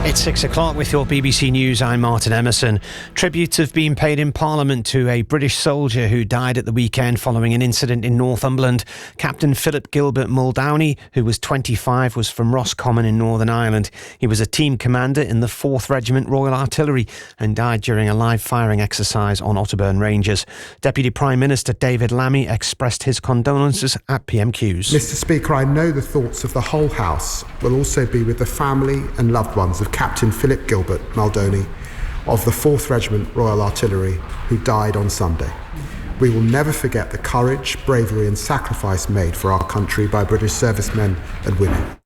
It's 6 o'clock with your BBC News. I'm Martin Emerson. Tributes have been paid in Parliament to a British soldier who died at the weekend following an incident in Northumberland. Captain Philip Gilbert Muldowney, who was 25, was from Roscommon in Northern Ireland. He was a team commander in the 4th Regiment Royal Artillery and died during a live firing exercise on Otterburn Ranges. Deputy Prime Minister David Lammy expressed his condolences at PMQs. Mr. Speaker, I know the thoughts of the whole House will also be with the family and loved ones of Captain Philip Gilbert Muldowney of the 4th Regiment Royal Artillery, who died on Sunday. We will never forget the courage, bravery and sacrifice made for our country by British servicemen and women.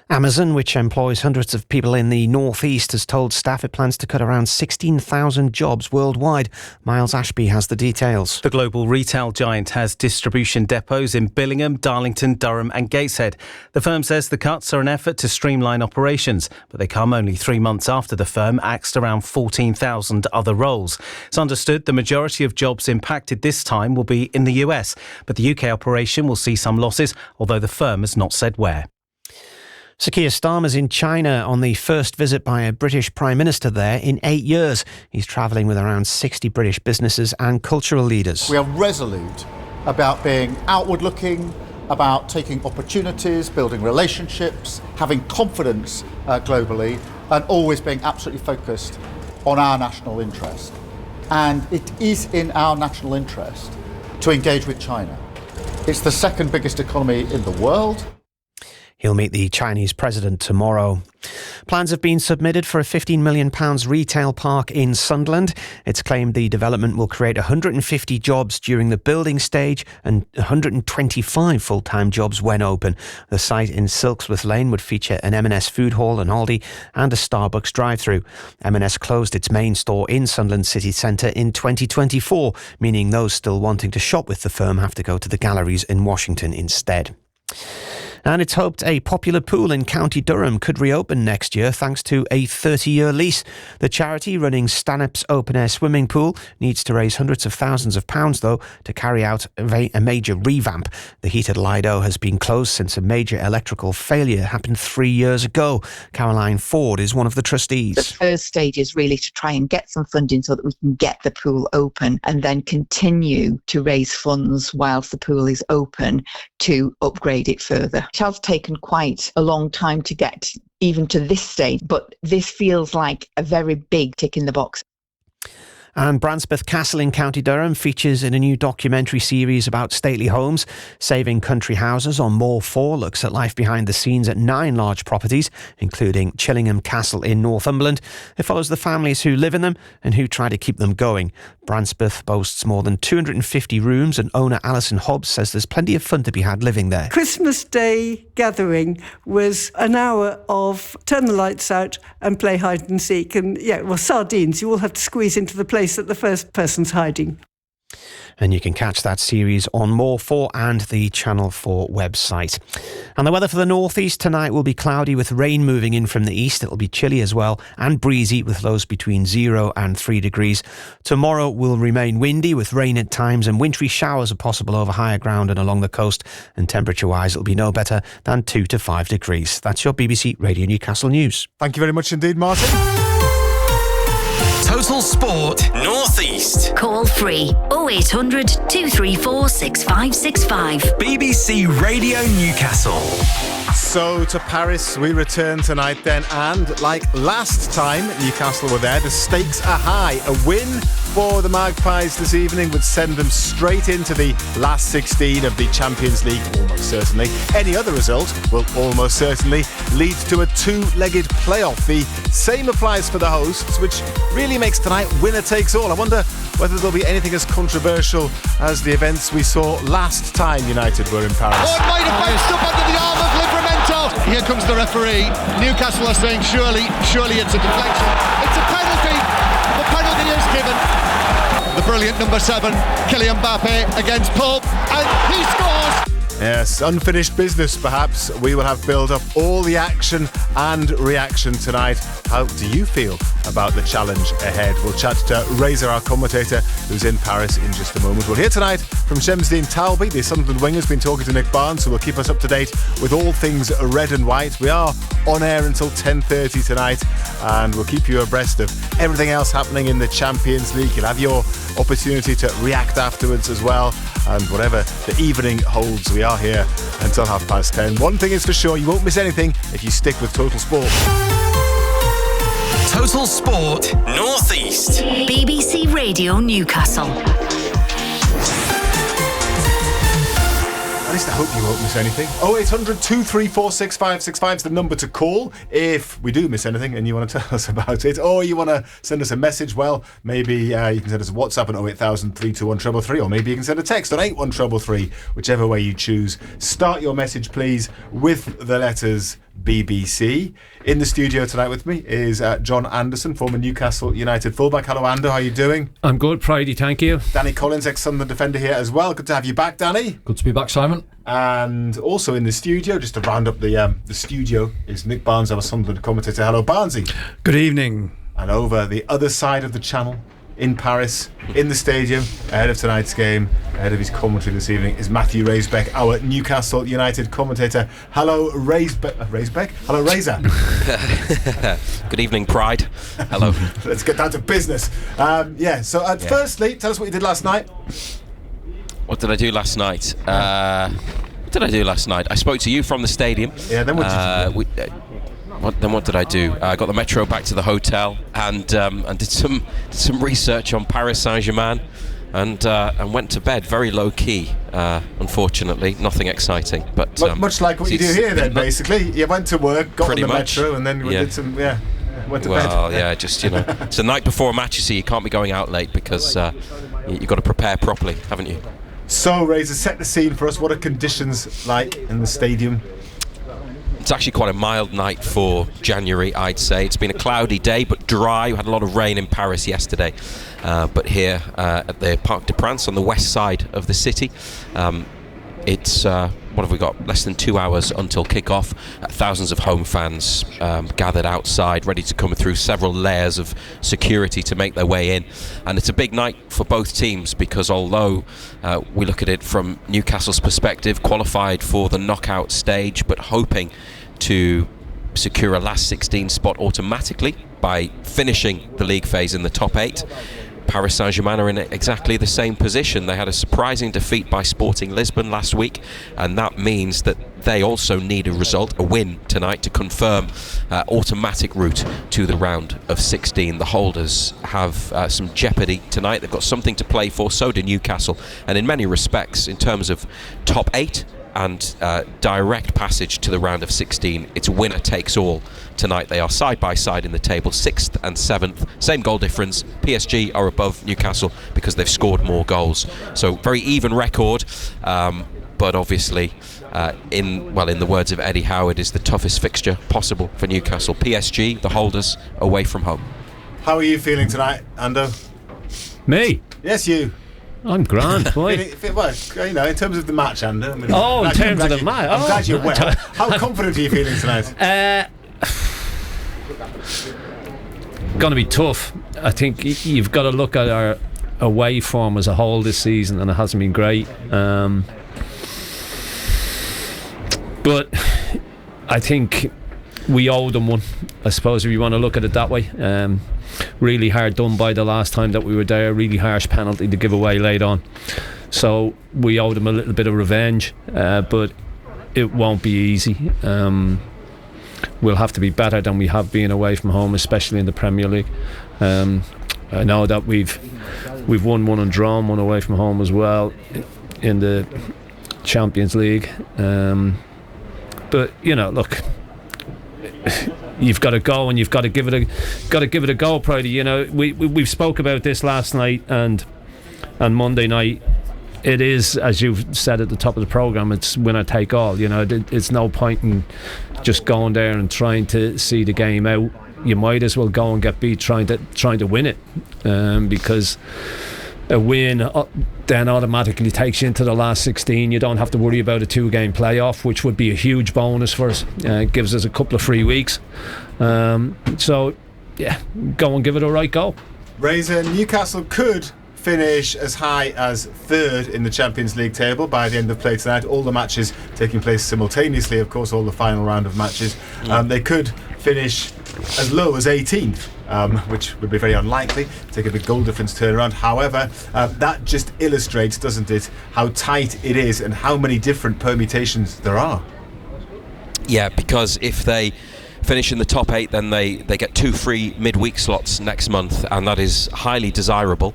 Amazon, which employs hundreds of people in the northeast, has told staff it plans to cut around 16,000 jobs worldwide. Miles Ashby has the details. The global retail giant has distribution depots in Billingham, Darlington, Durham and Gateshead. The firm says the cuts are an effort to streamline operations, but they come only 3 months after the firm axed around 14,000 other roles. It's understood the majority of jobs impacted this time will be in the US, but the UK operation will see some losses, although the firm has not said where. Sir Keir Starmer's in China on the first visit by a British Prime Minister there in 8 years. He's travelling with around 60 British businesses and cultural leaders. We are resolute about being outward-looking, about taking opportunities, building relationships, having confidence globally, and always being absolutely focused on our national interest. And it is in our national interest to engage with China. It's the second biggest economy in the world. He'll meet the Chinese president tomorrow. Plans have been submitted for a £15 million retail park in Sunderland. It's claimed the development will create 150 jobs during the building stage and 125 full-time jobs when open. The site in Silksworth Lane would feature an M&S food hall, an Aldi and a Starbucks drive-through. M&S closed its main store in Sunderland city centre in 2024, meaning those still wanting to shop with the firm have to go to the galleries in Washington instead. And it's hoped a popular pool in County Durham could reopen next year thanks to a 30-year lease. The charity running Stanhope's open-air swimming pool needs to raise hundreds of thousands of pounds, though, to carry out a major revamp. The heated Lido has been closed since a major electrical failure happened 3 years ago. Caroline Ford is one of the trustees. The first stage is really to try and get some funding so that we can get the pool open and then continue to raise funds whilst the pool is open to upgrade it further. It has taken quite a long time to get even to this stage, but this feels like a very big tick in the box. And Branspeth Castle in County Durham features in a new documentary series about stately homes. Saving Country Houses on Moor 4 looks at life behind the scenes at 9 large properties, including Chillingham Castle in Northumberland. It follows the families who live in them and who try to keep them going. Branspeth boasts more than 250 rooms and owner Alison Hobbs says there's plenty of fun to be had living there. Christmas Day gathering was an hour of turn the lights out and play hide and seek. And sardines, you all have to squeeze into the place that the first person's hiding. And you can catch that series on More 4 and the Channel 4 website. And the weather for the northeast tonight will be cloudy with rain moving in from the east. It'll be chilly as well and breezy with lows between 0 and 3 degrees. Tomorrow will remain windy with rain at times and wintry showers are possible over higher ground and along the coast. And temperature-wise, it'll be no better than 2 to 5 degrees. That's your BBC Radio Newcastle News. Thank you very much indeed, Martin. Total Sport North East. Call free 0800 234 6565. BBC Radio Newcastle. So to Paris we return tonight then, and like last time Newcastle were there, the stakes are high. A win for the Magpies this evening would send them straight into the last 16 of the Champions League, almost certainly. Any other result will almost certainly lead to a two-legged playoff. The same applies for the hosts, which really makes tonight winner takes all. I wonder whether there'll be anything as controversial as the events we saw last time United were in Paris. Oh, it might have bounced up under the arm of Livramento. Here comes the referee. Newcastle are saying surely it's a deflection. It's a penalty. The penalty is given. The brilliant number 7, Kylian Mbappe against Pope, and he scores. Yes, unfinished business perhaps. We will have build up all the action and reaction tonight. How do you feel about the challenge ahead? We'll chat to Razor, our commentator, who's in Paris in just a moment. We'll hear tonight from Shamsdeen Talby. The Sunderland winger's been talking to Nick Barnes, who will keep us up to date with all things red and white. We are on air until 10:30 tonight, and we'll keep you abreast of everything else happening in the Champions League. You'll have your opportunity to react afterwards as well, and whatever the evening holds, we are here until 10:30. One thing is for sure, you won't miss anything if you stick with Total Sport. Total Sport North East. BBC Radio Newcastle. At least I hope you won't miss anything. 0800 234 6565 is the number to call if we do miss anything and you want to tell us about it, or you want to send us a message. Well, maybe you can send us a WhatsApp on 08000 321 333, or maybe you can send a text on 81333, whichever way you choose. Start your message, please, with the letters BBC. In the studio tonight with me is John Anderson, former Newcastle United fullback. Hello, Ando, how are you doing? I'm good, Pridey, thank you. Danny Collins, ex-Sunderland defender, here as well. Good to have you back, Danny. Good to be back, Simon. And also in the studio, just to round up the studio, is Nick Barnes, our Sunderland commentator. Hello, Barnesy. Good evening. And over the other side of the channel, in Paris, in the stadium, ahead of tonight's game, ahead of his commentary this evening, is Matthew Raisbeck, our Newcastle United commentator. Hello, Raisbeck. Hello, Razor. Good evening, Pride. Hello. Let's get down to business. Firstly, tell us what you did last night. What did I do last night? I spoke to you from the stadium. Yeah, then what did you do? What did I do? I got the metro back to the hotel and did some research on Paris Saint-Germain and went to bed very low key. Unfortunately, nothing exciting. But much like what you do here, then basically, you went to work, got on the metro, and then did some went to bed. Well, yeah, just it's the night before a match. You see, you can't be going out late because you've got to prepare properly, haven't you? So, Razor, set the scene for us. What are conditions like in the stadium? It's actually quite a mild night for January, I'd say. It's been a cloudy day, but dry. We had a lot of rain in Paris yesterday. But here at the Parc des Princes on the west side of the city, it's, what have we got? Less than 2 hours until kick-off. Thousands of home fans gathered outside, ready to come through several layers of security to make their way in. And it's a big night for both teams because although we look at it from Newcastle's perspective, qualified for the knockout stage, but hoping to secure a last 16 spot automatically by finishing the league phase in the top 8. Paris Saint-Germain are in exactly the same position. They had a surprising defeat by Sporting Lisbon last week, and that means that they also need a win tonight to confirm automatic route to the round of 16. The holders have some jeopardy tonight. They've got something to play for, so do Newcastle, and in many respects, in terms of top 8 and direct passage to the round of 16, it's winner takes all tonight. They are side by side in the table, 6th and 7th, same goal difference. PSG are above Newcastle because they've scored more goals, so very even record, but obviously in the words of Eddie Howe, it is the toughest fixture possible for Newcastle. PSG, the holders, away from home. How are you feeling tonight, Ando? Me? Yes, you. I'm grand, boy. Well, in terms of the match, Ando. In terms of the match. I'm glad you're well. How confident are you feeling tonight? Going to be tough. I think you've got to look at our away form as a whole this season, and it hasn't been great. But I think we owe them one, I suppose, if you want to look at it that way. Really hard done by the last time that we were there, really harsh penalty to give away late on, so we owe them a little bit of revenge, but it won't be easy. We'll have to be better than we have been away from home, especially in the Premier League. I know that we've won one and drawn one away from home as well in the Champions League, but look, you've got to go and you've got to give it a go, Pridey. We've spoke about this last night and Monday night. It is, as you've said at the top of the programme, it's winner take all. It's no point in just going there and trying to see the game out. You might as well go and get beat trying to win it, because a win then automatically takes you into the last 16. You don't have to worry about a 2-game playoff, which would be a huge bonus for us. It gives us a couple of free weeks. So yeah, go and give it a right go. Razor, Newcastle could finish as high as third in the Champions League table by the end of play tonight. All the matches taking place simultaneously, of course, all the final round of matches. They could finish as low as 18th, which would be very unlikely. Take a big goal difference turnaround. However, that just illustrates, doesn't it, how tight it is and how many different permutations there are. Yeah, because if they finish in the top 8, then they get 2 free midweek slots next month, and that is highly desirable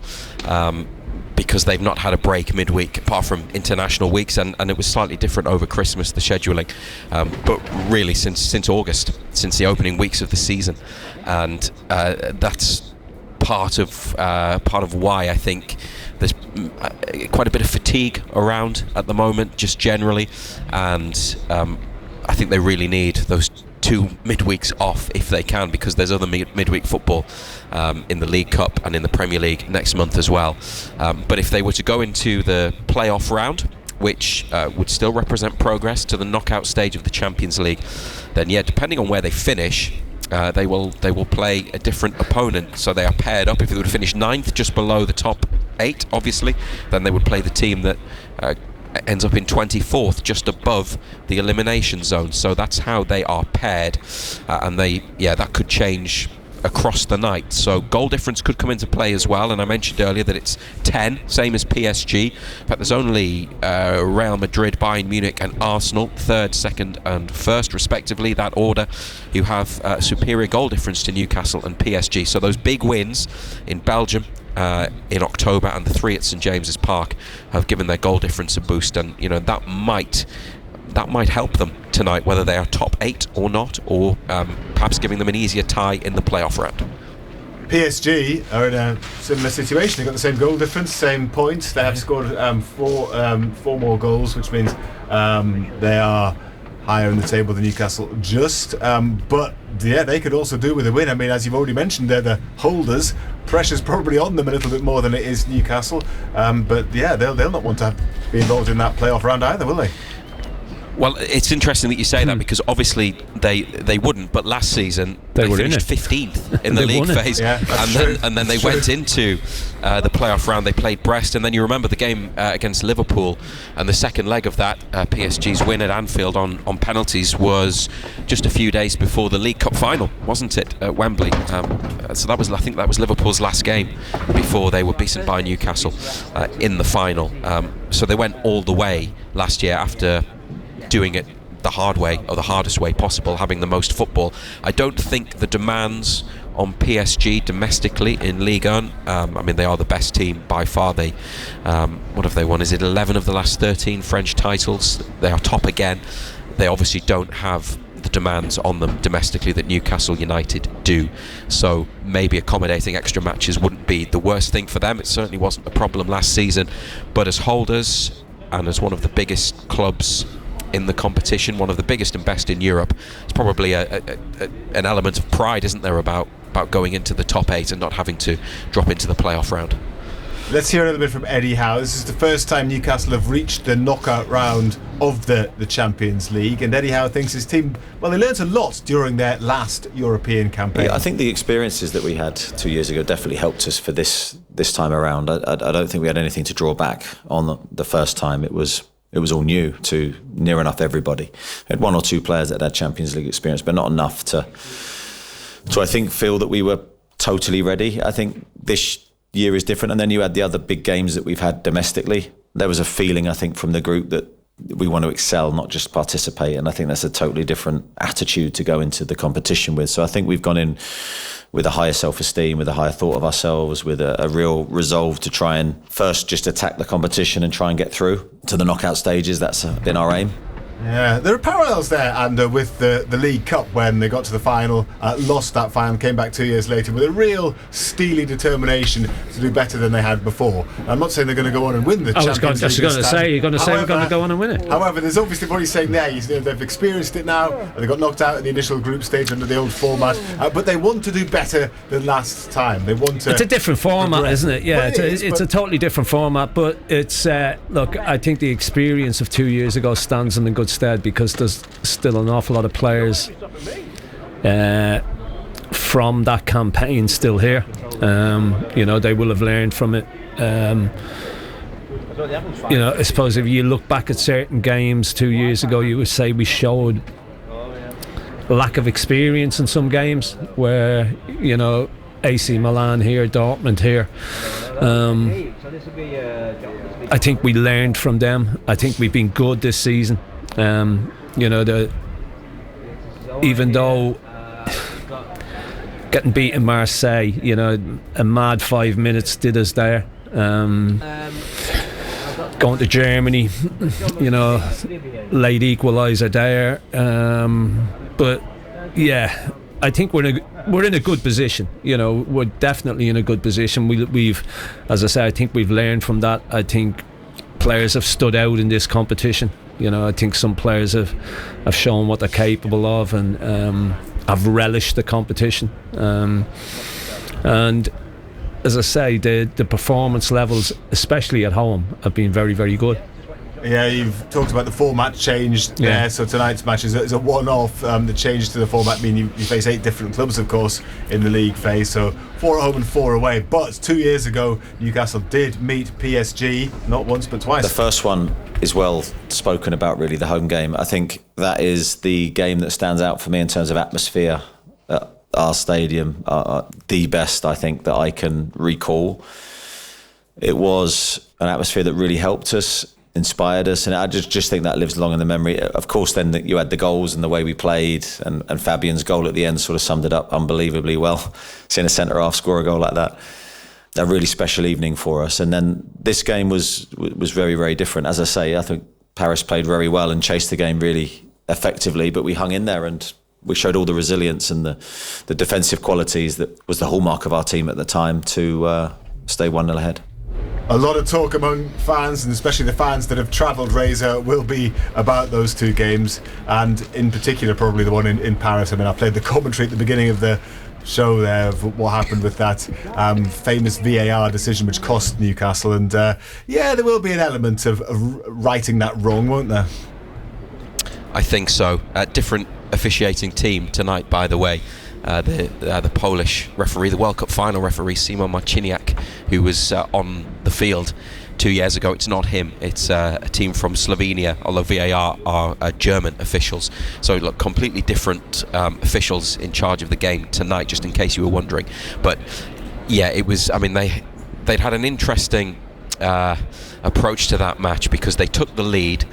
because they've not had a break midweek apart from international weeks, and it was slightly different over Christmas, the scheduling, but really since August, since the opening weeks of the season, and that's part of why I think there's quite a bit of fatigue around at the moment, just generally, and I think they really need those 2 midweeks off if they can, because there's other midweek football in the League Cup and in the Premier League next month as well. But if they were to go into the playoff round, which would still represent progress to the knockout stage of the Champions League, then yeah, depending on where they finish, they will play a different opponent. So they are paired up. If they would finish 9th, just below the top 8, obviously, then they would play the team that ends up in 24th, just above the elimination zone. So that's how they are paired, and that could change across the night. So goal difference could come into play as well, and I mentioned earlier that it's 10, same as PSG. In fact, there's only Real Madrid, Bayern Munich and Arsenal, 3rd, 2nd and 1st respectively, that order, who have superior goal difference to Newcastle and PSG. So those big wins in Belgium in October and the 3 at St James's Park have given their goal difference a boost, and that might help them tonight, whether they are top 8 or not, or perhaps giving them an easier tie in the playoff round. PSG are in a similar situation. They've got the same goal difference, same points. They have scored 4 more goals, which means they are higher in the table than Newcastle but yeah, they could also do with a win. I mean, as you've already mentioned, they're the holders. Pressure's probably on them a little bit more than it is Newcastle, but yeah, they'll not want to be involved in that playoff round either, will they? Well, it's interesting that you say that, because obviously they wouldn't, but last season they finished 15th in the league phase, and then they went into the playoff round. They played Brest, and then you remember the game against Liverpool, and the second leg of that, PSG's win at Anfield on penalties, was just a few days before the League Cup final, wasn't it, at Wembley? So I think that was Liverpool's last game before they were beaten by Newcastle in the final. So they went all the way last year after doing it the hard way, or the hardest way possible, having the most football. I don't think the demands on PSG domestically in Ligue 1, I mean, they are the best team by far. They what have they won? Is it 11 of the last 13 French titles? They are top again. They obviously don't have the demands on them domestically that Newcastle United do, so maybe accommodating extra matches wouldn't be the worst thing for them. It certainly wasn't a problem last season, but as holders and as one of the biggest clubs in the competition, one of the biggest and best in Europe, it's probably an element of pride, isn't there, about going into the top 8 and not having to drop into the playoff round. Let's hear a little bit from Eddie Howe. This is the first time Newcastle have reached the knockout round of the Champions League, and Eddie Howe thinks his team, well, they learnt a lot during their last European campaign. Yeah, I think the experiences that we had 2 years ago definitely helped us for this time around. I don't think we had anything to draw back on the first time. It was all new to near enough everybody. We had 1 or 2 players that had Champions League experience, but not enough to I think feel that we were totally ready. I think this year is different, and then you had the other big games that we've had domestically. There was a feeling, I think, from the group that we want to excel, not just participate, and I think that's a totally different attitude to go into the competition with. So I think we've gone in with a higher self-esteem, with a higher thought of ourselves, with a real resolve to try and first just attack the competition and try and get through to the knockout stages. That's been our aim. Yeah, there are parallels there, and with the League Cup when they got to the final, lost that final, came back 2 years later with a real steely determination to do better than they had before. I'm not saying they're going to go on and win the Champions League. I was going to say, you're going to say we're going to go on and win it. However, there's obviously what he's saying there. They've experienced it now. They got knocked out in the initial group stage under the old format, but they want to do better than last time. They want to. It's a different format, isn't it? Yeah, well, it's a totally different format, but it's look, I think the experience of 2 years ago stands in good stead, because there's still an awful lot of players from that campaign still here. They will have learned from it. I suppose if you look back at certain games 2 years ago, you would say we showed a lack of experience in some games, where AC Milan here, Dortmund here. I think we learned from them. I think we've been good this season. Even though getting beat in Marseille, a mad 5 minutes did us there. Going to Germany, late equaliser there. But yeah, I think we're in a good position. We're definitely in a good position. We've, as I say, I think we've learned from that. I think players have stood out in this competition. I think some players have shown what they're capable of, and have relished the competition. And as I say, the performance levels, especially at home, have been very, very good. Yeah, you've talked about the format change there, so tonight's match is a one-off. The change to the format mean you face 8 different clubs, of course, in the league phase, so 4 at home and 4 away. But 2 years ago, Newcastle did meet PSG, not once but twice. The first one is well spoken about, really, the home game. I think that is the game that stands out for me in terms of atmosphere at our stadium, the best, I think, that I can recall. It was an atmosphere that really helped us, inspired us, and I just think that lives long in the memory. Of course, then you had the goals and the way we played, and Fabian's goal at the end sort of summed it up unbelievably well. Seeing a centre-half score a goal like that, a really special evening for us. And then this game was very, very different. As I say, I think Paris played very well and chased the game really effectively, but we hung in there and we showed all the resilience and the defensive qualities that was the hallmark of our team at the time to stay 1-0 ahead. A lot of talk among fans, and especially the fans that have travelled, Razor, will be about those 2 games, and in particular probably the one in Paris. I mean, I played the commentary at the beginning of the show there of what happened with that famous VAR decision which cost Newcastle, and there will be an element of righting that wrong, won't there? I think so. Different officiating team tonight, by the way. The Polish referee, the World Cup final referee, Simon Marciniak, who was on the field 2 years ago. It's not him, it's a team from Slovenia, although VAR are German officials. So look, completely different officials in charge of the game tonight, just in case you were wondering. But yeah, it was, I mean, they'd had an interesting approach to that match, because they took the lead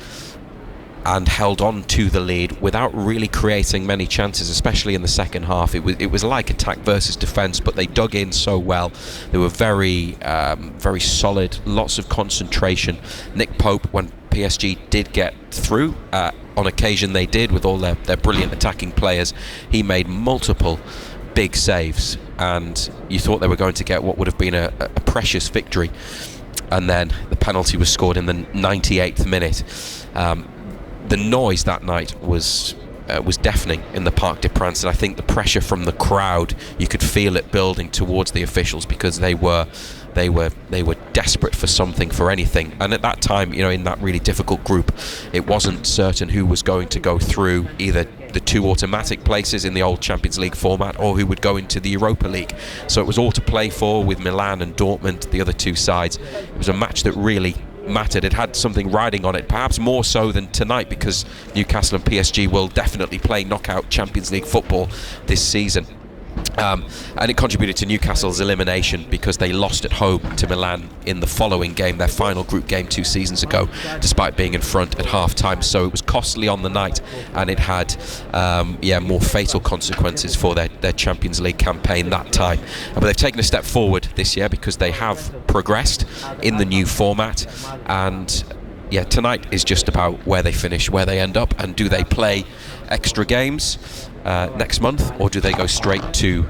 and held on to the lead without really creating many chances, especially in the second half. It was like attack versus defence, but they dug in so well. They were very very solid, lots of concentration. Nick Pope, when PSG did get through, on occasion they did, with all their brilliant attacking players, he made multiple big saves, and you thought they were going to get what would have been a precious victory. And then the penalty was scored in the 98th minute. The noise that night was deafening in the Parc des Princes, and I think the pressure from the crowd, you could feel it building towards the officials, because they were desperate for something, for anything. And at that time, in that really difficult group, it wasn't certain who was going to go through either the 2 automatic places in the old Champions League format, or who would go into the Europa League. So it was all to play for, with Milan and Dortmund, the other 2 sides. It was a match that really mattered. It had something riding on it, perhaps more so than tonight, because Newcastle and PSG will definitely play knockout Champions League football this season. And it contributed to Newcastle's elimination, because they lost at home to Milan in the following game, their final group game 2 seasons ago, despite being in front at half-time. So it was costly on the night, and it had more fatal consequences for their Champions League campaign that time. But they've taken a step forward this year, because they have progressed in the new format, and yeah, tonight is just about where they finish, where they end up, and do they play extra games next month, or do they go straight to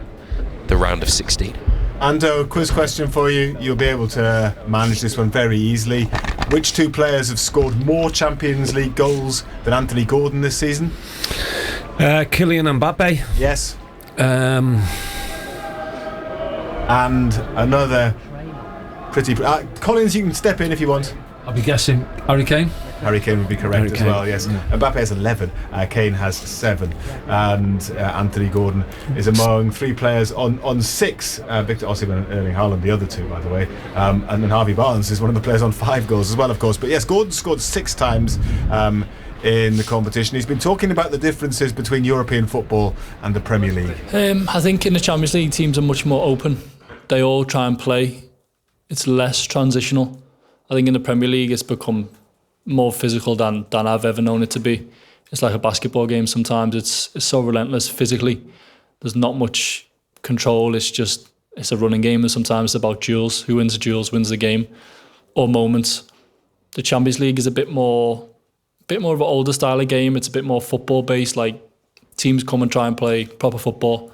the round of 16? Ando, quiz question for you. You'll be able to manage this one very easily. Which two players have scored more Champions League goals than Anthony Gordon this season? Kylian Mbappe. Yes. And another pretty... Collins, you can step in if you want. I'll be guessing Harry Kane. Harry Kane would be correct as well, yes. Mbappe has 11, Kane has 7, and Anthony Gordon is among 3 players on 6. Victor Osimhen and Erling Haaland, the other 2, by the way. And then Harvey Barnes is one of the players on 5 goals as well, of course. But yes, Gordon scored 6 times in the competition. He's been talking about the differences between European football and the Premier League. I think in the Champions League, teams are much more open. They all try and play. It's less transitional. I think in the Premier League, it's become more physical than I've ever known it to be. It's like a basketball game sometimes. It's so relentless physically. There's not much control. It's a running game, and sometimes it's about duels. Who wins the duels wins the game, or moments. The Champions League is a bit more of an older style of game. It's a bit more football based. Like teams come and try and play proper football.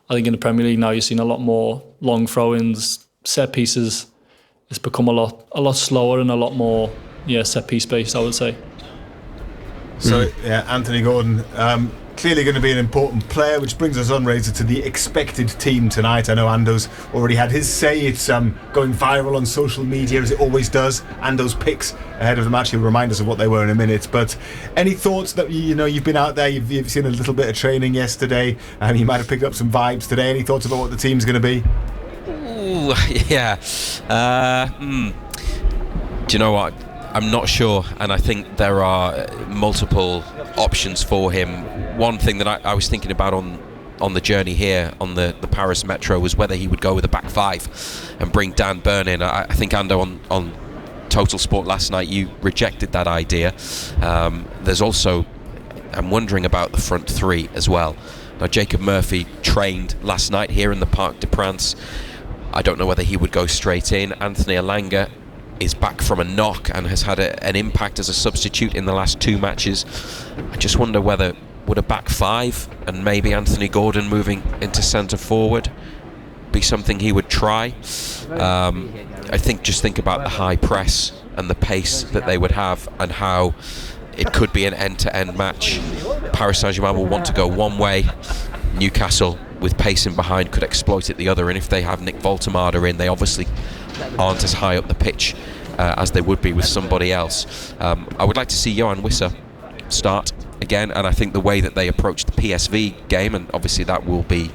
I think in the Premier League now you're seeing a lot more long throw-ins, set pieces. It's become a lot slower and a lot more set piece based, I would say. So Anthony Gordon clearly going to be an important player, which brings us on, Razor, to the expected team tonight. I know Ando's already had his say. It's going viral on social media, as it always does. Ando's picks ahead of the match. He'll remind us of what they were in a minute. But any thoughts that you've been out there, you've seen a little bit of training yesterday, and you might have picked up some vibes today. Any thoughts about what the team's going to be? Ooh, yeah. Do you know what? I'm not sure, and I think there are multiple options for him. One thing that I was thinking about on the journey here on the Paris Metro was whether he would go with a back 5 and bring Dan Burn in. I think, Ando, on Total Sport last night, you rejected that idea. There's also, I'm wondering about the front 3 as well. Now, Jacob Murphy trained last night here in the Parc des Princes. I don't know whether he would go straight in. Anthony Elanga is back from a knock and has had an impact as a substitute in the last 2 matches. I just wonder whether would a back 5 and maybe Anthony Gordon moving into centre forward be something he would try. I think about the high press and the pace that they would have and how it could be an end-to-end match. Paris Saint-Germain will want to go one way. Newcastle, with pace in behind, could exploit it the other, and if they have Nick Voltemada in, they obviously aren't as high up the pitch as they would be with somebody else. I would like to see Yohan Wissa start again, and I think the way that they approached the PSV game, and obviously that will be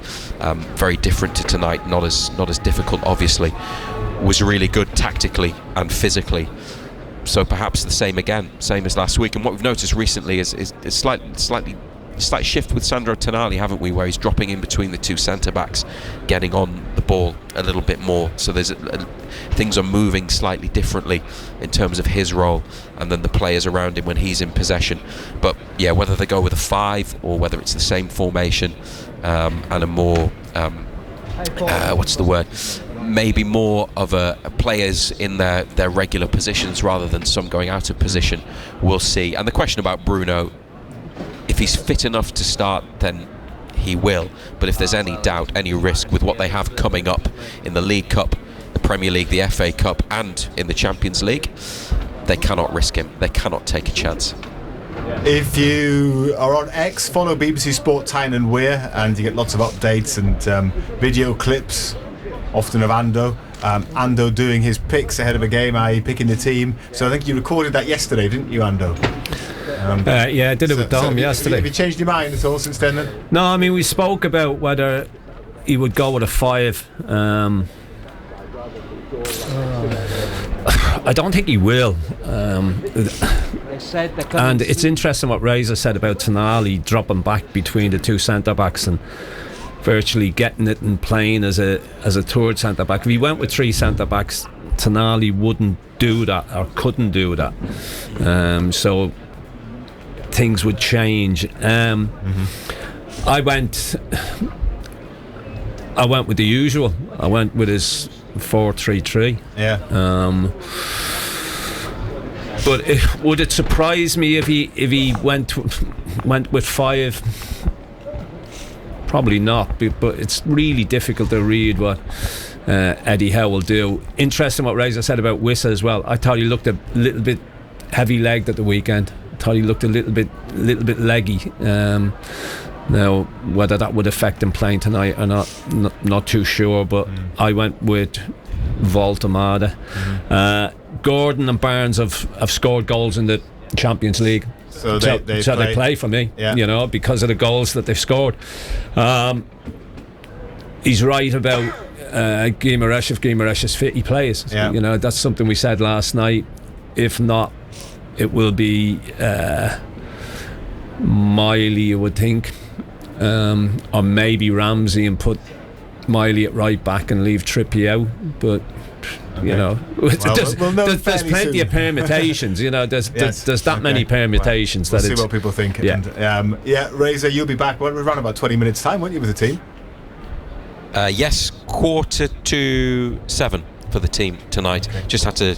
very different to tonight, not as difficult obviously, was really good tactically and physically. So perhaps the same as last week. And what we've noticed recently is slight shift with Sandro Tonali, haven't we, where he's dropping in between the 2 centre-backs, getting on the ball a little bit more. So things are moving slightly differently in terms of his role and then the players around him when he's in possession. But yeah, whether they go with a 5 or whether it's the same formation and a more maybe more of a players in their regular positions rather than some going out of position, we'll see. And the question about Bruno, if he's fit enough to start, then he will. But if there's any doubt, any risk with what they have coming up in the League Cup, the Premier League, the FA Cup, and in the Champions League, they cannot risk him. They cannot take a chance. If you are on X, follow BBC Sport Tyne and Weir, and you get lots of updates and video clips, often of Ando. Ando doing his picks ahead of a game, i.e. picking the team. So I think you recorded that yesterday, didn't you, Ando? Yeah, I did it with Dom yesterday. Have you changed your mind at all since then? No, I mean, we spoke about whether he would go with a 5. I don't think he will. And it's interesting what Razor said about Tonali dropping back between the 2 centre-backs and virtually getting it and playing as a third centre-back. If he went with 3 centre-backs, Tonali wouldn't do that or couldn't do that. So things would change. I went with the usual. I went with his 4-3-3. Yeah. But would it surprise me if he went with 5? Probably not. But it's really difficult to read what Eddie Howe will do. Interesting what Reza said about Wissa as well. I thought he looked a little bit heavy-legged at the weekend. I thought he looked a little bit leggy. Now, whether that would affect him playing tonight or not too sure. But I went with Voltemade. Gordon and Barnes have scored goals in the Champions League. So they play for me, because of the goals that they've scored. He's right about Guimaraes. If Guimaraes is fit, he plays. That's something we said last night. If not, it will be Miley, you would think, or maybe Ramsey, and put Miley at right back and leave Trippier out. But there's plenty of permutations. There's that many permutations. We'll see what people think. And, Reza, you'll be back around about 20 minutes time, won't you, with the team? Yes, 6:45 for the team tonight. Just had to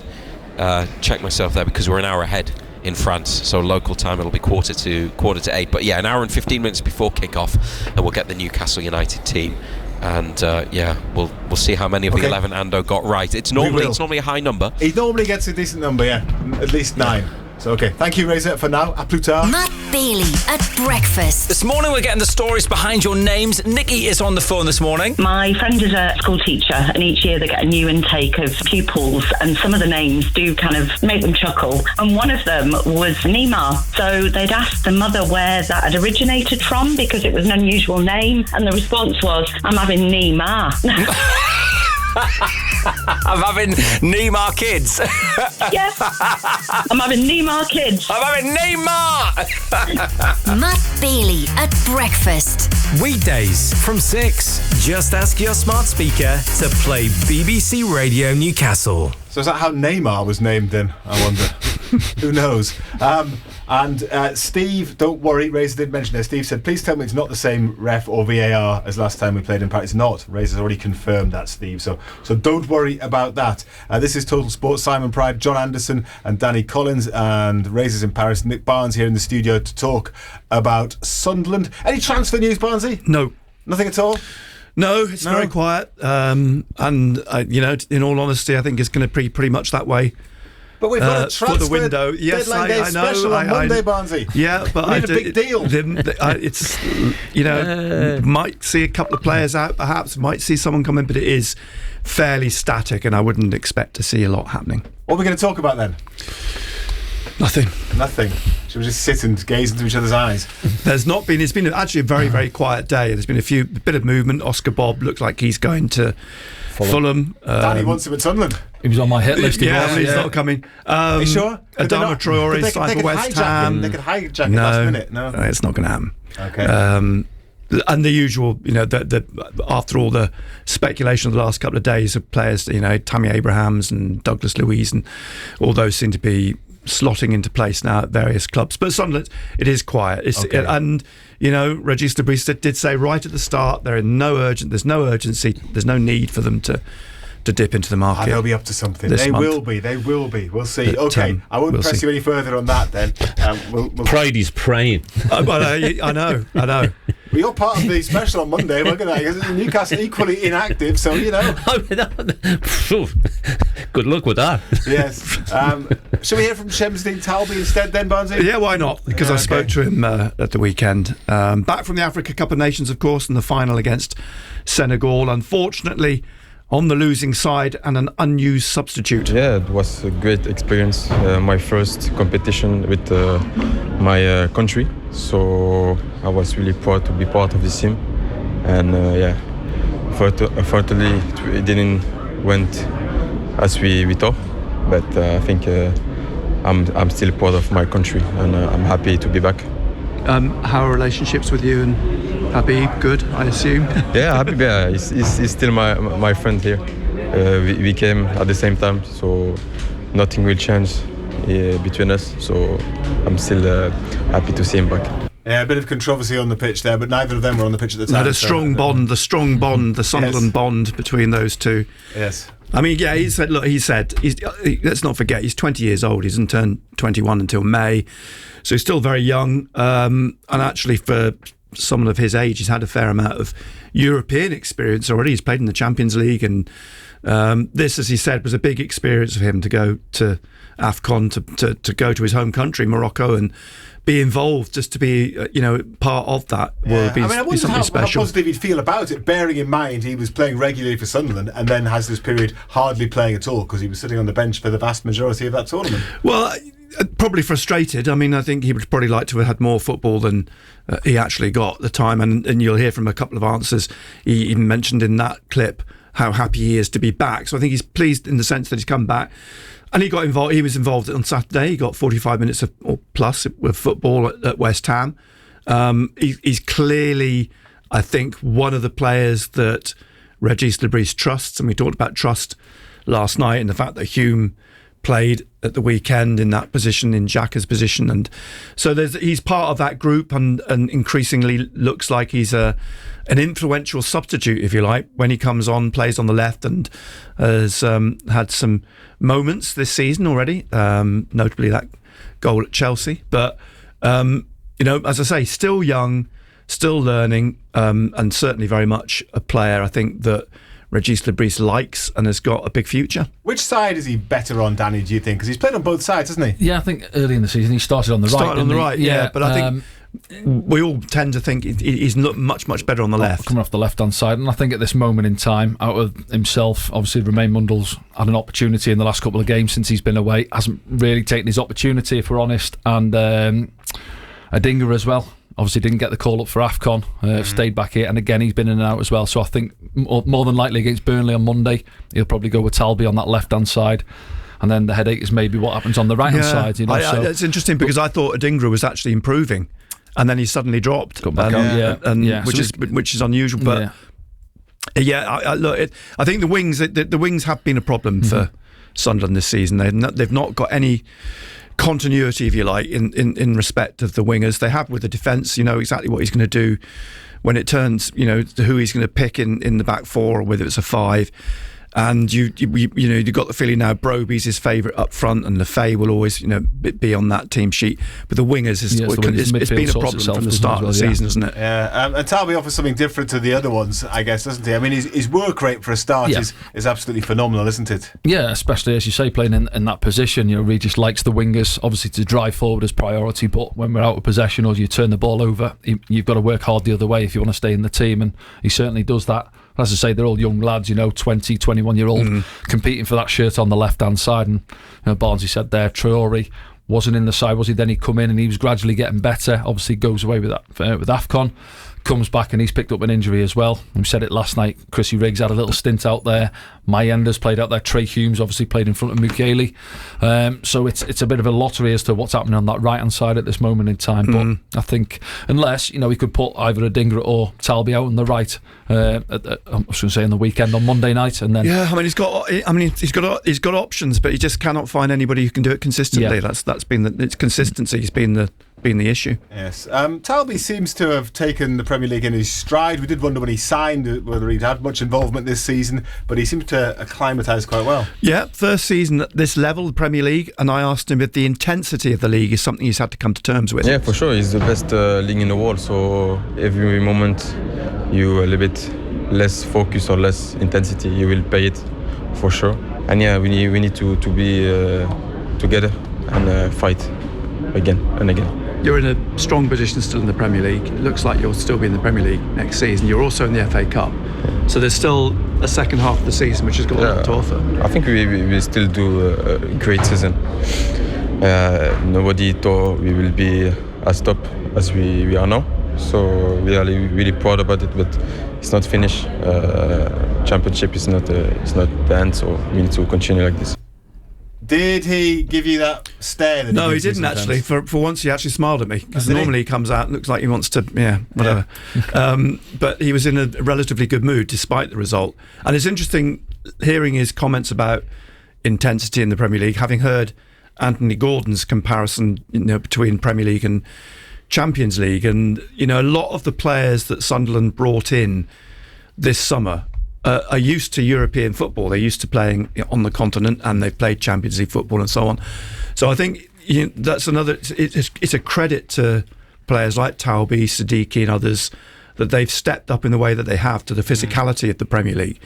check myself there because we're an hour ahead in France, so local time it'll be 7:45. But an hour and 15 minutes before kick-off, and we'll get the Newcastle United team. And we'll see how many of the 11 Ando got right. It's normally a high number. He normally gets a decent number, at least 9. So thank you, Reza, for now. À plus tard. Matt Bailey at breakfast. This morning we're getting the stories behind your names. Nikki is on the phone this morning. My friend is a school teacher, and each year they get a new intake of pupils, and some of the names do kind of make them chuckle. And one of them was Neymar. So they'd asked the mother where that had originated from, because it was an unusual name, and the response was, "I'm having Neymar." I'm having Neymar kids. Yes, I'm having Neymar kids. I'm having Neymar. Matt Bailey at breakfast. Weekdays from 6. Just ask your smart speaker to play BBC Radio Newcastle. So is that how Neymar was named then? I wonder. Who knows? And Steve, don't worry, Reza did mention it. Steve said, please tell me it's not the same ref or VAR as last time we played in Paris. It's not. Reza's already confirmed that, Steve. So don't worry about that. This is Total Sport. Simon Pride, John Anderson and Danny Collins, and Reza's in Paris. Nick Barnes here in the studio to talk about Sunderland. Any transfer news, Barnesy? No. Nothing at all? No, it's very quiet. And in all honesty, I think it's going to be pretty much that way. But we've got a transfer for the window. Yes, deadline day special on Monday, Barnesy. Yeah, but we need a big deal. It's might see a couple of players out, perhaps might see someone come in, but it is fairly static, and I wouldn't expect to see a lot happening. What are we going to talk about then? Nothing. Should we just sit and gaze into each other's eyes? It's been actually a very, very quiet day. There's been a bit of movement. Oscar Bob looks like he's going to Fulham. Danny wants him at Sunderland. He was on my hit list. He's not coming. Are you sure? Adama Traore signed for West Ham. They could hijack him last minute. No, it's not going to happen. Okay. And the usual, after all the speculation of the last couple of days of players, Tammy Abrahams and Douglas Luiz, and all those seem to be slotting into place now at various clubs. But Sunderland, it is quiet. And Regis de Briest did say right at the start, there's no urgency, there's no need for them to dip into the market. They'll be up to something. They will be. We'll see. But, I won't press you any further on that then. Pridey's praying. I know. Well, you're part of the special on Monday. Look at that, because Newcastle equally inactive, so good luck with that. Yes. Shall we hear from Shamsuddin Talbi instead then, Barnesy? Yeah, why not? Because I spoke to him at the weekend. Back from the Africa Cup of Nations, of course, in the final against Senegal. Unfortunately, on the losing side and an unused substitute. Yeah, it was a great experience. My first competition with my country. So I was really proud to be part of this team. And unfortunately it didn't went as we thought. But I think I'm still proud of my country, and I'm happy to be back. How are relationships with you and Habib? Good, I assume. Yeah, Habib. Yeah, he's still my friend here. We came at the same time, so nothing will change between us. So I'm still happy to see him back. Yeah, a bit of controversy on the pitch there, but neither of them were on the pitch at the time. The strong bond, the Sunderland bond between those two. Yes. I mean, yeah, he said, let's not forget, he's 20 years old. He doesn't turn 21 until May. So he's still very young. And actually, for someone of his age, he's had a fair amount of European experience already. He's played in the Champions League. And this, as he said, was a big experience for him to go to AFCON, to go to his home country, Morocco, and be involved, just to be part of that. Yeah. Will I wonder how positive he'd feel about it, bearing in mind he was playing regularly for Sunderland and then has this period hardly playing at all because he was sitting on the bench for the vast majority of that tournament. Well, probably frustrated. I mean, I think he would probably like to have had more football than he actually got at the time, and you'll hear from a couple of answers. He even mentioned in that clip how happy he is to be back. So I think he's pleased in the sense that he's come back. And he got involved. He was involved on Saturday. He got 45 minutes or plus with football at West Ham. He's clearly, I think, one of the players that Régis Le Bris trusts. And we talked about trust last night and the fact that Hume played at the weekend in that position, in Xhaka's position, and so he's part of that group, and increasingly looks like he's an influential substitute, if you like, when he comes on, plays on the left, and has had some moments this season already, notably that goal at Chelsea. But as I say, still young, still learning, and certainly very much a player, I think, that Régis Le Bris likes and has got a big future. Which side is he better on, Danny, do you think? Because he's played on both sides, hasn't he? Yeah, I think early in the season he started on the right. Yeah, but I think we all tend to think he's much better on the left. Coming off the left-hand side, and I think at this moment in time, out of himself, obviously Romain Mundle's had an opportunity in the last couple of games since he's been away, hasn't really taken his opportunity, if we're honest, and Adingra as well. Obviously didn't get the call up for AFCON, stayed back here, and again he's been in and out as well. So I think more than likely against Burnley on Monday, he'll probably go with Talby on that left-hand side, and then the headache is maybe what happens on the right-hand side. It's interesting because I thought Adingra was actually improving, and then he suddenly dropped. Got back out, which is unusual. But I think the wings have been a problem for Sunderland this season. They've not got any continuity, if you like, in respect of the wingers. They have with the defence. You know exactly what he's going to do when it turns, to who he's going to pick in the back four, or whether it's a five. And you've got the feeling now Broby's his favourite up front, and Lefay will always be on that team sheet. But the wingers it's been a problem from the start of the season, isn't it? Yeah, and Talby offers something different to the other ones, I guess, doesn't he? I mean, his work rate for a start is absolutely phenomenal, isn't it? Yeah, especially as you say, playing in that position. Regis likes the wingers obviously to drive forward as priority, but when we're out of possession or you turn the ball over, you've got to work hard the other way if you want to stay in the team, and he certainly does that. As I say, they're all young lads, 20, 21-year-old, competing for that shirt on the left-hand side. And Barnsley said there, Traore wasn't in the side, was he? Then he come in and he was gradually getting better. Obviously goes away with that with AFCON. Comes back and he's picked up an injury as well. We said it last night. Chrissy Riggs had a little stint out there. Mayender's played out there. Trey Humes obviously played in front of Mukiele. So it's a bit of a lottery as to what's happening on that right hand side at this moment in time. But I think unless we could put either Adingra or Talby out on the right. I was going to say on the weekend on Monday night, and then he's got options, but he just cannot find anybody who can do it consistently. That's been it's consistency has been the issue. Yes, Talby seems to have taken the Premier League in his stride. We did wonder when he signed whether he'd had much involvement this season, but he seems to acclimatise quite well. Yeah, first season at this level, the Premier League, and I asked him if the intensity of the league is something he's had to come to terms with. Yeah, for sure, it's the best league in the world. So every moment you a little bit less focus or less intensity, you will pay it for sure. And we need to be together and fight again and again. You're in a strong position still in the Premier League. It looks like you'll still be in the Premier League next season. You're also in the FA Cup. So there's still a second half of the season which has got a lot to offer. I think we still do a great season. Nobody thought we will be as top as we are now. So we are really proud about it, but it's not finished. Championship is not the end, so we need to continue like this. Did he give you that stare? No, he didn't actually. For once, he actually smiled at me, because normally he comes out and looks like he wants to, whatever. But he was in a relatively good mood despite the result. And it's interesting hearing his comments about intensity in the Premier League, having heard Anthony Gordon's comparison, between Premier League and Champions League, and a lot of the players that Sunderland brought in this summer are used to European football. They're used to playing on the continent, and they've played Champions League football and so on. So I think that's another. It's a credit to players like Taobi, Siddiqui, and others that they've stepped up in the way that they have to the physicality of the Premier League,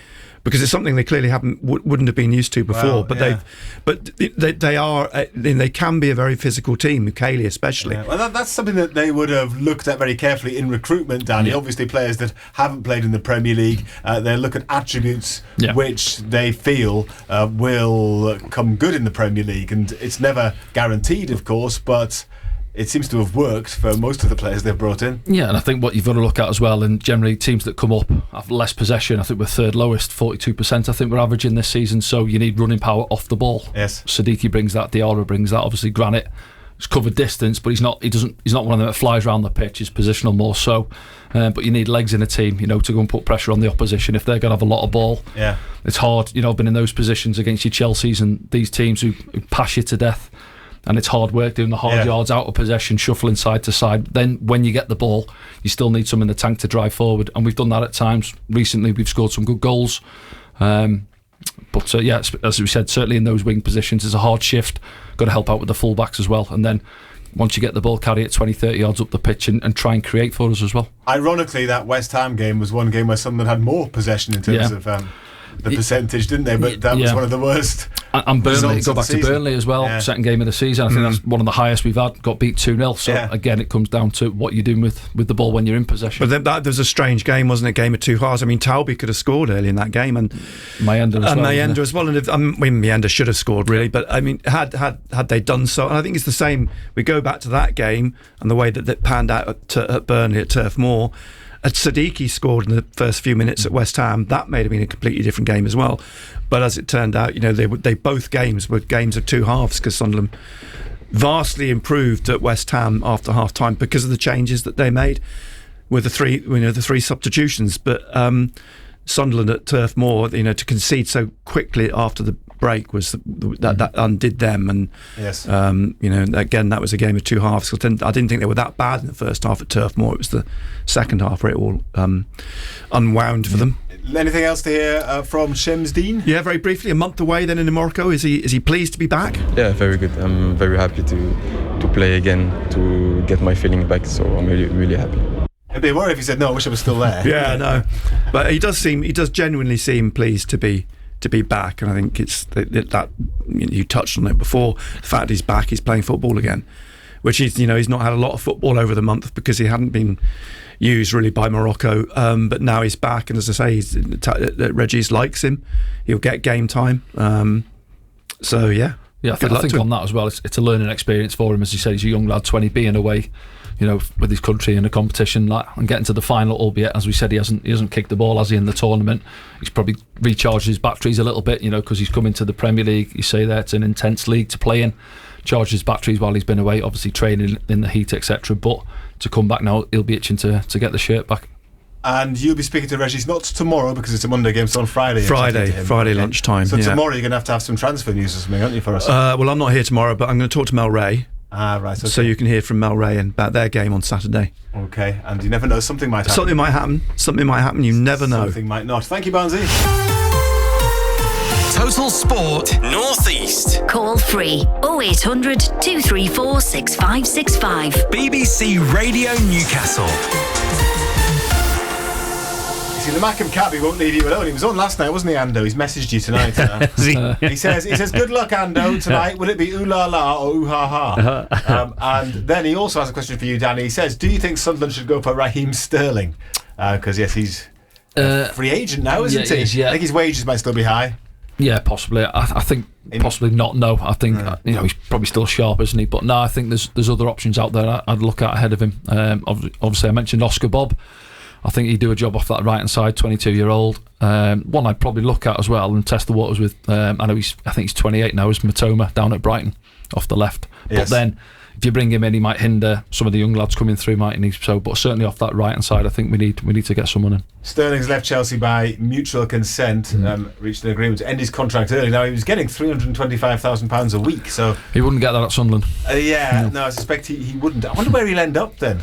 because it's something they clearly wouldn't have been used to before. They can be a very physical team, Mukiele especially. Yeah. Well, that's something that they would have looked at very carefully in recruitment, Danny. Yeah. Obviously, players that haven't played in the Premier League, they look at attributes which they feel will come good in the Premier League, and it's never guaranteed, of course, but it seems to have worked for most of the players they've brought in. Yeah, and I think what you've got to look at as well, and generally teams that come up have less possession. I think we're third lowest, 42%. I think we're averaging this season, so you need running power off the ball. Yes, Siddiqui brings that, Diarra brings that. Obviously, Granit has covered distance, but he's not one of them that flies around the pitch. He's positional more so. But you need legs in a team, to go and put pressure on the opposition if they're going to have a lot of ball. Yeah, it's hard. I've been in those positions against your Chelseas and these teams who pass you to death. And it's hard work doing the hard yards, out of possession, shuffling side to side. Then when you get the ball, you still need some in the tank to drive forward, and we've done that at times. Recently we've scored some good goals, but as we said, certainly in those wing positions it's a hard shift. Got to help out with the full-backs as well, and then once you get the ball, carry it 20-30 yards up the pitch and try and create for us as well. Ironically, that West Ham game was one game where Sunderland had more possession in terms of the percentage, didn't they? But that was one of the worst. And Burnley, go back to Burnley as well, second game of the season. I think that's one of the highest we've had, got beat 2-0. So again, it comes down to what you're doing with the ball when you're in possession. But there was a strange game, wasn't it? Game of two halves. I mean, Taobi could have scored early in that game, and Mayenda as well. And Mayenda should have scored, really. But I mean, had they done so, and I think it's the same. We go back to that game and the way that it panned out at Burnley at Turf Moor. Siddiqui scored in the first few minutes at West Ham. That may have been a completely different game as well. But as it turned out, they both games were games of two halves, because Sunderland vastly improved at West Ham after half time because of the changes that they made with the three substitutions. But Sunderland at Turf Moor, to concede so quickly after the break was that undid them, and again that was a game of two halves. I didn't think they were that bad in the first half at Turf Moor. It was the second half where it all unwound for them. Anything else to hear from Shems Dean? Yeah, very briefly. A month away then in Morocco. Is he pleased to be back? Yeah, very good. I'm very happy to play again, to get my feeling back. So I'm really, really happy. I'd be worried if he said no. I wish I was still there. Yeah, no, but he does genuinely seem pleased to be back, and I think it's that you touched on it before. The fact he's back, he's playing football again, which he's not had a lot of football over the month because he hadn't been used really by Morocco. But now he's back, and as I say, Regis likes him. He'll get game time. So yeah. Yeah, I think on that as well, it's a learning experience for him. As you said, he's a young lad, 20, being away, with his country in a competition and getting to the final, albeit, as we said, he hasn't kicked the ball, has he, in the tournament. He's probably recharged his batteries a little bit, because he's come into the Premier League. You say that it's an intense league to play in. Charged his batteries while he's been away, obviously training in the heat, etc. But to come back now, he'll be itching to get the shirt back. And you'll be speaking to Regis not tomorrow because it's a Monday game, so on Friday. Friday lunchtime. So tomorrow you're going to have some transfer news or something, aren't you, for us? Well, I'm not here tomorrow, but I'm going to talk to Mel Ray. Right. Okay. So you can hear from Mel Ray about their game on Saturday. Okay, and you never know, something might happen. Something might happen. You never know. Something might not. Thank you, Barnsey. Total Sport North East. Call free 0800 234 6565. BBC Radio Newcastle. See, the Macam Cabby won't leave you alone. He was on last night, wasn't he, Ando? He's messaged you tonight. He says, good luck, Ando, tonight. Will it be ooh la la or ooh ha ha? And then he also has a question for you, Danny. He says, do you think Sunderland should go for Raheem Sterling? Because, yes, he's a free agent now, isn't he? I think his wages might still be high. Yeah, possibly. I think possibly not. No, I think he's probably still sharp, isn't he? But no, I think there's other options out there I'd look at ahead of him. Obviously, I mentioned Oscar Bob. I think he'd do a job off that right hand side. 22-year-old. One I'd probably look at as well and test the waters with. I think he's 28 now. Is Matoma down at Brighton off the left? Yes. But then if you bring him in, he might hinder some of the young lads coming through, mightn't he? So, but certainly off that right hand side, I think we need to get someone in. Sterling's left Chelsea by mutual consent, reached an agreement to end his contract early. Now he was getting £325,000 a week, so he wouldn't get that at Sunderland. No, I suspect he wouldn't. I wonder where he'll end up then.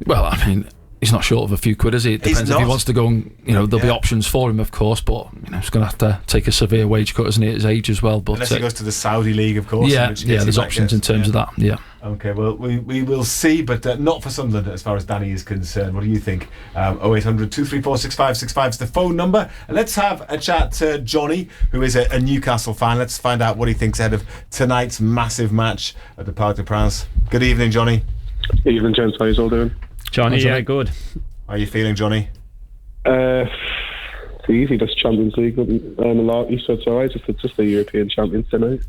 Well, I mean, he's not short of a few quid, is he? It depends if he wants to go and, there'll be options for him, of course, but he's going to have to take a severe wage cut, isn't he, at his age as well. But unless he goes to the Saudi League, of course. Yeah, there's options in terms of that, yeah. Okay, well, we will see, but not for Sunderland as far as Danny is concerned. What do you think? 0800 234 6565 is the phone number. And let's have a chat to Johnny, who is a Newcastle fan. Let's find out what he thinks ahead of tonight's massive match at the Parc des Princes. Good evening, Johnny. Evening, gents. How are you all doing? Johnny, yeah, good. How are you feeling, Johnny? It's easy. That's Champions League. Malarkey, so it's alright. It's just the European champions tonight.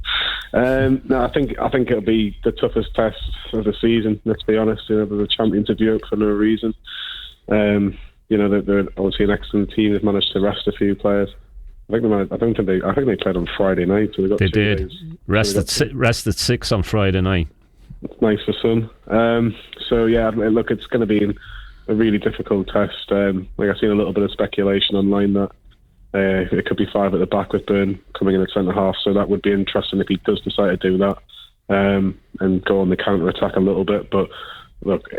No, I think it'll be the toughest test of the season. Let's be honest. They're the champions of Europe for no reason. They're obviously an excellent team. They've managed to rest a few players. I think they played on Friday night. So they did. Rested 6 on Friday night. It's nice for some. So yeah, look, it's going to be a really difficult test. I've seen a little bit of speculation online that it could be 5 at the back with Byrne coming in at centre half. So that would be interesting if he does decide to do that and go on the counter attack a little bit. But look,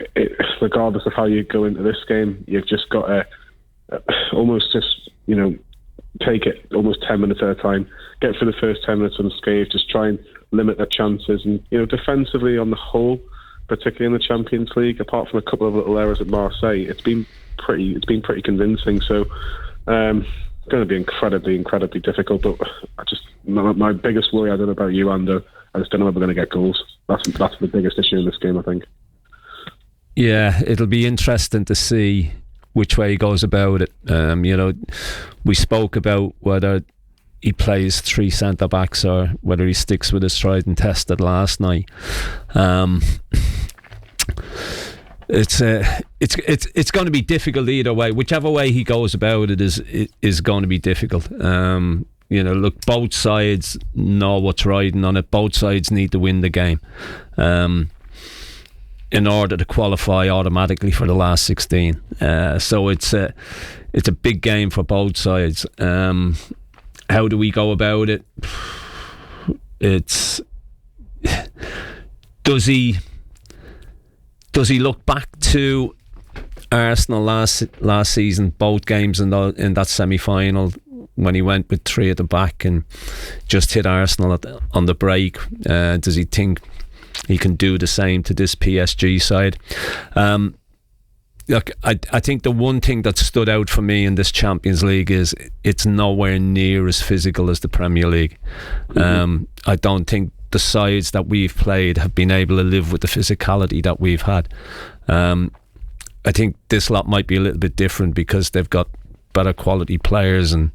regardless of how you go into this game, you've just got to almost just take it almost 10 minutes at a time. Get through the first 10 minutes unscathed. Just try and limit their chances. And defensively on the whole, particularly in the Champions League, apart from a couple of little errors at Marseille, it's been pretty convincing. So it's going to be incredibly difficult. But my biggest worry, I don't know about you, Ando, I just don't know if we're going to get goals. That's the biggest issue in this game, I think. Yeah, it'll be interesting to see which way he goes about it. We spoke about whether he plays 3 centre backs or whether he sticks with his tried and tested last night. It's going to be difficult either way. Whichever way he goes about it is going to be difficult. Look, both sides know what's riding on it. Both sides need to win the game in order to qualify automatically for the last 16. So it's a big game for both sides. How do we go about it? Does he look back to Arsenal last season, both games in that semi-final, when he went with 3 at the back and just hit Arsenal on the break? Does he think he can do the same to this PSG side? Look, I think the one thing that stood out for me in this Champions League is it's nowhere near as physical as the Premier League. I don't think the sides that we've played have been able to live with the physicality that we've had. I think this lot might be a little bit different because they've got better quality players and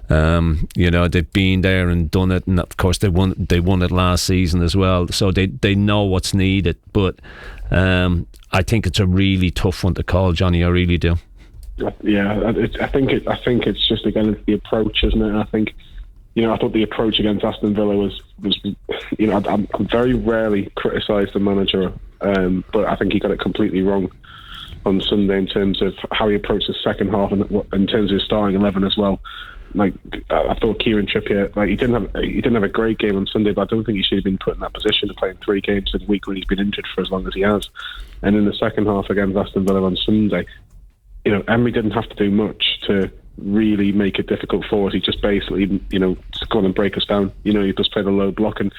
they've been there and done it, and of course they won it last season as well, so they know what's needed. But I think it's a really tough one to call, Johnny. I really do. Yeah, I think it's just, again, it's the approach, isn't it? And I think I thought the approach against Aston Villa was I very rarely criticise the manager, but I think he got it completely wrong on Sunday in terms of how he approached the second half and in terms of his starting 11 as well. Like, I thought Kieran Trippier, he didn't have a great game on Sunday, but I don't think he should have been put in that position of playing 3 games in a week when he's been injured for as long as he has. And in the second half against Aston Villa on Sunday, Emery didn't have to do much to really make it difficult for us. He just basically, just go on and break us down. He just played a low block, and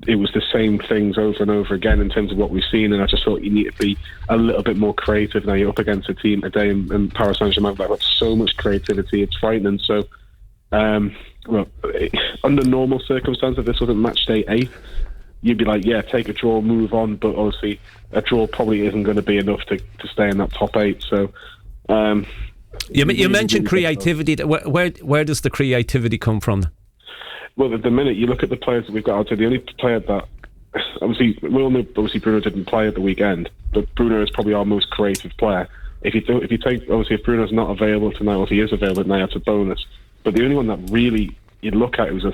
it was the same things over and over again in terms of what we've seen. And I just thought you need to be a little bit more creative. Now you're up against a team today in Paris Saint-Germain that got so much creativity, it's frightening. So under normal circumstances, if this wasn't match day 8, you'd be like, yeah, take a draw, move on. But obviously a draw probably isn't going to be enough to stay in that top 8. So you mentioned creativity. Where does the creativity come from? Well, at the minute you look at the players that we've got, I'd say the only player that obviously Bruno didn't play at the weekend, but Bruno is probably our most creative player. If you take, obviously, if Bruno's not available tonight, or if he is available tonight, that's a bonus. But the only one that really you'd look at it was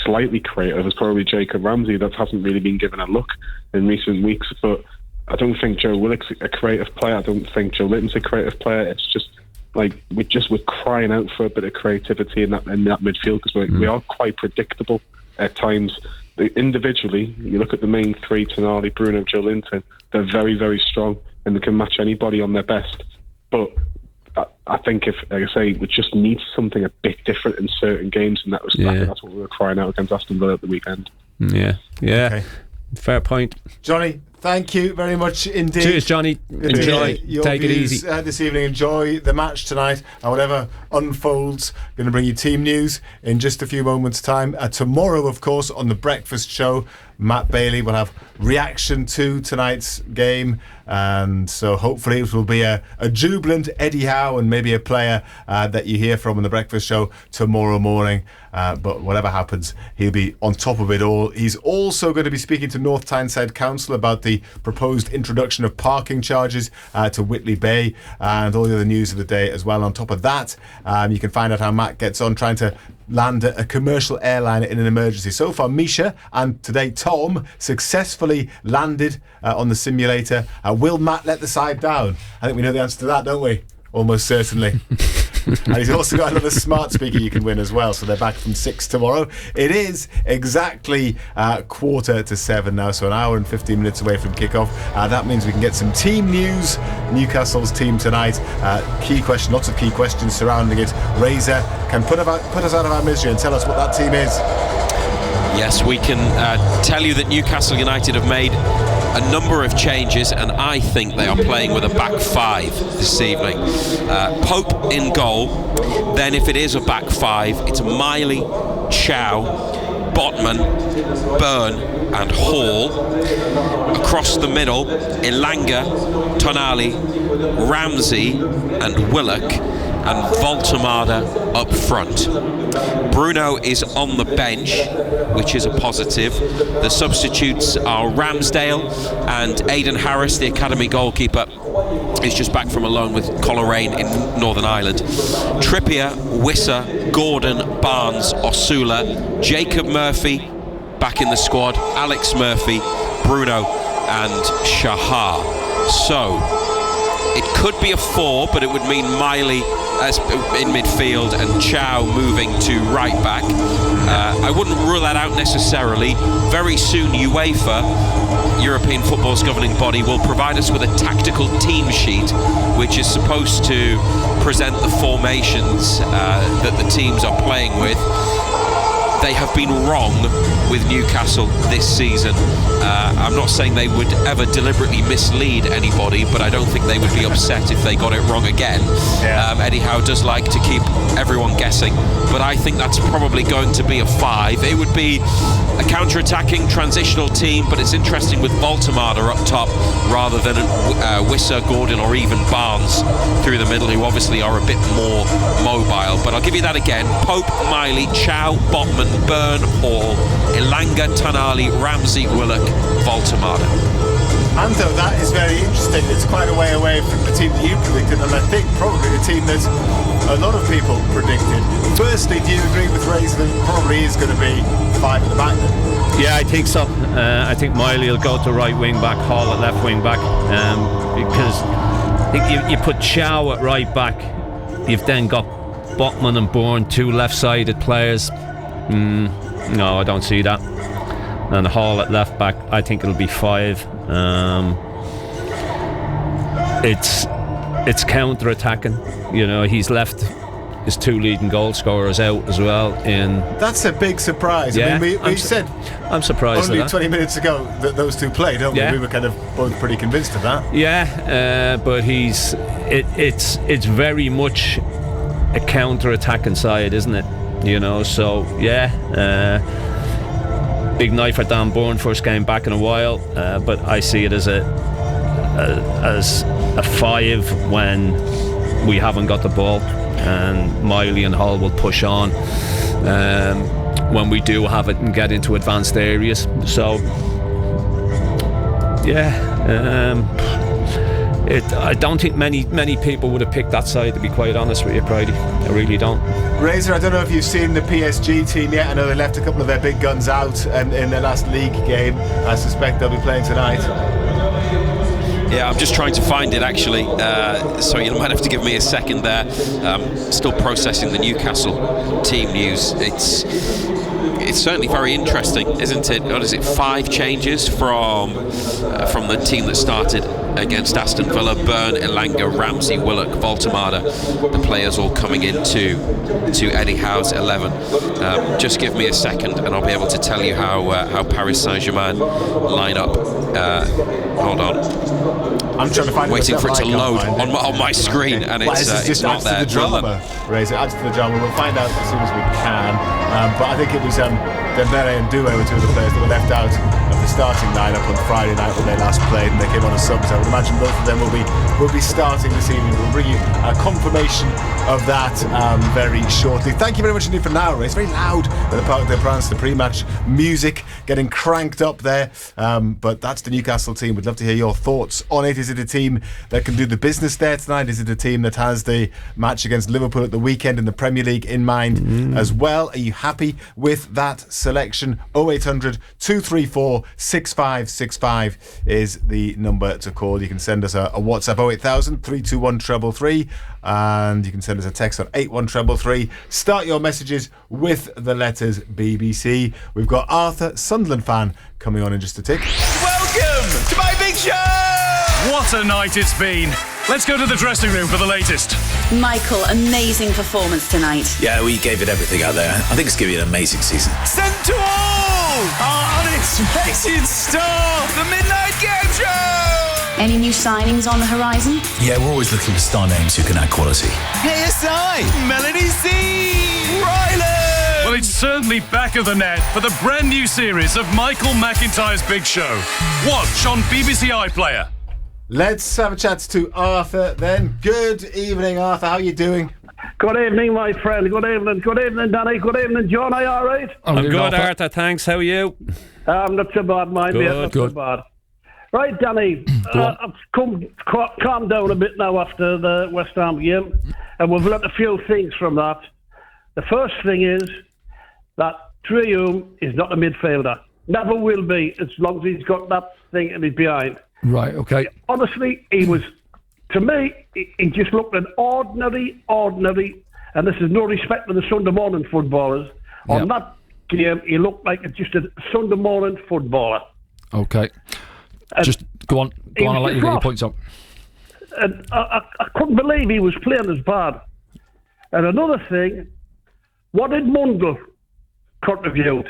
slightly creative is probably Jacob Ramsey. That hasn't really been given a look in recent weeks. But I don't think Joe Willock's a creative player. I don't think Joe Litton's a creative player. It's just like we're crying out for a bit of creativity in that midfield, because we are quite predictable at times. Individually, you look at the main 3, Tonali, Bruno, Joe Linton, they're very, very strong and they can match anybody on their best. But I think if, like I say, we just need something a bit different in certain games, and that's what we were crying out against Aston Villa at the weekend. Yeah. Okay. Fair point. Johnny, thank you very much indeed. Cheers, Johnny. Enjoy. Take it easy this evening. Enjoy the match tonight and whatever unfolds. Going to bring you team news in just a few moments' time. Tomorrow, of course, on the breakfast show, Matt Bailey will have reaction to tonight's game, and so hopefully it will be a jubilant Eddie Howe and maybe a player that you hear from on the breakfast show tomorrow morning. But whatever happens, he'll be on top of it all. He's also going to be speaking to North Tyneside Council about the proposed introduction of parking charges to Whitley Bay and all the other news of the day as well. On top of that, you can find out how Matt gets on trying to land a commercial airliner in an emergency. So far, Misha and today Tom successfully landed on the simulator. Will Matt let the side down? I think we know the answer to that, don't we? Almost certainly. And he's also got another smart speaker you can win as well, so they're back from 6 tomorrow. It is exactly 6:45 now, so an hour and 15 minutes away from kickoff. That means we can get some team news. Newcastle's team tonight, lots of key questions surrounding it. Razor can put us out of our misery and tell us what that team is. Yes, we can tell you that Newcastle United have made a number of changes, and I think they are playing with a back five this evening. Pope in goal. Then if it is a back five, it's Miley, Chow, Botman, Byrne and Hall. Across the middle, Elanga, Tonali, Ramsey and Willock, and Voltemada up front. Bruno is on the bench, which is a positive. The substitutes are Ramsdale and Aidan Harris, the academy goalkeeper, is just back from a loan with Coleraine in Northern Ireland. Trippier, Wissa, Gordon, Barnes, Osula, Jacob Murphy back in the squad, Alex Murphy, Bruno and Shahar. So it could be a 4, but it would mean Miley as in midfield and Chow moving to right back. I wouldn't rule that out necessarily. Very soon UEFA, European football's governing body, will provide us with a tactical team sheet which is supposed to present the formations that the teams are playing with. They have been wrong with Newcastle this season. I'm not saying they would ever deliberately mislead anybody, but I don't think they would be upset if they got it wrong again. Eddie Howe does like to keep everyone guessing, but I think that's probably going to be a 5. It would be a counter-attacking transitional team, but it's interesting with Voltemada up top rather than Wissa, Gordon or even Barnes through the middle, who obviously are a bit more mobile. But I'll give you that again. Pope, Miley, Chow, Botman, Byrne, Hall, Elanga, Tonali, Ramsey, Willock, Voltemada. Anto, that is very interesting. It's quite a way away from the team that you predicted, and I think probably the team that a lot of people predicted. Firstly, do you agree with Razor that probably is going to be 5 at the back then? Yeah, I think so. I think Miley will go to right wing back, Hall at left wing back, because I think you put Chow at right back, you've then got Botman and Bourne, 2 left-sided players. No, I don't see that. And Hall at left back, I think it'll be 5. It's counter-attacking. You know, he's left his 2 leading goal scorers out as well. That's a big surprise. Yeah, I mean, we said I'm surprised only at that. 20 minutes ago that those two played, don't we? Yeah. We were kind of both pretty convinced of that. Yeah, but it's very much a counter-attacking side, isn't it? You know, so yeah. Big night for Dan Bourne, first game back in a while, but I see it as a 5 when we haven't got the ball, and Miley and Hall will push on when we do have it and get into advanced areas. So yeah, I don't think many people would have picked that side, to be quite honest with you, Pridey. I really don't. Razor, I don't know if you've seen the PSG team yet. I know they left a couple of their big guns out in their last league game. I suspect they'll be playing tonight. Yeah, I'm just trying to find it actually, so you might have to give me a second there. Still processing the Newcastle team news. It's certainly very interesting, isn't it? What is it? 5 changes from the team that started against Aston Villa. Byrne, Elanga, Ramsey, Willock, Voltemada, the players all coming into Eddie Howe's 11. Just give me a second and I'll be able to tell you how Paris Saint-Germain line up. Hold on. I'm trying to find waiting for it to load on my screen, and it's not there. Adds to the drama, Razor. Adds to the drama. We'll find out as soon as we can. But I think it was Dembele and Doué were two of the players that were left out of the starting lineup on Friday night when they last played, and they came on as subs. I would imagine both of them will be starting this evening. We'll bring you a confirmation of that very shortly. Thank you very much indeed for now, Ray. It's very loud at the Parc des Princes, the pre-match music getting cranked up there. But that's the Newcastle team. We'd love to hear your thoughts on it. Is it a team that can do the business there tonight? Is it a team that has the match against Liverpool at the weekend in the Premier League in mind as well? Are you happy with that selection? 0800 234 6565 is the number to call. You can send us a WhatsApp 08000 321 333, and you can send us a text on 81333. Start your messages with the letters BBC. We've got Arthur, Sunderland fan, coming on in just a tick. Welcome to my big show! What a night it's been. Let's go to the dressing room for the latest. Michael, amazing performance tonight. Yeah, we gave it everything out there. I think it's going to be an amazing season. Send to all our unexpected star, the Midnight Game Show! Any new signings on the horizon? Yeah, we're always looking for star names who can add quality. KSI, Melanie C, Ryland! Well, it's certainly back of the net for the brand new series of Michael McIntyre's Big Show. Watch on BBC iPlayer. Let's have a chat to Arthur then. Good evening, Arthur. How are you doing? Good evening, my friend. Good evening. Good evening, Danny. Good evening, John. Are you all right? I'm good, Arthur. Thanks. How are you? I'm not so bad, mate. Not so bad. Right, Danny. I've calmed down a bit now after the West Ham game, and we've learnt a few things from that. The first thing is that Traoré is not a midfielder. Never will be, as long as he's got that thing in his behind. Right, okay. Honestly, he was, to me, he just looked an ordinary, and this is no respect for the Sunday morning footballers. On that game, he looked like just a Sunday morning footballer. Okay. Just go on, I'll let you get your points up. And I couldn't believe he was playing as bad. And another thing, what did Mundell contribute?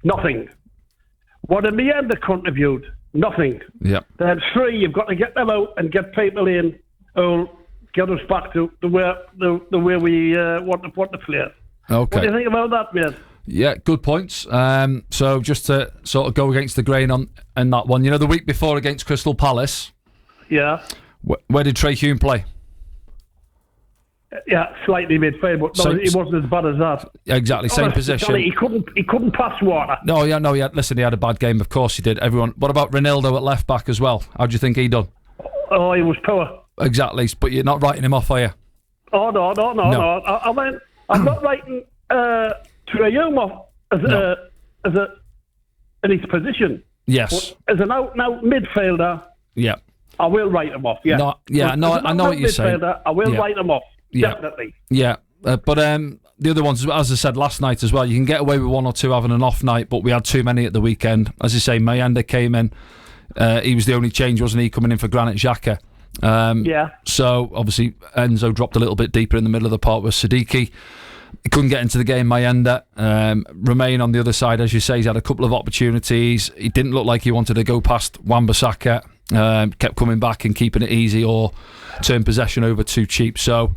Nothing. What did Meander contribute? Nothing. Yeah. Then three, you've got to get them out and get people in who'll get us back to the way we want to play. Okay. What do you think about that, mate? Yeah, good points. So just to sort of go against the grain on that one, you know, the week before against Crystal Palace. Yeah. Where did Trey Hume play? Yeah, slightly midfield, but no, he wasn't as bad as that. Exactly, same position. Johnny, he couldn't pass water. No, listen, he had a bad game. Of course he did. Everyone. What about Ronaldo at left back as well? How do you think he done? Oh, he was poor. Exactly, but you're not writing him off, are you? Oh no. I mean, I'm not writing Trey Hume off as a in his position. Yes. But as an out midfielder. Yeah. I will write him off. Yeah. I know what you're saying. I will write him off. Yeah. Definitely. Yeah. But the other ones, as I said last night as well, you can get away with one or two having an off night, but we had too many at the weekend. As you say, Mayanda came in. He was the only change, wasn't he, coming in for Granit Xhaka? Yeah. So, obviously, Enzo dropped a little bit deeper in the middle of the park with Siddiqui. He couldn't get into the game, Mayanda. Remain on the other side, as you say, he's had a couple of opportunities. He didn't look like he wanted to go past Wan-Bissaka. Kept coming back and keeping it easy or turn possession over too cheap. So,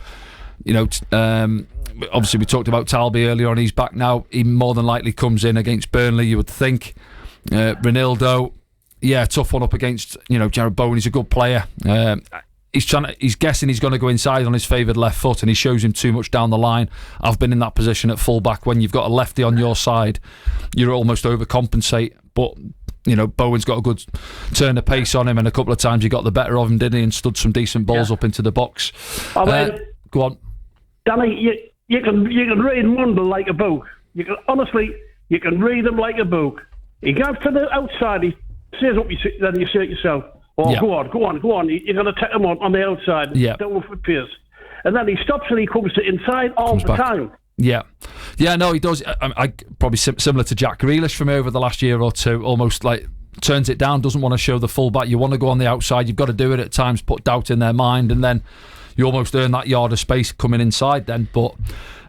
obviously we talked about Talby earlier on. He's back now. He more than likely comes in against Burnley, you would think. Ronaldo, tough one up against Jared Bowen. He's a good player. He's guessing he's going to go inside on his favoured left foot, and he shows him too much down the line. I've been in that position at full back. When you've got a lefty on your side, you're almost overcompensate. But Bowen's got a good turn of pace on him, and a couple of times he got the better of him, didn't he, and stood some decent balls up into the box. I mean, go on, Danny. You can read Mundell like a book. You can read him like a book. He goes to the outside. He says what you see, then you say it yourself. Oh, yeah. Go on. You're going to take him on the outside. Yeah. Don't go for Pierce. And then he stops and he comes to inside all the time. Yeah, no, he does. I probably similar to Jack Grealish for me over the last year or two. Almost like turns it down, doesn't want to show the fullback. You want to go on the outside, you've got to do it at times, put doubt in their mind, and then you almost earn that yard of space coming inside then. But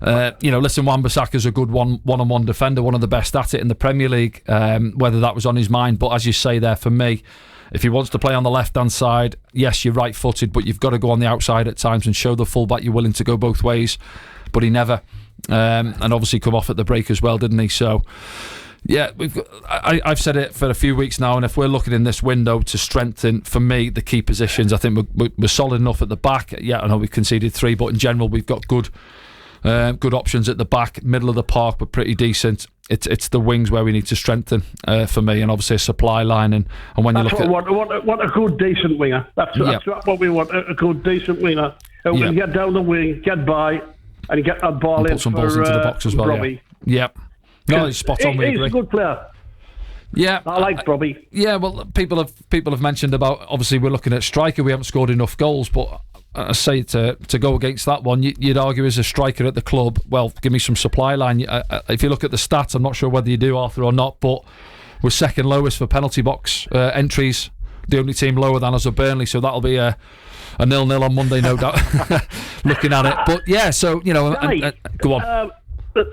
listen, Wan-Bissaka's a good one-on-one defender, one of the best at it in the Premier League, whether that was on his mind. But as you say there, for me, if he wants to play on the left-hand side, yes, you're right-footed, but you've got to go on the outside at times and show the fullback you're willing to go both ways. But he never. And obviously come off at the break as well, didn't he? So, yeah, I've said it for a few weeks now, and if we're looking in this window to strengthen, for me, the key positions, I think we're solid enough at the back. Yeah, I know we've conceded 3, but in general, we've got good options at the back. Middle of the park, but pretty decent. It's the wings where we need to strengthen for me, and obviously a supply line. And when that's you look what a good, decent winger. That's what we want, a good, decent winger. And we get down the wing, get by, and get that ball in. Put some balls into the box as well. Robbie. Yeah. No, he's spot on. He's a good player. Yeah, I like Robbie. Yeah, well, people have mentioned about, obviously we're looking at striker. We haven't scored enough goals, but I say to go against that one, you'd argue as a striker at the club, well, give me some supply line. If you look at the stats, I'm not sure whether you do, Arthur, or not, but we're second lowest for penalty box entries. The only team lower than us are Burnley, so that'll be a 0-0 on Monday, no doubt. Looking at it, but yeah, so go on.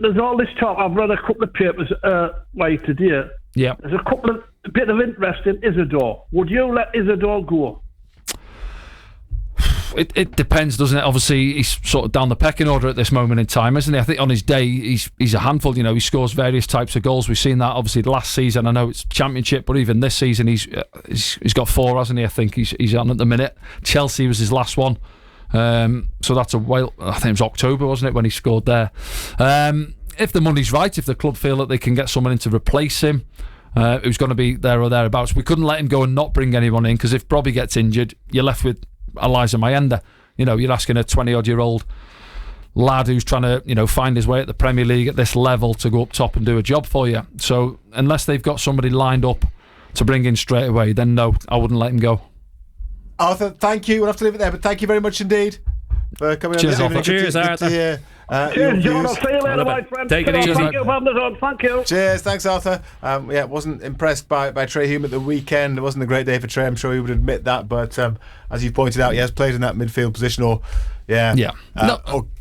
There's all this talk. I've read a couple of papers today. Yeah. There's a bit of interest in Isidore. Would you let Isidore go? It depends, doesn't it? Obviously, he's sort of down the pecking order at this moment in time, isn't he? I think on his day, he's a handful. He scores various types of goals. We've seen that obviously last season. I know it's Championship, but even this season, he's got 4, hasn't he? I think he's on at the minute. Chelsea was his last one. So that's a while. I think it was October, wasn't it, when he scored there? If the money's right, if the club feel that they can get someone in to replace him, who's going to be there or thereabouts, we couldn't let him go and not bring anyone in, because if Robbie gets injured, you're left with Eliza Mayenda. You're asking a 20-odd-year-old lad who's trying to find his way at the Premier League at this level to go up top and do a job for you. So unless they've got somebody lined up to bring in straight away, then no, I wouldn't let him go. Arthur, thank you. We'll have to leave it there, but thank you very much indeed for coming on. Cheers, Arthur. Cheers, Arthur. Cheers, John. I'll see you later, my friend. Take it easy. Thank you for having us on. Thank you. Cheers, thanks, Arthur. Wasn't impressed by Trey Hume at the weekend. It wasn't a great day for Trey, I'm sure he would admit that, but as you pointed out, he has played in that midfield position, or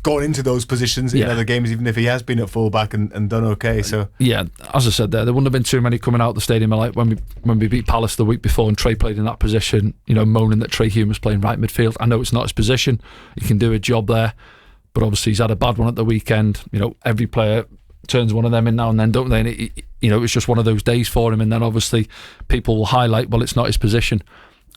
gone into those positions in other games, even if he has been at fullback and done okay. So as I said there wouldn't have been too many coming out of the stadium like when we beat Palace the week before and Trey played in that position, moaning that Trey Hume was playing right midfield. I know it's not his position, he can do a job there, but obviously he's had a bad one at the weekend. Every player turns one of them in now and then, don't they? And it's just one of those days for him, and then obviously people will highlight, well, it's not his position.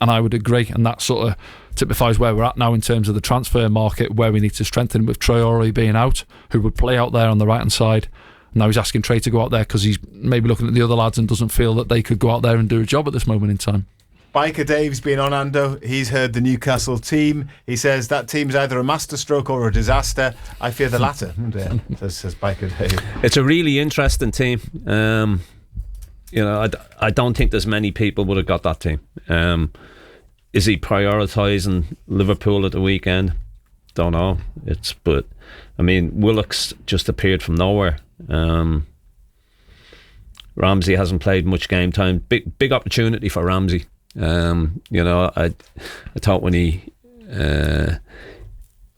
And I would agree, and that sort of typifies where we're at now in terms of the transfer market, where we need to strengthen, with Traore being out, who would play out there on the right hand side. Now he's asking Trey to go out there because he's maybe looking at the other lads and doesn't feel that they could go out there and do a job at this moment in time. Biker Dave's been on, Ando. He's heard the Newcastle team. He says that team's either a masterstroke or a disaster. I fear the latter, says Biker Dave. It's a really interesting team. I don't think there's many people would have got that team. Is he prioritising Liverpool at the weekend? Don't know. But Willock's just appeared from nowhere. Ramsey hasn't played much game time. Big opportunity for Ramsey. I thought when he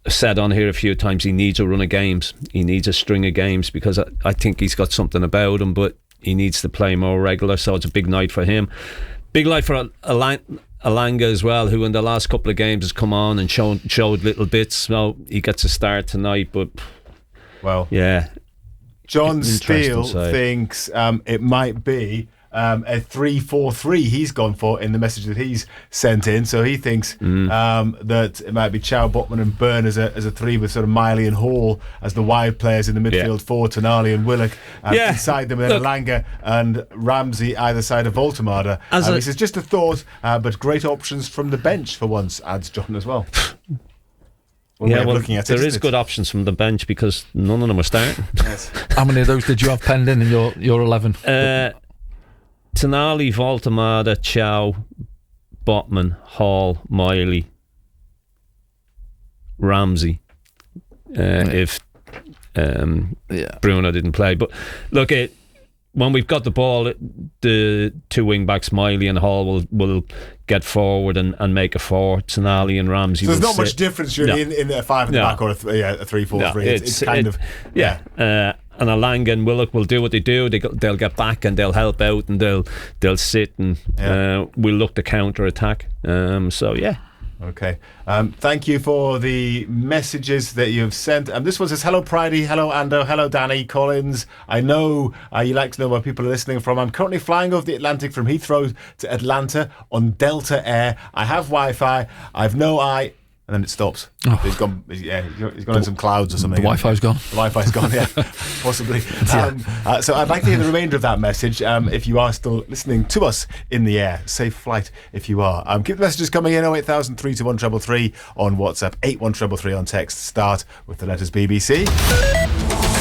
said on here a few times he needs a run of games. He needs a string of games, because I think he's got something about him, but he needs to play more regular, so it's a big night for him. Big night for Alanga as well, who in the last couple of games has come on and showed little bits. So he gets a start tonight, but John Steele thinks it might be a 3-4-3 he's gone for in the message that he's sent in. So he thinks that it might be Chow, Botman and Byrne as a three, with sort of Miley and Hall as the wide players in the midfield, for Tonali and Willock inside them, and then Alanga and Ramsey either side of Voltemada. He says, just a thought, but great options from the bench for once, adds John as well. Looking at there is good options from the bench, because none of them are starting. Yes. How many of those did you have penned in your 11? Tonali, Voltemada, Chow, Botman, Hall, Miley, Ramsey. If Bruno didn't play, but look, when we've got the ball, the two wing backs, Miley and Hall, will get forward and make a 4. Tonali and Ramsey. So there's not much difference really in a 5 in the back or a 3-4-3. It's kind of and Alanga and Willock will do what they do. They'll get back and they'll help out and they'll sit and we'll look to counter attack. Okay. Thank you for the messages that you've sent. This one says, hello Pridey, hello Ando, hello Danny Collins. I know you like to know where people are listening from. I'm currently flying over the Atlantic from Heathrow to Atlanta on Delta Air. I have Wi-Fi. I've no eye. And then it stops. Oh. He's gone in some clouds or something. The Wi-Fi's gone. The Wi-Fi's gone, yeah, possibly. So I'd like to hear the remainder of that message. If you are still listening to us in the air, safe flight if you are. Keep the messages coming in. 08000 321 333 on WhatsApp, 81333 on text. Start with the letters BBC.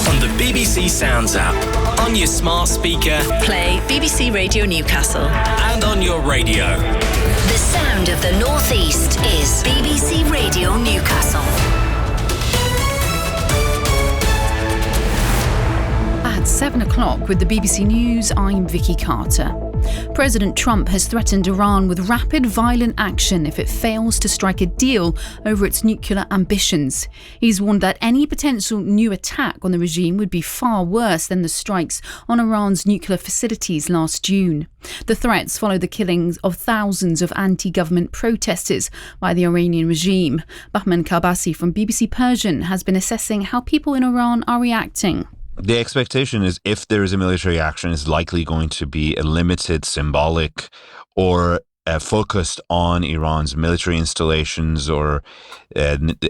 On the BBC Sounds app, on your smart speaker, Play BBC Radio Newcastle. and on your radio. The sound of the North East is BBC Radio Newcastle. At 7 o'clock with the BBC News, I'm Vicky Carter. President Trump has threatened Iran with rapid violent action if it fails to strike a deal over its nuclear ambitions. He's warned that any potential new attack on the regime would be far worse than the strikes on Iran's nuclear facilities last June. The threats follow the killings of thousands of anti-government protesters by the Iranian regime. Bahman Kalbasi from BBC Persian has been assessing how people in Iran are reacting. The expectation is if there is a military action, it's likely going to be a limited, symbolic, or focused on Iran's military installations or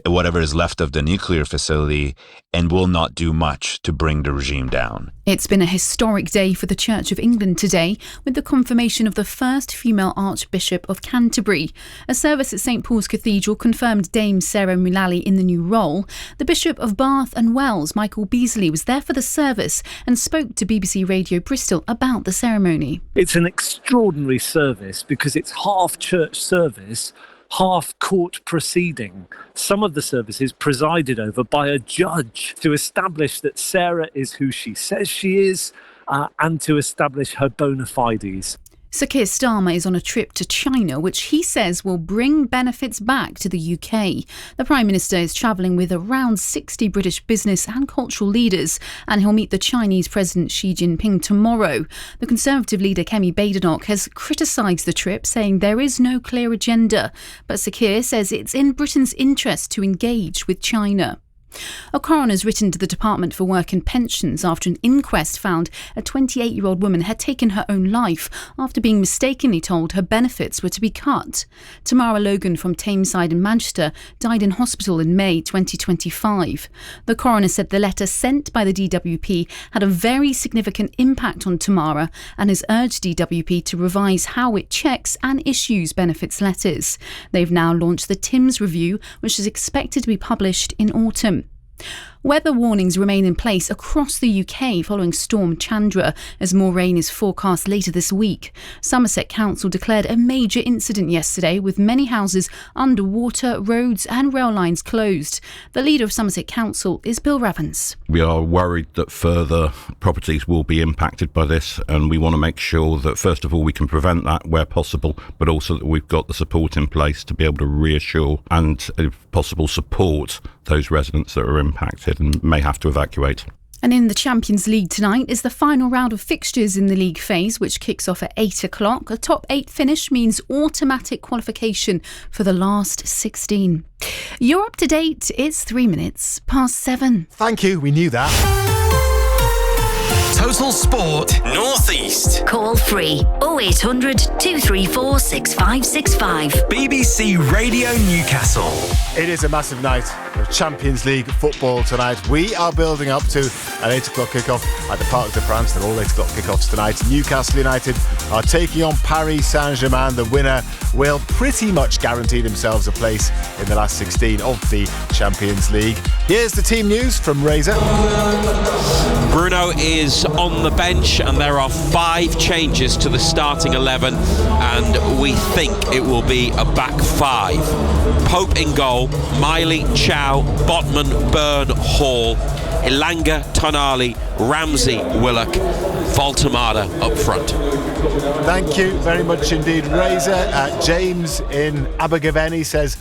whatever is left of the nuclear facility, and will not do much to bring the regime down. It's been a historic day for the Church of England today, with the confirmation of the first female Archbishop of Canterbury. A service at St Paul's Cathedral confirmed Dame Sarah Mullally in the new role. The Bishop of Bath and Wells, Michael Beasley, was there for the service and spoke to BBC Radio Bristol about the ceremony. It's an extraordinary service because it's half church service, half court proceeding. Some of the services presided over by a judge to establish that Sarah is who she says she is and to establish her bona fides. Sir Keir Starmer is on a trip to China, which he says will bring benefits back to the UK. The Prime Minister is travelling with around 60 British business and cultural leaders, and he'll meet the Chinese President Xi Jinping tomorrow. The Conservative leader Kemi Badenoch has criticised the trip, saying there is no clear agenda. But Sir Keir says it's in Britain's interest to engage with China. A coroner's written to the Department for Work and Pensions after an inquest found a 28-year-old woman had taken her own life after being mistakenly told her benefits were to be cut. Tamara Logan from Tameside in Manchester died in hospital in May 2025. The coroner said the letter sent by the DWP had a very significant impact on Tamara and has urged DWP to revise how it checks and issues benefits letters. They've now launched the TIMS review, which is expected to be published in autumn. Weather warnings remain in place across the UK following Storm Chandra as more rain is forecast later this week. Somerset Council declared a major incident yesterday with many houses underwater, roads and rail lines closed. The leader of Somerset Council is Bill Ravens. We are worried that further properties will be impacted by this, and we want to make sure that first of all we can prevent that where possible, but also that we've got the support in place to be able to reassure and if possible support those residents that are impacted and may have to evacuate. And in the Champions League tonight is the final round of fixtures in the league phase, which kicks off at 8 o'clock. A top 8 finish means automatic qualification for the last 16. You're up to date. It's 3 minutes past 7. Thank you. We knew that. Total Sport North East. Call free 0800 234 6565. BBC Radio Newcastle. It is a massive night of Champions League football tonight. We are building up to an 8 o'clock kickoff at the Parc des Princes. They're all 8 o'clock kickoffs tonight. Newcastle United are taking on Paris Saint-Germain. The winner will pretty much guarantee themselves a place in the last 16 of the Champions League. Here's the team news from Razor. Bruno is on the bench and there are 5 changes to the starting 11, and we think it will be a back 5. Pope in goal, Miley, Chow, Botman, Byrne, Hall. Elanga, Tonali, Ramsey, Willock, Voltamada up front. Thank you very much indeed, Razor. James in Abergavenny says,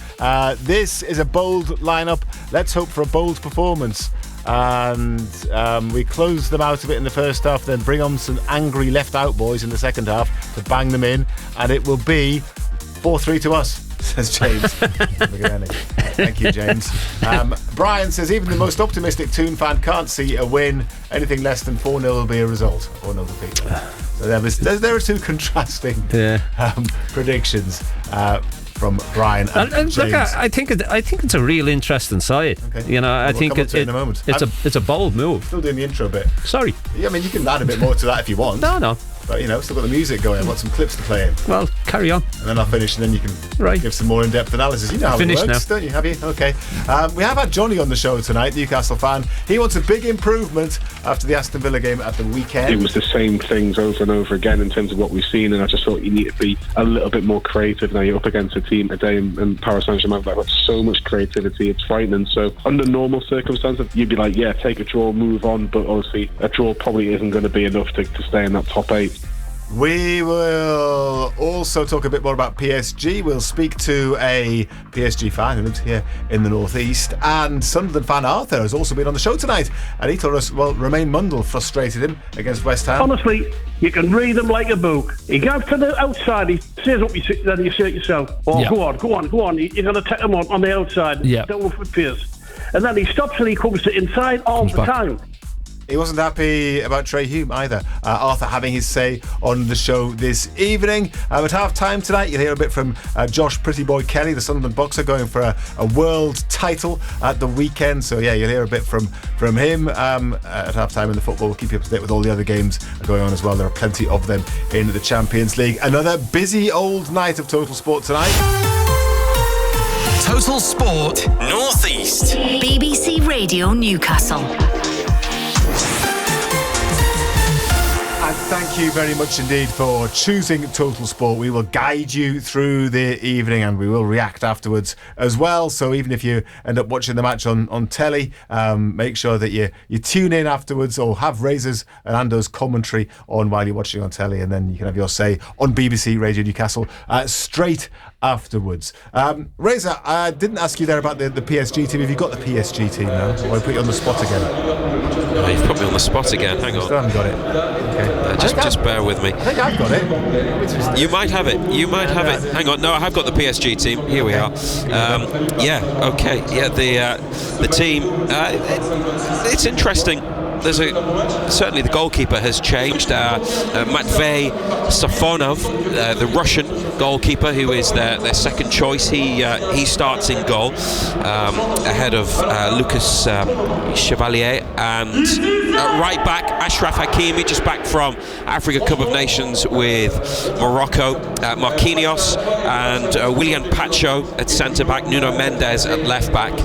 this is a bold lineup. Let's hope for a bold performance. And we close them out a bit in the first half, then bring on some angry left out boys in the second half to bang them in, and it will be 4-3 to us, says James. Thank you, James. Brian says, even the most optimistic Toon fan can't see a win. Anything less than 4-0 will be a result. 4-0 defeat. So there are two contrasting predictions from Brian and James. Look, I think it's a real interesting side. Okay. You know, I think in a moment. It's a bold move. Still doing the intro bit. Sorry. Yeah, I mean, you can add a bit more to that if you want. No. But, you know, still got the music going. I've got some clips to play in. Well, carry on. And then I'll finish, and then you can give some more in-depth analysis. You know how it works, don't you? Have you? Okay. We have had Johnny on the show tonight, Newcastle fan. He wants a big improvement after the Aston Villa game at the weekend. It was the same things over and over again in terms of what we've seen, and I just thought you need to be a little bit more creative. Now you're up against a team today in Paris Saint-Germain that got so much creativity, it's frightening. So under normal circumstances, you'd be like, yeah, take a draw, move on, but obviously a draw probably isn't going to be enough to stay in that top 8. We will also talk a bit more about PSG. We'll speak to a PSG fan who lives here in the northeast, and Sunderland fan Arthur has also been on the show tonight, and he told us, well, Romain Mundle frustrated him against West Ham. Honestly, you can read him like a book. He goes to the outside, he says what you say, then you say it yourself. Oh, yeah. Go on. You're going to take him on the outside. Yeah. Don't look for Pierce. And then he stops and he comes to inside all the time. He wasn't happy about Trey Hume either. Arthur having his say on the show this evening. At half-time tonight, you'll hear a bit from Josh Pretty Boy Kelly, the Sunderland boxer, going for a world title at the weekend. So, yeah, you'll hear a bit from him at half-time in the football. We'll keep you up to date with all the other games going on as well. There are plenty of them in the Champions League. Another busy old night of Total Sport tonight. Total Sport North East. BBC Radio Newcastle. And thank you very much indeed for choosing Total Sport. We will guide you through the evening, and we will react afterwards as well. So even if you end up watching the match on telly, make sure that you tune in afterwards, or have Razor's and Ando's commentary on while you're watching on telly, and then you can have your say on BBC Radio Newcastle straight afterwards. Razor, I didn't ask you there about the PSG team. Have you got the PSG team now? Or I put you on the spot again? Oh, you've put me on the spot again. Hang on. Still haven't got it. Okay. Just bear with me. I think I've got it. You might have it. Hang on. No, I have got the PSG team. Here we are. Okay. Yeah, the team. It's interesting. There's certainly the goalkeeper has changed. Matvey Safonov, the Russian goalkeeper, who is their second choice. He starts in goal ahead of Lucas Chevalier, and right back Ashraf Hakimi, just back from Africa Cup of Nations with Morocco. Marquinhos and William Pacho at centre back. Nuno Mendes at left back.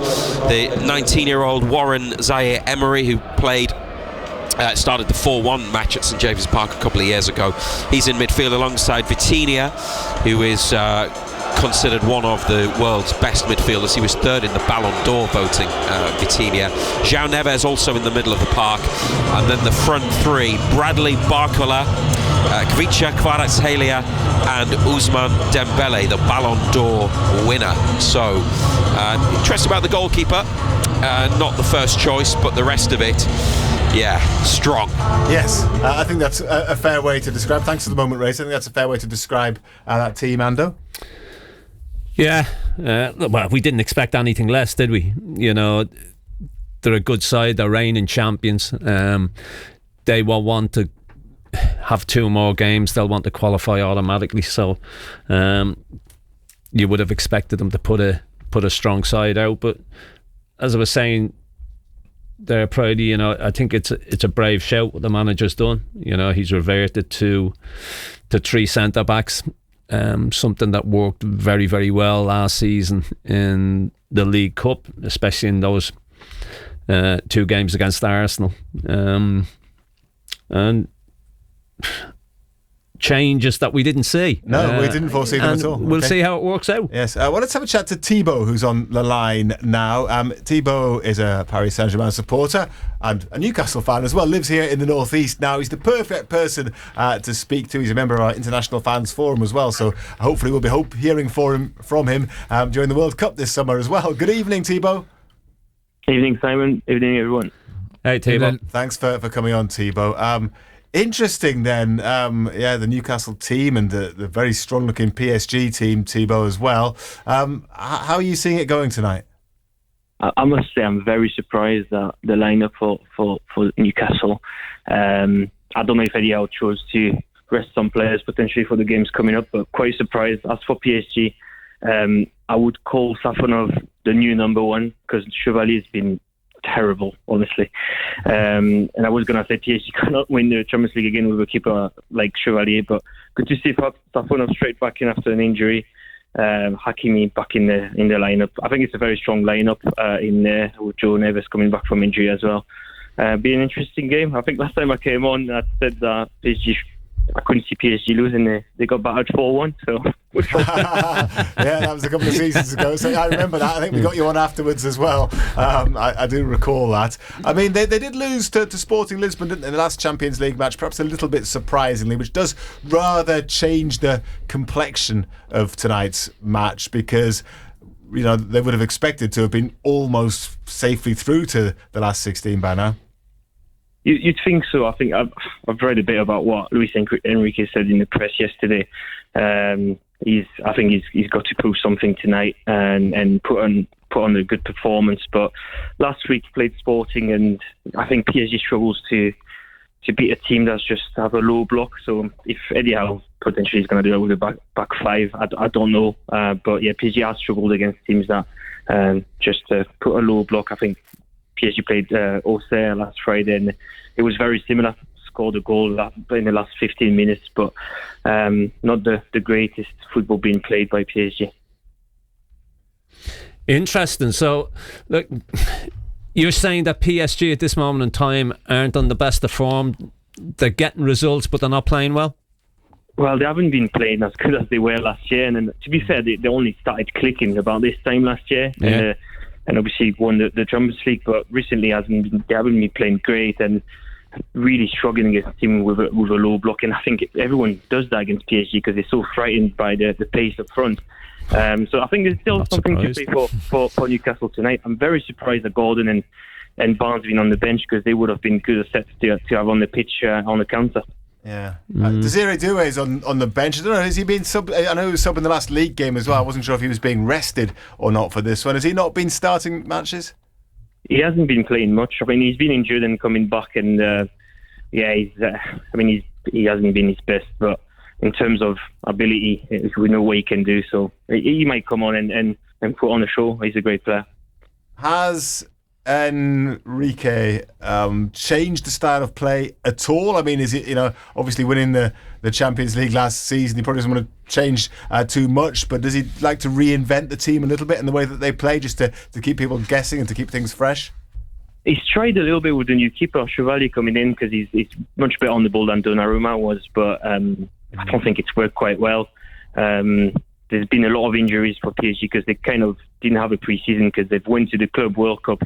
The 19-year-old Warren Zaire-Emery, who played. Started the 4-1 match at St James's Park a couple of years ago. He's in midfield alongside Vitinha, who is considered one of the world's best midfielders. He was third in the Ballon d'Or voting, Vitinha. João Neves also in the middle of the park. And then the front three, Bradley Barcola, Kvicha Kvaratskhelia and Ousmane Dembele, the Ballon d'Or winner. So, interesting about the goalkeeper. Not the first choice, but the rest of it, yeah, strong. Yes, I think that's a fair way to describe. Thanks for the moment, Ray. I think that's a fair way to describe that team, Ando. Yeah, well, we didn't expect anything less, did we? You know, they're a good side. They're reigning champions. They will want to have 2 more games. They'll want to qualify automatically. So you would have expected them to put a strong side out. But as I was saying, they're probably, you know, I think it's a brave shout what the manager's done. You know, he's reverted to 3 centre backs, something that worked very, very well last season in the League Cup, especially in those 2 games against Arsenal. And changes that we didn't see. No, we didn't foresee them at all. We'll see how it works out. Yes. Well, let's have a chat to Thibaut, who's on the line now. Thibaut is a Paris Saint-Germain supporter and a Newcastle fan as well, lives here in the northeast now. He's the perfect person to speak to. He's a member of our International Fans Forum as well, so hopefully we'll be hearing from him during the World Cup this summer as well. Good evening, Thibaut. Evening, Simon. Evening, everyone. Hey, Thibaut. Thanks for coming on, Thibaut. Interesting then, the Newcastle team and the very strong-looking PSG team, Thibaut, as well. How are you seeing it going tonight? I must say I'm very surprised at the lineup for Newcastle. I don't know if Eddie Howe chose to rest some players potentially for the games coming up, but quite surprised. As for PSG, I would call Safonov the new number one because Chevalier's been terrible, honestly. And I was going to say PSG cannot win the Champions League again with a keeper like Chevalier, but good to see Safonov straight back in after an injury. Hakimi back in the lineup. I think it's a very strong lineup in there with Joe Neves coming back from injury as well. Be an interesting game. I think last time I came on, I said that PSG. I couldn't see PSG losing. They got battered 4-1. So yeah, that was a couple of seasons ago. So I remember that. I think we got you on afterwards as well. I do recall that. I mean, they did lose to Sporting Lisbon, didn't they, in the last Champions League match, perhaps a little bit surprisingly, which does rather change the complexion of tonight's match because they would have expected to have been almost safely through to the last 16 by now. You'd think so. I think I've read a bit about what Luis Enrique said in the press yesterday. I think he's got to prove something tonight and put on a good performance. But last week he played Sporting, and I think PSG struggles to beat a team that's just have a low block. So if Eddie Howe potentially is going to do it with a back five, I don't know. But yeah, PSG has struggled against teams that just put a low block. I think PSG played Auxerre last Friday, and it was very similar. Scored a goal in the last 15 minutes, but not the greatest football being played by PSG. Interesting. So, look, you're saying that PSG at this moment in time aren't on the best of form. They're getting results, but they're not playing well? Well, they haven't been playing as good as they were last year. And to be fair, they only started clicking about this time last year. Yeah. And obviously won the Champions League, but recently they haven't been playing great and really struggling against a team with a low block. And I think everyone does that against PSG because they're so frightened by the pace up front. So I think there's still something to play for Newcastle tonight. I'm very surprised that Gordon and Barnes being on the bench because they would have been good assets to have on the pitch on the counter. Yeah. Desiree Doué is on the bench. I don't know, has he been sub? I know he was sub in the last league game as well. I wasn't sure if he was being rested or not for this one. Has he not been starting matches? He hasn't been playing much. I mean, he's been injured and coming back, and he hasn't been his best. But in terms of ability, we know what he can do. So he might come on and put on a show. He's a great player. Has Enrique changed the style of play at all? I mean, is it, obviously winning the Champions League last season, he probably doesn't want to change too much, but does he like to reinvent the team a little bit in the way that they play, just to keep people guessing and to keep things fresh? He's tried a little bit with the new keeper, Chevalier, coming in because he's much better on the ball than Donnarumma was, but I don't think it's worked quite well. There's been a lot of injuries for PSG because they kind of didn't have a pre-season because they've went to the Club World Cup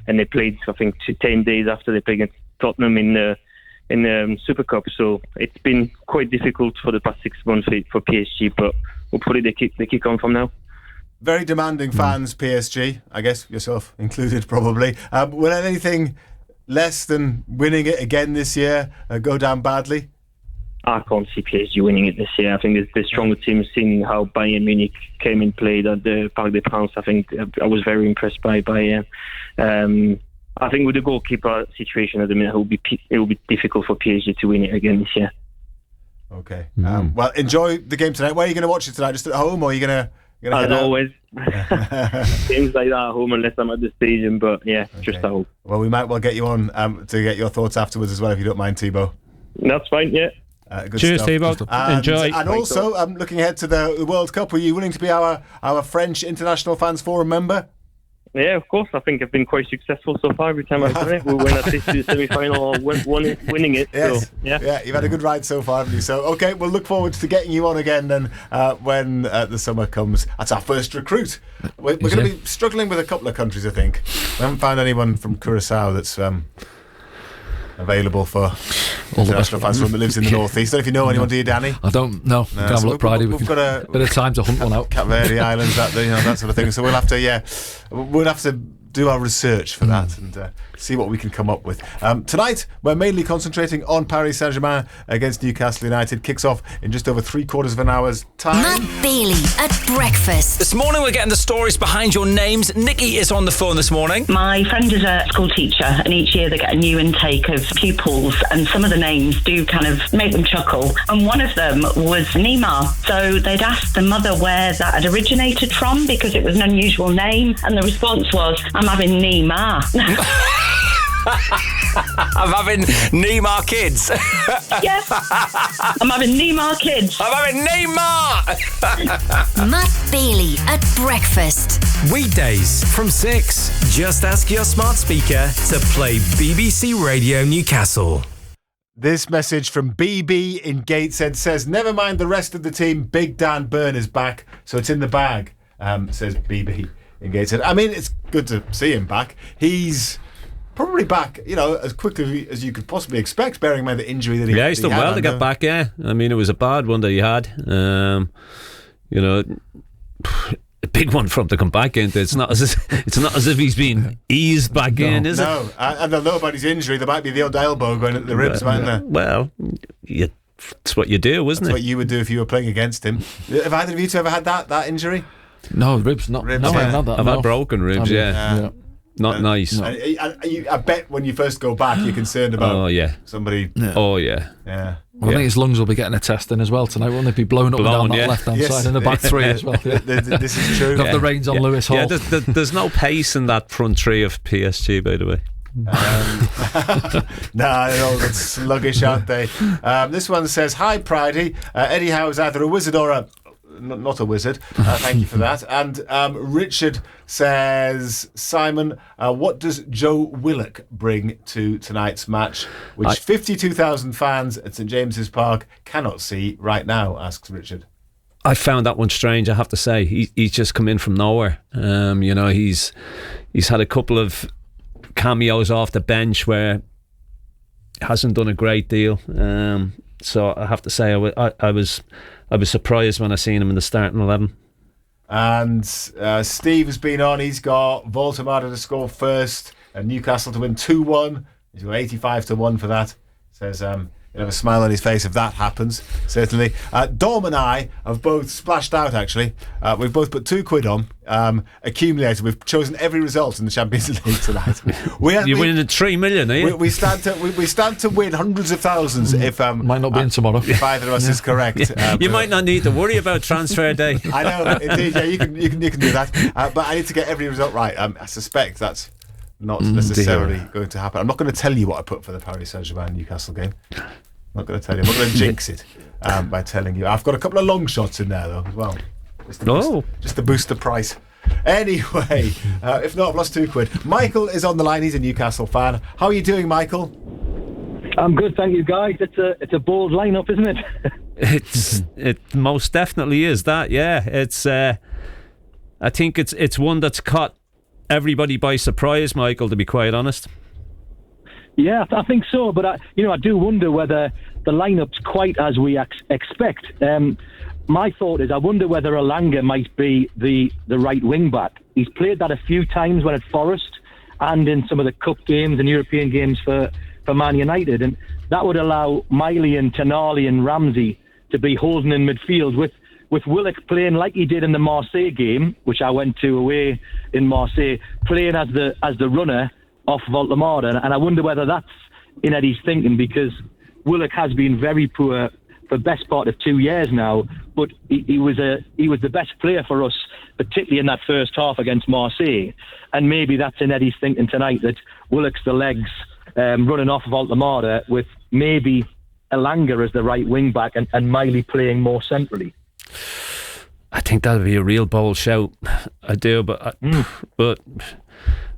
and they played, I think, 10 days after they played against Tottenham in the Super Cup. So it's been quite difficult for the past 6 months for PSG, but hopefully they kick on from now. Very demanding fans, PSG, I guess yourself included probably. Will anything less than winning it again this year go down badly? I can't see PSG winning it this year. I think the stronger team, seeing how Bayern Munich came and played at the Parc des Princes, I think I was very impressed by Bayern. I think with the goalkeeper situation at the minute, it will be difficult for PSG to win it again this year. Okay. Well, enjoy the game tonight. Where are you going to watch it tonight? Just at home, or are you going to as always, games like that at home unless I'm at the stadium, but yeah, okay. Just at home. Well, we might well get you on to get your thoughts afterwards as well, if you don't mind, Thibaut. That's fine, yeah. Good Cheers, stuff. Thibaut. Enjoy. And also, looking ahead to the World Cup, were you willing to be our French International Fans Forum member? Yeah, of course. I think I've been quite successful so far. Every time I've done it, we win at least the semi-final or winning it. Yes. So, yeah, you've had a good ride so far, haven't you? So, okay, we'll look forward to getting you on again then when the summer comes. That's our first recruit. We're going to be struggling with a couple of countries, I think. We haven't found anyone from Curacao that's available for international fans that lives in the northeast. I don't know if you know anyone, do you, Danny? I don't know. Can have a look, Friday. We've got a bit of time to hunt one out. Cape Verde Islands, that sort of thing. So we'll have to do our research for that and see what we can come up with. Tonight, we're mainly concentrating on Paris Saint-Germain against Newcastle United. Kicks off in just over 3/4 of an hour's time. Matt Bailey at breakfast. This morning we're getting the stories behind your names. Nikki is on the phone this morning. My friend is a school teacher, and each year they get a new intake of pupils, and some of the names do kind of make them chuckle. And one of them was Neymar. So they'd asked the mother where that had originated from because it was an unusual name, and the response was, "I'm having Neymar." I'm having Neymar kids. Yes. I'm having Neymar kids. I'm having Neymar. Matt Bailey at breakfast. Weekdays from 6. Just ask your smart speaker to play BBC Radio Newcastle. This message from BB in Gateshead says, "Never mind the rest of the team, Big Dan Burn is back, so it's in the bag," says BB in Gateshead. I mean, it's good to see him back. He's probably back, as quickly as you could possibly expect, bearing in mind the injury that he had. Yeah, he's done well to get back, yeah. I mean, it was a bad one that he had. A big one for him to come back into. It's not as if he's been eased back in, is it? No, and they'll know about his injury. There might be the odd elbow going at the ribs, mightn't there? Well, it's what you do, isn't it? That's what you would do if you were playing against him. Have either of you two ever had that injury? No, ribs, not. Ribs, no, yeah. not that. I've had broken ribs, yeah. Not nice. No. I bet when you first go back, you're concerned about somebody. Yeah. Oh, yeah. Yeah. Well, I think his lungs will be getting a test in as well tonight, won't they? Be blown up and down that left-hand side and the back three as well. Yeah. This is true. Have the reins on Lewis Hall. Yeah, there's no pace in that front three of PSG, by the way. They're all good sluggish, aren't they? This one says, "Hi, Pridey. Eddie Howe is either a wizard or a..." Not a wizard. Thank you for that. And Richard says, "Simon, what does Joe Willock bring to tonight's match, which 52,000 fans at St James's Park cannot see right now?" asks Richard. I found that one strange, I have to say. He's just come in from nowhere. He's had a couple of cameos off the bench where hasn't done a great deal. So I have to say I was surprised when I seen him in the starting 11. And Steve has been on. He's got Voltemade to score first and Newcastle to win 2-1. He's got 85-1 for that. Says he'll have a smile on his face if that happens, certainly. Dom and I have both splashed out, actually. We've both put £2 on, accumulated. We've chosen every result in the Champions League tonight. You're winning 3 million, are you? We stand to win hundreds of thousands if... might not be in tomorrow. If either of us is correct. You might not need to worry about transfer day. I know, indeed. Yeah, you can do that. But I need to get every result right. I suspect that's not necessarily going to happen. I'm not going to tell you what I put for the Paris Saint-Germain Newcastle game. I'm not going to tell you. I'm not going to jinx it by telling you. I've got a couple of long shots in there though as well. Just to boost the price. Anyway, if not, I've lost £2. Michael is on the line. He's a Newcastle fan. How are you doing, Michael? I'm good, thank you, guys. It's a bold lineup, isn't it? It most definitely is that. Yeah, it's. I think it's one that's caught everybody by surprise, Michael, to be quite honest. Yeah, I think so, but I do wonder whether the lineup's quite as we expect. My thought is I wonder whether Elanga might be the right wing back. He's played that a few times when at Forest and in some of the cup games and European games for Man United, and that would allow Miley and Tonali and Ramsey to be holding in midfield with Willock playing like he did in the Marseille game, which I went to away in Marseille, playing as the runner off Voltemade. And I wonder whether that's in Eddie's thinking, because Willock has been very poor for the best part of 2 years now, but he was the best player for us, particularly in that first half against Marseille. And maybe that's in Eddie's thinking tonight, that Willock's the legs running off Voltemade, with maybe Elanga as the right wing back and Miley playing more centrally. I think that would be a real bold shout. I do, but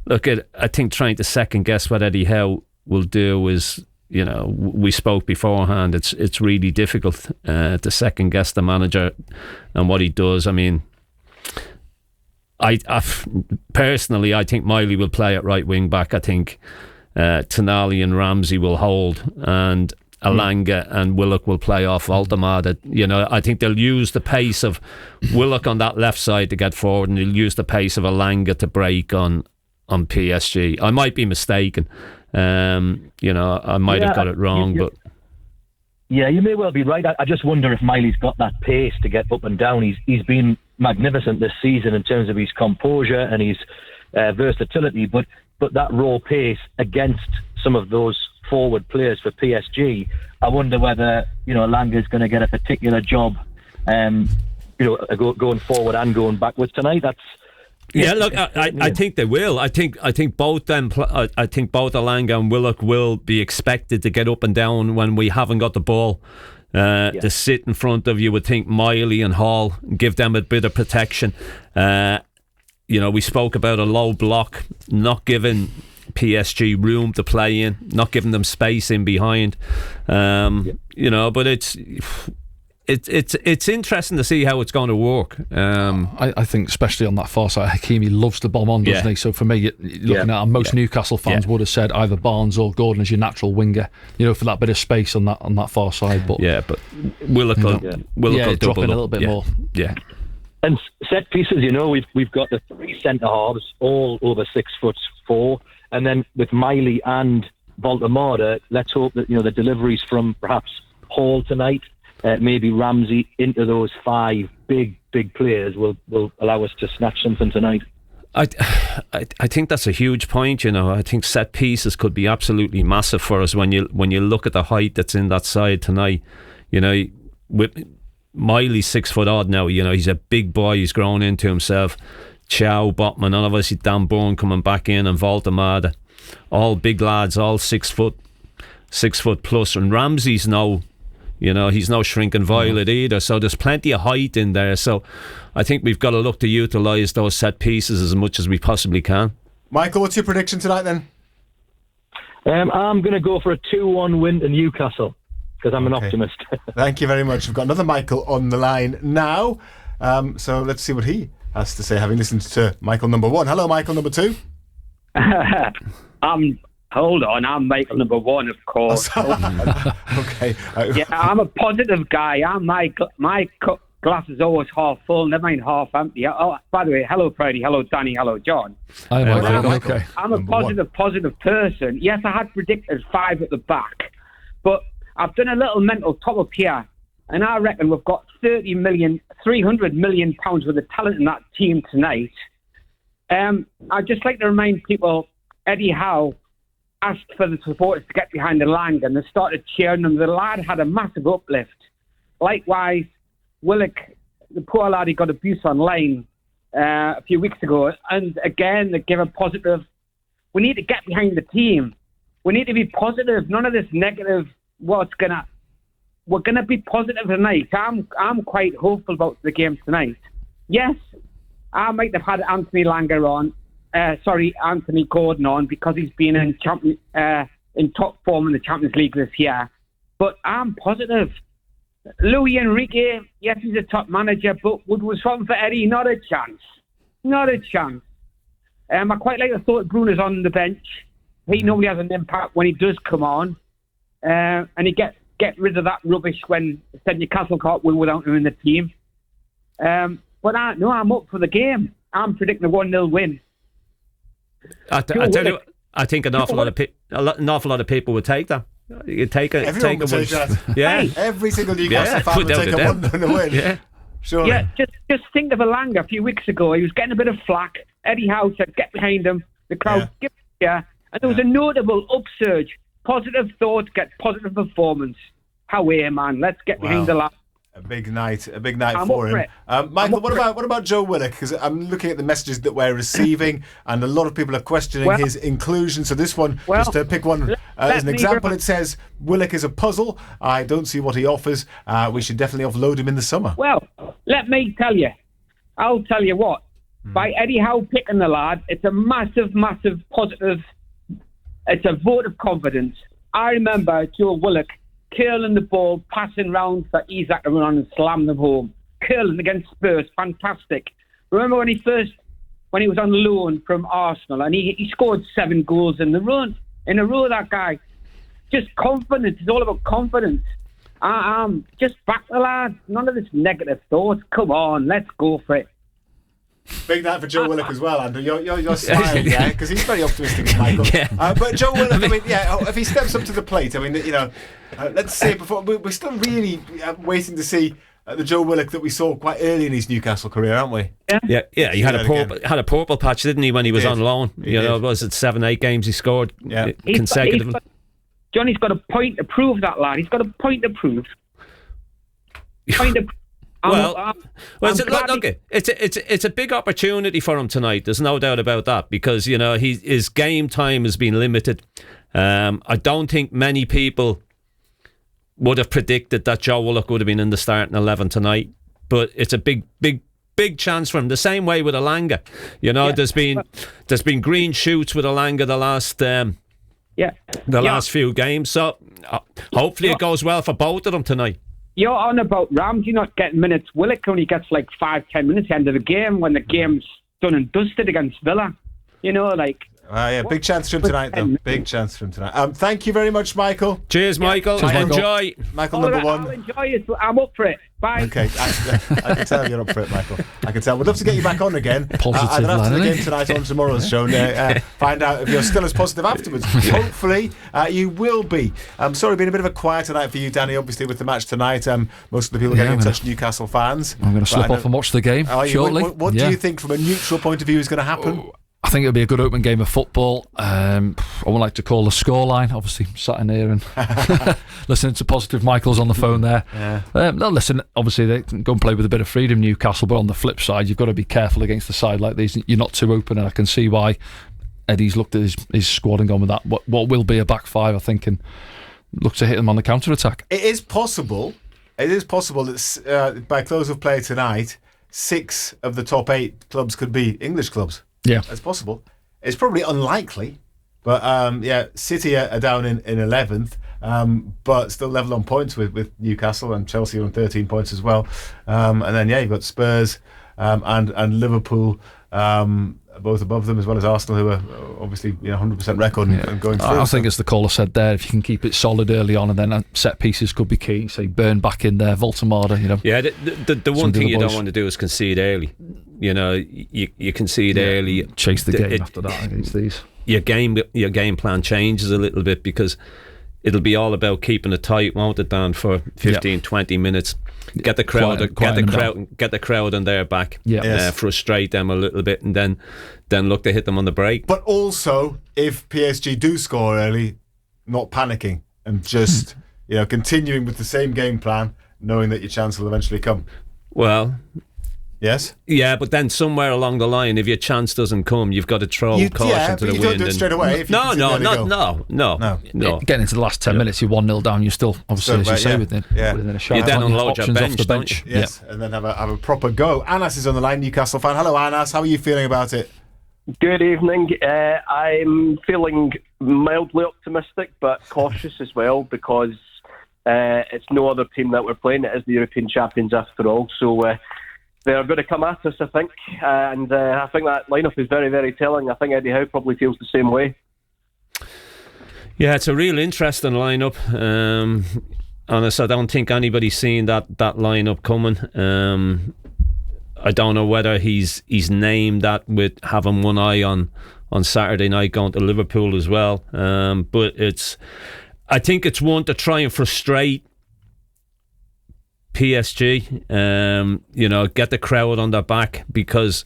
look, I think trying to second guess what Eddie Howe will do is, we spoke beforehand. It's really difficult to second guess the manager and what he does. I mean, I personally, I think Miley will play at right wing back. I think Tonali and Ramsey will hold, and Alanga and Willock will play off Valdemar. I think they'll use the pace of Willock on that left side to get forward, and they'll use the pace of Alanga to break on PSG. I might be mistaken. I might have got it wrong, but yeah, you may well be right. I just wonder if Miley's got that pace to get up and down. He's been magnificent this season in terms of his composure and his versatility, but that raw pace against some of those forward players for PSG, I wonder whether Langa's going to get a particular job, going forward and going backwards tonight. Look, I think they will. I think both them. I think both Alanga and Willock will be expected to get up and down when we haven't got the ball. To sit in front of you would think Miley and Hall, give them a bit of protection. We spoke about a low block, not giving PSG room to play in, not giving them space in behind. But it's interesting to see how it's going to work. I think especially on that far side, Hakimi loves the bomb on, doesn't he? So for me, looking at it, most Newcastle fans would have said either Barnes or Gordon as your natural winger, for that bit of space on that far side. But but Willock will drop in a little bit more. Yeah. And set pieces, we've got the three centre halves, all over 6'4", and then with Miley and Valdemar, let's hope that the deliveries from perhaps Hall tonight, maybe Ramsey into those five big players will allow us to snatch something tonight. I think that's a huge point. I think set pieces could be absolutely massive for us when you look at the height that's in that side tonight. With Miley's 6 foot odd now. He's a big boy. He's grown into himself. Chow, Botman, and obviously Dan Bourne coming back in, and Valdemar, all big lads, all 6 foot plus. And Ramsey's no. He's no shrinking violet either, so there's plenty of height in there. So I think we've got to look to utilise those set pieces as much as we possibly can. Michael, what's your prediction tonight then? I'm going to go for a 2-1 win to Newcastle, because I'm an optimist. Thank you very much. We've got another Michael on the line now, so let's see what he has to say, having listened to Michael number 1. Hello, Michael number 2. Hold on, I'm Michael number 1, of course. Okay. I'm a positive guy. My glass is always half full, never mind half empty. Oh, by the way, hello Freddie, hello Danny, hello John. Hi, Michael. Okay. I'm a positive person. Yes, I had predicted 5 at the back, but I've done a little mental top up here, and I reckon we've got 300 million pounds worth of talent in that team tonight. I'd just like to remind people, Eddie Howe asked for the supporters to get behind the Lang, and they started cheering him. The lad had a massive uplift. Likewise, Willock, the poor lad, he got abuse online a few weeks ago, and again they give a positive. We need to get behind the team. We need to be positive. None of this negative. We're gonna be positive tonight. I'm quite hopeful about the game tonight. Yes, I might have had Anthony Gordon on because he's been in top form in the Champions League this year. But I'm positive. Luis Enrique, yes, he's a top manager, but what was wrong for Eddie? Not a chance. I quite like the thought Bruno's on the bench. He normally has an impact when he does come on, and he get rid of that rubbish when Newcastle can't win without him in the team. But I'm up for the game. I'm predicting a 1-0 win. I tell you, I think an awful lot of people would take that. You take it. Everyone would take that. Yeah, every single Newcastle fan would take a 1-0 win. Yeah, surely. Yeah, just think of Alanga a few weeks ago. He was getting a bit of flack. Eddie Howe said, "Get behind him." The crowd give it here, and there was a notable upsurge. Positive thoughts get positive performance. How man? Let's get behind the lad. A big night for him. Michael, what about Joe Willock? Because I'm looking at the messages that we're receiving, and a lot of people are questioning his inclusion. So this one, just to pick one as an example, it says Willock is a puzzle. I don't see what he offers. We should definitely offload him in the summer. Well, let me tell you. I'll tell you what. by Eddie Howe picking the lad. It's a massive, massive positive. It's a vote of confidence. I remember Joe Willock curling the ball, passing round for Isaac to run on and slam them home. Curling against Spurs, fantastic. Remember when he was on loan from Arsenal and he scored 7 goals in a row, that guy. Just confidence. It's all about confidence. Just back the lad. None of this negative thoughts. Come on, let's go for it. Big night for Joe Willock as well, Andrew. You're smiling, yeah, because he's very optimistic, Michael. But Joe Willock, if he steps up to the plate, let's see. Before we're still really waiting to see the Joe Willock that we saw quite early in his Newcastle career, aren't we? Yeah. He had a purple patch, didn't he, when he was on loan? Was it 7-8 games he scored consecutively? Johnny's got a point to prove, that lad. He's got a point to prove. It's a big opportunity for him tonight. There's no doubt about that, because his game time has been limited. I don't think many people would have predicted that Joe Willock would have been in the starting 11 tonight, but it's a big chance for him. The same way with Alanga. There's been green shoots with Alanga the last few games. So hopefully it goes well for both of them tonight. You're on about Ramsey not getting minutes. Willock only gets like 5-10 minutes at the end of the game when the game's done and dusted against Villa. Big chance for him tonight, though. Big chance for him tonight. Thank you very much, Michael. Cheers, Michael. Enjoy. Michael, number one. I'll enjoy it. I'm up for it. Bye. Okay, I can tell you're up for it, Michael. I can tell. We'd love to get you back on again. Positive, and after the game tonight on tomorrow's show, find out if you're still as positive afterwards. Hopefully, you will be. I'm sorry, been a bit of a quieter night for you, Danny. Obviously, with the match tonight, most of the people getting in touch, Newcastle fans. I'm going to slip off and watch the game shortly. What do you think, from a neutral point of view, is going to happen? I think it'll be a good open game of football. I wouldn't like to call the scoreline. Obviously, sat in here and listening to positive Michael's on the phone there. Listen, obviously they can go and play with a bit of freedom, Newcastle, but on the flip side, you've got to be careful against the side like these. You're not too open, and I can see why Eddie's looked at his squad and gone with that. What will be a back five, I think, and look to hit them on the counter-attack. It is possible that by close of play tonight, 6 of the top 8 clubs could be English clubs. Yeah, it's possible. It's probably unlikely, but City are down in 11th, but still level on points with Newcastle, and Chelsea on 13 points as well. And then you've got Spurs and Liverpool both above them, as well as Arsenal, who are obviously 100% record and going through. I think, as the caller said there, if you can keep it solid early on, and then set pieces could be key. Say Burn back in there, Voltamada. Yeah, the one thing you don't want to do is concede early. You concede early, chase the game after that against these. Your game plan changes a little bit, because it'll be all about keeping it tight, won't it, Dan, for 15-20 minutes. Get the crowd on their back. Frustrate them a little bit, and then look to hit them on the break. But also, if PSG do score early, not panicking and just continuing with the same game plan, knowing that your chance will eventually come. Well, yes. Yeah, but then somewhere along the line, if your chance doesn't come, you've got to throw caution to the wind. Don't do it straight away. No. Getting into the last 10 minutes, you're 1-0 down. You're still, obviously, as you say, within a shot. You then unload your bench, off the bench. Yes, and then have a proper go. Anas is on the line, Newcastle fan. Hello, Anas. How are you feeling about it? Good evening. I'm feeling mildly optimistic, but cautious as well, because it's no other team that we're playing. It is the European champions after all. So they're going to come at us, I think. And I think that lineup is very, very telling. I think Eddie Howe probably feels the same way. Yeah, it's a real interesting lineup. Honest, I don't think anybody's seen that lineup coming. I don't know whether he's named that with having one eye on Saturday night going to Liverpool as well. But I think it's one to try and frustrate PSG. Get the crowd on their back, because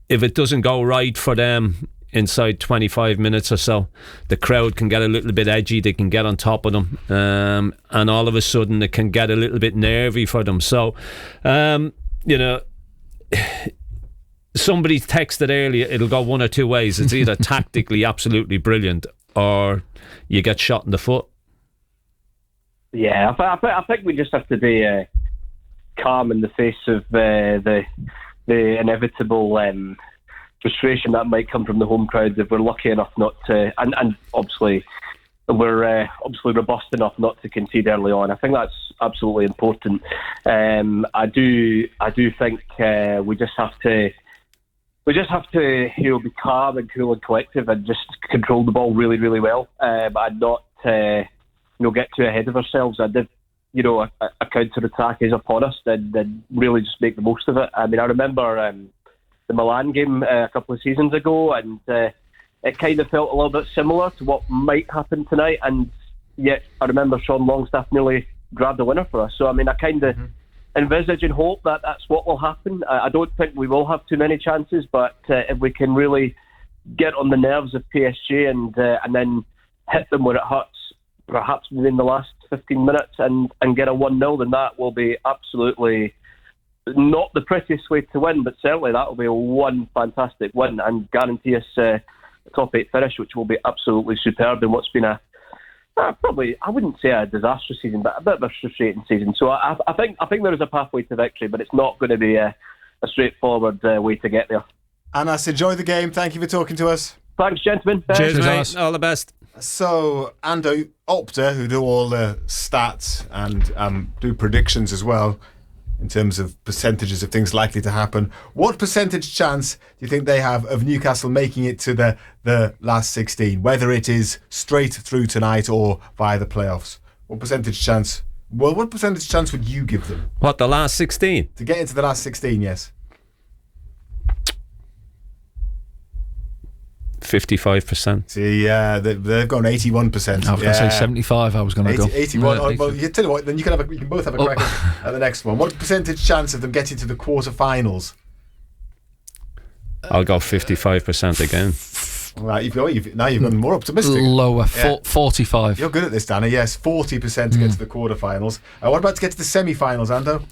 if it doesn't go right for them inside 25 minutes or so, the crowd can get a little bit edgy. They can get on top of them, and all of a sudden it can get a little bit nervy for them. So somebody texted earlier, it'll go one or two ways. It's either tactically absolutely brilliant, or you get shot in the foot. Yeah, I think we just have to be calm in the face of the the inevitable frustration that might come from the home crowd if we're lucky enough not to, and obviously we're obviously robust enough not to concede early on. I think that's absolutely important. I do think we just have to be calm and cool and collective and just control the ball really, really well, and not get too ahead of ourselves. And if a counter attack is upon us, then really just make the most of it. I mean, I remember the Milan game a couple of seasons ago, and it kind of felt a little bit similar to what might happen tonight, and yet I remember Sean Longstaff nearly grabbed the winner for us. So I mean, I kind of envisage and hope that that's what will happen. I don't think we will have too many chances, but if we can really get on the nerves of PSG and then hit them where it hurts, perhaps within the last 15 minutes and get a 1-0, then that will be absolutely not the prettiest way to win, but certainly that will be one fantastic win and guarantee us a top 8 finish, which will be absolutely superb in what's been a probably, I wouldn't say a disastrous season, but a bit of a frustrating season. So I think there is a pathway to victory, but it's not going to be a straightforward way to get there. Anas, enjoy the game. Thank you for talking to us. Thanks, gentlemen. Cheers, mate. All the best. So, Ando, Opta, who do all the stats and do predictions as well, in terms of percentages of things likely to happen, what percentage chance do you think they have of Newcastle making it to the last 16, whether it is straight through tonight or via the playoffs? What percentage chance? Well, what percentage chance would you give them? What, the last 16? To get into the last 16, yes. 55%. See, they've gone 81%. I was going to say 75. I was going to go 81. Yeah, well, you tell you what, then you can both have a crack at the next one. What percentage chance of them getting to the quarterfinals? I'll go 55% again. Right, now you've gone more optimistic. Lower, 45. You're good at this, Danny. Yes, 40% to get to the quarterfinals. What about to get to the semi-finals, Ando?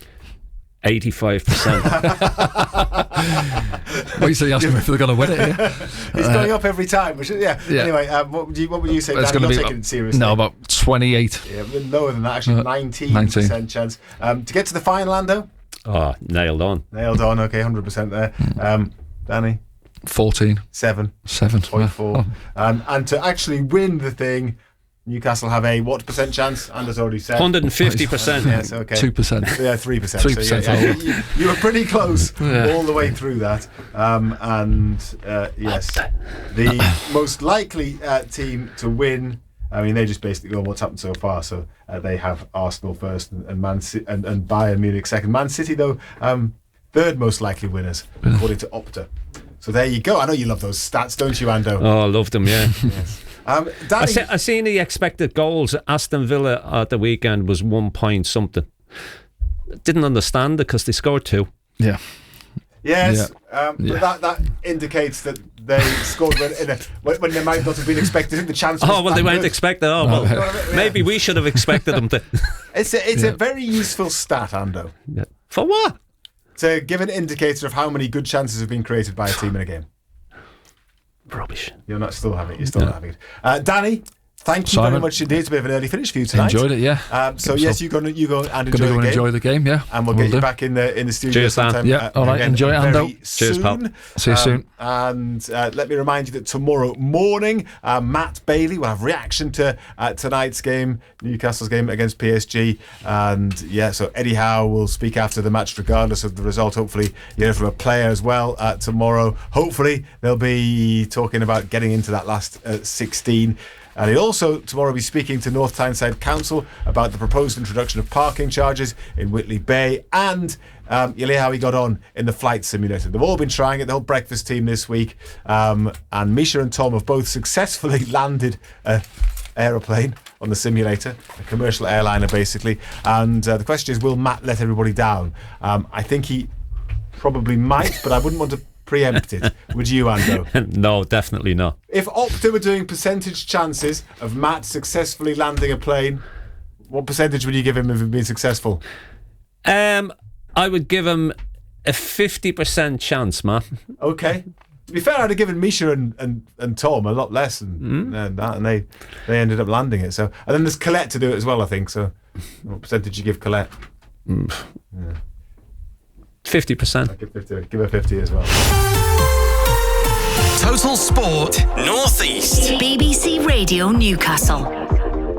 85%. Wait till you ask me if they're going to win it here. It's going up every time. Yeah. Anyway, what would you say, Danny? You're taking it seriously. No, about 28. Yeah, lower than that, actually. 19% chance. To get to the final, Ando? Oh, nailed on. Okay, 100% there. Danny? 14. 7.4. And to actually win the thing, Newcastle have a what percent chance? Anders already said 150%. Yes, okay. 2%. Yeah, 3%. 3%. So you were pretty close all the way through that. Yes, the most likely team to win. I mean, they just basically go on what's happened so far. So they have Arsenal first and Man City and Bayern Munich second. Man City though, third most likely winners according to Opta. So there you go. I know you love those stats, don't you, Ando? Oh, I love them. Yeah. Yes. Danny, I seen the expected goals. Aston Villa at the weekend was 1 point something. Didn't understand it because they scored 2. Yeah. Yes, but that indicates that they scored when they might not have been expected. I think the chance was they weren't expected. Maybe we should have expected them to. It's a very useful stat, Ando. Yeah. For what? To give an indicator of how many good chances have been created by a team in a game. Rubbish. You're not still having it. You're still not having it. Danny, thank you very much indeed. It's a bit of an early finish for you tonight. Enjoyed it, yeah. So yes, you go and enjoy the game. Enjoy the game, yeah. And we'll get you back in the studio. Cheers, sometime. Yeah, all right. Enjoy it, Ando. Cheers, pal. See you soon. And let me remind you that tomorrow morning, Matt Bailey will have reaction to tonight's game, Newcastle's game against PSG. And so Eddie Howe will speak after the match, regardless of the result. Hopefully, you hear from a player as well tomorrow. Hopefully, they'll be talking about getting into that last 16. And he'll also tomorrow be speaking to North Tyneside Council about the proposed introduction of parking charges in Whitley Bay, and you'll hear how he got on in the flight simulator. They've all been trying it, the whole breakfast team this week, and Misha and Tom have both successfully landed an aeroplane on the simulator, a commercial airliner basically, and the question is, will Matt let everybody down? I think he probably might, but I wouldn't want to preempt it. Would you, Ando? No, definitely not. If Opta were doing percentage chances of Matt successfully landing a plane, what percentage would you give him if he'd been successful? I would give him a 50% chance, Matt. Okay. To be fair, I'd have given Misha and Tom a lot less than that, and they ended up landing it. So, and then there's Colette to do it as well, I think. So, what percentage you give Colette? Yeah. 50%. Give her 50 as well. Total Sport Northeast. BBC Radio Newcastle.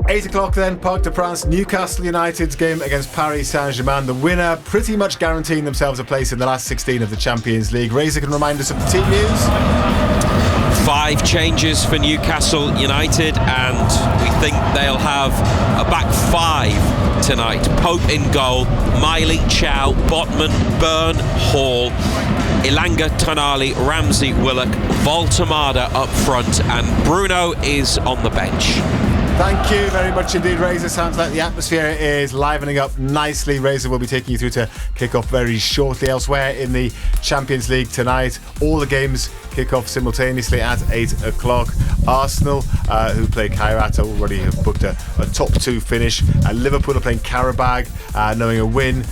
8 o'clock then, Parc des Princes, Newcastle United's game against Paris Saint-Germain. The winner pretty much guaranteeing themselves a place in the last 16 of the Champions League. Razor can remind us of the team news. 5 changes for Newcastle United, and we think they'll have a back 5 tonight. Pope in goal, Miley, Chow, Botman, Byrne, Hall, Ilanga, Tonali, Ramsey, Willock, Voltamada up front, and Bruno is on the bench. Thank you very much indeed, Razor. Sounds like the atmosphere is livening up nicely. Razor will be taking you through to kick off very shortly. Elsewhere in the Champions League tonight, all the games kick off simultaneously at 8 o'clock. Arsenal, who play Kairat, already have booked a top 2 finish. Liverpool are playing Karabag, knowing a win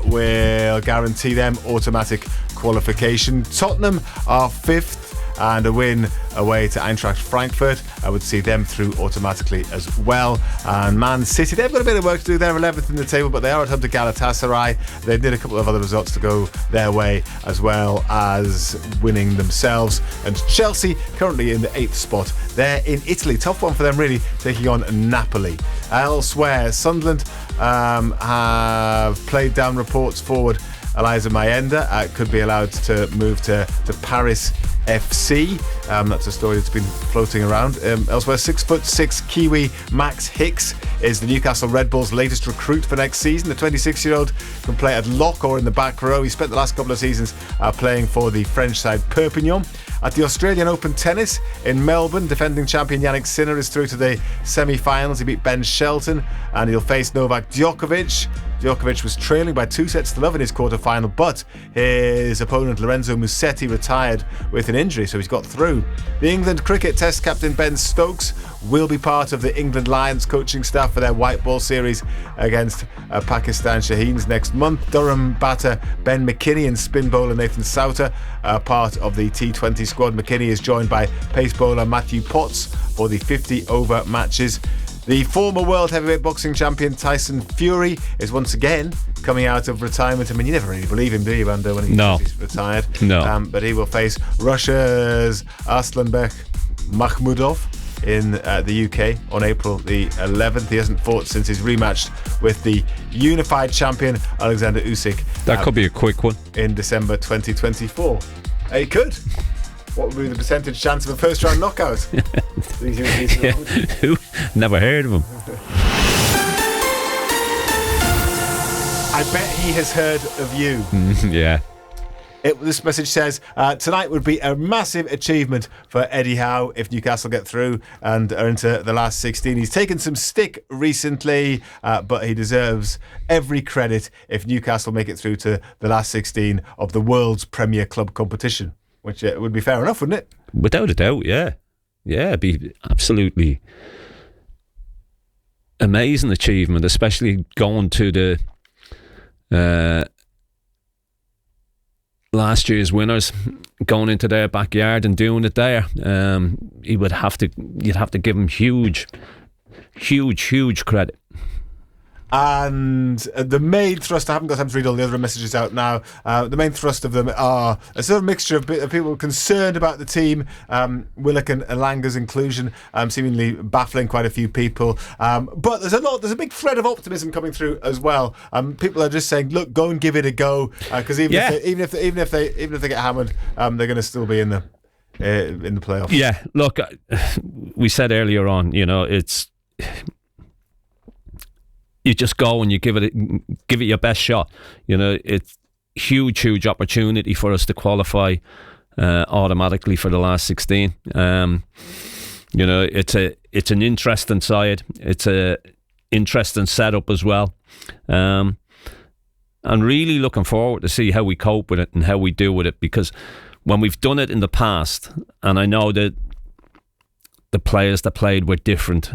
will guarantee them automatic qualification. Tottenham are 5th, and a win away to Eintracht Frankfurt would see them through automatically as well. And Man City, they've got a bit of work to do. They're 11th in the table, but they are at home to Galatasaray. They did a couple of other results to go their way, as well as winning themselves. And Chelsea, currently in the 8th spot, they're in Italy. Tough one for them, really, taking on Napoli. Elsewhere, Sunderland have played down reports forward Eliza Mayenda could be allowed to move to Paris FC. That's a story that's been floating around. Elsewhere, 6'6" Kiwi Max Hicks is the Newcastle Red Bulls' latest recruit for next season. The 26-year-old can play at lock or in the back row. He spent the last couple of seasons playing for the French side Perpignan. At the Australian Open Tennis in Melbourne, defending champion Yannick Sinner is through to the semi-finals. He beat Ben Shelton and he'll face Novak Djokovic. Djokovic was trailing by 2-0 in his quarter-final, but his opponent Lorenzo Musetti retired with an injury, so he's got through. The England cricket test captain Ben Stokes will be part of the England Lions coaching staff for their white ball series against Pakistan Shaheens next month. Durham batter Ben McKinney and spin bowler Nathan Souter are part of the T20 squad. McKinney is joined by pace bowler Matthew Potts for the 50-over matches. The former world heavyweight boxing champion Tyson Fury is once again coming out of retirement. I mean, you never really believe him, do you, Vando, when he's retired? No. But he will face Russia's Arslanbek Makhmudov in the UK on April the 11th. He hasn't fought since his rematch with the unified champion Alexander Usyk. That could be a quick one. In December 2024. He could. What would be the percentage chance of a first round knockout? Who? Never heard of him. I bet he has heard of you. Yeah. This message says, tonight would be a massive achievement for Eddie Howe if Newcastle get through and are into the last 16. He's taken some stick recently, but he deserves every credit if Newcastle make it through to the last 16 of the world's premier club competition. Which would be fair enough, wouldn't it? Without a doubt, yeah. Yeah, it'd be absolutely amazing achievement, especially going to the last year's winners, going into their backyard and doing it there. You'd have to give him huge credit. And the main thrust, I haven't got time to read all the other messages out now, the main thrust of them are a sort of mixture of people concerned about the team, Willock and Elanga's inclusion seemingly baffling quite a few people, but there's a big thread of optimism coming through as well. People are just saying, look, go and give it a go, because even if they get hammered, they're going to still be in the playoffs. Yeah, look, we said earlier on, it's you just go and you give it your best shot. It's huge opportunity for us to qualify automatically for the last 16. It's an interesting side. It's a interesting setup as well. And really looking forward to see how we cope with it and how we do with it, because when we've done it in the past, and I know that the players that played were different,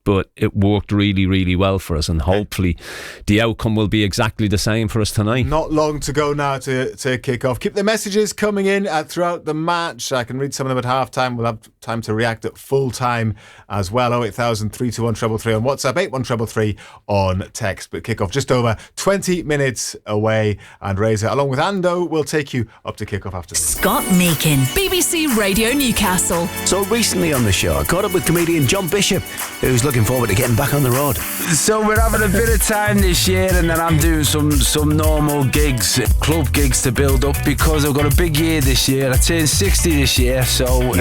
but it worked really, really well for us, and hopefully the outcome will be exactly the same for us tonight. Not long to go now to kick off. Keep the messages coming in throughout the match. I can read some of them at half time. We'll have time to react at full time as well. 08000 321 333 on WhatsApp, 81333 on text. But kick off just over 20 minutes away, and Reza along with Ando will take you up to kick off after this. Scott Makin, BBC Radio Newcastle. So recently on the show I caught up with comedian John Bishop, who's looking forward to getting back on the road. So we're having a bit of time this year, and then I'm doing some normal gigs, club gigs to build up, because I've got a big year this year. I turned 60 this year, so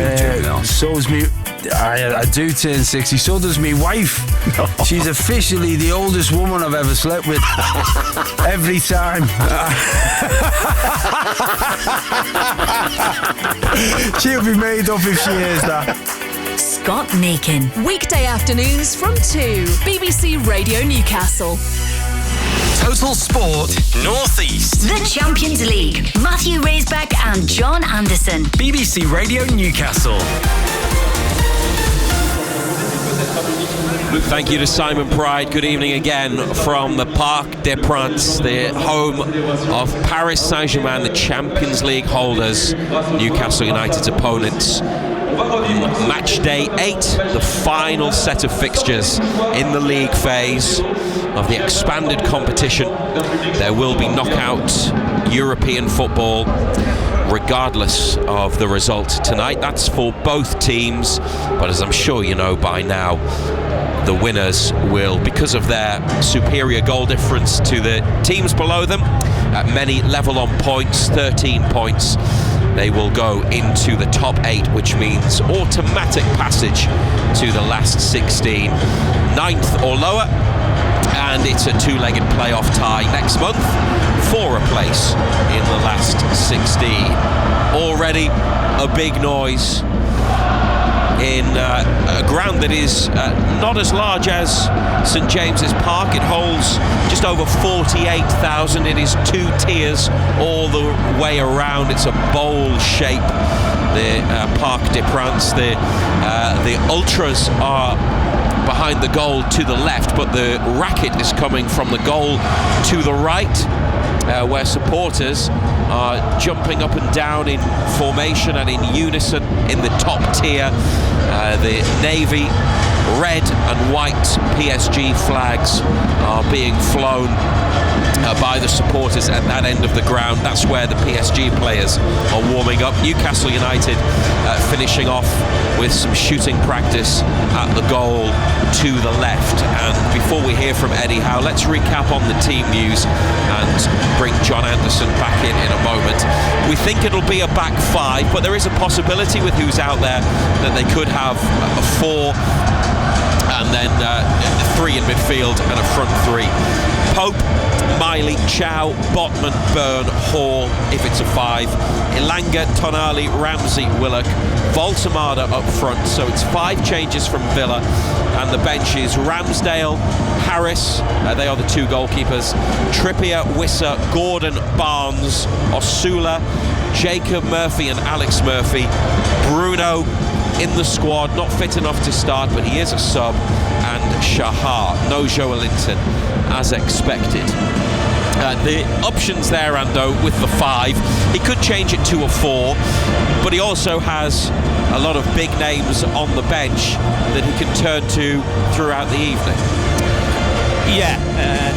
so's me. I do turn 60, so does me wife. She's officially the oldest woman I've ever slept with. Every time. She'll be made up if she hears that. Scott Makin, weekday afternoons from 2, BBC Radio Newcastle. Total Sport North East. The Champions League. Matthew Raisbeck and John Anderson. BBC Radio Newcastle. Thank you to Simon Pride. Good evening again from the Parc des Princes, the home of Paris Saint-Germain, the Champions League holders, Newcastle United's opponents. Match day 8, the final set of fixtures in the league phase of the expanded competition. There will be knockout European football regardless of the result tonight. That's for both teams, but as I'm sure you know by now, the winners will, because of their superior goal difference to the teams below them, many level on points, 13 points, they will go into the top 8, which means automatic passage to the last 16, 9th or lower, and it's a two-legged playoff tie next month for a place in the last 16. Already a big noise in a ground that is not as large as St James's Park. It holds just over 48,000. It is 2 tiers all the way around. It's a bowl shape, the Parc des Princes. The ultras are behind the goal to the left, but the racket is coming from the goal to the right, where supporters are jumping up and down in formation and in unison in the top tier. The navy, red and white PSG flags are being flown by the supporters at that end of the ground. That's where the PSG players are warming up. Newcastle United finishing off with some shooting practice at the goal to the left. And before we hear from Eddie Howe, let's recap on the team news and bring John Anderson back in a moment. We think it'll be a back 5, but there is a possibility with who's out there that they could have a 4 and then 3 in midfield and a front 3. Pope, Miley, Chow, Botman, Byrne, Hall, if it's a 5. Elanga, Tonali, Ramsey, Willock, Voltamada up front. So it's 5 changes from Villa. And the bench is Ramsdale, Harris, they are the 2 goalkeepers, Trippier, Wissa, Gordon, Barnes, Osula, Jacob Murphy and Alex Murphy. Bruno in the squad, not fit enough to start, but he is a sub. And Shahar, no Joelinton, as expected. The options there, Ando, with the 5. He could change it to a 4, but he also has a lot of big names on the bench that he can turn to throughout the evening. Yeah,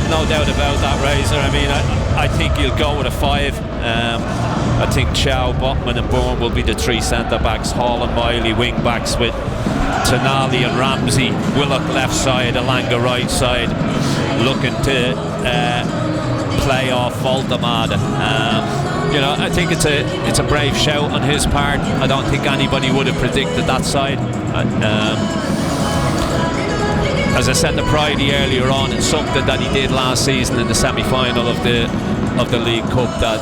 no doubt about that, Razor. I mean, I think he'll go with a 5. I think Chow, Botman and Bourne will be the 3 centre-backs. Hall and Miley wing-backs with Tonali and Ramsey. Willock left side, Elanga right side, looking to play off Voltamada. You know, I think it's a brave shout on his part. I don't think anybody would have predicted that side. As I said to Pridey earlier on, it's something that he did last season in the semi-final of the League Cup that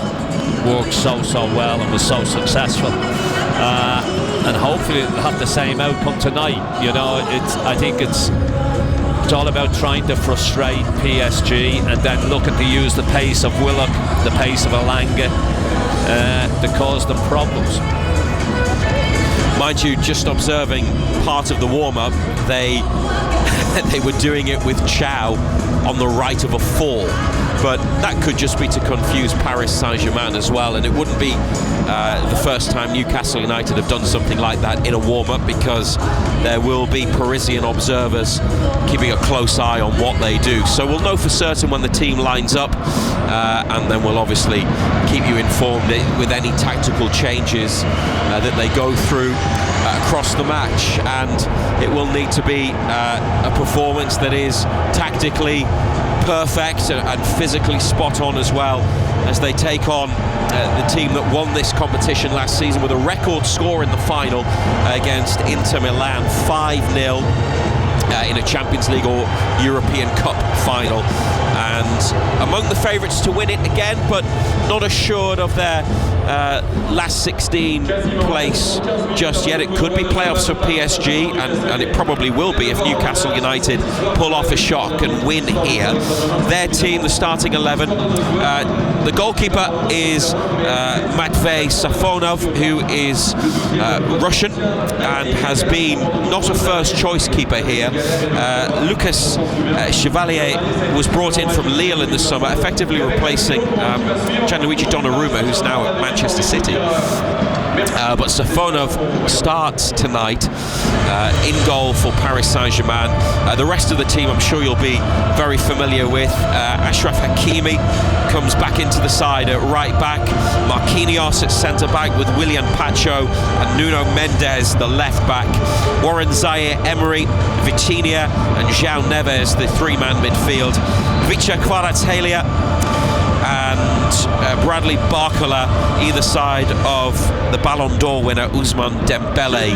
worked so well and was so successful. And hopefully it'll have the same outcome tonight. You know, I think it's all about trying to frustrate PSG and then looking to use the pace of Willock, the pace of Elanga, to cause them problems. Mind you, just observing part of the warm-up, they meant they were doing it with Chow on the right of a 4. But that could just be to confuse Paris Saint-Germain as well, and it wouldn't be the first time Newcastle United have done something like that in a warm-up, because there will be Parisian observers keeping a close eye on what they do. So we'll know for certain when the team lines up, and then we'll obviously keep you informed with any tactical changes that they go through across the match. And it will need to be a performance that is tactically perfect and physically spot on as well, as they take on the team that won this competition last season with a record score in the final against Inter Milan, 5-0 in a Champions League or European Cup final. And among the favourites to win it again, but not assured of their last 16 place just yet. It could be playoffs for PSG, and it probably will be if Newcastle United pull off a shock and win here. Their team, the starting 11, the goalkeeper is Matvey Safonov, who is Russian and has been not a first choice keeper here. Lucas Chevalier was brought in from Lille in the summer, effectively replacing Gianluigi Donnarumma, who's now at Manchester City. But Safonov starts tonight in goal for Paris Saint-Germain. The rest of the team I'm sure you'll be very familiar with. Achraf Hakimi comes back into the side at right back. Marquinhos at centre back with Willian Pacho and Nuno Mendes the left back. Warren Zaire-Emery, Vitinha and João Neves the three-man midfield. Vicha Kvaratskhelia and Bradley Barcola either side of the Ballon d'Or winner Ousmane Dembele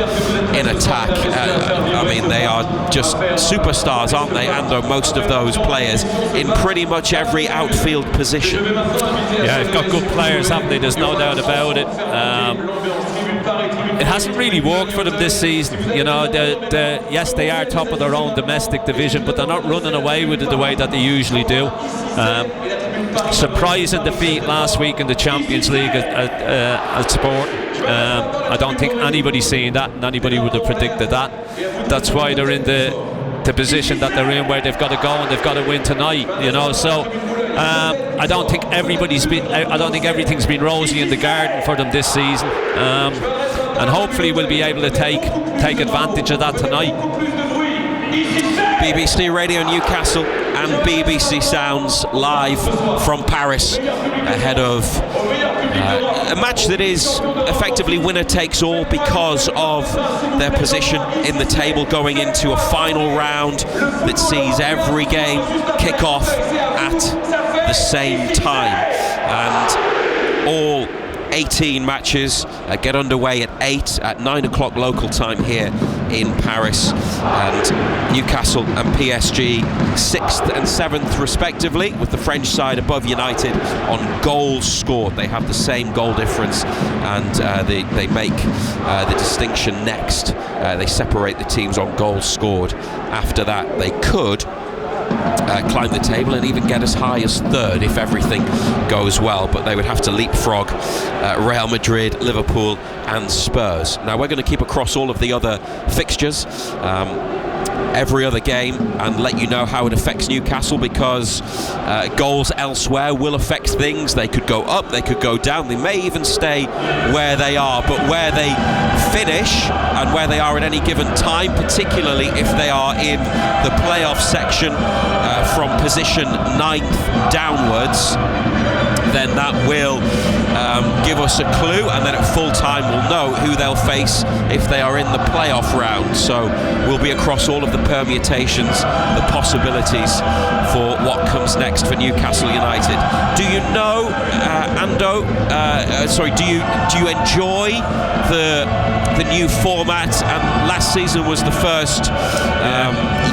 in attack. I mean, they are just superstars, aren't they, Ando, most of those players in pretty much every outfield position. Yeah, they've got good players, haven't they? There's no doubt about it. It hasn't really worked for them this season. You know, yes, they are top of their own domestic division, but they're not running away with it the way that they usually do. Surprising defeat last week in the Champions League at Sport. I don't think anybody's seen that, and anybody would have predicted that. That's why they're in the position that they're in, where they've got to go and they've got to win tonight. You know, so I don't think everything's been rosy in the garden for them this season, and hopefully we'll be able to take advantage of that tonight. BBC Radio Newcastle and BBC Sounds live from Paris ahead of a match that is effectively winner takes all because of their position in the table, going into a final round that sees every game kick off at the same time, and all 18 matches get underway at 8 at 9 o'clock local time here in Paris, and Newcastle and PSG 6th and 7th respectively, with the French side above United on goals scored. They have the same goal difference, and they make the distinction next. They separate the teams on goals scored. After that they could climb the table and even get as high as 3rd if everything goes well, but they would have to leapfrog Real Madrid, Liverpool and Spurs. Now we're going to keep across all of the other fixtures, every other game, and let you know how it affects Newcastle, because goals elsewhere will affect things. They could go up, they could go down, they may even stay where they are, but where they finish and where they are at any given time, particularly if they are in the playoff section from position 9th downwards, then that will give us a clue, and then at full time we'll know who they'll face if they are in the playoff round. So we'll be across all of the permutations, the possibilities for what comes next for Newcastle United. Do you know, Ando? Do you enjoy the new format? And last season was the first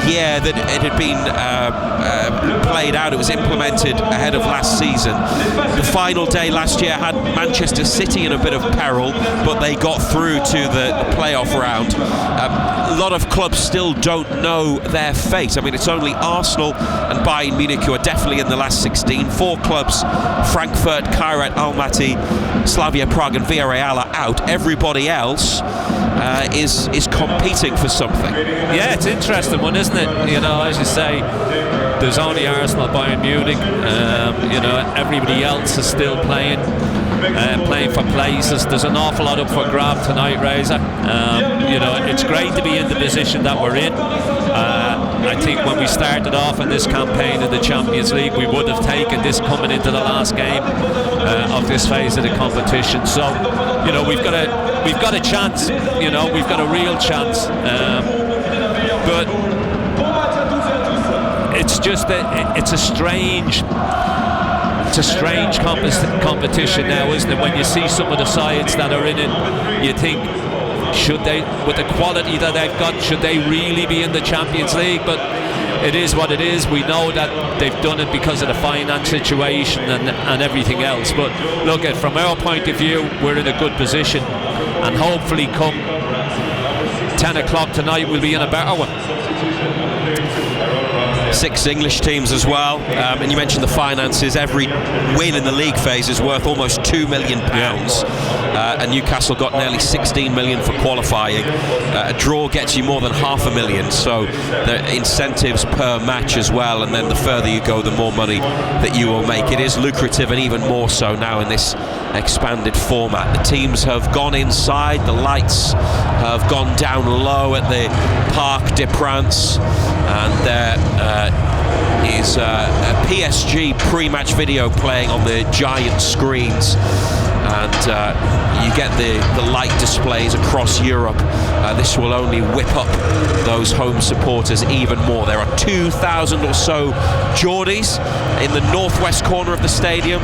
year that it had been played out. It was implemented ahead of last season. The final day last year had Manchester City in a bit of peril, but they got through to the playoff round. A lot of clubs still don't know their fate. I mean, it's only Arsenal and Bayern Munich who are definitely in the last 16. 4 clubs, Frankfurt, Kairat Almaty, Slavia Prague and Villarreal are out. Everybody else is competing for something. Yeah, it's an interesting one, isn't it? You know, as you say, there's only Arsenal, Bayern Munich. You know, everybody else is still playing for places. There's an awful lot up for grab tonight, Razor. You know, it's great to be in the position that we're in. I think when we started off in this campaign in the Champions League, we would have taken this coming into the last game of this phase of the competition. So, you know, we've got a chance. You know, we've got a real chance. But it's just that it's a strange competition now, isn't it? When you see some of the sides that are in it, you think, should they, with the quality that they've got, should they really be in the Champions League? But it is what it is. We know that they've done it because of the finance situation and everything else. But look, from our point of view, we're in a good position, and hopefully come 10 o'clock tonight we'll be in a better one. 6 English teams as well, and you mentioned the finances. Every win in the league phase is worth almost £2 million, and Newcastle got nearly 16 million for qualifying. A draw gets you more than $500,000, so the incentives per match as well, and then the further you go, the more money that you will make. It is lucrative, and even more so now in this expanded format. The teams have gone inside, the lights have gone down low at the Parc des Princes, and there is a PSG pre-match video playing on the giant screens, and you get the light displays across Europe. This will only whip up those home supporters even more. There are 2,000 or so Geordies in the northwest corner of the stadium,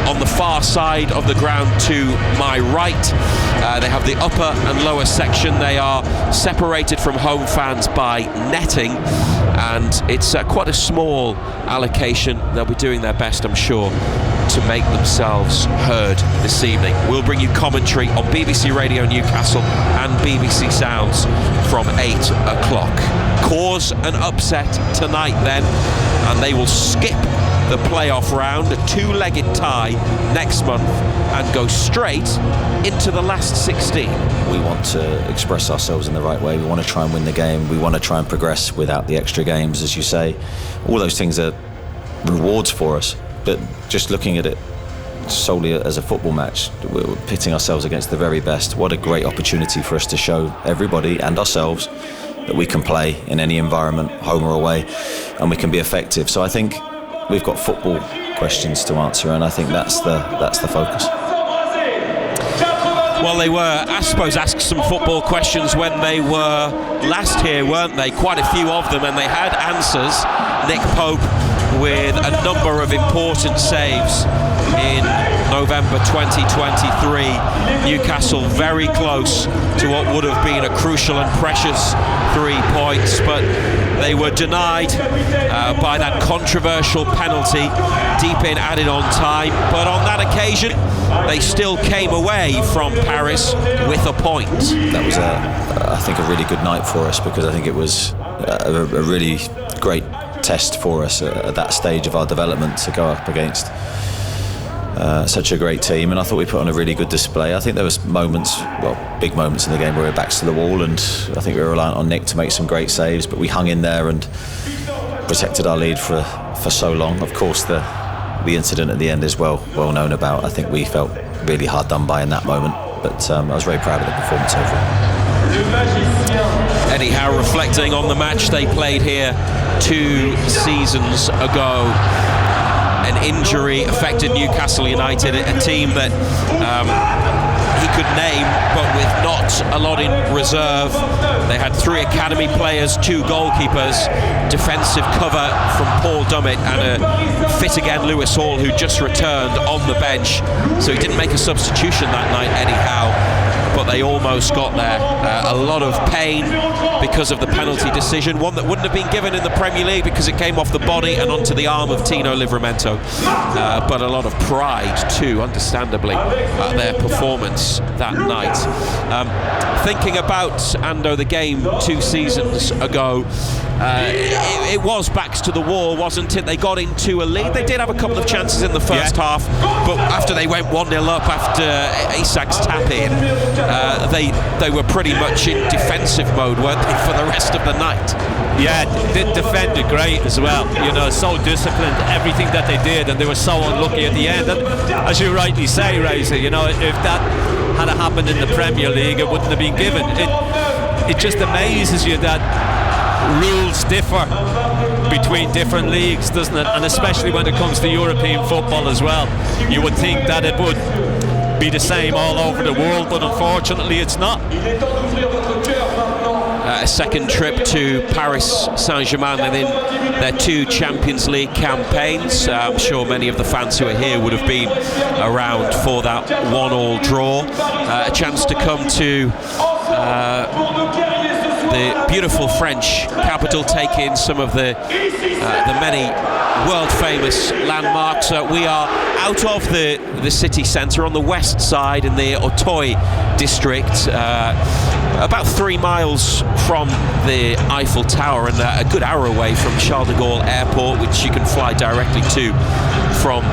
on the far side of the ground to my right. They have the upper and lower section. They are separated from home fans by netting, and it's quite a small allocation. They'll be doing their best, I'm sure, to make themselves heard this evening. We'll bring you commentary on BBC Radio Newcastle and BBC Sounds from 8 o'clock. Cause an upset tonight then, and they will skip the playoff round, a 2-legged tie next month, and go straight into the last 16. We want to express ourselves in the right way. We want to try and win the game. We want to try and progress without the extra games, as you say. All those things are rewards for us, but just looking at it solely as a football match, we're pitting ourselves against the very best. What a great opportunity for us to show everybody and ourselves that we can play in any environment, home or away, and we can be effective. So I think we've got football questions to answer, and I think that's the focus. Well, they were, I suppose, asked some football questions when they were last here, weren't they? Quite a few of them, and they had answers. Nick Pope with a number of important saves in November 2023. Newcastle very close to what would have been a crucial and precious 3 points, but they were denied by that controversial penalty deep in added on time. But on that occasion, they still came away from Paris with a point. That was, I think, a really good night for us, because I think it was a really great test for us at that stage of our development to go up against such a great team, and I thought we put on a really good display. I think there was moments, well, big moments in the game where we were backs to the wall, and I think we were reliant on Nick to make some great saves, but we hung in there and protected our lead for so long. Of course, the incident at the end is well known about. I think we felt really hard done by in that moment, but I was very proud of the performance overall. Eddie Howe reflecting on the match they played here 2 seasons ago. An injury affected Newcastle United, a team that he could name, but with not a lot in reserve. They had 3 academy players, 2 goalkeepers, defensive cover from Paul Dummett, and a fit again Lewis Hall, who just returned on the bench. So he didn't make a substitution that night, Eddie Howe. but they almost got there. A lot of pain because of the penalty decision, one that wouldn't have been given in the Premier League because it came off the body and onto the arm of Tino Livramento, but a lot of pride too, understandably, at their performance that night. Thinking about, Ando, the game 2 seasons ago, it was backs to the wall, wasn't it? They got into a lead. They did have a couple of chances in the first half, but after they went 1-0 up after Isak's tap in, they were pretty much in defensive mode, weren't they, for the rest of the night? Yeah, they defended great as well. You know, so disciplined, everything that they did, and they were so unlucky at the end. And as you rightly say, Razor, you know, if that had happened in the Premier League, it wouldn't have been given. It just amazes you that rules differ between different leagues, doesn't it? And especially when it comes to European football as well. You would think that it would be the same all over the world, but unfortunately it's not. A second trip to Paris Saint-Germain within their 2 Champions League campaigns. I'm sure many of the fans who are here would have been around for that 1-1 draw. A chance to come to the beautiful French capital, take in some of the many world-famous landmarks. We are out of the city centre on the west side in the Auteuil district, about 3 miles from the Eiffel Tower and a good hour away from Charles de Gaulle Airport, which you can fly directly to from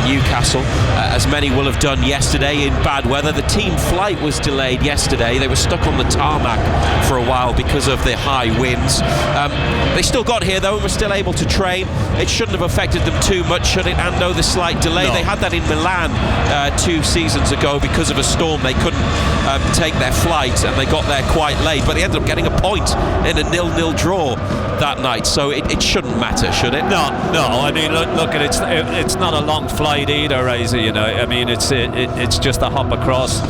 Newcastle, as many will have done yesterday in bad weather. The team flight was delayed yesterday. They were stuck on the tarmac for a while because of the high winds. They still got here though and were still able to train. It shouldn't have affected them too much, should it, Ando, the slight delay? No. They had that in Milan 2 seasons ago because of a storm. They couldn't take their flight and they got there quite late, but they ended up getting a point in a 0-0 draw that night, so it shouldn't matter, should it? No. I mean, look at it. It's not a long flight either, Razor. You know, I mean, it's just a hop across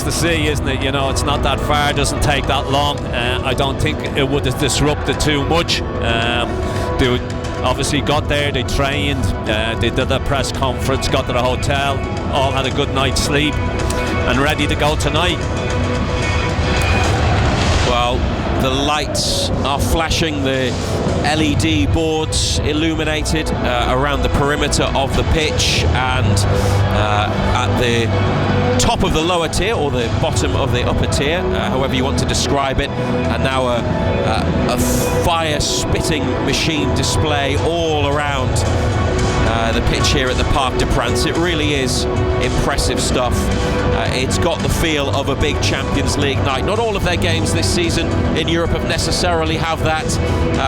the sea, isn't it? You know, it's not that far. It doesn't take that long. I don't think it would have disrupted too much. They obviously got there. They trained. They did a press conference. Got to the hotel. All had a good night's sleep and ready to go tonight. Well, the lights are flashing, the LED boards illuminated around the perimeter of the pitch, and at the top of the lower tier, or the bottom of the upper tier, however you want to describe it, and now a fire-spitting machine display all around the pitch here at the Parc des Princes. It really is impressive stuff. It's got the feel of a big Champions League night. Not all of their games this season in Europe have necessarily have that.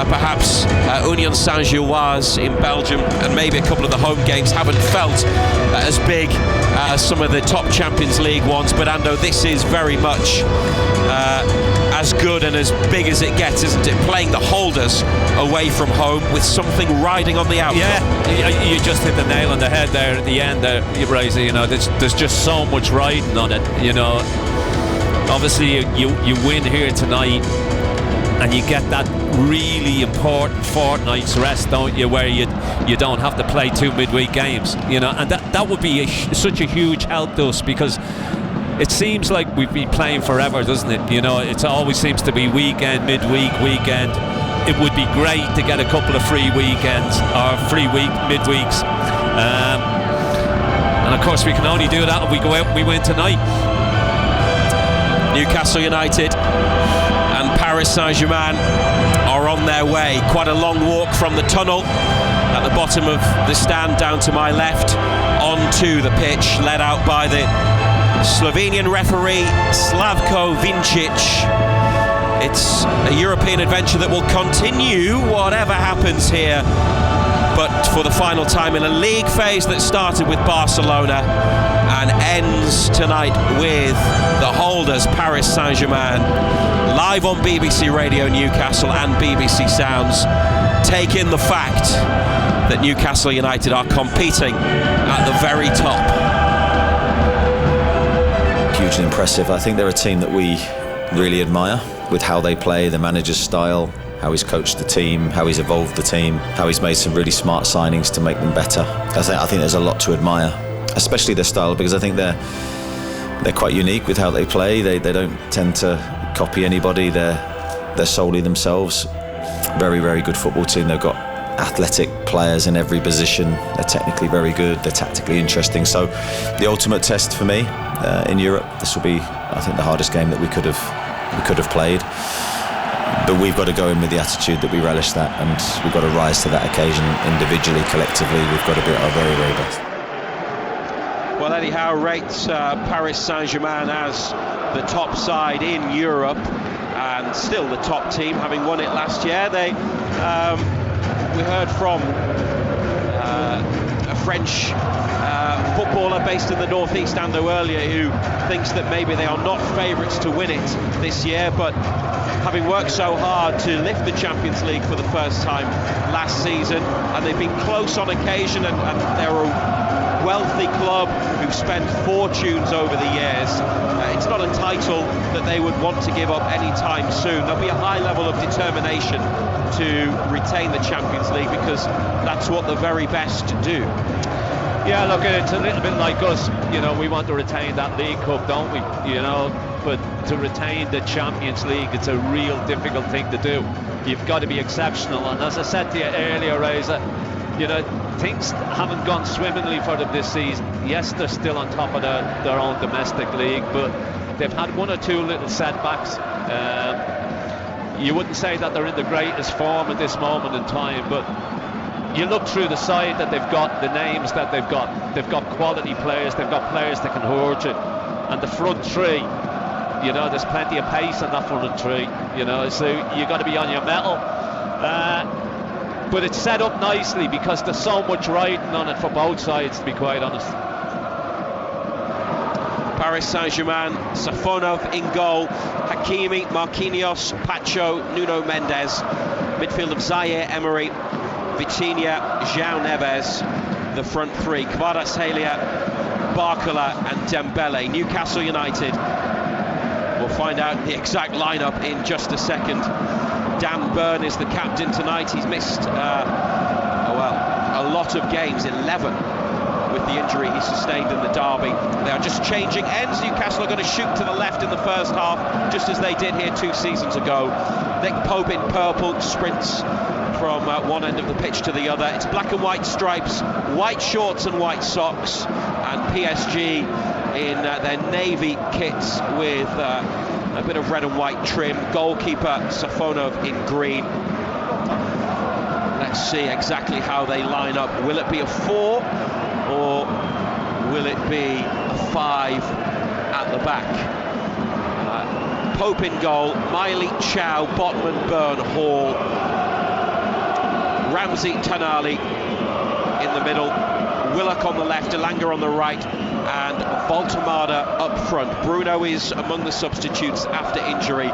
Perhaps Union Saint-Gilloise in Belgium and maybe a couple of the home games haven't felt as big as some of the top Champions League ones, but Ando, this is very much as good and as big as it gets, isn't it? Playing the holders away from home with something riding on the outcome. Yeah, you just hit the nail on the head there at the end there, Razor. You know, there's just so much riding on it. You know, obviously you win here tonight and you get that really important fortnight's rest, don't you, where you don't have to play 2 midweek games, you know, and that would be such a huge help to us, because it seems like we've been playing forever, doesn't it? You know, it always seems to be weekend, midweek, weekend. It would be great to get a couple of free weekends or free midweeks. And of course we can only do that if we go out and we win tonight. Newcastle United and Paris Saint-Germain are on their way. Quite a long walk from the tunnel at the bottom of the stand down to my left onto the pitch, led out by the Slovenian referee Slavko Vincic. It's a European adventure that will continue whatever happens here, but for the final time in a league phase that started with Barcelona and ends tonight with the holders, Paris Saint-Germain. Live on BBC Radio Newcastle and BBC Sounds, take in the fact that Newcastle United are competing at the very top. Hugely impressive. I think they're a team that we really admire, with how they play, the manager's style, how he's coached the team, how he's evolved the team, how he's made some really smart signings to make them better. I think there's a lot to admire, especially their style, because I think they're they're quite unique with how they play. They don't tend to copy anybody. They're solely themselves. Very, very good football team. They've got athletic players in every position. They're technically very good. They're tactically interesting. So the ultimate test for me in Europe, this will be, I think, the hardest game that we could have played. But we've got to go in with the attitude that we relish that, and we've got to rise to that occasion individually, collectively. We've got to be at our very, very best. Well, Eddie Howe rates Paris Saint-Germain as the top side in Europe and still the top team, having won it last year. We heard from a French footballer based in the northeast, Ando, earlier, who thinks that maybe they are not favourites to win it this year, but having worked so hard to lift the Champions League for the first time last season, and they've been close on occasion, and they're a wealthy club who've spent fortunes over the years. It's not a title that they would want to give up anytime soon. There'll be a high level of determination to retain the Champions League, because that's what the very best do. Yeah, look, it's a little bit like us, we want to retain that League Cup, don't we? But to retain the Champions League, it's a real difficult thing to do. You've got to be exceptional, and as I said to you earlier, Reza, things haven't gone swimmingly for them this season. Yes, they're still on top of their own domestic league, but they've had one or two little setbacks. You wouldn't say that they're in the greatest form at this moment in time, but you look through the side that they've got, the names that they've got quality players, they've got players that can hurt it, and the front three, there's plenty of pace in that front three, so you've got to be on your mettle. But it's set up nicely because there's so much riding on it for both sides, to be quite honest. Paris Saint-Germain, Safonov in goal, Hakimi, Marquinhos, Pacho, Nuno Mendes, midfield of Zaire Emery, Vitinha, João Neves, the front three, Kvaratskhelia, Barcola and Dembele. Newcastle United, we'll find out the exact lineup in just a second. Dan Burn is the captain tonight. He's missed a lot of games, 11, with the injury he sustained in the derby. They are just changing ends. Newcastle are going to shoot to the left in the first half, just as they did here 2 seasons ago. Nick Pope in purple sprints from one end of the pitch to the other. It's black and white stripes, white shorts and white socks, and PSG in their navy kits with a bit of red and white trim. Goalkeeper Safonov in green. Let's see exactly how they line up. Will it be a 4 or will it be a 5 at the back? Pope in goal, Miley, Chow, Botman, Byrne, Hall, Ramsey, Tonali in the middle, Willock on the left, Elanga on the right, and Voltemada up front. Bruno is among the substitutes after injury.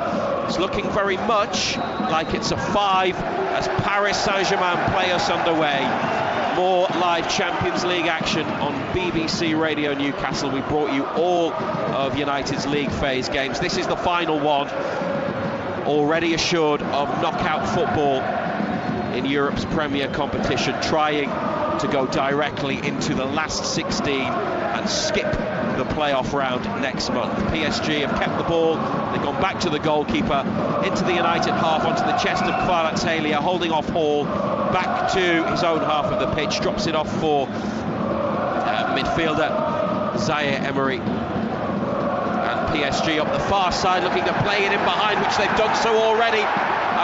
It's looking very much like it's a 5 as Paris Saint-Germain play us underway. More live Champions League action on BBC Radio Newcastle. We brought you all of United's league phase games. This is the final one, already assured of knockout football in Europe's premier competition, trying to go directly into the last 16 and skip the playoff round next month. PSG have kept the ball, they've gone back to the goalkeeper, into the United half, onto the chest of Kvaratskhelia, holding off Hall, back to his own half of the pitch, drops it off for midfielder Zaire Emery. And PSG up the far side, looking to play it in behind, which they've done so already.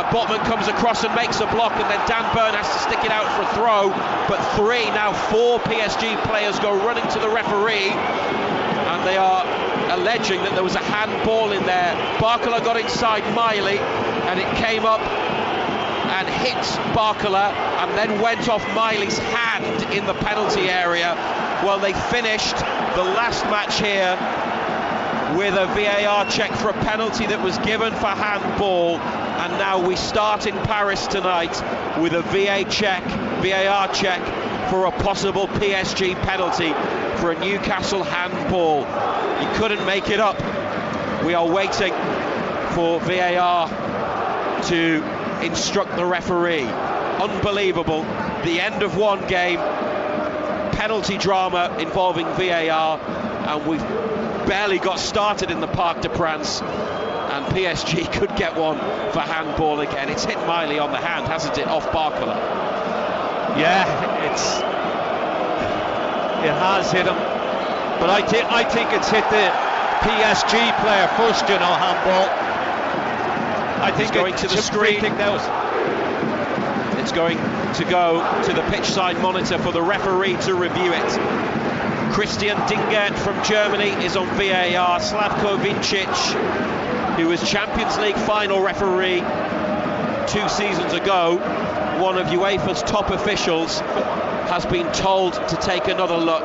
Botman comes across and makes a block, and then Dan Burn has to stick it out for a throw. But 4 PSG players go running to the referee, and they are alleging that there was a handball in there. Barcola got inside Miley, and it came up and hit Barcola, and then went off Miley's hand in the penalty area. Well, they finished the last match here with a VAR check for a penalty that was given for handball, and now we start in Paris tonight with a VAR check for a possible PSG penalty for a Newcastle handball. You couldn't make it up. We are waiting for VAR to instruct the referee. Unbelievable. The end of one game, penalty drama involving VAR, and we've barely got started in the Parc des Princes, and PSG could get one for handball again. It's hit Miley on the hand, hasn't it, off Barcola? Yeah, it has hit him, but I think it's hit the PSG player first, handball. I think it's going to the screen. It's going to go to the pitch side monitor for the referee to review it. Christian Dingert from Germany is on VAR. Slavko Vincic, who was Champions League final referee 2 seasons ago, one of UEFA's top officials, has been told to take another look.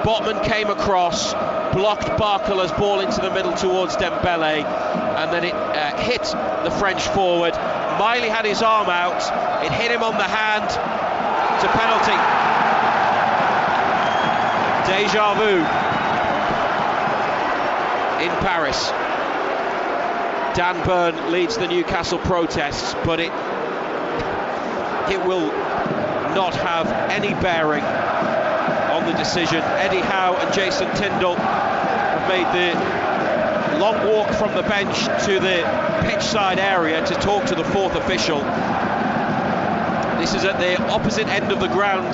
Botman came across, blocked Barcola's ball into the middle towards Dembele, and then it hit the French forward. Miley had his arm out, it hit him on the hand. It's a penalty. Deja vu in Paris. Dan Burn leads the Newcastle protests, but it will not have any bearing on the decision. Eddie Howe and Jason Tyndall have made the long walk from the bench to the pitch side area to talk to the fourth official. This is at the opposite end of the ground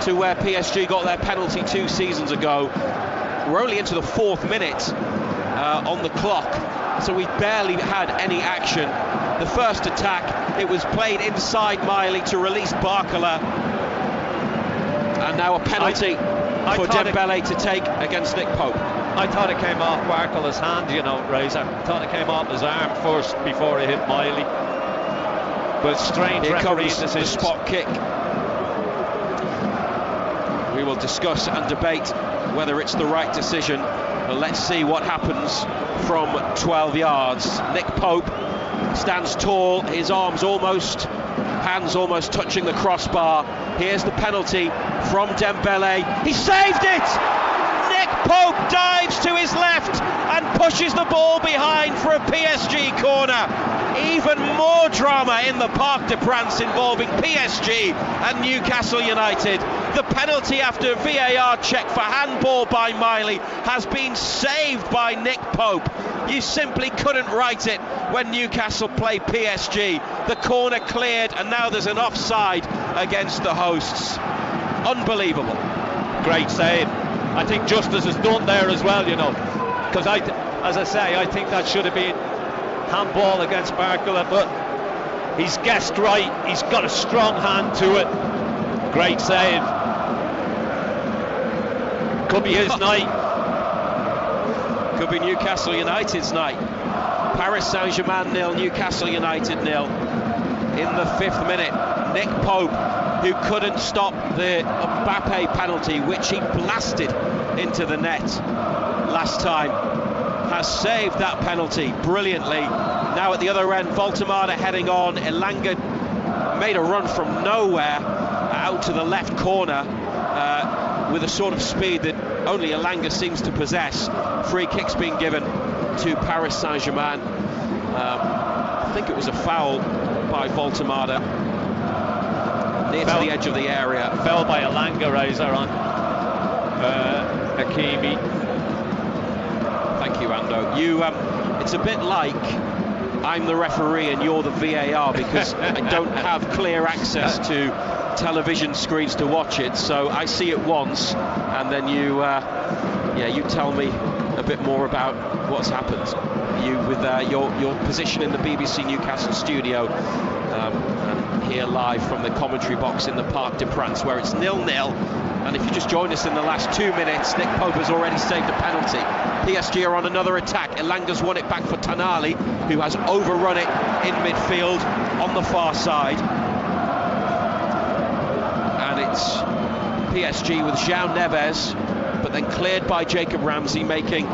to where PSG got their penalty 2 seasons ago. We're only into the 4th minute on the clock, so we've barely had any action. The first attack, it was played inside Miley to release Barcola, and now a penalty for Dembele to take against Nick Pope. I thought it came off Barcola's hand, Razor. I thought it came off his arm first before it hit Miley. But strange referee decisions. The spot kick. We will discuss and debate whether it's the right decision, but let's see what happens from 12 yards. Nick Pope stands tall, his hands almost touching the crossbar. Here's the penalty from Dembele. He saved it! Nick Pope dives to his left and pushes the ball behind for a PSG corner. Even more drama in the Parc des Princes involving PSG and Newcastle United. The penalty after VAR check for handball by Miley has been saved by Nick Pope. You simply couldn't write it when Newcastle play PSG. The corner cleared, and now there's an offside against the hosts. Unbelievable. Great save. I think justice is done there as well, because as I say, I think that should have been handball against Barcola, but he's guessed right. He's got a strong hand to it. Great save. Could be his night. Could be Newcastle United's night. Paris Saint-Germain 0, Newcastle United 0. In the 5th minute, Nick Pope, who couldn't stop the Mbappe penalty, which he blasted into the net last time, has saved that penalty brilliantly. Now at the other end, Voltemade heading on. Elanga made a run from nowhere out to the left corner with a sort of speed that only Elanga seems to possess. Free kicks being given to Paris Saint-Germain. I think it was a foul by Voltemade near to the edge of the area. Fell by Elanga, Razor, on Hakimi. Thank you, Ando. It's a bit like I'm the referee and you're the VAR, because I don't have clear access to television screens to watch it, so I see it once and then you tell me a bit more about what's happened. You with your position in the BBC Newcastle studio, and here live from the commentary box in the Parc des Princes, where it's 0-0. And if you just joined us in the last 2 minutes, Nick Pope has already saved a penalty. PSG are on another attack. Elanga's won it back for Tonali, who has overrun it in midfield on the far side. And it's PSG with João Neves, but then cleared by Jacob Ramsey, making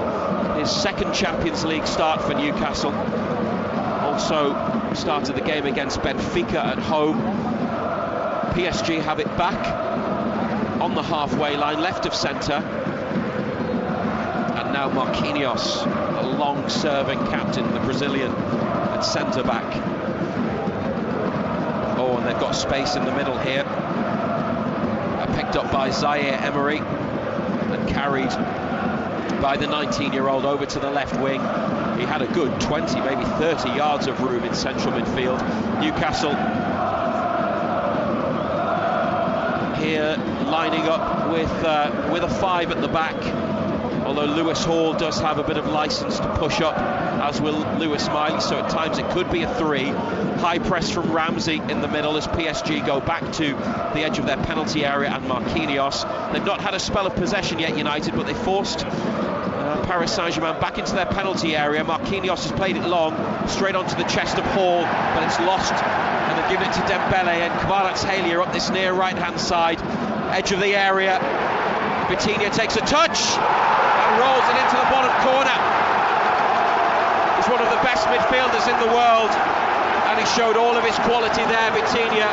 his 2nd Champions League start for Newcastle. Also started the game against Benfica at home. PSG have it back on the halfway line, left of centre. And now Marquinhos, a long-serving captain, the Brazilian, at centre-back. Oh, and they've got space in the middle here. Picked up by Zaire Emery and carried by the 19-year-old over to the left wing. He had a good 20, maybe 30 yards of room in central midfield. Newcastle here lining up with a 5 at the back, although Lewis Hall does have a bit of licence to push up, as will Lewis Miley, so at times it could be a 3. High press from Ramsey in the middle as PSG go back to the edge of their penalty area, and Marquinhos. They've not had a spell of possession yet, United, but they forced Paris Saint-Germain back into their penalty area. Marquinhos has played it long, straight onto the chest of Hall, but it's lost, and they've given it to Dembele, and Kvaratskhelia up this near right-hand side, edge of the area. Vitinha takes a touch and rolls it into the bottom corner. He's one of the best midfielders in the world, and he showed all of his quality there, Vitinha,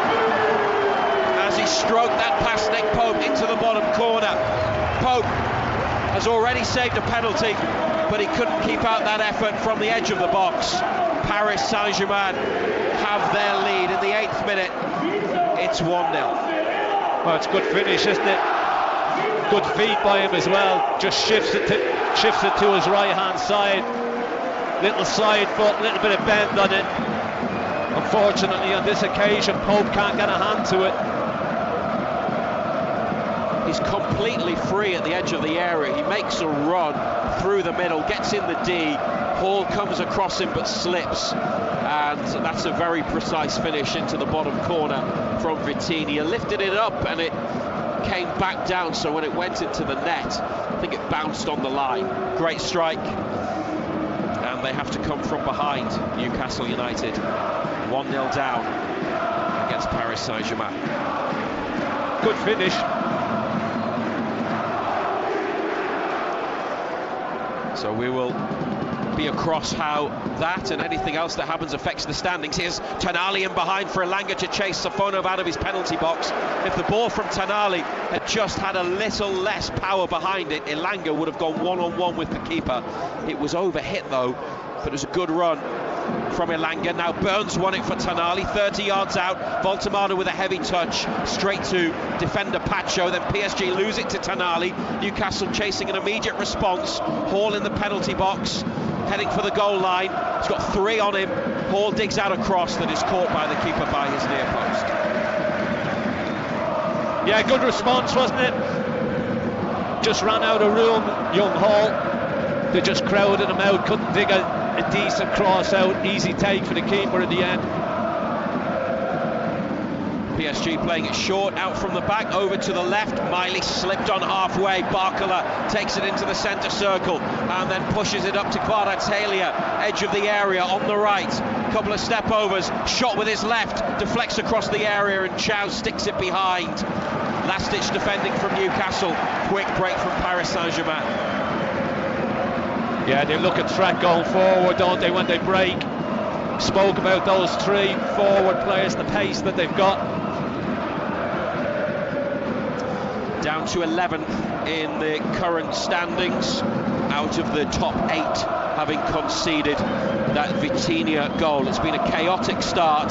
as he stroked that past Nick Pope into the bottom corner. Pope has already saved a penalty, but he couldn't keep out that effort from the edge of the box. Paris Saint-Germain have their lead in the 8th minute. It's 1-0. Well, it's a good finish, isn't it? Good feet by him as well. Just shifts it to his right-hand side. Little side foot, little bit of bend on it. Unfortunately, on this occasion, Pope can't get a hand to it. He's completely free at the edge of the area. He makes a run through the middle, gets in the D. Hall comes across him but slips, and that's a very precise finish into the bottom corner from Vitinha. Lifted it up and it came back down, so when it went into the net, I think it bounced on the line. Great strike, and they have to come from behind. Newcastle United 1-0 down against Paris Saint-Germain. Good finish. So we will be across how that and anything else that happens affects the standings. Here's Tonali in behind for Elanga to chase Safonov out of his penalty box. If the ball from Tonali had just had a little less power behind it, Elanga would have gone one-on-one with the keeper. It was overhit though, but it was a good run from Elanga. Now Burns won it for Tonali, 30 yards out. Voltemada with a heavy touch, straight to defender Pacho. Then PSG lose it to Tonali. Newcastle chasing an immediate response. Hall in the penalty box, heading for the goal line. He's got 3 on him. Hall digs out a cross that is caught by the keeper by his near post. Yeah, good response, wasn't it? Just ran out of room, young Hall. They just crowded him out, couldn't dig a decent cross out. Easy take for the keeper at the end. PSG playing it short, out from the back, over to the left. Miley slipped on halfway. Barcola takes it into the centre circle and then pushes it up to Kvaratskhelia, edge of the area on the right. Couple of step overs, shot with his left, deflects across the area, and Chow sticks it behind. Last ditch defending from Newcastle. Quick break from Paris Saint-Germain. Yeah, they look at threat going forward, don't they, when they break? Spoke about those 3 forward players, the pace that they've got. Down to 11th in the current standings, out of the top 8, having conceded that Vitinha goal. It's been a chaotic start.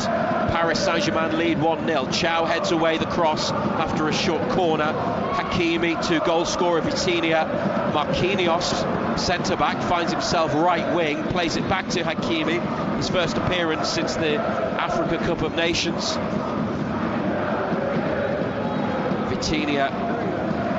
Paris Saint-Germain lead 1-0. Chow heads away the cross after a short corner. Hakimi to goal scorer Vitinha. Marquinhos, centre-back, finds himself right wing, plays it back to Hakimi. His first appearance since the Africa Cup of Nations. Vitinha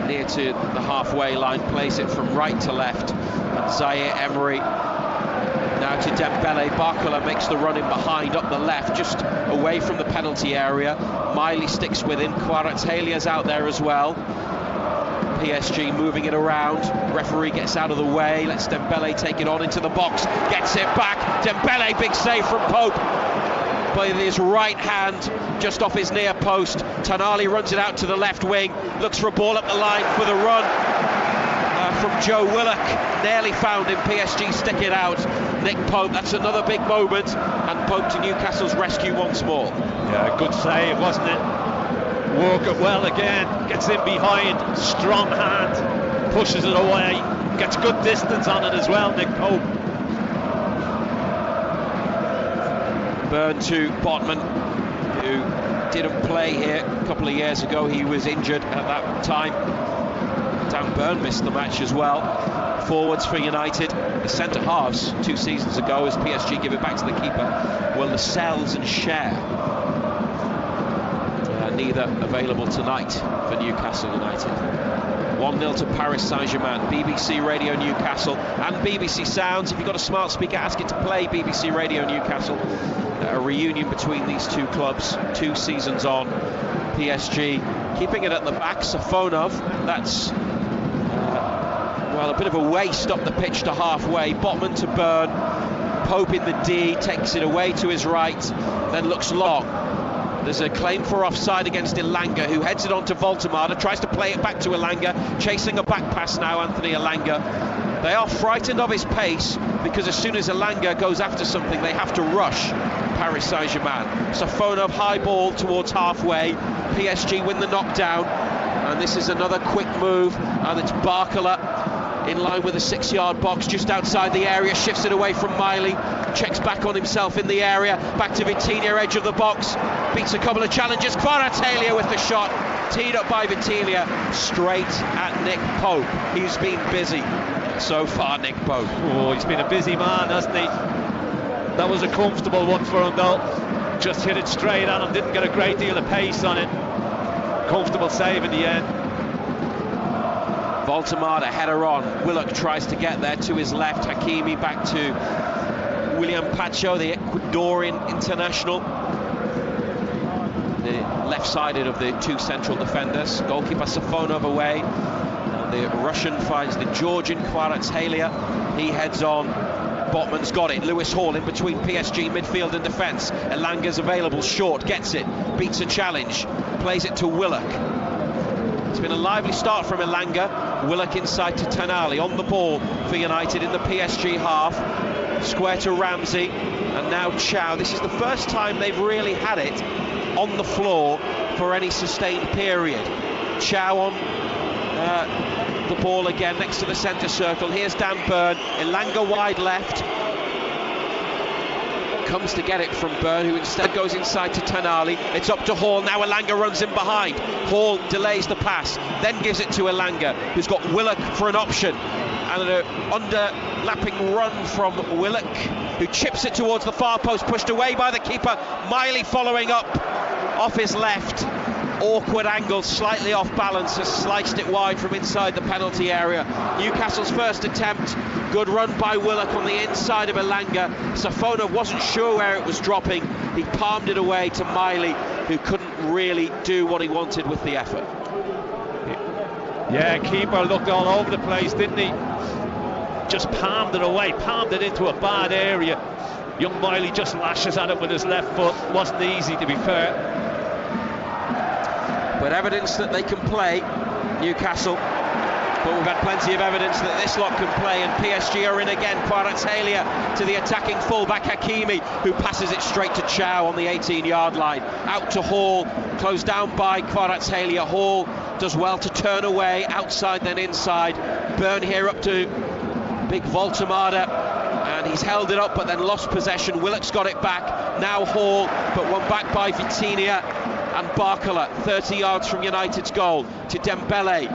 near to the halfway line, plays it from right to left, and Zaire Emery now to Dembele. Barcola makes the run in behind up the left, just away from the penalty area. Miley sticks with him. Kvaratskhelia out there as well. PSG moving it around. Referee gets out of the way, lets Dembele take it on into the box, gets it back. Dembele, big save from Pope. With his right hand just off his near post. Tonali runs it out to the left wing, looks for a ball up the line for the run from Joe Willock. Nearly found him. PSG stick it out. Nick Pope, that's another big moment, and Pope to Newcastle's rescue once more. Yeah, good save, wasn't it? Work it well again, gets in behind, strong hand, pushes it away, gets good distance on it as well, Nick Pope. Burn to Botman, who didn't play here a couple of years ago. He was injured at that time. Dan Burn missed the match as well. forwards for United. The centre halves 2 seasons ago, as PSG give it back to the keeper, were Lascelles and Cher. Neither available tonight for Newcastle United. 1-0 to Paris Saint-Germain. BBC Radio Newcastle and BBC Sounds. If you've got a smart speaker, ask it to play BBC Radio Newcastle. A reunion between these two clubs, 2 seasons on. PSG keeping it at the back. Safonov, that's a bit of a waste up the pitch to halfway. Botman to Byrne. Pope in the D, takes it away to his right, then looks long. There's a claim for offside against Elanga, who heads it on to Voltemada, tries to play it back to Elanga, chasing a back pass now, Anthony Elanga. They are frightened of his pace, because as soon as Elanga goes after something, they have to rush Paris Saint-Germain. Safonov high ball towards halfway, PSG win the knockdown, and this is another quick move, and it's Barcola in line with the 6-yard box, just outside the area, shifts it away from Miley, checks back on himself in the area, back to Vitinha, edge of the box, beats a couple of challengers, Kvaratskhelia with the shot, teed up by Vitinha, straight at Nick Pope. He's been busy so far, Nick Pope. Oh, he's been a busy man, hasn't he? That was a comfortable one for him though, just hit it straight at him, didn't get a great deal of pace on it. Comfortable save in the end. Voltemada, header on. Willock tries to get there to his left. Hakimi back to William Pacho, the Ecuadorian international. The left-sided of the 2 central defenders. Goalkeeper Safonov away. And the Russian finds the Georgian Kvaratskhelia. He heads on. Botman's got it. Lewis Hall in between PSG midfield and defence. Elanga's available, short, gets it. Beats a challenge. Plays it to Willock. It's been a lively start from Elanga. Willock inside to Tonali, on the ball for United in the PSG half. Square to Ramsey, and now Chow. This is the first time they've really had it on the floor for any sustained period. Chow on the ball again next to the centre circle. Here's Dan Byrne. Elanga wide left. Comes to get it from Byrne, who instead goes inside to Tonali. It's up to Hall. Now Elanga runs in behind. Hall delays the pass, then gives it to Elanga, who's got Willock for an option. And an underlapping run from Willock, who chips it towards the far post, pushed away by the keeper. Miley following up off his left. Awkward angle, slightly off balance, has sliced it wide from inside the penalty area. Newcastle's first attempt, good run by Willock on the inside of Elanga. Safonov wasn't sure where it was dropping. He palmed it away to Miley, who couldn't really do what he wanted with the effort. Yeah, keeper looked all over the place, didn't he? Just palmed it away, palmed it into a bad area. Young Miley just lashes at it with his left foot. Wasn't easy, to be fair. But evidence that they can play, Newcastle. But we've had plenty of evidence that this lot can play, and PSG are in again. Kvaratskhelia to the attacking fullback Hakimi, who passes it straight to Chow on the 18-yard line. Out to Hall, closed down by Kvaratskhelia. Hall does well to turn away, outside then inside. Byrne here up to big Voltemada, and he's held it up but then lost possession. Willock's got it back. Now Hall, but won back by Vitinha. And Barcola, 30 yards from United's goal, to Dembele.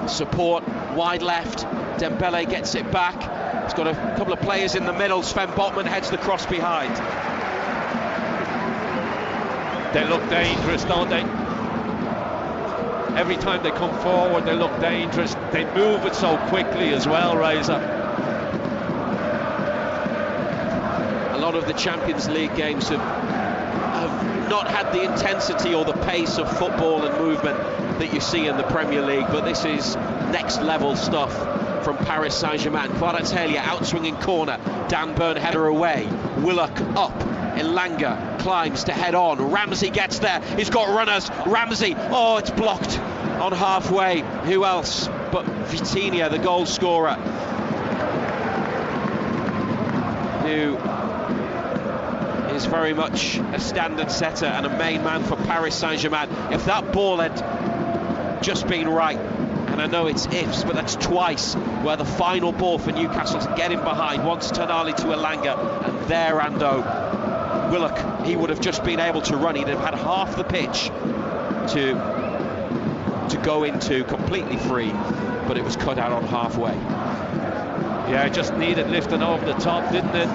Support, wide left. Dembele gets it back. He's got a couple of players in the middle. Sven Botman heads the cross behind. They look dangerous, don't they? Every time they come forward, they look dangerous. They move it so quickly as well, Reza. A lot of the Champions League games have not had the intensity or the pace of football and movement that you see in the Premier League, but this is next level stuff from Paris Saint-Germain. Kvaratskhelia outswinging corner, Dan Byrne header away, Willock up, Elanga climbs to head on, Ramsey gets there, he's got runners, Ramsey, oh, it's blocked on halfway. Who else but Vitinha, the goal scorer, who is very much a standard setter and a main man for Paris Saint-Germain. If that ball had just been right, and I know it's ifs, but that's twice where the final ball for Newcastle to get him behind, once Tonali to Elanga, and there Ando Willock, he would have just been able to run. He'd have had half the pitch to go into completely free. but it was cut out on halfway. Yeah, it just needed lifting over the top, didn't it?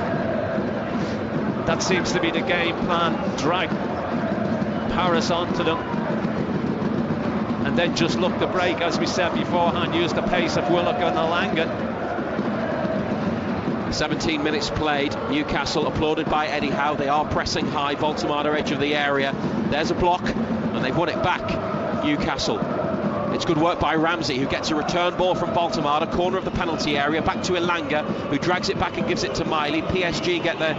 That seems to be the game plan. Drag Paris onto them, and then just look to break, as we said beforehand, use the pace of Willock and Alanga. 17 minutes played. Newcastle applauded by Eddie Howe. They are pressing high. Baltimore edge of the area. There's a block, and they've won it back. Newcastle. It's good work by Ramsey, who gets a return ball from Baltimore, a corner of the penalty area, back to Elanga, who drags it back and gives it to Miley. PSG get their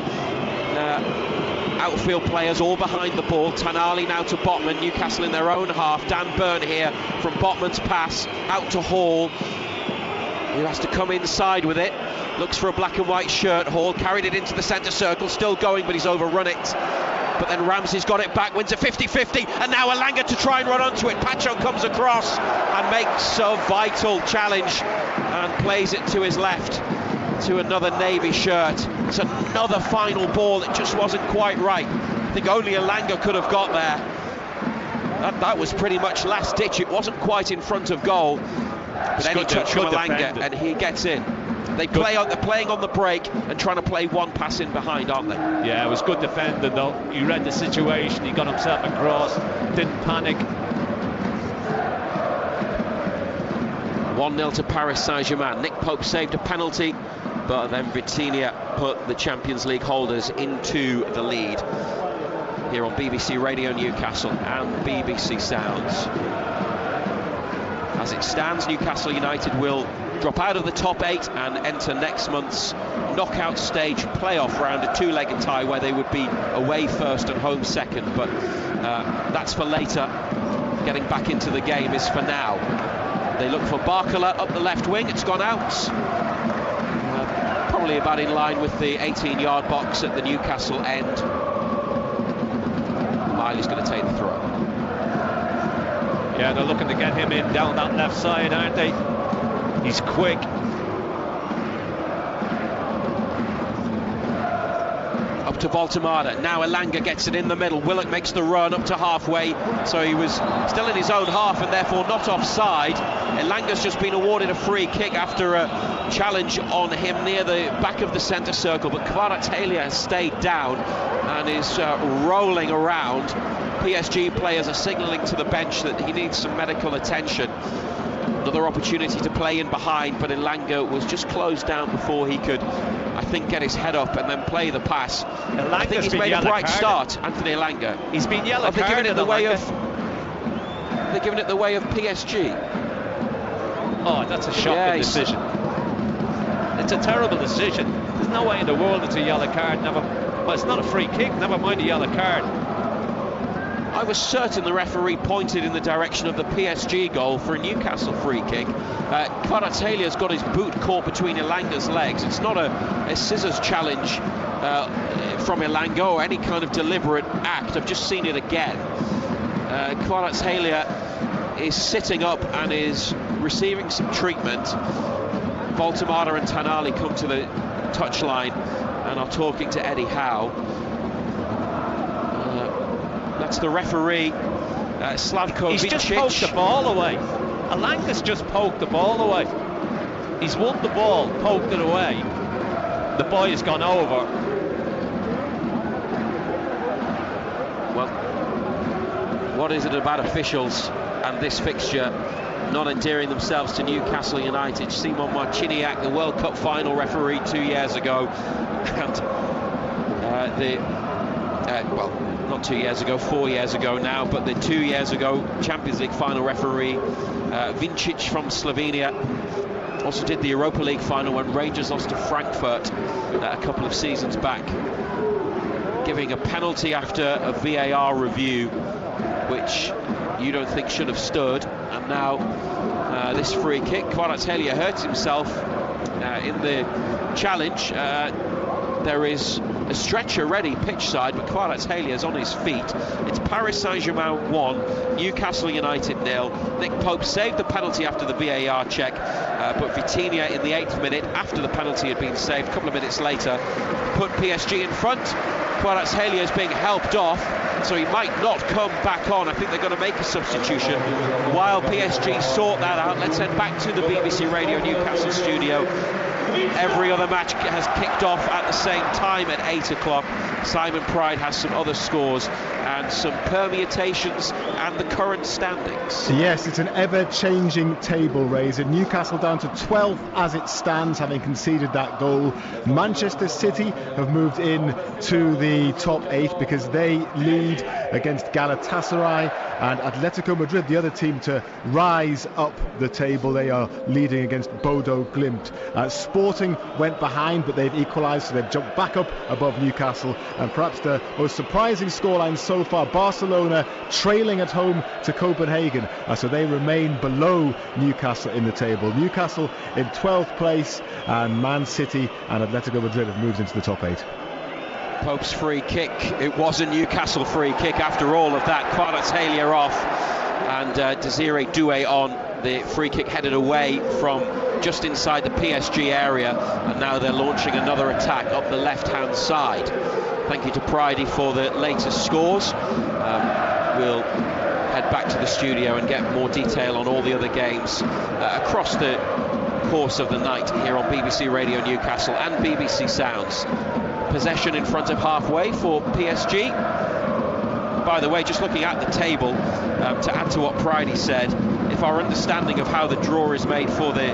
outfield players all behind the ball. Tanali now to Botman. Newcastle in their own half. Dan Burn here from Botman's pass out to Hall, who has to come inside with it. Looks for a black and white shirt. Hall carried it into the centre circle, still going, but he's overrun it. But then Ramsey's got it back, wins a 50-50, and now Elanga to try and run onto it. Pacho comes across and makes a vital challenge and plays it to his left to another navy shirt. It's another final ball, it just wasn't quite right. I think only Elanga could have got there. That was pretty much last ditch. It wasn't quite in front of goal, but then he touched from Elanga and he gets in. They're playing on the break and trying to play one pass in behind, aren't they? Yeah, it was good defending though. He read the situation, he got himself across, didn't panic. 1-0 to Paris Saint-Germain. Nick Pope saved a penalty, but then Vitinha put the Champions League holders into the lead. Here on BBC Radio Newcastle and BBC Sounds. As it stands, Newcastle United will drop out of the top 8 and enter next month's knockout stage playoff round, a two-legged tie where they would be away first and home second, but that's for later. Getting back into the game is for now. They look for Barcola up the left wing. It's gone out. Probably about in line with the 18-yard box at the Newcastle end. Miley's going to take the throw. Yeah, they're looking to get him in down that left side, aren't they? He's quick. Up to Baltimore. Now Elanga gets it in the middle. Willock makes the run up to halfway, so he was still in his own half and therefore not offside. Elanga's just been awarded a free kick after a challenge on him near the back of the centre circle, but Kvaratskhelia has stayed down and is rolling around. PSG players are signalling to the bench that he needs some medical attention. Another opportunity to play in behind, but Elanga was just closed down before he could, I think, get his head up and then play the pass. I think he's made a bright start, Anthony Elanga. He's been yellow carded. They're giving it the way of. They're giving it the way of PSG. Oh, that's a shocking decision. It's a terrible decision. There's no way in the world it's a yellow card. Well, it's not a free kick. Never mind a yellow card. I was certain the referee pointed in the direction of the PSG goal for a Newcastle free kick. Kvaratskhelia got his boot caught between Elanga's legs. It's not a scissors challenge from Elanga or any kind of deliberate act. I've just seen it again. Kvaratskhelia is sitting up and is receiving some treatment. Baltimore and Tanali come to the touchline and are talking to Eddie Howe. That's the referee, Slavko He's Vincic. just poked the ball away. Elanga's just poked the ball away. He's won the ball, poked it away. The boy has gone over. Well, what is it about officials and this fixture not endearing themselves to Newcastle United? Simon Marciniak, the World Cup final referee 2 years ago, and well, not 2 years ago, 4 years ago now, but the 2 years ago Champions League final referee Vincic from Slovenia. Also did the Europa League final when Rangers lost to Frankfurt a couple of seasons back, giving a penalty after a VAR review which you don't think should have stood. And now this free kick, Kvaratskhelia hurts himself in the challenge. There is a stretcher ready pitch side, but Kvaratskhelia is on his feet. It's Paris Saint-Germain 1, Newcastle United 0. Nick Pope saved the penalty after the VAR check, but Vitinha in the 8th minute, after the penalty had been saved, a couple of minutes later, put PSG in front. Kvaratskhelia is being helped off, so he might not come back on. I think they're going to make a substitution. While PSG sort that out, let's head back to the BBC Radio Newcastle studio. Every other match has kicked off at the same time at 8 o'clock. Simon Pride has some other scores and some permutations and the current standings. Yes, it's an ever-changing table raiser. Newcastle down to 12th as it stands, having conceded that goal. Manchester City have moved in to the top 8 because they lead against Galatasaray, and Atletico Madrid, the other team to rise up the table, they are leading against Bodo Glimt. Sporting went behind, but they've equalised, so they've jumped back up above Newcastle. And perhaps the most surprising scoreline so far, Barcelona trailing at home to Copenhagen, so they remain below Newcastle in the table. Newcastle in 12th place, and Man City and Atletico Madrid have moved into the top 8. Pope's free kick, it was a Newcastle free kick after all of that. Kvaratskhelia off, and Desiree Doué on. The free kick headed away from just inside the PSG area, and now they're launching another attack up the left-hand side. Thank you to Pridey for the latest scores. We'll head back to the studio and get more detail on all the other games across the course of the night here on BBC Radio Newcastle and BBC Sounds. Possession in front of halfway for PSG. By the way, just looking at the table, to add to what Pridey said, if our understanding of how the draw is made for the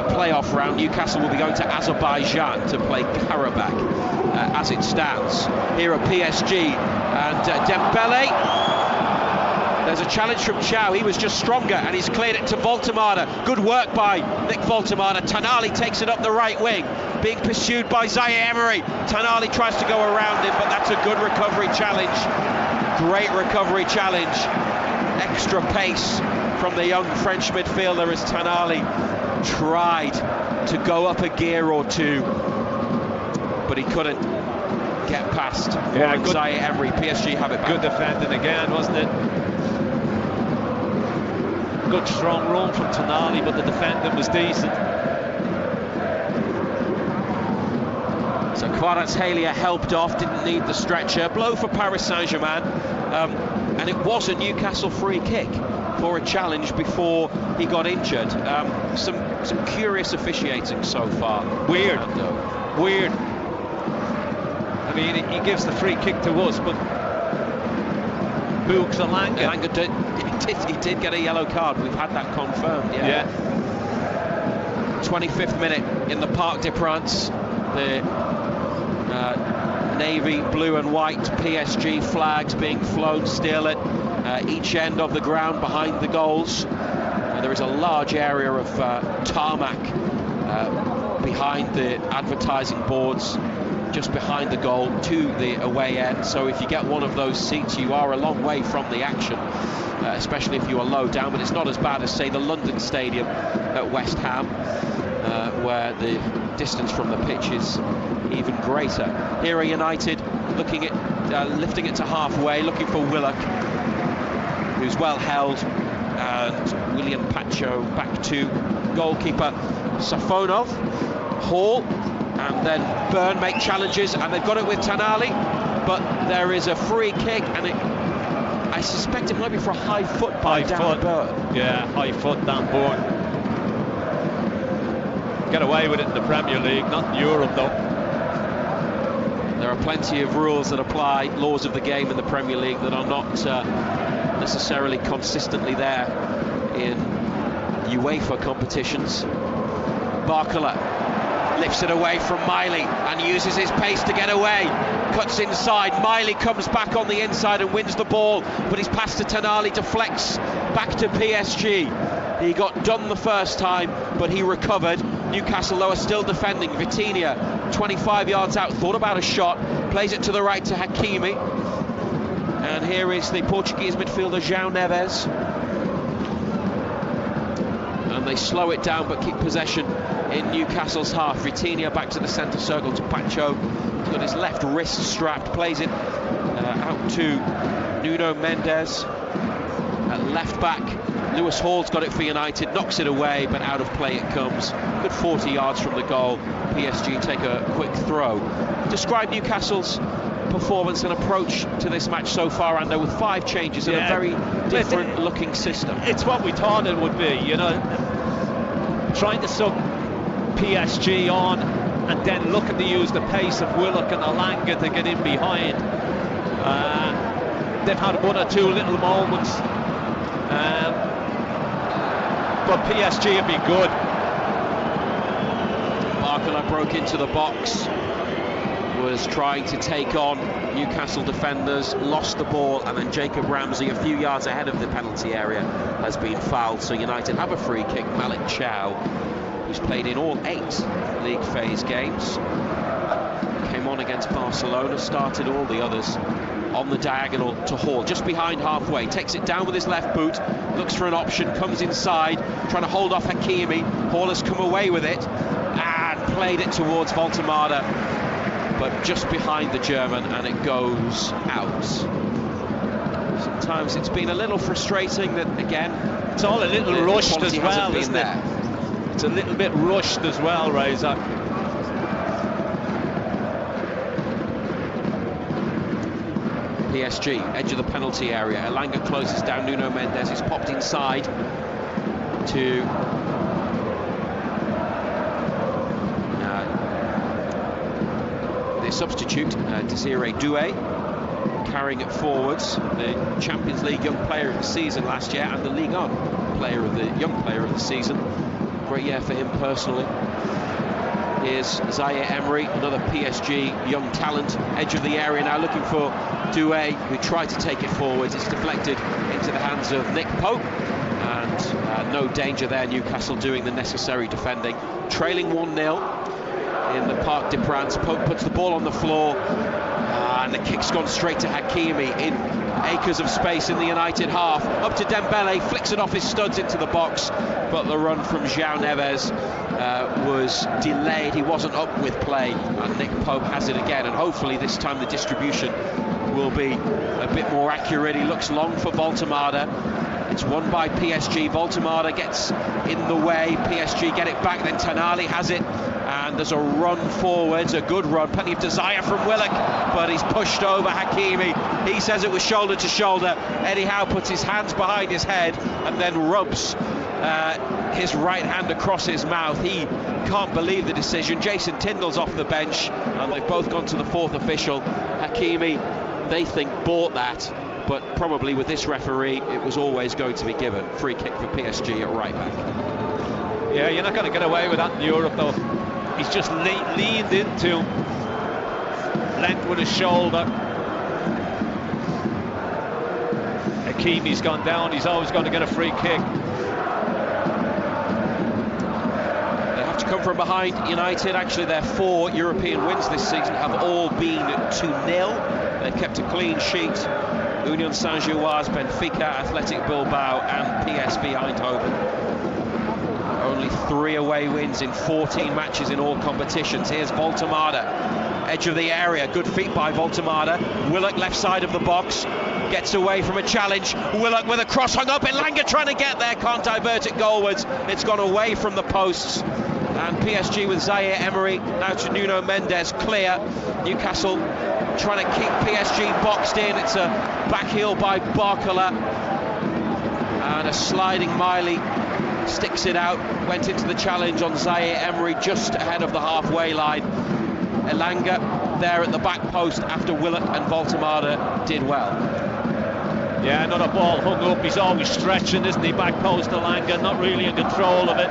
playoff round, Newcastle will be going to Azerbaijan to play Karabakh as it stands. Here are PSG and Dembele. There's a challenge from Chow. He was just stronger and he's cleared it to Voltemada. Good work by Nick Voltemada. Tonali takes it up the right wing, being pursued by Zaire Emery. Tonali tries to go around him, but that's a good recovery challenge. Great recovery challenge. Extra pace from the young French midfielder as Tonali tried to go up a gear or two, but he couldn't get past. Yeah, good, Zaire Emery. PSG have it back. Good defending again, wasn't it? Good strong run from Tonali, but the defending was decent. So Kvaratskhelia helped off, didn't need the stretcher. Blow for Paris Saint-Germain, and it was a Newcastle free kick for a challenge before he got injured. Some curious officiating so far. Weird. I mean, he gives the free kick to us, but Boog Elanga. He did get a yellow card. We've had that confirmed. Yeah. 25th minute in the Parc des Princes. The navy, blue and white PSG flags being flown still at each end of the ground behind the goals. There is a large area of tarmac behind the advertising boards, just behind the goal to the away end. So if you get one of those seats, you are a long way from the action, especially if you are low down. But it's not as bad as, say, the London Stadium at West Ham, where the distance from the pitch is even greater. Here are United looking at lifting it to halfway, looking for Willock, who's well held, and William Pacho back to goalkeeper Safonov. Hall and then Byrne make challenges, and they've got it with Tonali, but there is a free kick, and I suspect it might be for a high foot by Dan Byrne. Yeah, high foot Dan Byrne. Get away with it in the Premier League, not in Europe though. There are plenty of rules that apply, laws of the game in the Premier League, that are not necessarily consistently there in UEFA competitions. Barcola lifts it away from Miley and uses his pace to get away. Cuts inside. Miley comes back on the inside and wins the ball, but he's passed to Tonali to flex back to PSG. He got done the first time, but he recovered. Newcastle, though, are still defending. Vitinha, 25 yards out, thought about a shot, plays it to the right to Hakimi. And here is the Portuguese midfielder, João Neves. And they slow it down, but keep possession in Newcastle's half. Vitinha back to the centre circle to Pacho. He's got his left wrist strapped, plays it out to Nuno Mendes at left back. Lewis Hall's got it for United, knocks it away, but out of play it comes. Good 40 yards from the goal. PSG take a quick throw. Describe Newcastle's performance and approach to this match so far, and with 5 changes and a very different looking system. It's what we thought it would be, you know, trying to suck PSG on and then looking to use the pace of Willock and Elanga to get in behind. They've had 1 or 2 little moments, but PSG have been good. Barcola broke into the box, was trying to take on Newcastle defenders, lost the ball, and then Jacob Ramsey, a few yards ahead of the penalty area, has been fouled. So United have a free kick. Malik Chow, who's played in all 8 league phase games, came on against Barcelona, started all the others. On the diagonal to Hall, just behind halfway, takes it down with his left boot, looks for an option, comes inside, trying to hold off Hakimi. Hall has come away with it and played it towards Voltemada, but just behind the German, and it goes out. Sometimes it's been a little frustrating that, again, it's all a little rushed as well, isn't it? It's a little bit rushed as well, Razor. PSG, edge of the penalty area. Elanga closes down. Nuno Mendes is popped inside to the substitute, Desiree Doué, carrying it forwards. The Champions League Young Player of the Season last year, and the Ligue 1 Young Player of the Season. Great year for him personally. Here's Zaire Emery, another PSG young talent, edge of the area now, looking for Doué, who tried to take it forwards. It's deflected into the hands of Nick Pope, and no danger there. Newcastle doing the necessary defending, trailing 1-0 in the Parc des Princes. Pope puts the ball on the floor, and the kick's gone straight to Hakimi in acres of space in the United half. Up to Dembele, flicks it off his studs into the box, but the run from João Neves was delayed. He wasn't up with play, and Nick Pope has it again, and hopefully this time the distribution will be a bit more accurate. He looks long for Voltemada. It's won by PSG. Voltemada gets in the way. PSG get it back, then Tonali has it, and there's a run forwards, a good run, plenty of desire from Willock, but he's pushed over Hakimi. He says it was shoulder to shoulder. Eddie Howe puts his hands behind his head and then rubs his right hand across his mouth. He can't believe the decision. Jason Tyndall's off the bench, and they've both gone to the 4th official. Hakimi, they think, bought that, but probably with this referee it was always going to be given. Free kick for PSG at right back. Yeah, you're not going to get away with that in Europe though. He's just leaned into length with his shoulder. Hakimi's gone down, he's always going to get a free kick. They have to come from behind. United, actually their 4 European wins this season have all been 2-0. They've kept a clean sheet. Union Saint-Gilloise, Benfica, Athletic Bilbao and PSV Eindhoven. Only 3 away wins in 14 matches in all competitions. Here's Voltemada, edge of the area, good feet by Voltemada. Willock left side of the box, gets away from a challenge. Willock with a cross hung up, Elanga trying to get there, can't divert it goalwards. It's gone away from the posts. And PSG with Zaire Emery, now to Nuno Mendes, clear. Newcastle trying to keep PSG boxed in. It's a back heel by Barcola, and a sliding Miley sticks it out. Went into the challenge on Zaire Emery just ahead of the halfway line. Elanga there at the back post after Willock and Voltemada did well. Yeah, another ball hung up. He's always stretching, isn't he? Back post Elanga, not really in control of it.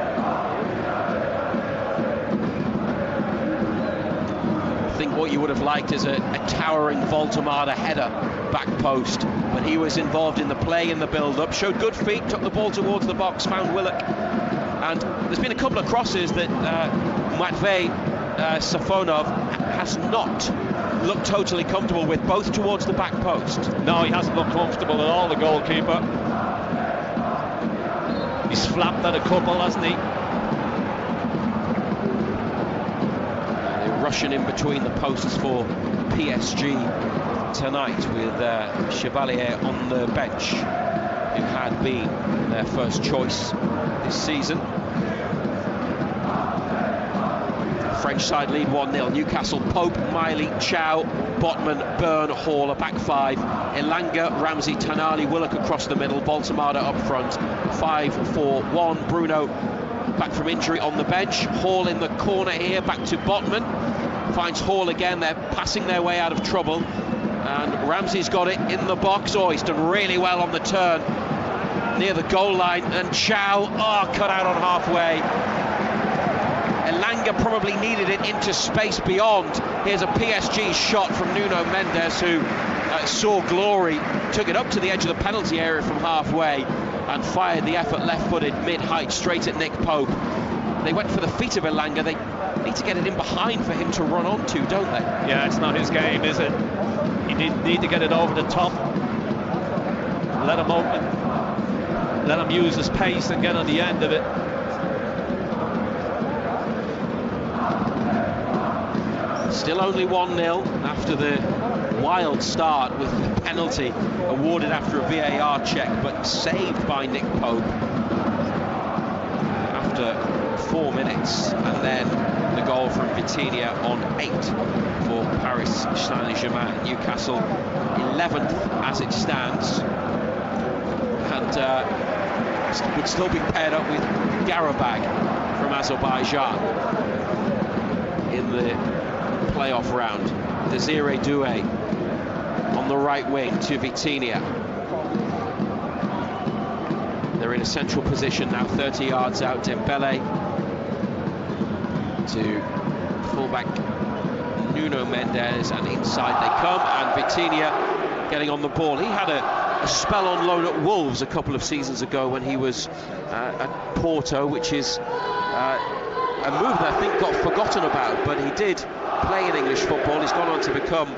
I think what you would have liked is a towering Voltemada header back post, but he was involved in the play, in the build-up, showed good feet, took the ball towards the box, found Willock, and there's been a couple of crosses that Matvei Safonov has not looked totally comfortable with, both towards the back post. No, he hasn't looked comfortable at all, the goalkeeper. He's flapped at a couple, hasn't he? Rushing in between the posts for PSG tonight with Chevalier on the bench, who had been their first choice this season. French side lead 1-0. Newcastle, Pope, Miley, Chow, Botman, Byrne, Hall, a back five. Elanga, Ramsey, Tanali, Willock across the middle. Baltamada up front. 5-4-1. Bruno back from injury on the bench. Hall in the corner here, back to Botman. Finds Hall again. They're passing their way out of trouble. And Ramsey's got it in the box. Oh, he's done really well on the turn near the goal line. And Chow, cut out on halfway. Elanga probably needed it into space beyond. Here's a PSG shot from Nuno Mendes, who saw glory, took it up to the edge of the penalty area from halfway and fired the effort left-footed mid-height straight at Nick Pope. They went for the feet of Elanga. They need to get it in behind for him to run onto, don't they? Yeah, it's not his game, is it? He need to get it over the top, let him open, let him use his pace and get on the end of it. Still only 1-0 after the wild start with the penalty awarded after a VAR check, but saved by Nick Pope after 4 minutes, and then the goal from Vitinha on 8 for Paris Saint-Germain. Newcastle 11th as it stands, and would still be paired up with Garabag from Azerbaijan in the playoff round. Desiree Doué on the right wing to Vitinha. They're in a central position now, 30 yards out. Dembele to fullback Nuno Mendes, and inside they come, and Vitinha getting on the ball. He had a spell on loan at Wolves a couple of seasons ago when he was at Porto, which is a move that I think got forgotten about, but he did play in English football. He's gone on to become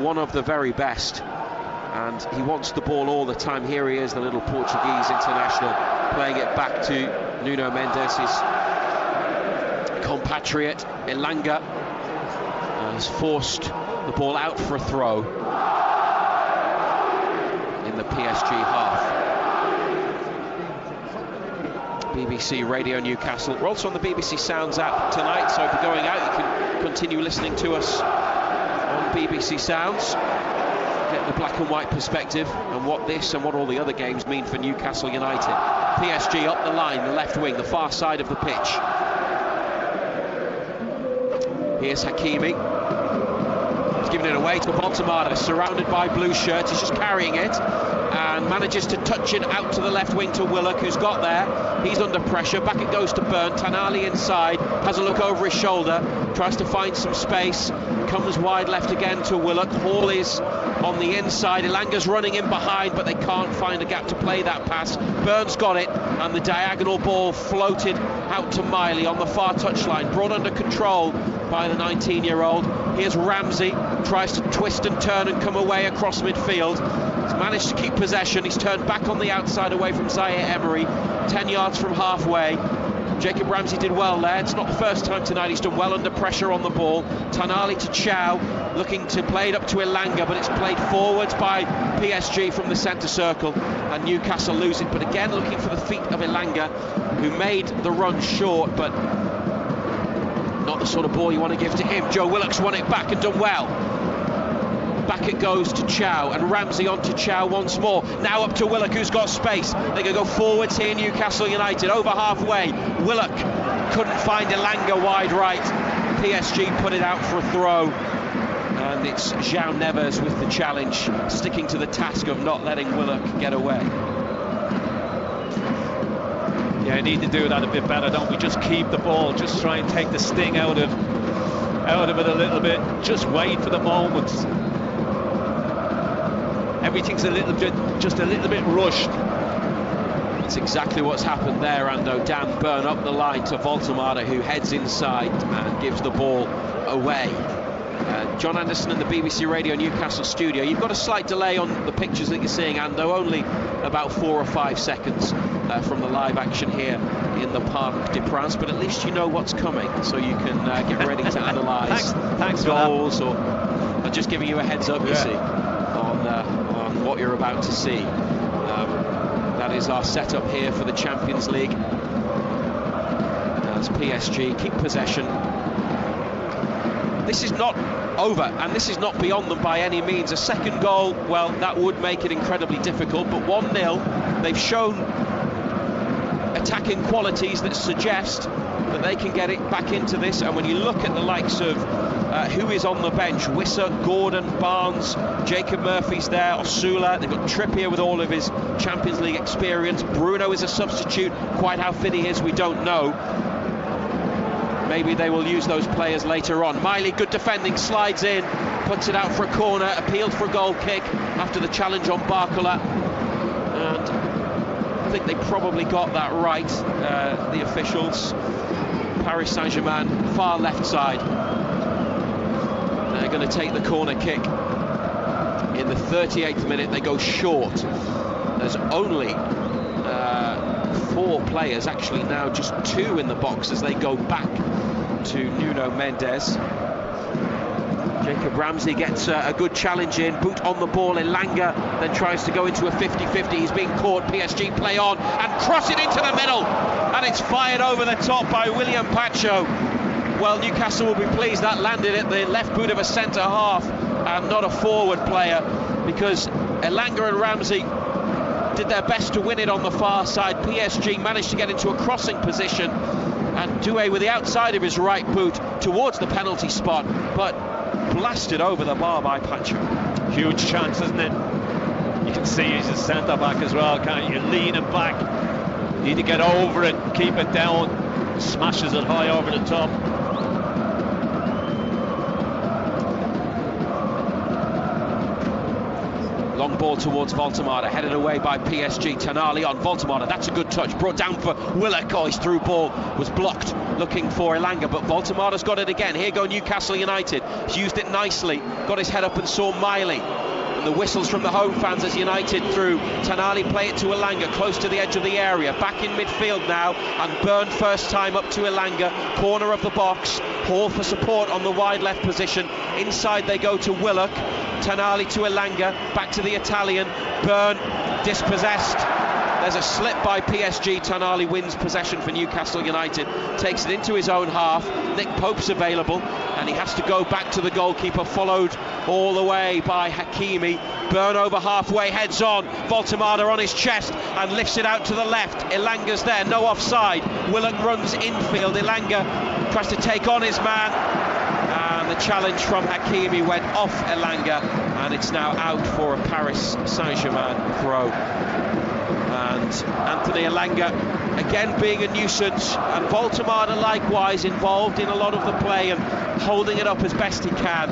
one of the very best, and he wants the ball all the time. Here he is, the little Portuguese international, playing it back to Nuno Mendes, his compatriot. Elanga has forced the ball out for a throw in the PSG half. BBC Radio Newcastle. We're also on the BBC Sounds app tonight, so if you're going out, you can continue listening to us on BBC Sounds. Get the black and white perspective and what this and what all the other games mean for Newcastle United. PSG up the line, the left wing, the far side of the pitch. Here's Hakimi. He's giving it away to Baltamada, surrounded by blue shirts. He's just carrying it and manages to touch it out to the left wing to Willock, who's got there. He's under pressure. Back it goes to Byrne. Tanali inside, has a look over his shoulder, tries to find some space, comes wide left again to Willock. Hall is on the inside. Elanga's running in behind, but they can't find a gap to play that pass. Byrne's got it, and the diagonal ball floated out to Miley on the far touchline, brought under control by the 19-year-old. Here's Ramsey, tries to twist and turn and come away across midfield. He's managed to keep possession. He's turned back on the outside away from Zaire Emery, 10 yards from halfway. Jacob Ramsey did well there. It's not the first time tonight he's done well under pressure on the ball. Tanali to Chow, looking to play it up to Elanga, but it's played forwards by PSG from the centre circle, and Newcastle lose it. But again, looking for the feet of Elanga, who made the run short, but not the sort of ball you want to give to him. Joe Willock's won it back and done well. Back it goes to Chow, and Ramsey on to Chow once more. Now up to Willock, who's got space. They're going to go forwards here, Newcastle United. Over halfway, Willock couldn't find Elanga wide right. PSG put it out for a throw, and it's João Neves with the challenge, sticking to the task of not letting Willock get away. Yeah, you need to do that a bit better, don't we? Just keep the ball, just try and take the sting out of it a little bit. Just wait for the moment. Everything's just a little bit rushed. That's exactly what's happened there, Ando. Dan Byrne up the line to Baltamada, who heads inside and gives the ball away. John Anderson in the BBC Radio Newcastle studio. You've got a slight delay on the pictures that you're seeing, Ando, only about 4 or 5 seconds from the live action here in the Parc des Princes, but at least you know what's coming, so you can get ready to analyse thanks goals, or just giving you a heads up, you see, on what you're about to see. That is our setup here for the Champions League. As PSG keep possession this is not over, and this is not beyond them by any means. A second goal, well, that would make it incredibly difficult, but 1-0, they've shown attacking qualities that suggest that they can get it back into this. And when you look at the likes of who is on the bench, Wissa, Gordon, Barnes, Jacob Murphy's there, Osula, they've got Trippier with all of his Champions League experience, Bruno is a substitute, quite how fit he is we don't know. Maybe they will use those players later on. Miley, good defending, slides in, puts it out for a corner, appealed for a goal kick after the challenge on Barcola, and I think they probably got that right, the officials. Paris Saint-Germain, far left side. They're going to take the corner kick in the 38th minute. They go short. There's only 4 players, actually now just 2 in the box as they go back to Nuno Mendes. Jacob Ramsey gets a good challenge in, boot on the ball. Elanga then tries to go into a 50-50. He's being caught. PSG play on and cross it into the middle, and it's fired over the top by William Pacho. Well, Newcastle will be pleased that landed at the left boot of a centre half and not a forward player, because Elanga and Ramsey did their best to win it on the far side. PSG managed to get into a crossing position, and Doué with the outside of his right boot towards the penalty spot, but blasted over the bar by Pacho. Huge chance, isn't it? You can see he's a centre back as well, can't you? Leaning back, need to get over it, keep it down, smashes it high over the top. Long ball towards Voltemada, headed away by PSG. Tonali on Voltemada, that's a good touch, brought down for Willock. Oh, his through ball was blocked, looking for Elanga, but Voltemada's got it again. Here go Newcastle United, he's used it nicely, got his head up and saw Miley. And the whistles from the home fans as United through. Tonali play it to Elanga, close to the edge of the area, back in midfield now, and Byrne first time up to Elanga, corner of the box. Hall for support on the wide left position. Inside they go to Willock. Tonali to Elanga, back to the Italian. Byrne dispossessed. There's a slip by PSG. Tonali wins possession for Newcastle United, takes it into his own half. Nick Pope's available, and he has to go back to the goalkeeper, followed all the way by Hakimi. Byrne over halfway, heads on. Voltemada on his chest and lifts it out to the left. Elanga's there, no offside. Willock runs infield. Elanga tries to take on his man, and the challenge from Hakimi went off Elanga, and it's now out for a Paris Saint-Germain throw. And Anthony Elanga again being a nuisance, and Voltemada likewise involved in a lot of the play and holding it up as best he can,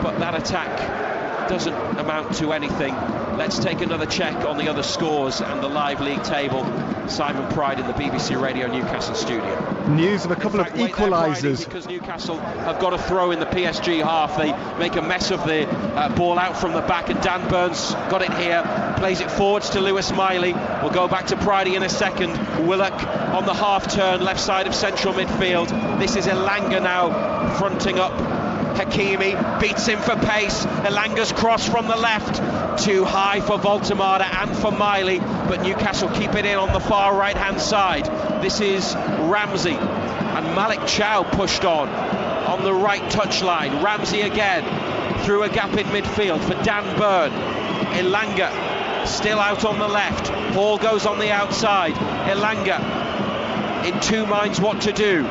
but that attack doesn't amount to anything. Let's take another check on the other scores and the live league table. Simon Pride in the BBC Radio Newcastle studio. News of a couple of equalisers. Because Newcastle have got a throw in the PSG half. They make a mess of the ball out from the back, and Dan Burns got it here, plays it forwards to Lewis Miley. We'll go back to Pridey in a second. Willock on the half turn, left side of central midfield. This is Elanga now fronting up. Hakimi beats him for pace. Elanga's cross from the left, too high for Voltemada and for Miley, but Newcastle keep it in on the far right hand side. This is Ramsey, and Malik Chow pushed on the right touchline. Ramsey again through a gap in midfield for Dan Byrne. Elanga still out on the left. Hall goes on the outside. Elanga in two minds what to do.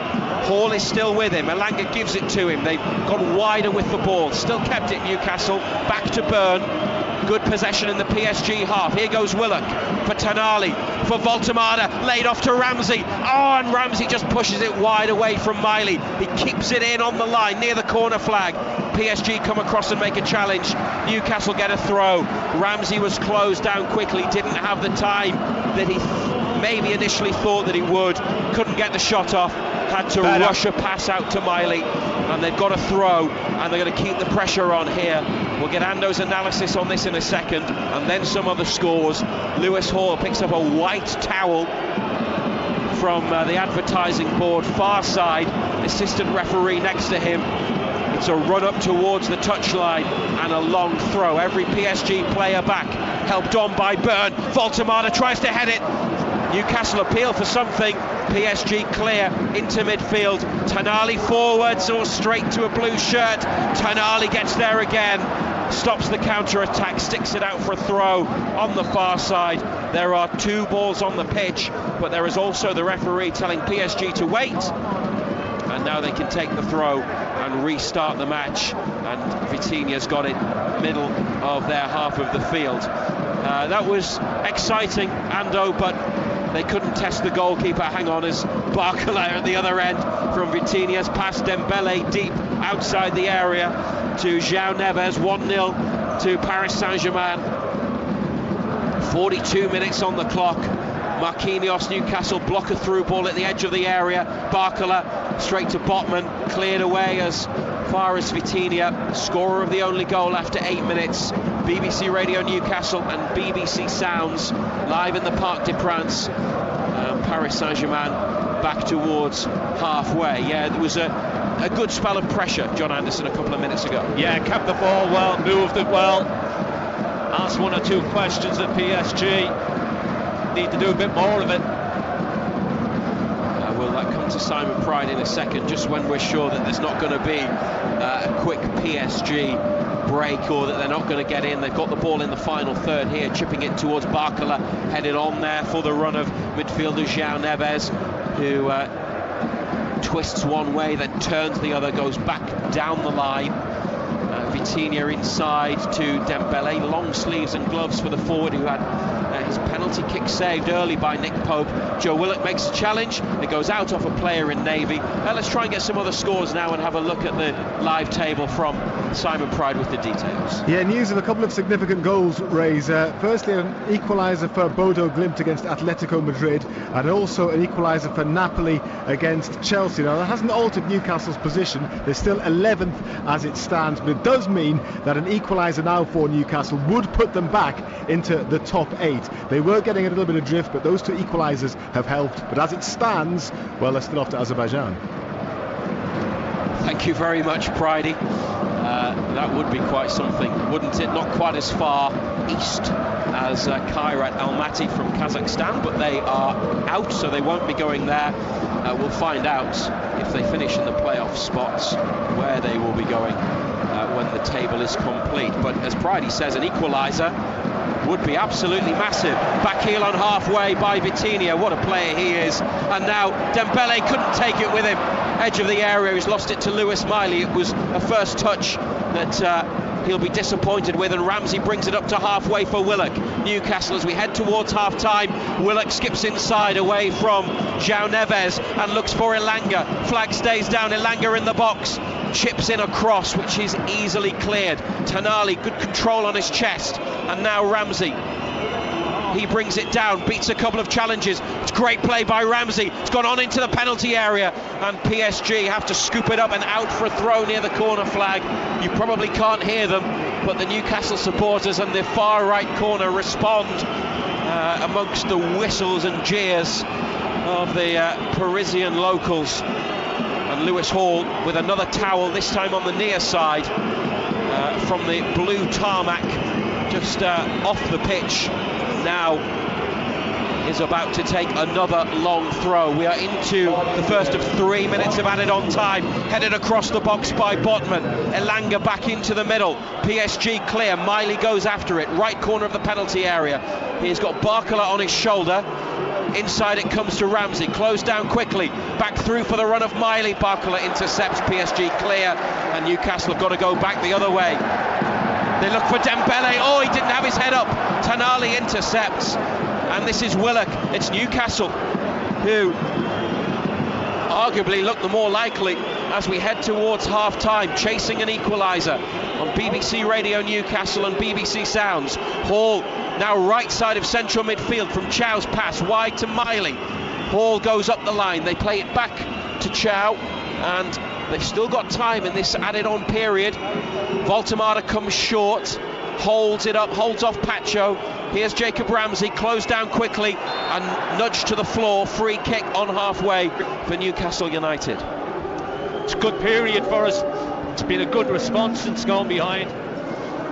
Hall is still with him. Elanga gives it to him. They've gone wider with the ball. Still kept it, Newcastle. Back to Byrne. Good possession in the PSG half. Here goes Willock for Tonali, for Voltemada, laid off to Ramsey. Oh, and Ramsey just pushes it wide away from Miley. He keeps it in on the line near the corner flag. PSG come across and make a challenge. Newcastle get a throw. Ramsey was closed down quickly, didn't have the time that he maybe initially thought that he would. Couldn't get the shot off. Had to rush a pass out to Miley, and they've got a throw, and they're going to keep the pressure on here. We'll get Ando's analysis on this in a second, and then some other scores. Lewis Hall picks up a white towel from the advertising board, far side. Assistant referee next to him. It's a run up towards the touchline and a long throw. Every PSG player back, helped on by Byrne. Voltemada tries to head it. Newcastle appeal for something. PSG clear into midfield. Tonali forwards or straight to a blue shirt. Tonali gets there again. Stops the counter-attack, sticks it out for a throw on the far side. There are 2 balls on the pitch, but there is also the referee telling PSG to wait. And now they can take the throw and restart the match. And Vitinha's got it middle of their half of the field. That was exciting, Ando, but they couldn't test the goalkeeper. Hang on, as Barcola at the other end from Vitinha's pass. Dembele deep outside the area to João Neves. 1-0 to Paris Saint-Germain. 42 minutes on the clock. Marquinhos, Newcastle block a through ball at the edge of the area. Barcola straight to Botman, cleared away as far as Vitinha, scorer of the only goal after 8 minutes. BBC Radio Newcastle and BBC Sounds live in the Parc des Princes. Paris Saint-Germain back towards halfway. Yeah, there was a good spell of pressure, John Anderson, a couple of minutes ago. Yeah, kept the ball well, moved it well, asked 1 or 2 questions at PSG. Need to do a bit more of it. Will that come to Simon Pride in a second, just when we're sure that there's not going to be a quick PSG break, or that they're not going to get in. They've got the ball in the final third here, chipping it towards Barcola, headed on there for the run of midfielder João Neves, who twists one way, then turns the other, goes back down the line. Vitinha inside to Dembele, long sleeves and gloves for the forward, who had his penalty kick saved early by Nick Pope. Joe Willock makes a challenge, it goes out off a player in navy. Let's try and get some other scores now and have a look at the live table from Simon Pride with the details. Yeah, news of a couple of significant goals, Rays. Firstly, an equaliser for Bodo Glimt against Atletico Madrid, and also an equaliser for Napoli against Chelsea. Now, that hasn't altered Newcastle's position. They're still 11th as it stands, but it does mean that an equaliser now for Newcastle would put them back into the top 8. They were getting a little bit of drift, but those 2 equalisers have helped. But as it stands, well, they're still off to Azerbaijan. Thank you very much, Pridey. That would be quite something, wouldn't it? Not quite as far east as Kairat Almaty from Kazakhstan, but they are out, so they won't be going there. We'll find out if they finish in the playoff spots where they will be going when the table is complete. But as Pridey says, an equaliser would be absolutely massive. Back heel on halfway by Vitinha. What a player he is. And now Dembele couldn't take it with him. Edge of the area, he's lost it to Lewis Miley. It was a first touch that he'll be disappointed with, and Ramsey brings it up to halfway for Willock. Newcastle, as we head towards half-time, Willock skips inside away from João Neves and looks for Elanga. Flag stays down, Elanga in the box, chips in a cross which is easily cleared. Tonali, good control on his chest, and now Ramsey. He brings it down, beats a couple of challenges. It's great play by Ramsey. It's gone on into the penalty area, and PSG have to scoop it up and out for a throw near the corner flag. You probably can't hear them, but the Newcastle supporters in the far right corner respond amongst the whistles and jeers of the Parisian locals. And Lewis Hall with another towel, this time on the near side from the blue tarmac, just off the pitch. Now is about to take another long throw. We are into the first of 3 minutes of added on time. Headed across the box by Botman. Elanga back into the middle. PSG clear. Miley goes after it. Right corner of the penalty area. He's got Barcola on his shoulder. Inside it comes to Ramsey. Closed down quickly. Back through for the run of Miley. Barcola intercepts. PSG clear. And Newcastle have got to go back the other way. They look for Dembele. Oh, he didn't have his head up. Tonali intercepts. And this is Willock. It's Newcastle who arguably look the more likely as we head towards half-time, chasing an equaliser on BBC Radio Newcastle and BBC Sounds. Hall now right side of central midfield from Chow's pass wide to Miley. Hall goes up the line. They play it back to Chow, and they've still got time in this added on period. Voltemada comes short, holds it up, holds off Pacho. Here's Jacob Ramsey, closed down quickly and nudged to the floor. Free kick on halfway for Newcastle United. It's a good period for us. It's been a good response since going behind.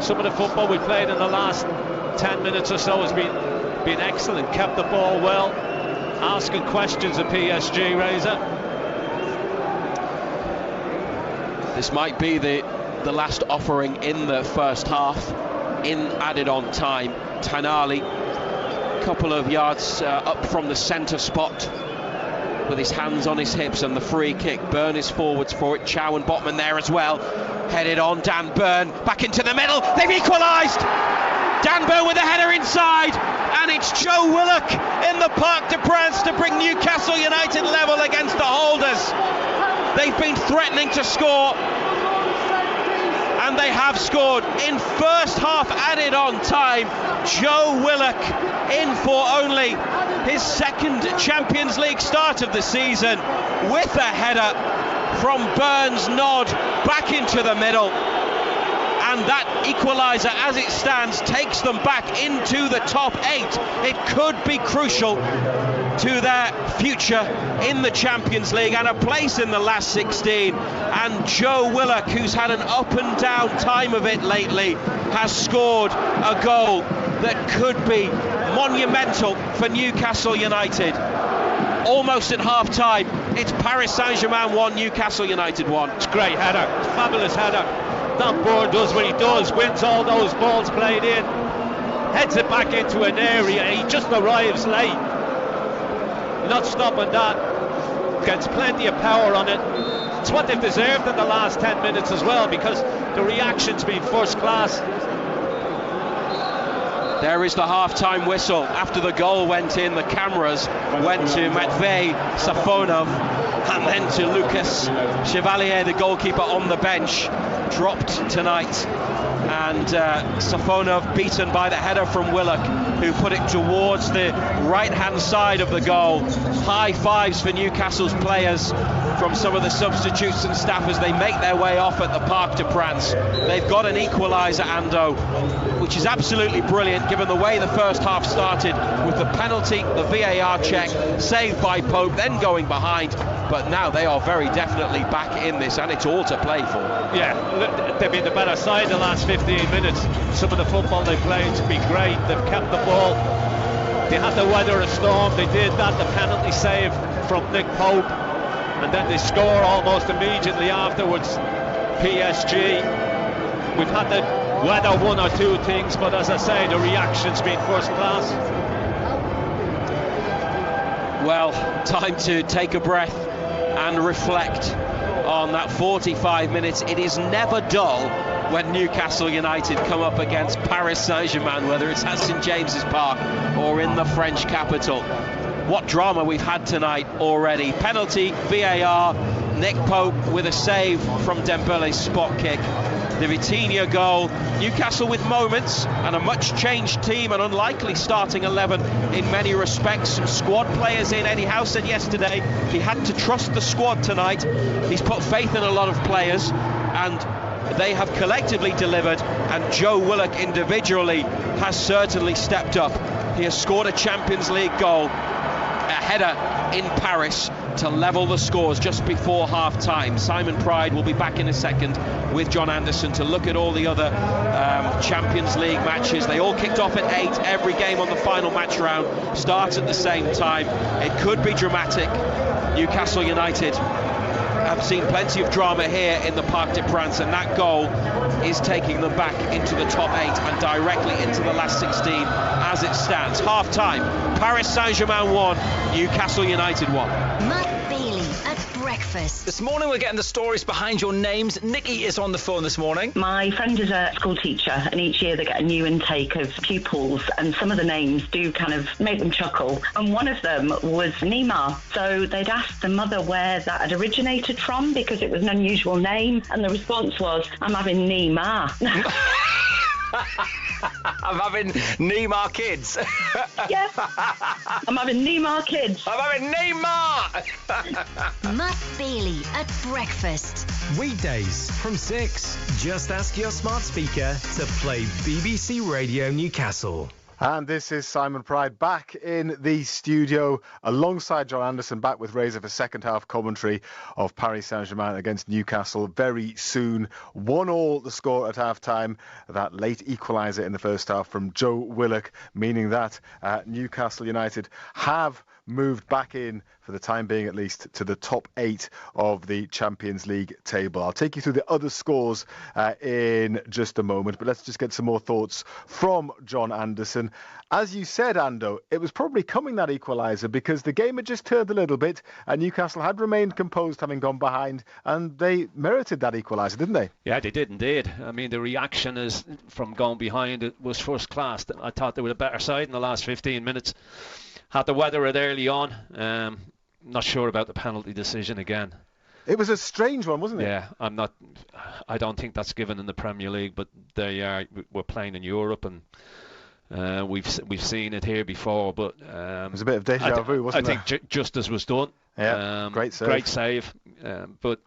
Some of the football we played in the last 10 minutes or so has been excellent. Kept the ball well. asking questions of PSG, Razor. This might be the last offering in the first half. In added on time, Tanali, a couple of yards up from the centre spot, with his hands on his hips, and the free kick. Byrne is forwards for it. Chow and Botman there as well. Headed on, Dan Byrne back into the middle. They've equalised. Dan Byrne with a header inside, and it's Joe Willock in the Parc des Princes to bring Newcastle United level against the holders. They've been threatening to score, and they have scored in first half added on time. Joe Willock in for only his second Champions League start of the season, with a header from Byrne's nod back into the middle. And that equaliser, as it stands, takes them back into the top 8. It could be crucial to their future in the Champions League and a place in the last 16. And Joe Willock, who's had an up and down time of it lately, has scored a goal that could be monumental for Newcastle United. Almost at half time, it's Paris Saint-Germain 1, Newcastle United 1. It's a great header, fabulous header. Dan Byrne does what he does, wins all those balls played in, heads it back into an area. He just arrives late, not stopping that, gets plenty of power on it. It's what they've deserved in the last 10 minutes as well, because the reaction's been first class. There is the half-time whistle. After the goal went in, the cameras went to Matvei Safonov and then to Lucas Chevalier, the goalkeeper on the bench, dropped tonight. And Safonov beaten by the header from Willock, who put it towards the right-hand side of the goal. High fives for Newcastle's players from some of the substitutes and staff as they make their way off at the Parc des Princes. They've got an equaliser, Ando, which is absolutely brilliant given the way the first half started, with the penalty, the VAR check, saved by Pope, then going behind. But now they are very definitely back in this, and it's all to play for. Yeah, they've been the better side the last 15 minutes. Some of the football they've played has been great. They've kept the ball. They had to weather a storm. They did that, the penalty save from Nick Pope, and then they score almost immediately afterwards. PSG, we've had to weather one or two things, but as I say, the reaction's been first class. Well, time to take a breath and reflect on that 45 minutes. It is never dull when Newcastle United come up against Paris Saint-Germain, whether it's at St James's Park or in the French capital. What drama we've had tonight already. Penalty, VAR, Nick Pope with a save from Dembele's spot kick. The Vitinha goal. Newcastle with moments and a much changed team, an unlikely starting 11 in many respects. Some squad players in. Eddie Howe said yesterday he had to trust the squad tonight. He's put faith in a lot of players, and they have collectively delivered, and Joe Willock individually has certainly stepped up. He has scored a Champions League goal, a header in Paris to level the scores just before half-time. Simon Pride will be back in a second with John Anderson to look at all the other Champions League matches. They all kicked off at 8. Every game on the final match round starts at the same time. It could be dramatic. Newcastle United have seen plenty of drama here in the Parc des Princes, and that goal is taking them back into the top 8 and directly into the last 16 as it stands. Half-time, Paris Saint-Germain 1, Newcastle United 1. Matt Bailey at breakfast. This morning we're getting the stories behind your names. Nikki is on the phone this morning. My friend is a school teacher, and each year they get a new intake of pupils, and some of the names do kind of make them chuckle. And one of them was Neymar. So they'd asked the mother where that had originated from, because it was an unusual name, and the response was, "I'm having Neymar." I'm having Neymar kids. Yeah, I'm having Neymar kids. I'm having Neymar. Matt Bailey at breakfast. Weekdays from 6. Just ask your smart speaker to play BBC Radio Newcastle. And this is Simon Pride back in the studio alongside John Anderson, back with Razor for second half commentary of Paris Saint-Germain against Newcastle very soon. 1-1 the score at half time. That late equaliser in the first half from Joe Willock, meaning that Newcastle United have moved back in, for the time being at least, to the top 8 of the Champions League table. I'll take you through the other scores in just a moment, but let's just get some more thoughts from John Anderson. As you said, Ando, it was probably coming, that equaliser, because the game had just turned a little bit and Newcastle had remained composed having gone behind, and they merited that equaliser, didn't they? Yeah, they did indeed. I mean, the reaction is from going behind, it was first class. I thought they were a better side in the last 15 minutes. Had to weather it early on. Not sure about the penalty decision again. It was a strange one, wasn't it? Yeah, I don't think that's given in the Premier League, but we're playing in Europe, and we've seen it here before. But it was a bit of deja vu, wasn't it? I think justice was done. Yeah, great save. Great save. But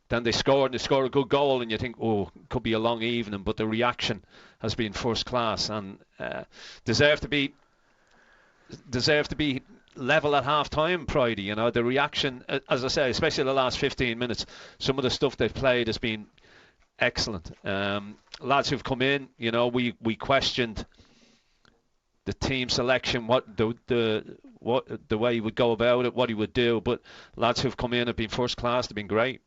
then they scored a good goal, and you think, oh, could be a long evening. But the reaction has been first class, and deserve to be level at half time, Pridey. You know, the reaction, as I say, especially the last 15 minutes, some of the stuff they've played has been excellent. Lads who've come in, you know, we questioned the team selection, what the way he would go about it, what he would do, but lads who've come in have been first class, they've been great.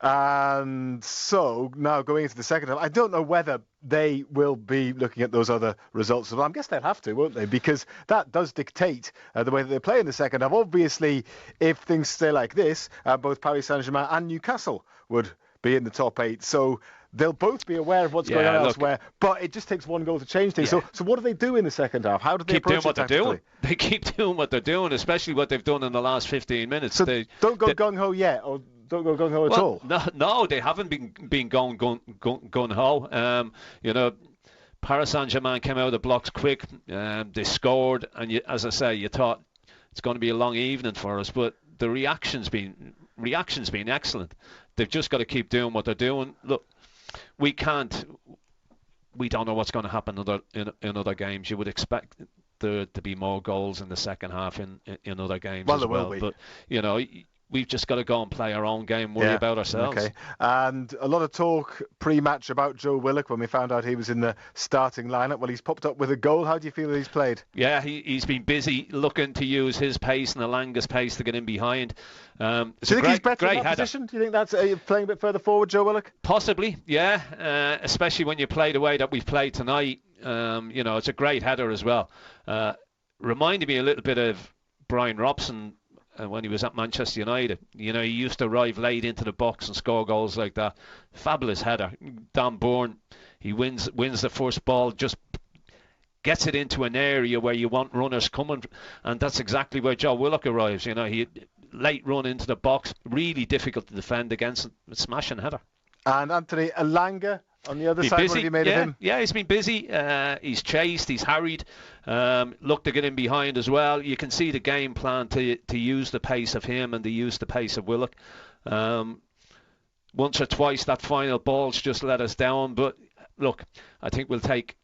And so now going into the second half, I don't know whether they will be looking at those other results. I guess they'll have to, won't they? Because that does dictate the way that they play in the second half. Obviously, if things stay like this, both Paris Saint-Germain and Newcastle would be in the top 8. So they'll both be aware of what's going on elsewhere. But it just takes one goal to change things. Yeah. So what do they do in the second half? How do they approach it tactically? They keep doing what they're doing, especially what they've done in the last 15 minutes. So don't go gung-ho yet, or don't go gung-ho at all? No, they haven't been going gung-ho. You know, Paris Saint-Germain came out of the blocks quick. They scored, and as I say, you thought it's going to be a long evening for us, but the reaction's been excellent. They've just got to keep doing what they're doing. Look, we don't know what's going to happen in other games. You would expect there to be more goals in the second half in other games well, as well. Will be. But, you know, we've just got to go and play our own game, worry about ourselves. Okay. And a lot of talk pre-match about Joe Willock when we found out he was in the starting lineup. Well, he's popped up with a goal. How do you feel that he's played? Yeah, he's been busy looking to use his pace and Alanga's pace to get in behind. Do you think he's better in that position? Do you think that's playing a bit further forward, Joe Willock? Possibly, yeah. Especially when you play the way that we've played tonight. You know, it's a great header as well. Reminded me a little bit of Brian Robson when he was at Manchester United. You know, he used to arrive late into the box and score goals like that. Fabulous header. Dan Bourne, he wins the first ball, just gets it into an area where you want runners coming, and that's exactly where Joe Willock arrives. You know, he late run into the box, really difficult to defend against, smashing header. And Anthony Alanga on the other side, what have you made of him? Yeah, he's been busy. He's chased, he's harried, looked to get in behind as well. You can see the game plan to use the pace of him and to use the pace of Willock. Once or twice that final ball's just let us down, but look, I think we'll take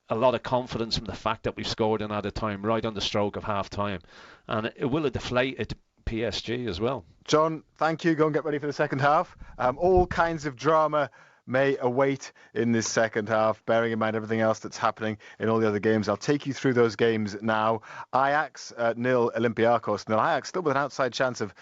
a lot of confidence from the fact that we've scored in added time right on the stroke of half time, and it will have deflated PSG as well. John, thank you. Go and get ready for the second half. All kinds of drama may await in this second half, bearing in mind everything else that's happening in all the other games. I'll take you through those games now. Ajax 0, Olympiacos 0. Ajax still with an outside chance of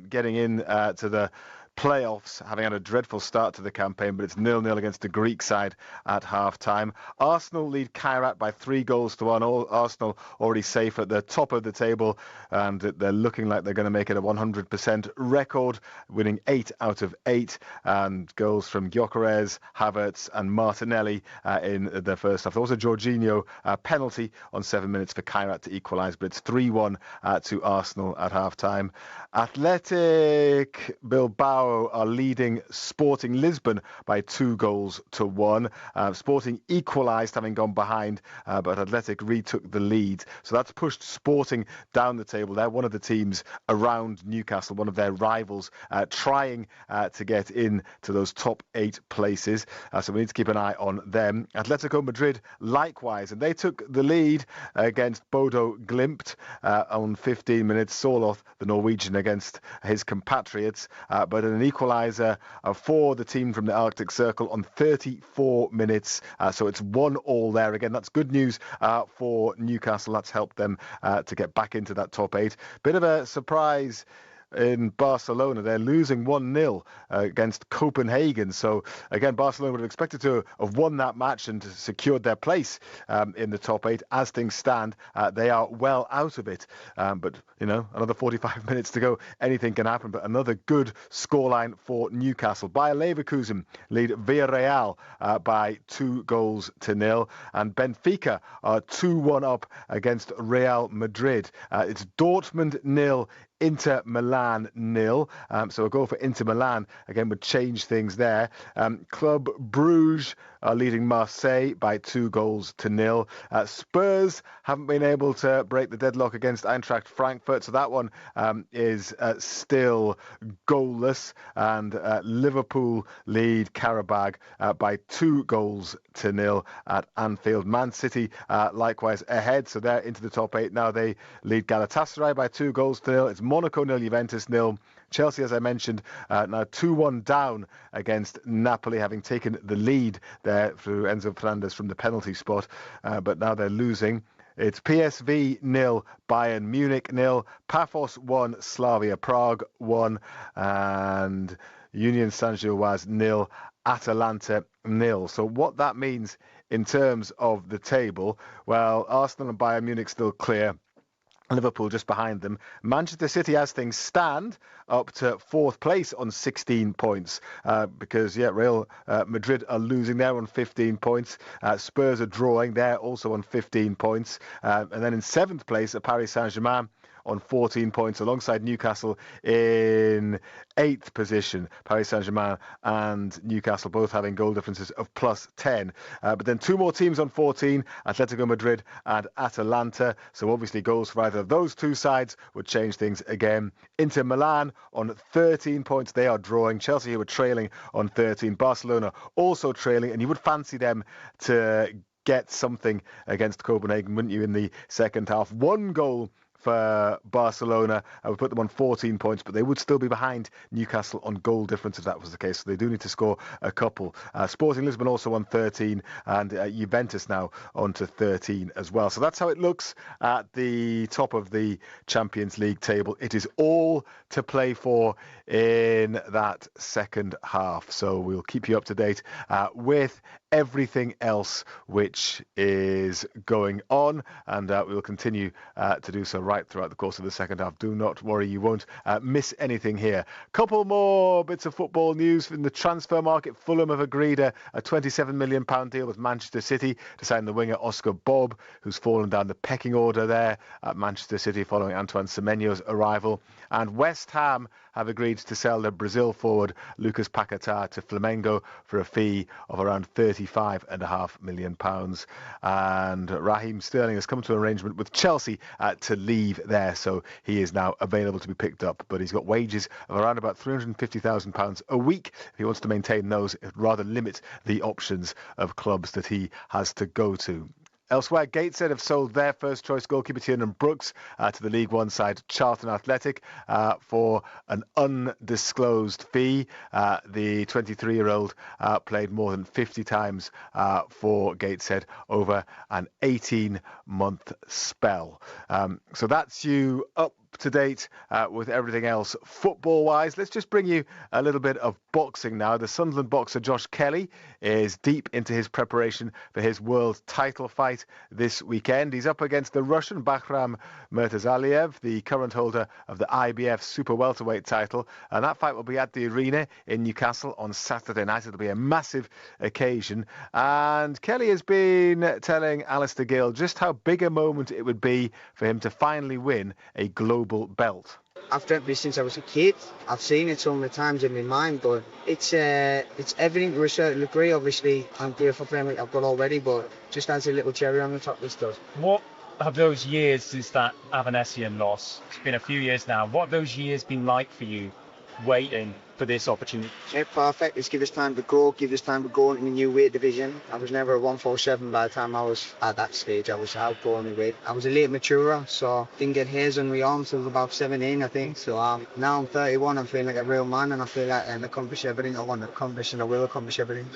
getting in to the playoffs, having had a dreadful start to the campaign, but it's 0-0 against the Greek side at half-time. Arsenal lead Kairat by 3-1. Arsenal already safe at the top of the table, and they're looking like they're going to make it a 100% record, winning 8 out of 8, and goals from Gyökeres, Havertz and Martinelli in the first half. There was a Jorginho penalty on 7 minutes for Kairat to equalise, but it's 3-1 to Arsenal at half-time. Athletic Bilbao are leading Sporting Lisbon by 2-1. Sporting equalised, having gone behind, but Athletic retook the lead. So that's pushed Sporting down the table. They're one of the teams around Newcastle, one of their rivals, trying to get in to those top 8 places. So we need to keep an eye on them. Atletico Madrid likewise, and they took the lead against Bodo Glimt on 15 minutes. Soloth, the Norwegian, against his compatriots, but an equaliser for the team from the Arctic Circle on 34 minutes. So it's 1-1 there. Again, that's good news for Newcastle. That's helped them to get back into that top 8. Bit of a surprise in Barcelona. They're losing 1-0 against Copenhagen. So again, Barcelona would have expected to have won that match and secured their place in the top 8. As things stand, they are well out of it. But, another 45 minutes to go. Anything can happen. But another good scoreline for Newcastle. Bayer Leverkusen lead Villarreal by 2-0. And Benfica are 2-1 up against Real Madrid. It's Dortmund 0, Inter Milan 0. So a goal for Inter Milan again would change things there. Club Bruges are leading Marseille by 2-0. Spurs haven't been able to break the deadlock against Eintracht Frankfurt, so that one is still goalless. And Liverpool lead Karabag by 2-0 at Anfield. Man City likewise ahead, so they're into the top 8 now. They lead Galatasaray by 2-0. It's Monaco 0, Juventus 0. Chelsea, as I mentioned, now 2-1 down against Napoli, having taken the lead there through Enzo Fernandez from the penalty spot. But now they're losing. It's PSV 0, Bayern Munich 0, Pafos 1, Slavia Prague 1, and Union Saint-Gilloise 0, Atalanta 0. So what that means in terms of the table, well, Arsenal and Bayern Munich still clear. Liverpool just behind them. Manchester City, as things stand, up to 4th place on 16 points because Real Madrid are losing there on 15 points. Spurs are drawing there also on 15 points. And then in 7th place are Paris Saint-Germain on 14 points, alongside Newcastle in 8th position. Paris Saint-Germain and Newcastle both having goal differences of plus 10. But then 2 more teams on 14, Atletico Madrid and Atalanta. So obviously goals for either of those 2 sides would change things again. Inter Milan on 13 points. They are drawing. Chelsea, who were trailing, on 13. Barcelona also trailing, and you would fancy them to get something against Copenhagen, wouldn't you, in the second half. 1 goal for Barcelona. I would put them on 14 points, but they would still be behind Newcastle on goal difference if that was the case. So they do need to score a couple. Sporting Lisbon also on 13, and Juventus now on to 13 as well. So that's how it looks at the top of the Champions League table. It is all to play for in that second half. So we'll keep you up to date with everything else which is going on, and we will continue to do so right throughout the course of the second half. Do not worry, you won't miss anything here. Couple more bits of football news in the transfer market. Fulham have agreed a £27 million deal with Manchester City to sign the winger Oscar Bob, who's fallen down the pecking order there at Manchester City following Antoine Semenyo's arrival. And West Ham have agreed to sell their Brazil forward Lucas Paquetá to Flamengo for a fee of around £35.5 million. And Raheem Sterling has come to an arrangement with Chelsea to leave there, so he is now available to be picked up, but he's got wages of around about £350,000 a week. If he wants to maintain those, it would rather limit the options of clubs that he has to go to. Elsewhere, Gateshead have sold their first choice goalkeeper Tiernan Brooks to the League One side Charlton Athletic for an undisclosed fee. The 23-year-old played more than 50 times for Gateshead over an 18-month spell. So that's you up to date with everything else football-wise. Let's just bring you a little bit of boxing now. The Sunderland boxer Josh Kelly is deep into his preparation for his world title fight this weekend. He's up against the Russian Bahram Murtazaliev, the current holder of the IBF super welterweight title, and that fight will be at the Arena in Newcastle on Saturday night. It'll be a massive occasion, and Kelly has been telling Alistair Gill just how big a moment it would be for him to finally win a global belt. I've dreamt this since I was a kid. I've seen it so many times in my mind, but it's everything to a certain degree. Obviously, I'm grateful for everything I've got already, but just adds a little cherry on the top of this stuff. What have those years since that Avanesian loss? It's been a few years now. What have those years been like for you waiting for this opportunity? Yeah, perfect. It's give us time to grow, in the new weight division. I was never a 147 by the time I was at that stage. I was outgrowing the weight. I was a late maturer, so didn't get hairs on my arms until about 17, I think. So now I'm 31, I'm feeling like a real man, and I feel like I can accomplish everything I want to accomplish, and I will accomplish everything.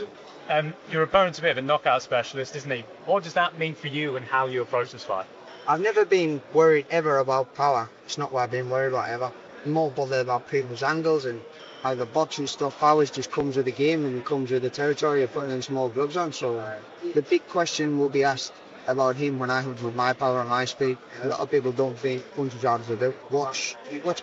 Your opponent's a bit of a knockout specialist, isn't he? What does that mean for you and how you approach this fight? I've never been worried ever about power. It's not what I've been worried about ever. I'm more bothered about people's angles and how the boxing stuff. Power just comes with the game and it comes with the territory of putting in small gloves on. So the big question will be asked about him when I hunt with my power and my speed. A lot of people don't think punches hard as they do. Watch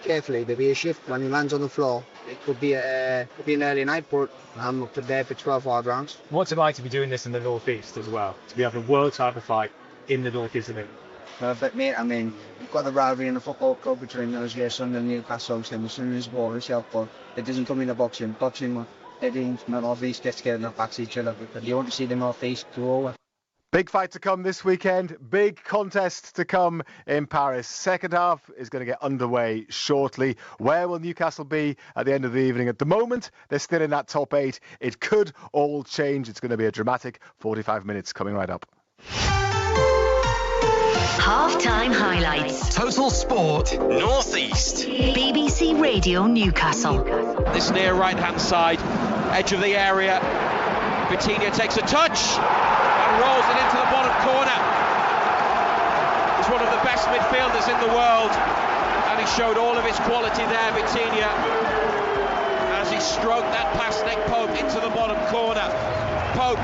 carefully. There'll be a shift when he lands on the floor. It could be an early night, but I'm up there for 12 hard rounds. What's it like to be doing this in the Northeast as well? To be having a world title fight in the Northeast of England? Perfect, mate. I mean, you've got the rivalry in the football club between those guys, Sunday and Newcastle, and the Sunday support itself, but it doesn't come in the boxing. Boxing, everything from the Northeast gets together and backs each other, but you want to see the Northeast go over. Big fight to come this weekend. Big contest to come in Paris. Second half is going to get underway shortly. Where will Newcastle be at the end of the evening? At the moment, they're still in that top 8. It could all change. It's going to be a dramatic 45 minutes coming right up. Half-time highlights. Total Sport Northeast. BBC Radio Newcastle. This near right-hand side, edge of the area. Vitinha takes a touch and rolls it into the bottom corner. He's one of the best midfielders in the world, and he showed all of his quality there, Vitinha, as he stroked that past Nick Pope into the bottom corner. Pope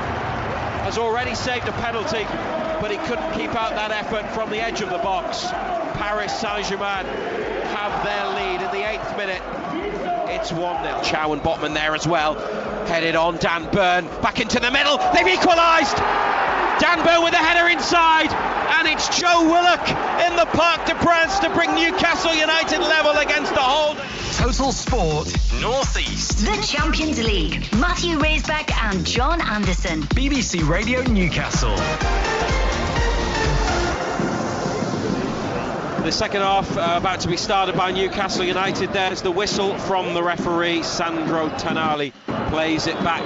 has already saved a penalty, but he couldn't keep out that effort from the edge of the box. Paris Saint-Germain have their lead in the 8th minute. It's 1-0. Chow and Botman there as well. Headed on, Dan Burn back into the middle. They've equalised. Dan Burn with a header inside, and it's Joe Willock in the Parc des Princes to bring Newcastle United level against the hold. Total Sport Northeast. The Champions League. Matthew Raisbeck and John Anderson. BBC Radio Newcastle. The second half about to be started by Newcastle United. There's the whistle from the referee. Sandro Tonali plays it back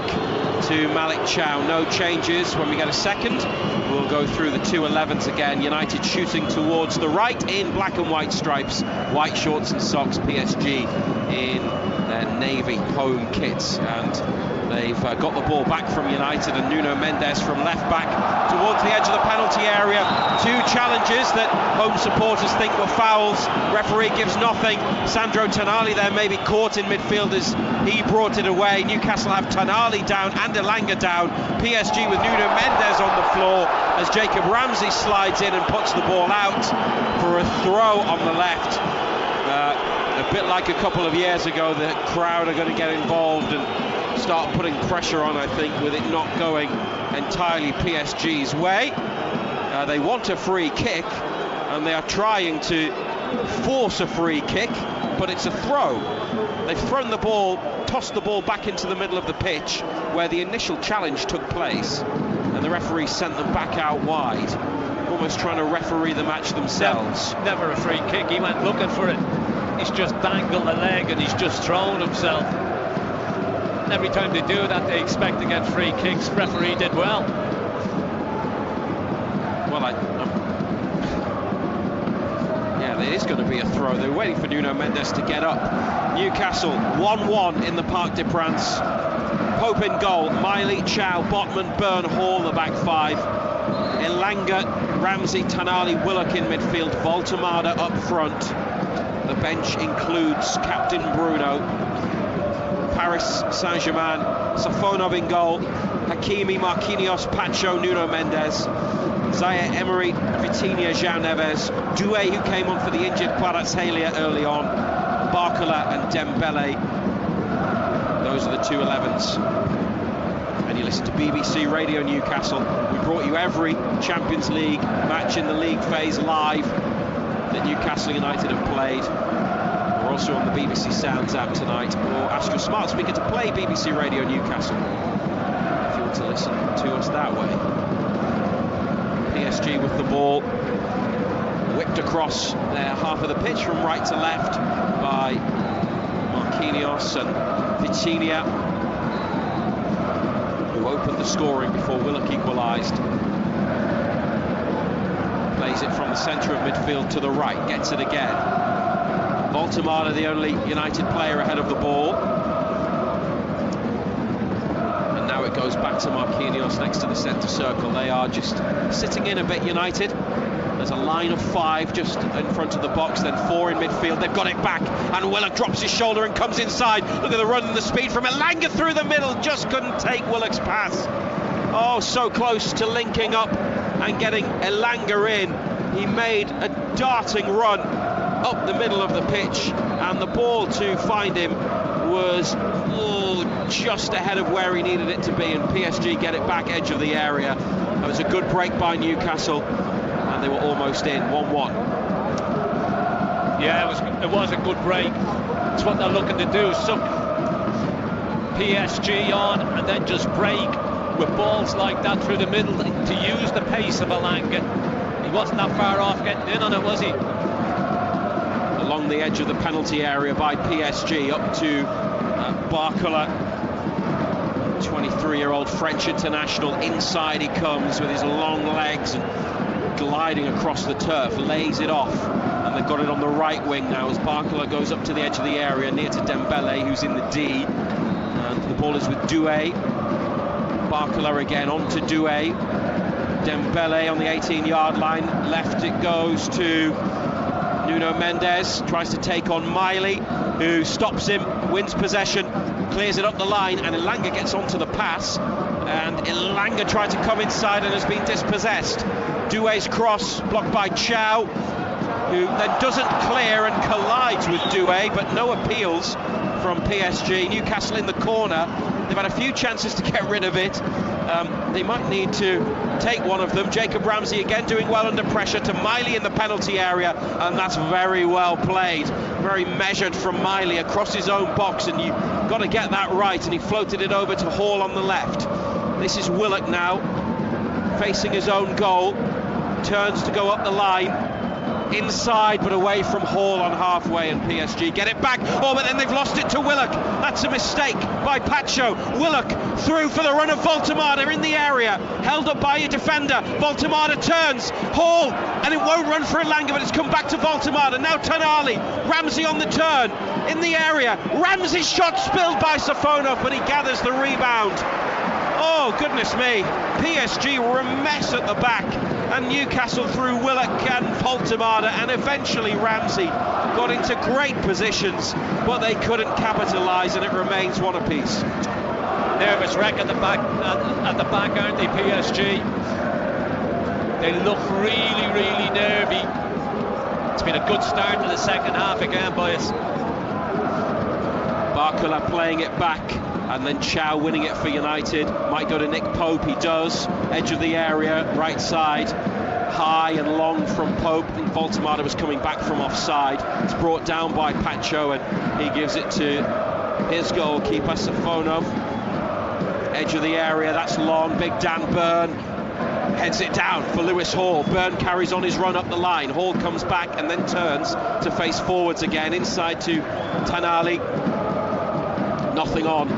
to Malik Chow. No changes when we get a second. We'll go through the 2-11s again. United shooting towards the right in black and white stripes, white shorts and socks. PSG in their navy home kits, and they've got the ball back from United, and Nuno Mendes from left back towards the edge of the penalty area. 2 challenges that home supporters think were fouls. Referee gives nothing. Sandro Tonali there maybe caught in midfield as he brought it away. Newcastle have Tonali down and Elanga down. PSG with Nuno Mendes on the floor as Jacob Ramsey slides in and puts the ball out for a throw on the left. A bit like a couple of years ago, the crowd are going to get involved and start putting pressure on, I think, with it not going entirely PSG's way. They want a free kick, and they are trying to force a free kick, but it's a throw. They've thrown the ball, tossed the ball back into the middle of the pitch where the initial challenge took place, and the referee sent them back out wide, almost trying to referee the match themselves. Never a free kick. He went looking for it. He's just dangled the leg and he's just thrown himself. And every time they do that, they expect to get free kicks. Referee did well. Well, yeah, there is going to be a throw. They're waiting for Nuno Mendes to get up. Newcastle 1-1 in the Parc des Princes. Pope in goal. Miley, Chow, Botman, Burn, Hall, the back 5. Elanga, Ramsey, Tonali, Willock in midfield. Voltemada up front. The bench includes Captain Bruno. Paris Saint-Germain, Safonov in goal. Hakimi, Marquinhos, Pacho, Nuno Mendes. Zaire Emery, Vitinha, João Neves. Doué, who came on for the injured Kvaratskhelia early on. Barcola and Dembele. Those are the 2-11s. And you listen to BBC Radio Newcastle. We brought you every Champions League match in the league phase live that Newcastle United have played. We're also on the BBC Sounds app tonight, or ask your smart speaker to play BBC Radio Newcastle if you want to listen to us that way. PSG with the ball, whipped across their half of the pitch from right to left by Marquinhos and Vitinha, who opened the scoring before Willock equalised. Plays it from the centre of midfield to the right, gets it again. Voltemade, the only United player ahead of the ball. And now it goes back to Marquinhos next to the centre circle. They are just sitting in a bit, United. There's a line of 5 just in front of the box, then 4 in midfield. They've got it back, and Willock drops his shoulder and comes inside. Look at the run and the speed from Elanga through the middle. Just couldn't take Willock's pass. Oh, so close to linking up and getting Elanga in. He made a darting run up the middle of the pitch, and the ball to find him was just ahead of where he needed it to be, and PSG get it back edge of the area. That was a good break by Newcastle, and they were almost in. 1-1. Yeah, it was a good break. It's what they're looking to do, suck PSG on and then just break with balls like that through the middle to use the pace of Elanga. He wasn't that far off getting in on it, was he? Along the edge of the penalty area by PSG, up to Barcola, 23-year-old French international. Inside he comes with his long legs and gliding across the turf, lays it off, and they've got it on the right wing now as Barcola goes up to the edge of the area near to Dembele, who's in the D, and the ball is with Doué. Barcola again on to Doué. Dembele on the 18-yard line, left it goes to Nuno Mendes, tries to take on Miley, who stops him, wins possession, clears it up the line, and Elanga gets onto the pass, and Elanga tried to come inside and has been dispossessed. Doué's cross blocked by Chow, who then doesn't clear and collides with Doué, but no appeals from PSG. Newcastle in the corner. They've had a few chances to get rid of it. They might need to take one of them. Jacob Ramsey again doing well under pressure to Miley in the penalty area, and that's very well played. Very measured from Miley across his own box, and you've got to get that right, and he floated it over to Hall on the left. This is Willock now, facing his own goal, turns to go up the line, inside but away from Hall on halfway, and PSG get it back. Oh, but then they've lost it to Willock. That's a mistake by Pacho. Willock through for the run of Voltemade in the area, held up by a defender. Voltemade turns, Hall, and it won't run for Elanga, but it's come back to Voltemade. Now Tonali, Ramsey on the turn in the area. Ramsey's shot spilled by Safonov, but he gathers the rebound. Oh, goodness me. PSG were a mess at the back, and Newcastle through Willock and Voltemade, and eventually Ramsey got into great positions, but they couldn't capitalise, and it remains one apiece. Nervous wreck at the back, aren't they, PSG? They look really, really nervy. It's been a good start to the second half again, boys. Barcola playing it back, and then Chow winning it for United. Might go to Nick Pope, he does. Edge of the area, right side, high and long from Pope, and Voltemade was coming back from offside. It's brought down by Pacho, and he gives it to his goalkeeper, Safonov. Edge of the area, that's long. Big Dan Burn heads it down for Lewis Hall. Burn carries on his run up the line. Hall comes back and then turns to face forwards again, inside to Tonali. Nothing on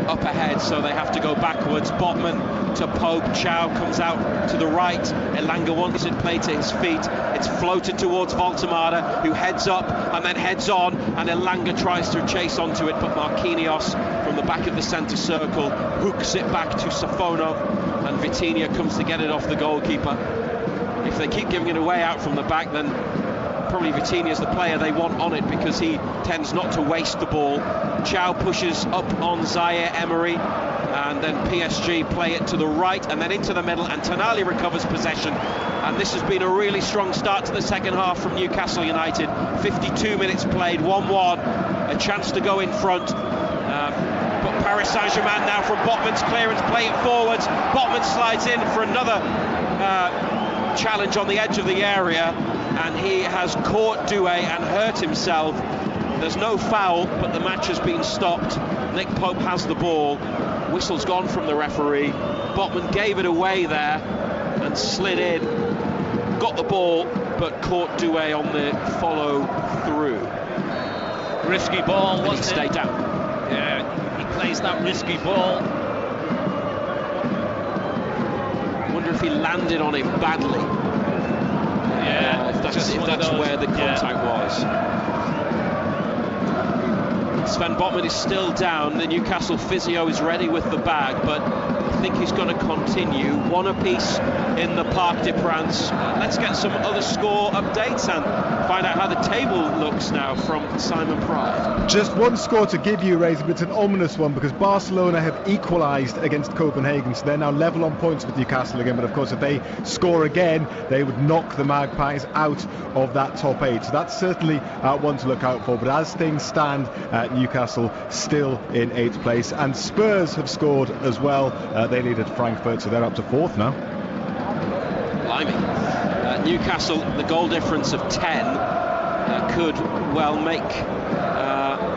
up ahead, so they have to go backwards. Botman to Pope. Chow comes out to the right. Elanga wants it played to his feet. It's floated towards Voltemade, who heads up and then heads on, and Elanga tries to chase onto it, but Marquinhos from the back of the centre circle hooks it back to Safonov, and Vitinha comes to get it off the goalkeeper. If they keep giving it away out from the back, then probably Vitinha is the player they want on it, because he tends not to waste the ball. Chow pushes up on Zaire Emery, and then PSG play it to the right and then into the middle, and Tonali recovers possession. And this has been a really strong start to the second half from Newcastle United. 52 minutes played, 1-1, a chance to go in front. But Paris Saint-Germain now from Botman's clearance, play it forwards. Botman slides in for another challenge on the edge of the area, and he has caught Doué and hurt himself. There's no foul, but the match has been stopped. Nick Pope has the ball. Whistle's gone from the referee. Botman gave it away there and slid in, got the ball, but caught Doué on the follow through. Risky ball, wasn't it? Stay down. Yeah, he plays that risky ball. I wonder if he landed on it badly. Yeah, if that's where the contact was. Sven Botman is still down. The Newcastle physio is ready with the bag, but I think he's going to continue. One apiece in the Parc des Princes. Let's get some other score updates and find out how the table looks now from Simon Pride. Just one score to give you, Razor, but it's an ominous one because Barcelona have equalised against Copenhagen, so they're now level on points with Newcastle again. But of course, if they score again, they would knock the Magpies out of that top 8. So that's certainly one to look out for. But as things stand, Newcastle still in 8th place, and Spurs have scored as well. They lead at Frankfurt, so they're up to 4th now. Blimey. Newcastle, the goal difference of 10 could well make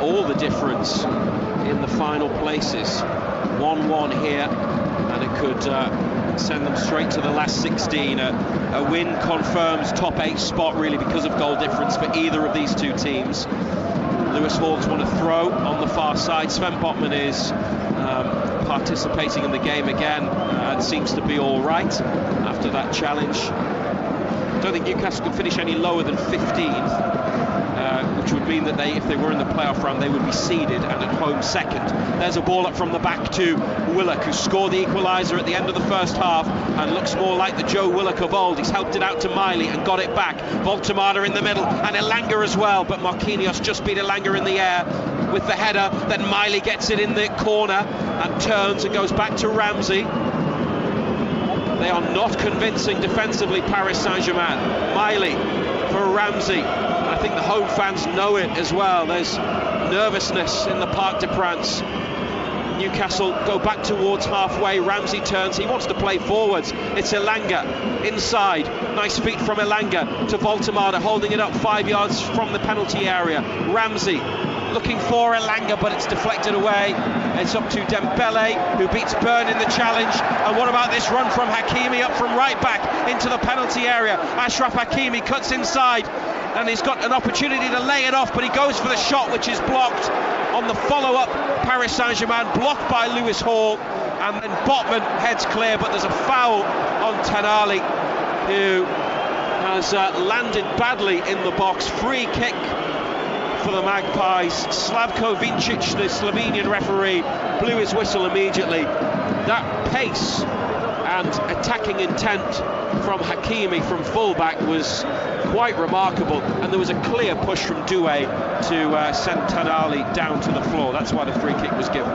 all the difference in the final places. 1-1 here, and it could send them straight to the last 16. A win confirms top 8 spot really because of goal difference for either of these two teams. Lewis Hawks want to throw on the far side. Sven Botman is participating in the game again and seems to be all right after that challenge. I don't think Newcastle can finish any lower than 15th, which would mean that if they were in the playoff round, they would be seeded and at home second. There's a ball up from the back to Willock, who scored the equaliser at the end of the first half and looks more like the Joe Willock of old. He's helped it out to Miley and got it back. Voltemada in the middle and Elanga as well, but Marquinhos just beat Elanga in the air with the header. Then Miley gets it in the corner and turns and goes back to Ramsey. They are not convincing defensively, Paris Saint-Germain. Miley for Ramsey. I think the home fans know it as well. There's nervousness in the Parc des Princes. Newcastle go back towards halfway. Ramsey turns. He wants to play forwards. It's Elanga inside. Nice feet from Elanga to Voltemada, holding it up 5 yards from the penalty area. Ramsey looking for Elanga, but it's deflected away. It's up to Dembele, who beats Byrne in the challenge. And what about this run from Hakimi up from right back into the penalty area? Achraf Hakimi cuts inside, and he's got an opportunity to lay it off, but he goes for the shot, which is blocked. On the follow-up, Paris Saint-Germain blocked by Lewis Hall, and then Botman heads clear, but there's a foul on Tonali, who has landed badly in the box. Free kick for the Magpies. Slavko Vincic, the Slovenian referee, blew his whistle immediately. That pace and attacking intent from Hakimi from fullback was quite remarkable, and there was a clear push from Doué to send Tonali down to the floor. That's why the free kick was given.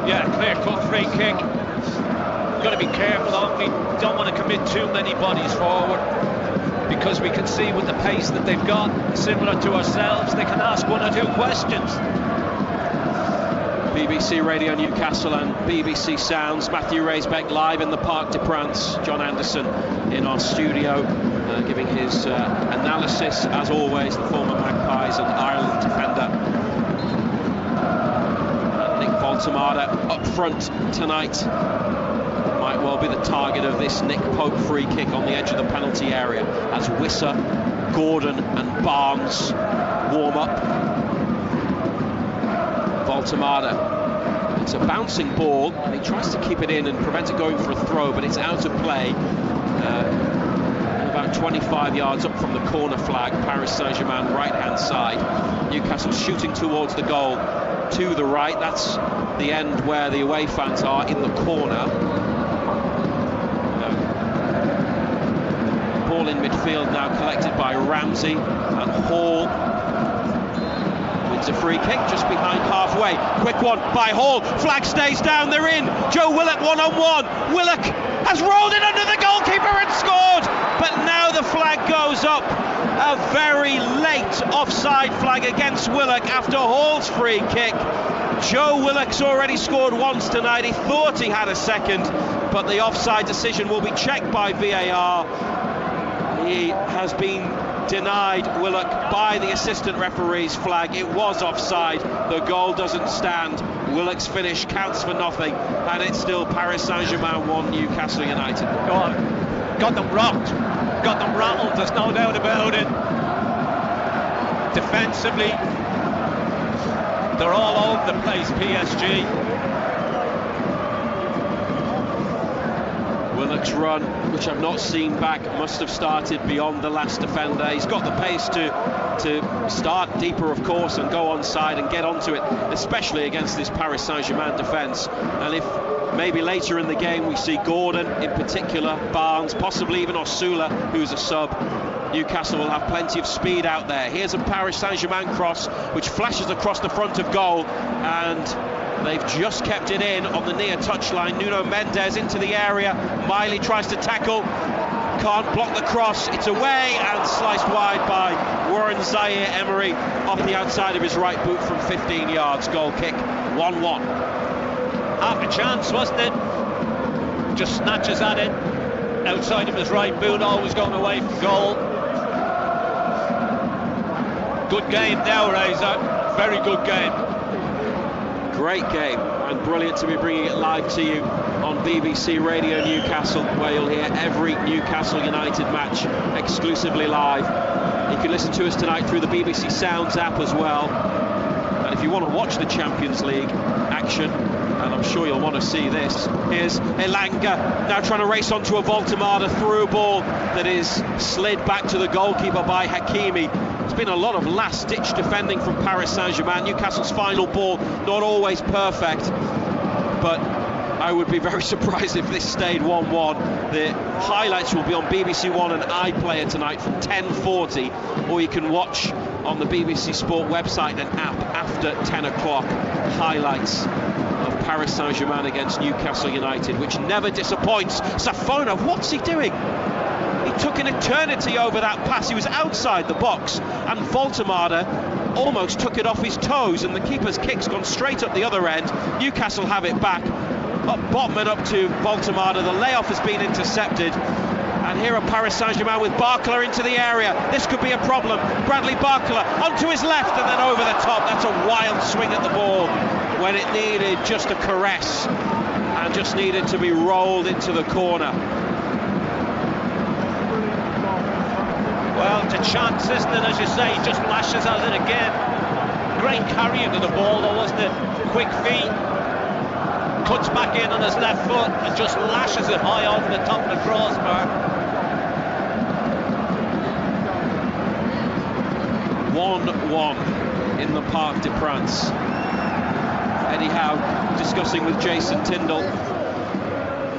Yeah, clear-cut free kick. You've got to be careful, don't we? Don't want to commit too many bodies forward, because we can see with the pace that they've got, similar to ourselves, they can ask one or two questions. BBC Radio Newcastle and BBC Sounds. Matthew Raisbeck live in the Parc des Princes. John Anderson in our studio, giving his analysis, as always, the former Magpies and Ireland defender. Nick Voltemada up front tonight. Might well be the target of this Nick Pope free kick on the edge of the penalty area as Wissa, Gordon and Barnes warm up. Voltemada, it's a bouncing ball and he tries to keep it in and prevent it going for a throw, but it's out of play. About 25 yards up from the corner flag. Paris Saint-Germain right hand side. Newcastle shooting towards the goal to the right. That's the end where the away fans are, in the corner. Ball in midfield now collected by Ramsey, and Hall wins a free kick just behind halfway. Quick one by Hall. Flag stays down, they're in. Joe Willock one-on-one. Willock has rolled it under the goalkeeper and scored, but now the flag goes up. A very late offside flag against Willock after Hall's free kick. Joe Willock's already scored once tonight. He thought he had a second, but the offside decision will be checked by VAR. He has been denied, Willock, by the assistant referee's flag. It was offside. The goal doesn't stand. Willock's finish counts for nothing, and it's still Paris Saint-Germain 1, Newcastle United. Go on. Got them rocked. Got them rattled. There's no doubt about it. Defensively, They're all over the place, PSG. Willock's run, which I've not seen back, must have started beyond the last defender. He's got the pace to start deeper, of course, and go onside and get onto it, especially against this Paris Saint-Germain defence. And if maybe later in the game we see Gordon in particular, Barnes, possibly even Osula, who's a sub, Newcastle will have plenty of speed out there. Here's a Paris Saint-Germain cross which flashes across the front of goal, and they've just kept it in on the near touchline. Nuno Mendes into the area. Miley tries to tackle, can't block the cross. It's away and sliced wide by Warren Zaire-Emery off the outside of his right boot from 15 yards. Goal kick, 1-1. Half a chance, wasn't it? Just snatches at it outside of his right boot, always going away from goal. Good game now, Razor. Very good game. Great game, and brilliant to be bringing it live to you on BBC Radio Newcastle, where you'll hear every Newcastle United match exclusively live. You can listen to us tonight through the BBC Sounds app as well. And if you want to watch the Champions League action, and I'm sure you'll want to see this, here's Elanga now trying to race onto a Voltemada through ball that is slid back to the goalkeeper by Hakimi. It's been a lot of last-ditch defending from Paris Saint-Germain. Newcastle's final ball not always perfect, but I would be very surprised if this stayed 1-1. The highlights will be on BBC One and iPlayer tonight from 10:40, or you can watch on the BBC Sport website and app after 10 o'clock highlights of Paris Saint-Germain against Newcastle United, which never disappoints. Safonov, what's he doing? He took an eternity over that pass. He was outside the box, and Voltemada almost took it off his toes, and the keeper's kick's gone straight up the other end. Newcastle have it back. Up Botman up to Voltemada. The layoff has been intercepted. And here are Paris Saint-Germain with Barcola into the area. This could be a problem. Bradley Barcola onto his left and then over the top. That's a wild swing at the ball when it needed just a caress and just needed to be rolled into the corner. Well, it's a chance, isn't it? As you say, he just lashes at it again. Great carrying of the ball, though, wasn't it? Quick feet. Cuts back in on his left foot and just lashes it high over the top of the crossbar. 1-1 in the Parc des Princes. Eddie Howe discussing with Jason Tindall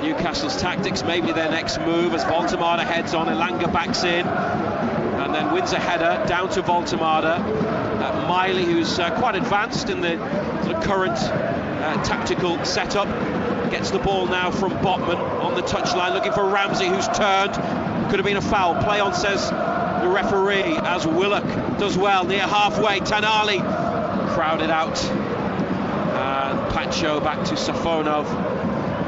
Newcastle's tactics, maybe their next move as Voltemada heads on. Elanga backs in and then wins a header down to Voltemada. Miley, who's quite advanced in the sort of current tactical setup, gets the ball now from Botman on the touchline, looking for Ramsey, who's turned. Could have been a foul. Play on, says the referee, as Willock does well near halfway. Tanali crowded out, and Pacho back to Safonov.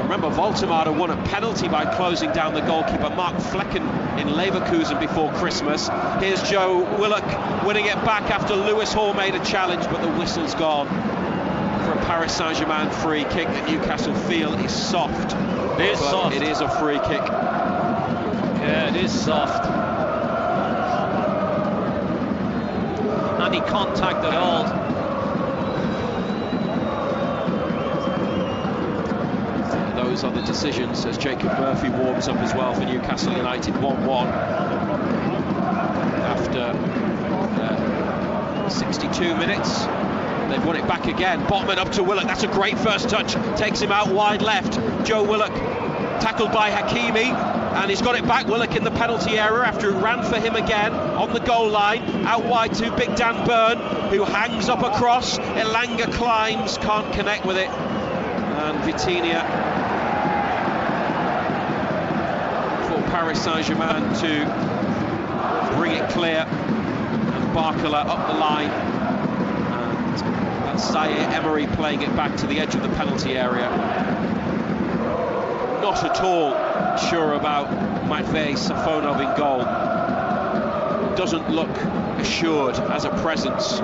Remember, Voltemada won a penalty by closing down the goalkeeper Mark Flecken in Leverkusen before Christmas. Here's Joe Willock winning it back after Lewis Hall made a challenge, but the whistle's gone for a Paris Saint-Germain free kick that Newcastle feel is soft. It is soft. It is a free kick. Yeah, it is soft. Any contact at all. Those are the decisions as Jacob Murphy warms up as well for Newcastle United. 1-1 after 62 minutes. They've won it back again. Botman up to Willock. That's a great first touch. Takes him out wide left. Joe Willock tackled by Hakimi, and he's got it back. Willock in the penalty area after it ran for him again on the goal line. Out wide to Big Dan Burn, who hangs up a cross. Elanga climbs, can't connect with it. And Vitinha for Paris Saint-Germain to bring it clear. And Barcola up the line. And Zaire-Emery playing it back to the edge of the penalty area. Not at all sure about Matvei Safonov in goal. Doesn't look assured as a presence.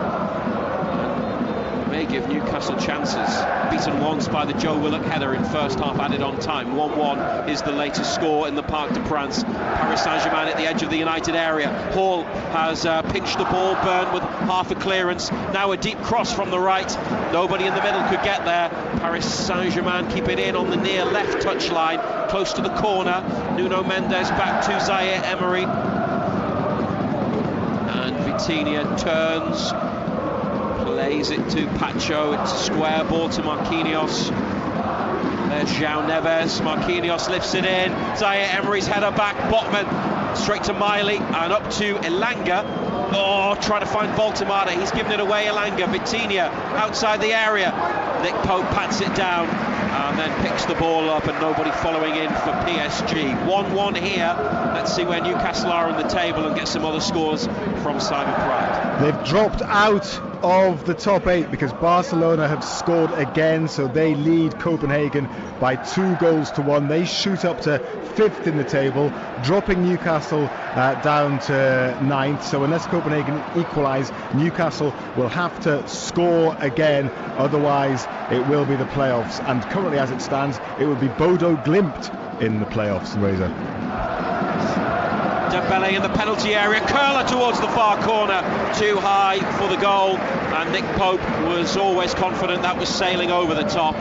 may give Newcastle chances. Beaten once by the Joe Willock header in first half, added on time. 1-1 is the latest score in the Parc des Princes. Paris Saint-Germain at the edge of the United area. Hall has pinched the ball. Byrne with half a clearance. Now a deep cross from the right. Nobody in the middle could get there. Paris Saint-Germain keep it in on the near left touchline, close to the corner. Nuno Mendes back to Zaire Emery. And Vitinha turns, plays it to Pacho. It's a square ball to Marquinhos. There's João Neves. Marquinhos lifts it in. Zaire Emery's header back. Botman straight to Miley and up to Elanga. Oh, trying to find Voltemada. He's given it away. Elanga. Vitinha outside the area. Nick Pope pats it down and then picks the ball up, and nobody following in for PSG. 1-1 here. Let's see where Newcastle are on the table and get some other scores from Simon Pratt. They've dropped out of the top 8 because Barcelona have scored again, so they lead Copenhagen by 2-1. They shoot up to 5th in the table, dropping Newcastle down to 9th. So unless Copenhagen equalise, Newcastle will have to score again, otherwise it will be the playoffs. And currently, as it stands, it would be Bodo Glimt in the playoffs, Razor. Dembele in the penalty area, curler towards the far corner, too high for the goal, and Nick Pope was always confident that was sailing over the top.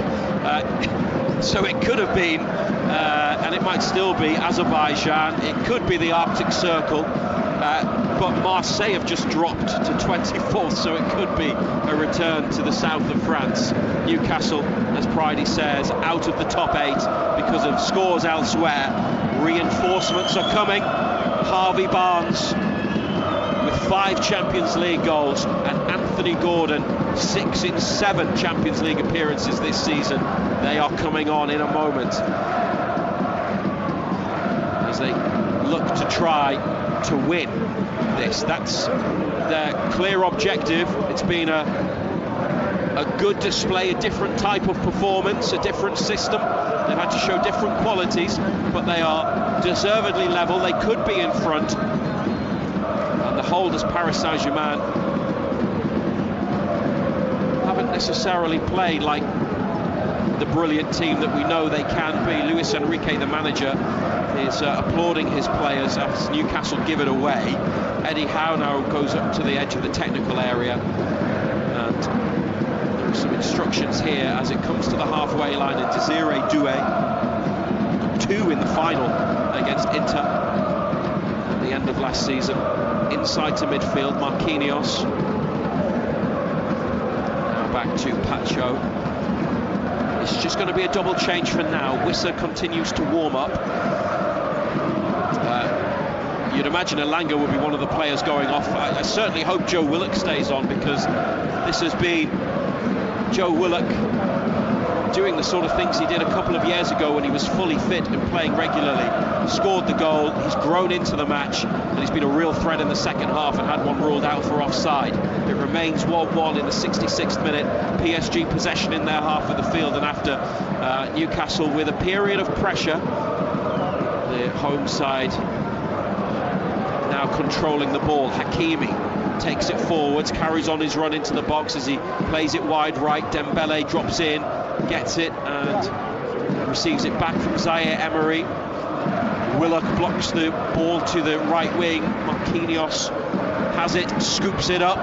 So it could have been, and it might still be, Azerbaijan. It could be the Arctic Circle, but Marseille have just dropped to 24th, so it could be a return to the south of France. Newcastle, as Pridey says, out of the top 8 because of scores elsewhere. Reinforcements are coming. Harvey Barnes with 5 Champions League goals, and Anthony Gordon 6 in 7 Champions League appearances this season. They are coming on in a moment as they look to try to win this. That's their clear objective. It's been a good display, a different type of performance, a different system. They've had to show different qualities, but they are deservedly level. They could be in front. And the holders, Paris Saint-Germain, haven't necessarily played like the brilliant team that we know they can be. Luis Enrique, the manager, is applauding his players as Newcastle give it away. Eddie Howe now goes up to the edge of the technical area, and there are some instructions here as it comes to the halfway line. And Desiree Doué, 2 in the final against Inter at the end of last season. Inside to midfield, Marquinhos. Now back to Pacho. It's just going to be a double change for now. Wissa continues to warm up. You'd imagine Elanga would be one of the players going off. I certainly hope Joe Willock stays on, because this has been Joe Willock doing the sort of things he did a couple of years ago when he was fully fit and playing regularly. He scored the goal, he's grown into the match, and he's been a real threat in the second half and had one ruled out for offside. It remains 1-1 in the 66th minute. PSG possession in their half of the field, and after Newcastle with a period of pressure, the home side now controlling the ball. Hakimi takes it forwards, carries on his run into the box as he plays it wide right. Dembele drops in, gets it and receives it back from Zaire Emery. Willock blocks the ball to the right wing. Marquinhos has it, scoops it up.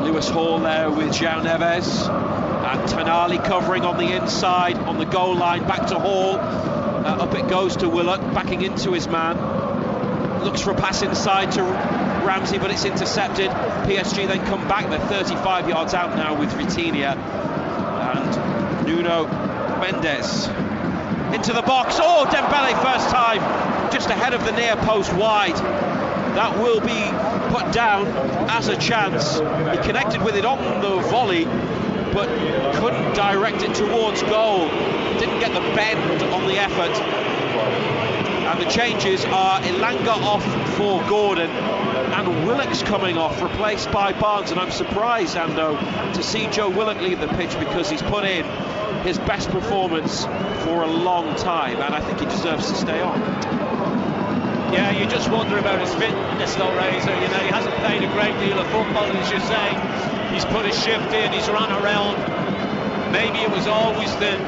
Lewis Hall there with João Neves, and Tonali covering on the inside on the goal line. Back to Hall, up it goes to Willock, backing into his man. Looks for a pass inside to Ramsey, but it's intercepted. PSG then come back. They're 35 yards out now with Vitinha. And Nuno Mendes into the box. Oh, Dembele first time, just ahead of the near post wide. That will be put down as a chance. He connected with it on the volley, but couldn't direct it towards goal. Didn't get the bend on the effort. And the changes are Elanga off for Gordon, and Willock's coming off, replaced by Barnes. And I'm surprised, Ando, to see Joe Willock leave the pitch, because he's put in his best performance for a long time, and I think he deserves to stay on. Yeah, you just wonder about his fitness though, Razor. You know, he hasn't played a great deal of football, as you say. He's put his shift in, he's run around. Maybe it was always the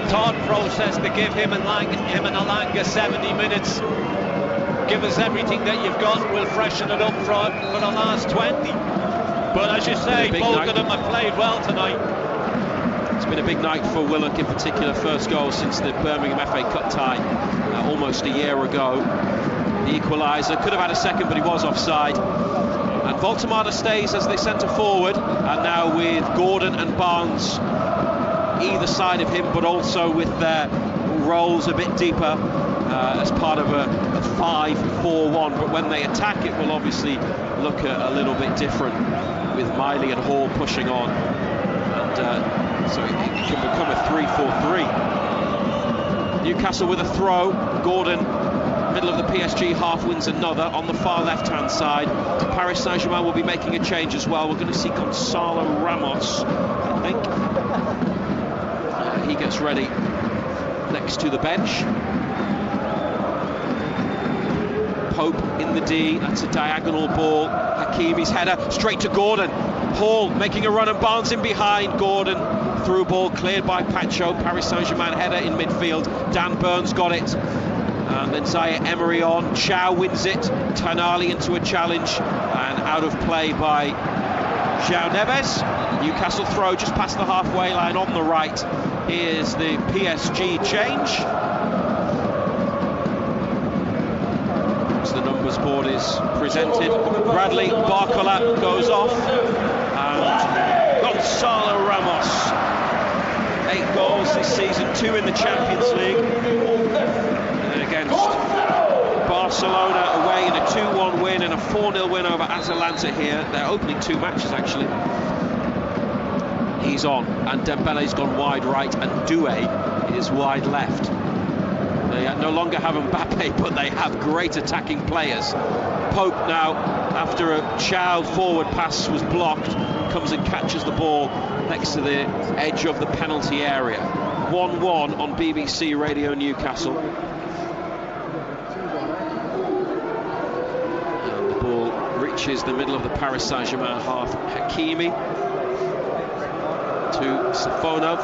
thought process to give him and Alanga 70 minutes. Give us everything that you've got, we'll freshen it up for the last 20. But as you say, both of them have played well tonight. It's been a big night for Willock in particular. First goal since the Birmingham FA Cup tie almost a year ago. The equaliser, could have had a second, but he was offside. And Voltemata stays as the centre forward, and now with Gordon and Barnes either side of him, but also with their roles a bit deeper as part of a 5-4-1. But when they attack, it will obviously look a little bit different, with Miley and Hall pushing on, and so it can become a 3-4-3. Newcastle with a throw. Gordon, middle of the PSG half, wins another on the far left-hand side. Paris Saint-Germain will be making a change as well. We're going to see Gonzalo Ramos, I think. He gets ready next to the bench. Pope in the D, that's a diagonal ball. Hakimi's header straight to Gordon. Hall making a run and Barnes in behind. Gordon, through ball cleared by Pacho. Paris Saint-Germain header in midfield. Dan Burns got it. And then Zaire Emery on. Chow wins it. Tonali into a challenge. And out of play by João Neves. Newcastle throw just past the halfway line on the right. Here's the PSG change. As the numbers board is presented, Bradley Barcola goes off. And Gonzalo Ramos. 8 goals this season, 2 in the Champions League. And against Barcelona away in a 2-1 win and a 4-0 win over Atalanta here. They're opening 2 matches actually. He's on, and Dembele's gone wide right, and Doué is wide left. They no longer have Mbappe, but they have great attacking players. Pope now, after a Chow forward pass was blocked, comes and catches the ball next to the edge of the penalty area. 1-1 on BBC Radio Newcastle. And the ball reaches the middle of the Paris Saint-Germain half. Hakimi to Safonov.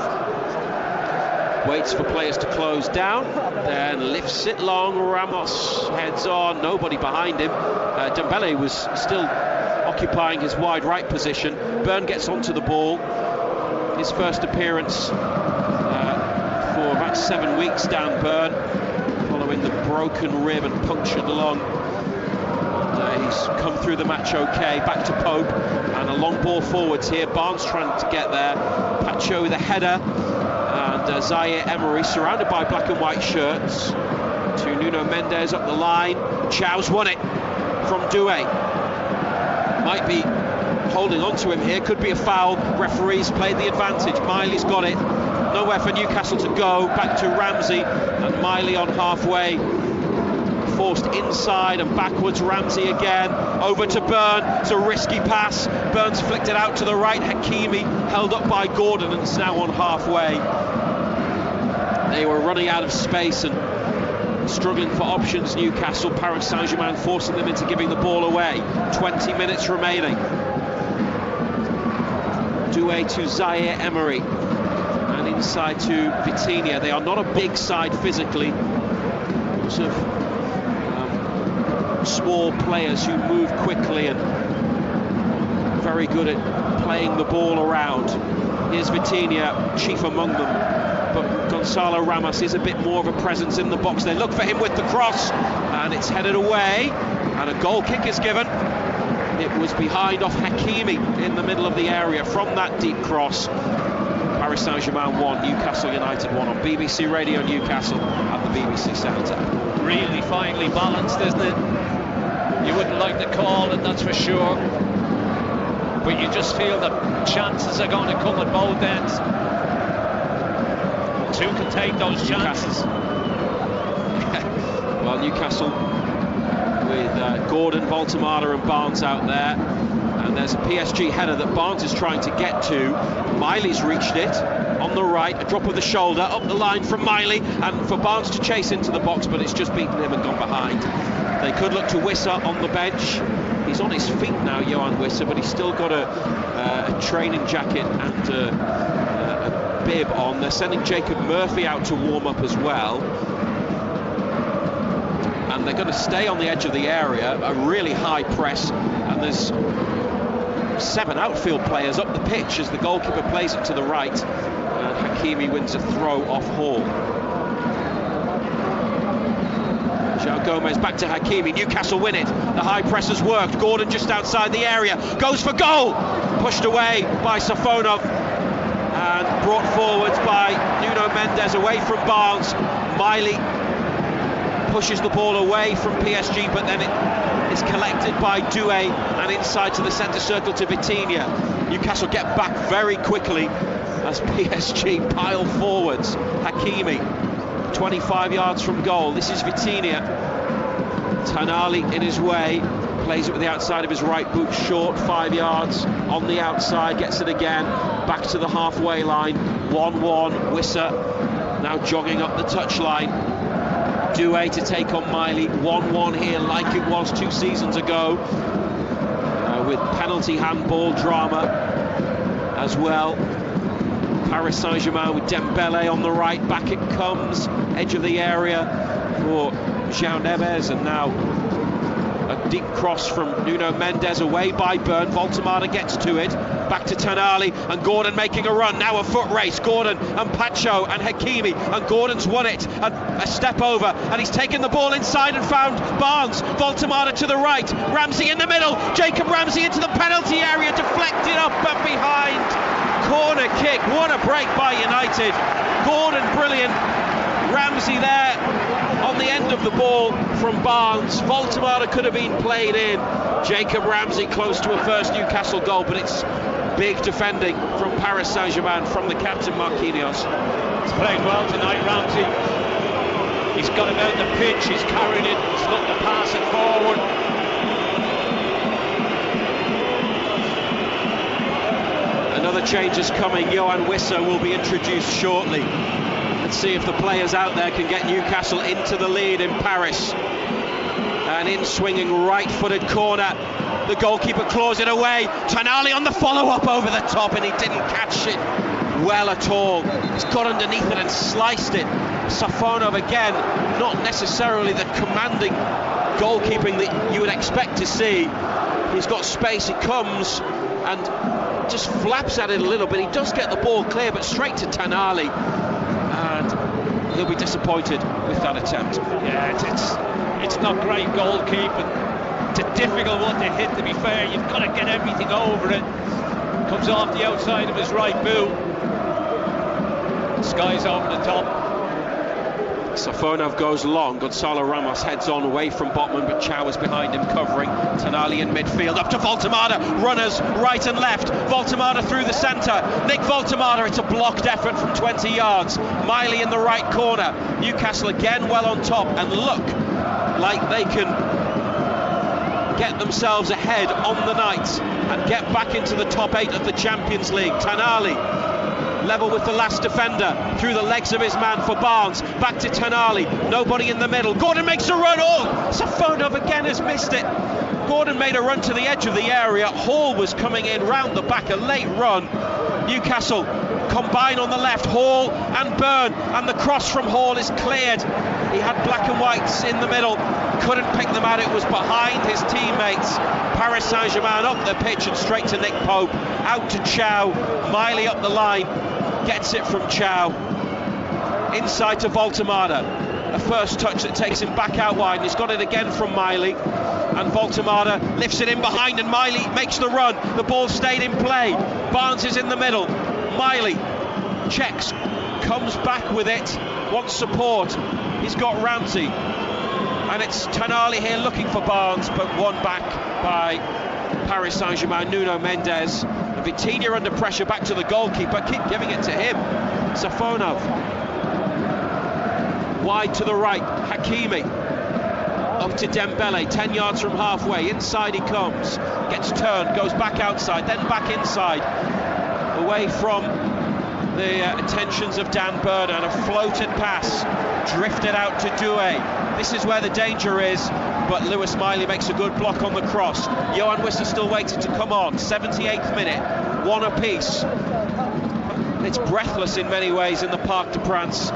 Waits for players to close down, then lifts it long. Ramos heads on, nobody behind him. Dembele was still occupying his wide right position. Byrne gets onto the ball. His first appearance for about 7 weeks, Dan Byrne, following the broken rib and punctured lung. He's come through the match okay. Back to Pope, and a long ball forwards here. Barnes trying to get there. Pacho with a header. And Zaire Emery, surrounded by black and white shirts, to Nuno Mendes up the line. Chow's won it from Doué. Might be holding on to him here, could be a foul. Referees played the advantage. Miley's got it. Nowhere for Newcastle to go. Back to Ramsey, and Miley on halfway. Forced inside and backwards. Ramsey again, over to Byrne. It's a risky pass. Burns flicked it out to the right. Hakimi held up by Gordon, and it's now on halfway. They were running out of space and struggling for options, Newcastle. Paris Saint-Germain forcing them into giving the ball away. 20 minutes remaining. Doué to Zaire Emery, and inside to Vitinha. They are not a big side physically. Lots of small players who move quickly and very good at playing the ball around. Here's Vitinha, chief among them, but Gonzalo Ramos is a bit more of a presence in the box. They look for him with the cross, and it's headed away, and a goal kick is given. It was behind off Hakimi in the middle of the area from that deep cross. Paris Saint-Germain 1, Newcastle United 1 on BBC Radio Newcastle at the BBC Sounds app. Really finely balanced, isn't it? You wouldn't like to call it, that's for sure. But you just feel that chances are going to come at both ends. Two can take those chances. Well, Newcastle with Gordon, Voltemata and Barnes out there. And there's a PSG header that Barnes is trying to get to. Miley's reached it on the right, a drop of the shoulder up the line from Miley, and for Barnes to chase into the box, but it's just beaten him and gone behind. They could look to Wissa on the bench. He's on his feet now, Johan Wissa, but he's still got a training jacket and a bib on. They're sending Jacob Murphy out to warm up as well. And they're going to stay on the edge of the area, a really high press, and there's 7 outfield players up the pitch as the goalkeeper plays it to the right, and Hakimi wins a throw off Hall. João Gomez back to Hakimi, Newcastle win it, the high press has worked, Gordon just outside the area, goes for goal, pushed away by Safonov and brought forwards by Nuno Mendes away from Barnes. Miley pushes the ball away from PSG, but then it is collected by Doué and inside to the centre circle to Vitinha. Newcastle get back very quickly as PSG pile forwards. Hakimi, 25 yards from goal. This is Vitinha. Tonali in his way, plays it with the outside of his right boot, short, 5 yards on the outside, gets it again, back to the halfway line. 1-1. Wissa now jogging up the touchline. Doué to take on Miley. 1-1 here, like it was 2 seasons ago, with penalty handball drama as well. Paris Saint-Germain with Dembele on the right, back it comes, edge of the area for João Neves, and now a deep cross from Nuno Mendes away by Byrne. Voltemade gets to it, back to Tonali, and Gordon making a run, now a foot race, Gordon and Pacho and Hakimi, and Gordon's won it, a step over, and he's taken the ball inside and found Barnes. Voltemade to the right, Ramsey in the middle, Jacob Ramsey into the penalty area, deflected up and behind. Corner kick, what a break by United. Gordon brilliant, Ramsey there on the end of the ball from Barnes. Voltemade could have been played in. Jacob Ramsey close to a first Newcastle goal, but it's big defending from Paris Saint-Germain from the captain Marquinhos. He's played well tonight, Ramsey. He's got him out the pitch, he's carried it, he's looked to pass it forward. Another change is coming. Johan Wissa will be introduced shortly. Let's see if the players out there can get Newcastle into the lead in Paris. An in-swinging right-footed corner. The goalkeeper claws it away. Tonali on the follow-up over the top, and he didn't catch it well at all. He's got underneath it and sliced it. Safonov again, not necessarily the commanding goalkeeping that you would expect to see. He's got space, he comes and just flaps at it a little bit. He does get the ball clear, but straight to Tonali, and he'll be disappointed with that attempt. Yeah, it's not great goalkeeping. It's a difficult one to hit, to be fair. You've got to get everything over it. Comes off the outside of his right boot. Skies over the top. Safonov goes long, Gonzalo Ramos heads on away from Botman, but Chow is behind him covering. Tonali in midfield, up to Voltemade, runners right and left, Voltemade through the centre, Nick Voltemade, it's a blocked effort from 20 yards, Miley in the right corner. Newcastle again well on top, and look like they can get themselves ahead on the night and get back into the top 8 of the Champions League. Tonali level with the last defender, through the legs of his man for Barnes, back to Tonali, nobody in the middle, Gordon makes a run, Safonov again has missed it. Gordon made a run to the edge of the area, Hall was coming in round the back, a late run. Newcastle combine on the left, Hall and Byrne, and the cross from Hall is cleared. He had black and whites in the middle, couldn't pick them out, it was behind his teammates. Paris Saint-Germain up the pitch and straight to Nick Pope, out to Chow, Miley up the line, gets it from Chow, inside to Voltemade, a first touch that takes him back out wide, and he's got it again from Miley, and Voltemade lifts it in behind, and Miley makes the run, the ball stayed in play, Barnes is in the middle, Miley checks, comes back with it, wants support, he's got Ramsey, and it's Tonali here looking for Barnes, but won back by Paris Saint-Germain, Nuno Mendes. Vitinha under pressure, back to the goalkeeper, keep giving it to him. Safonov wide to the right, Hakimi Up to Dembele, 10 yards from halfway. Inside he comes. Gets turned, goes back outside, then back inside. Away from the attentions of Dan Burn, and a floated pass drifted out to Doué. This is where the danger is, but Lewis Miley makes a good block on the cross. Johan Wissa still waiting to come on. 78th minute, one apiece. It's breathless in many ways in the Parc des Princes.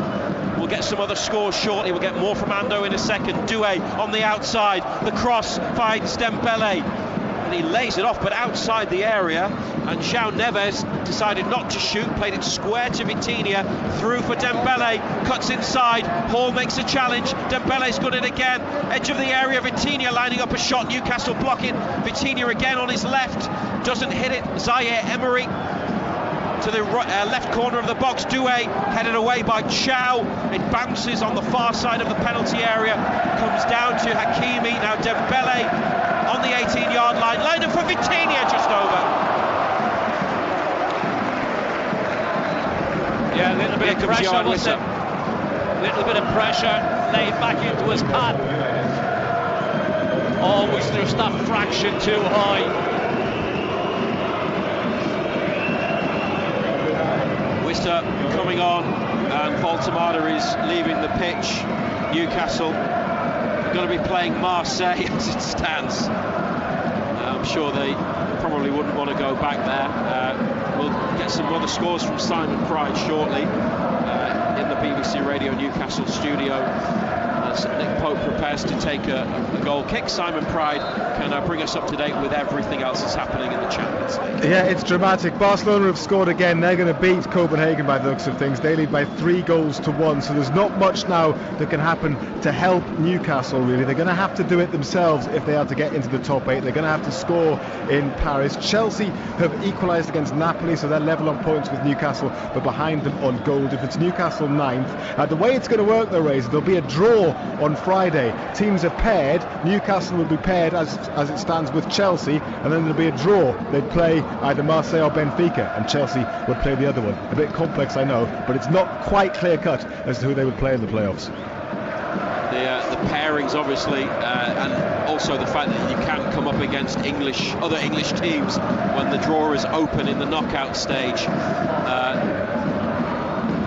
We'll get some other scores shortly. We'll get more from Ando in a second. Doué on the outside. The cross finds Dembele, and he lays it off, but outside the area. And João Neves decided not to shoot, played it square to Vitinha, through for Dembele, cuts inside. Hall makes a challenge. Dembele's got it again. Edge of the area. Vitinha lining up a shot. Newcastle blocking. Vitinha again on his left. Doesn't hit it. Zaire Emery to the left corner of the box. Doué headed away by Chow. It bounces on the far side of the penalty area, comes down to Hakimi. Now Dembele on the 18-yard line, line up for Vitinha, just over. Yeah, a little bit of pressure, wasn't it? Little bit of pressure laid back into his path. Always just that fraction too high. Wissa coming on, and Voltemada is leaving the pitch. Newcastle are going to be playing Marseille as it stands. I'm sure they probably wouldn't want to go back there. We'll get some other scores from Simon Pride shortly in the BBC Radio Newcastle studio as Nick Pope prepares to take a goal kick. Simon Pride can bring us up to date with everything else that's happening in the Champions League. Yeah, it's dramatic. Barcelona have scored again. They're going to beat Copenhagen by the looks of things. They lead by 3-1, so there's not much now that can happen to help Newcastle, really. They're going to have to do it themselves if they are to get into the top 8. They're going to have to score in Paris. Chelsea have equalised against Napoli, so they're level on points with Newcastle, but behind them on goal difference. Newcastle 9th. The way it's going to work, though, Ray, is there'll be a draw on Friday. Teams are paired. Newcastle will be paired as it stands with Chelsea, and then there'll be a draw. They'd play either Marseille or Benfica, and Chelsea would play the other one. A bit complex, I know, but it's not quite clear-cut as to who they would play in the playoffs. The pairings, obviously, and also the fact that you can come up against other English teams when the draw is open in the knockout stage.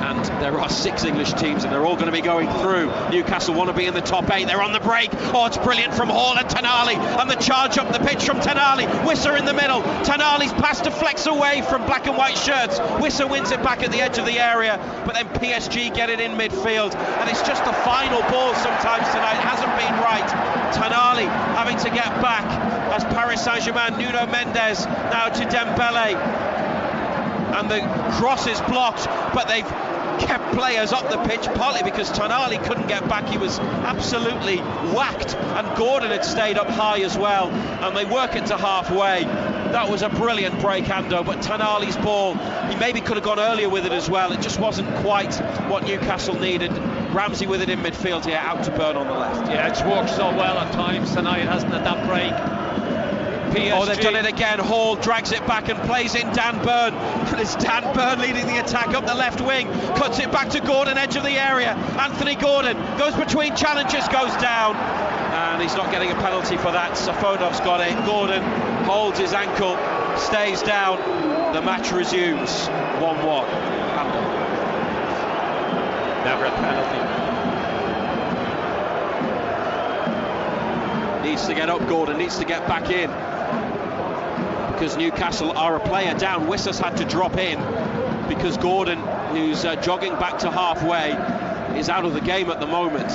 And there are 6 English teams, and they're all going to be going through. Newcastle want to be in the top 8. They're on the break. Oh, it's brilliant from Hall and Tonali, and the charge up the pitch from Tonali. Wissa in the middle. Tonali's pass deflects away from black and white shirts. Wissa wins it back at the edge of the area, but then PSG get it in midfield, and it's just the final ball sometimes tonight. It hasn't been right. Tonali having to get back as Paris Saint-Germain. Nuno Mendes now to Dembele, and the cross is blocked, but they've kept players up the pitch, partly because Tonali couldn't get back. He was absolutely whacked, and Gordon had stayed up high as well, and they work it to halfway. That was a brilliant break, Ando, but Tonali's ball, he maybe could have gone earlier with it as well. It just wasn't quite what Newcastle needed. Ramsey with it in midfield here, out to Burn on the left. Yeah, it's worked so well at times tonight, hasn't it, that break? PSG. Oh, they've done it again. Hall drags it back and plays in Dan Burn. And it's Dan Burn leading the attack up the left wing. Cuts it back to Gordon, edge of the area. Anthony Gordon goes between challenges, goes down. And he's not getting a penalty for that. Safonov's got it. Gordon holds his ankle, stays down. The match resumes 1-1. Never a penalty. Needs to get up, Gordon needs to get back in, because Newcastle are a player down. Wissa's had to drop in because Gordon, who's jogging back to halfway, is out of the game at the moment.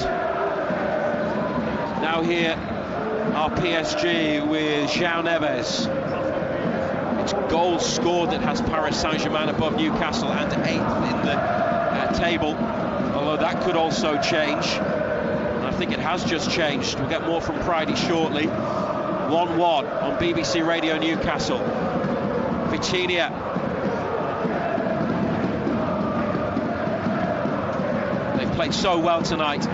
Now here are PSG with João Neves. It's goals scored that has Paris Saint-Germain above Newcastle and 8th in the table, although that could also change. I think it has just changed. We'll get more from Pridey shortly. 1-1 on BBC Radio Newcastle. Vitinha. They've played so well tonight.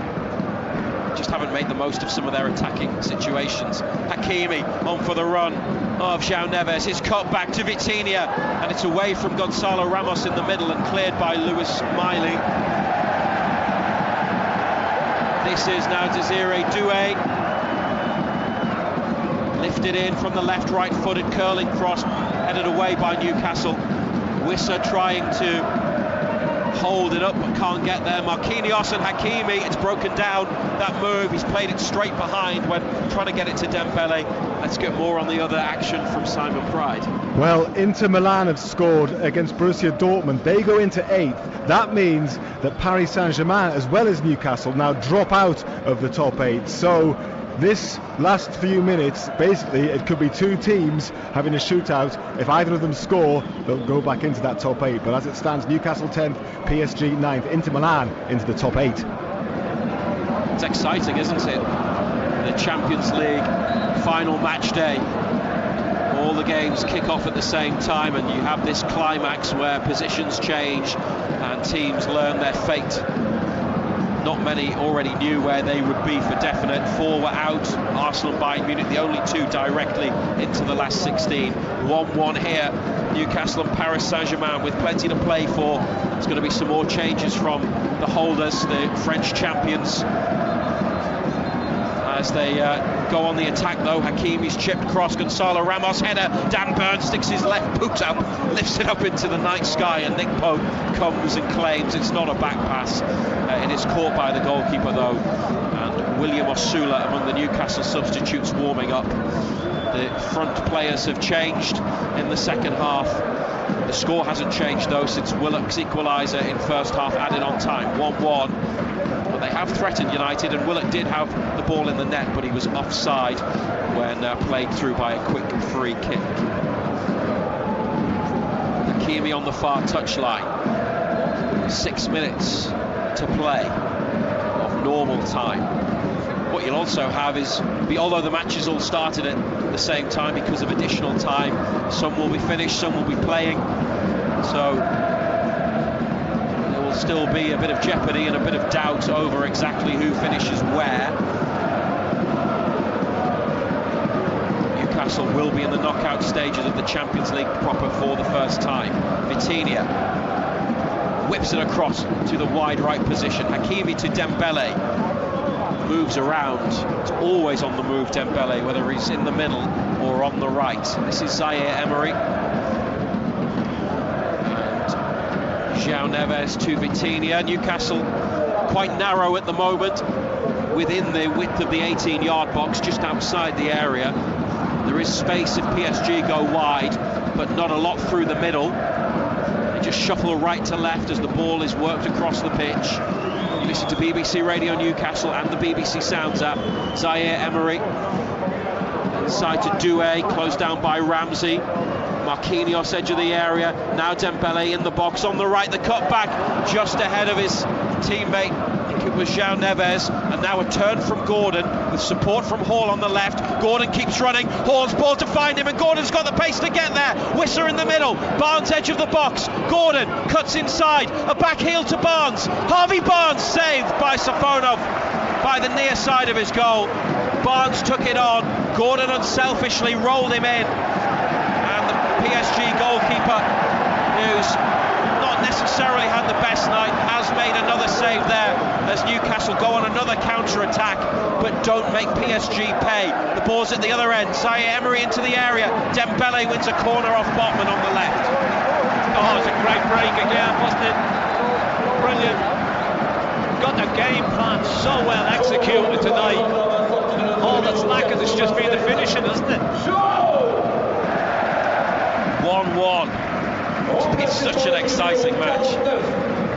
Just haven't made the most of some of their attacking situations. Hakimi on for the run of João Neves. It's cut back to Vitinha, and it's away from Gonzalo Ramos in the middle and cleared by Lewis Miley. This is now Desiree Doué. Lifted in from the left, right-footed curling cross, headed away by Newcastle. Wissa trying to hold it up but can't get there. Marquinhos and Hakimi, it's broken down, that move. He's played it straight behind when trying to get it to Dembele. Let's get more on the other action from Simon Pride. Well, Inter Milan have scored against Borussia Dortmund. They go into 8th. That means that Paris Saint-Germain as well as Newcastle now drop out of the top 8. So this last few minutes, basically it could be two teams having a shootout. If either of them score, they'll go back into that top 8. But as it stands, Newcastle 10th, PSG 9th, Inter Milan into the top 8. It's exciting, isn't it? The Champions League final match day. All the games kick off at the same time, and you have this climax where positions change and teams learn their fate. Not many already knew where they would be for definite. 4 were out. Arsenal and Bayern Munich, the only 2 directly into the last 16. 1-1 here. Newcastle and Paris Saint-Germain with plenty to play for. There's going to be some more changes from the holders, the French champions. As they go on the attack though, Hakimi's chipped cross, Gonzalo Ramos header, Dan Burn sticks his left boot up, lifts it up into the night sky, and Nick Pope comes and claims it's not a back pass. It is caught by the goalkeeper though, and William Osula among the Newcastle substitutes warming up. The front players have changed in the second half. The score hasn't changed though since Willock's equaliser in first half added on time, 1-1. They have threatened United, and Willock did have the ball in the net, but he was offside when played through by a quick free kick. Hakimi on the far touchline. 6 minutes to play of normal time. What you'll also have is, although the matches all started at the same time because of additional time, some will be finished, some will be playing. So still be a bit of jeopardy and a bit of doubt over exactly who finishes where. Newcastle will be in the knockout stages of the Champions League proper for the first time. Vitinha whips it across to the wide right position. Hakimi to Dembele. Moves around. It's always on the move, Dembele, whether he's in the middle or on the right. This is Zaire Emery. João Neves to Vitinha. Newcastle quite narrow at the moment, within the width of the 18-yard box, just outside the area. There is space if PSG go wide, but not a lot through the middle. They just shuffle right to left as the ball is worked across the pitch. You listen to BBC Radio Newcastle and the BBC Sounds app. Zaire Emery inside to Doué, closed down by Ramsey. Marquinhos edge of the area, now Dembele in the box on the right, the cut back just ahead of his teammate, I think it was João Neves, and now a turn from Gordon with support from Hall on the left. Gordon keeps running, Hall's ball to find him, and Gordon's got the pace to get there. Wissa in the middle, Barnes edge of the box, Gordon cuts inside, a back heel to Barnes, Harvey Barnes saved by Safonov by the near side of his goal. Barnes took it on, Gordon unselfishly rolled him in. PSG goalkeeper, who's not necessarily had the best night, has made another save there as Newcastle go on another counter-attack, but don't make PSG pay. The ball's at the other end, Zaire Emery into the area, Dembele wins a corner off Botman on the left. Oh, it's a great break again, wasn't it? Brilliant. Got the game plan so well executed tonight. All that's lacking has just been the finishing, isn't it? 1-1. It's been such an exciting match.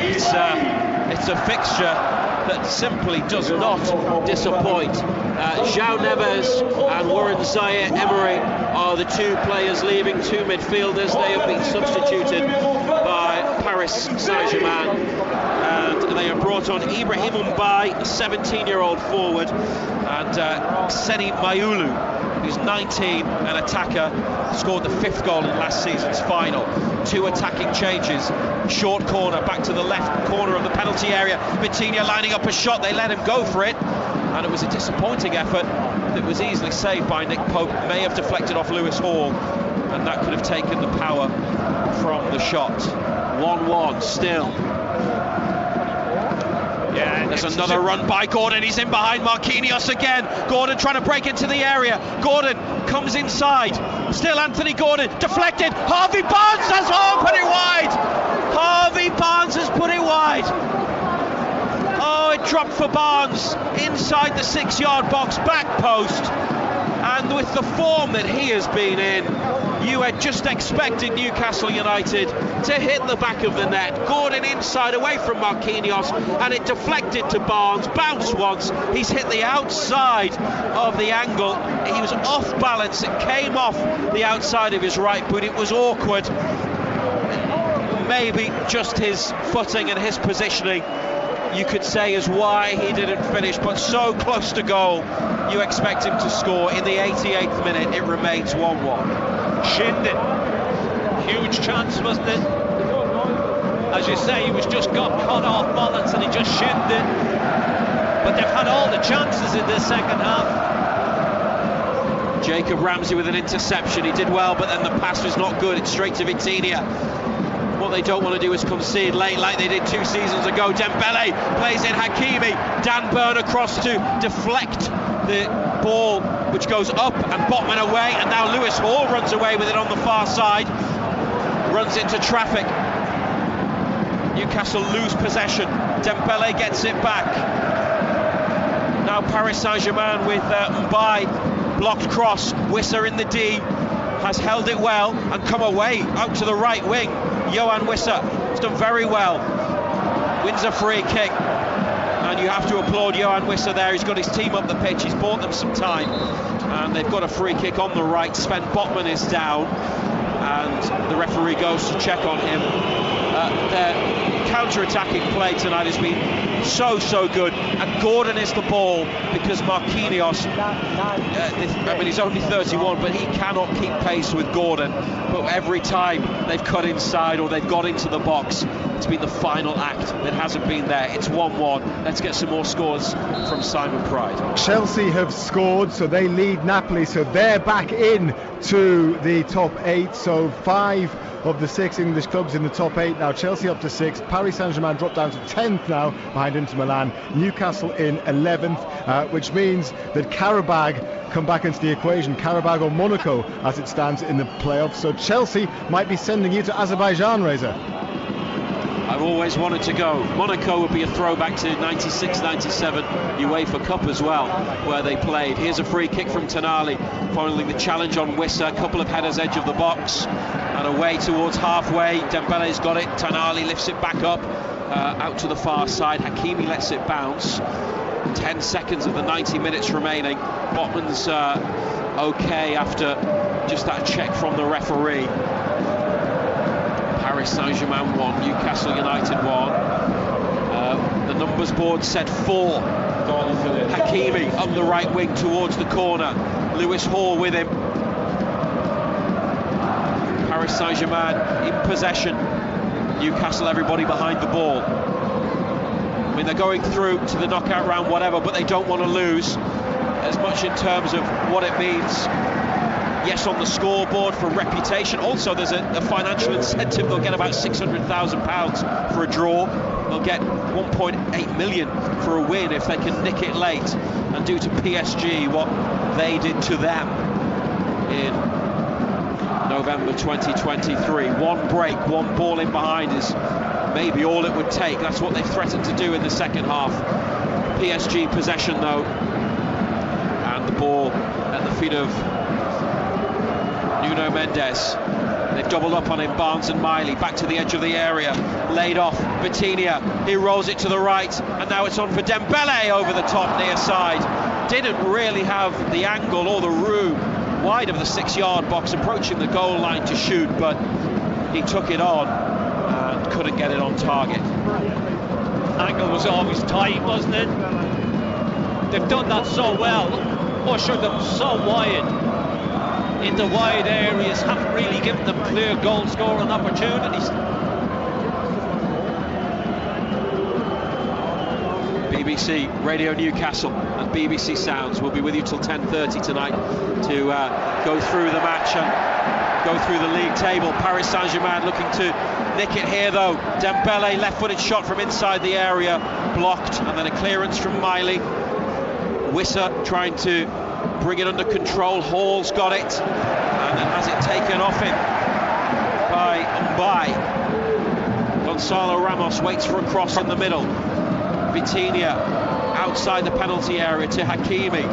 It's a fixture that simply does not disappoint. João Neves and Warren Zaire Emery are the 2 players leaving, 2 midfielders. They have been substituted by Paris Saint-Germain, and they have brought on Ibrahim Mbaye, a 17-year-old forward, and Seni Mayulu, who's 19, an attacker, scored the 5th goal in last season's final. 2 attacking changes, short corner back to the left corner of the penalty area. Vitinha lining up a shot, they let him go for it, and it was a disappointing effort that was easily saved by Nick Pope. May have deflected off Lewis Hall, and that could have taken the power from the shot. 1-1 still. Yeah, there's another run by Gordon. He's in behind Marquinhos again. Gordon trying to break into the area. Gordon comes inside. Still Anthony Gordon. Deflected. Harvey Barnes has put it wide. Harvey Barnes has put it wide. Oh, it dropped for Barnes inside the 6-yard box, back post. And with the form that he has been in, you had just expected Newcastle United to hit the back of the net. Gordon inside away from Marquinhos, and it deflected to Barnes, bounced once, he's hit the outside of the angle. He was off balance, it came off the outside of his right boot. It was awkward. Maybe just his footing and his positioning, you could say, is why he didn't finish, but so close to goal, you expect him to score. In the 88th minute, it remains 1-1. Shinned it. Huge chance, wasn't it? As you say, he was just got caught off balance and he just shinned it. But they've had all the chances in the second half. Jacob Ramsey with an interception. He did well, but then the pass was not good. It's straight to Vitinha. What they don't want to do is concede late like they did 2 seasons ago. Dembele plays in Hakimi. Dan Burn across to deflect the ball, which goes up and Botman away, and now Lewis Hall runs away with it on the far side. Runs into traffic. Newcastle lose possession. Dembele gets it back. Now Paris Saint-Germain with Mbaye. Blocked cross. Wissa in the D. Has held it well and come away out to the right wing. Yohan Wissa has done very well. Wins a free kick. And you have to applaud Yohan Wissa there. He's got his team up the pitch. He's bought them some time. And they've got a free kick on the right. Sven Botman is down. And the referee goes to check on him. Their counter-attacking play tonight has been so good. And Gordon is the ball because Marquinhos, he's only 31, but he cannot keep pace with Gordon. But every time they've cut inside or they've got into the box, it's been the final act that hasn't been there. It's 1-1. Let's get some more scores from Simon Pride. Chelsea have scored, so they lead Napoli, so they're back in to the top 8. So 5 of the 6 English clubs in the top 8 now. Chelsea up to 6. Paris Saint-Germain dropped down to 10th now behind Inter Milan. Newcastle in 11th, which means that Karabag come back into the equation. Karabag or Monaco as it stands in the playoffs. So Chelsea might be sending you to Azerbaijan, Reza. I've always wanted to go. Monaco would be a throwback to 96-97 UEFA Cup as well, where they played. Here's a free kick from Tonali, following the challenge on Wissa. A couple of headers edge of the box, and away towards halfway. Dembele's got it. Tonali lifts it back up, out to the far side. Hakimi lets it bounce. 10 seconds of the 90 minutes remaining. Botman's okay after just that check from the referee. Paris Saint-Germain 1, Newcastle United 1. The numbers board said 4. Hakimi up the right wing towards the corner. Lewis Hall with him. Paris Saint-Germain in possession. Newcastle, everybody behind the ball. I mean, they're going through to the knockout round, whatever, but they don't want to lose as much in terms of what it means. Yes, on the scoreboard for reputation. Also, there's a financial incentive. They'll get about £600,000 for a draw. They'll get 1.8 million for a win if they can nick it late and do to PSG what they did to them in November 2023. One break, one ball in behind is maybe all it would take. That's what they've threatened to do in the second half. PSG possession though, and the ball at the feet of Nuno Mendes. They've doubled up on him. Barnes and Miley back to the edge of the area, laid off. Vitinha, he rolls it to the right, and now it's on for Dembele over the top near side. Didn't really have the angle or the room wide of the 6-yard box, approaching the goal line to shoot, but he took it on and couldn't get it on target. Angle was always tight, wasn't it? They've done that so well, ushered them so wide into wide areas, haven't really given them clear goal scoring opportunities. BBC Radio Newcastle and BBC Sounds will be with you till 10:30 tonight to go through the match. And go through the league table. Paris Saint-Germain looking to nick it here though. Dembele, left-footed shot from inside the area, blocked, and then a clearance from Miley. Wissa trying to bring it under control. Hall's got it, and then has it taken off him by Mbai. Gonzalo Ramos waits for a cross in the middle. Vitinha outside the penalty area to Hakimi.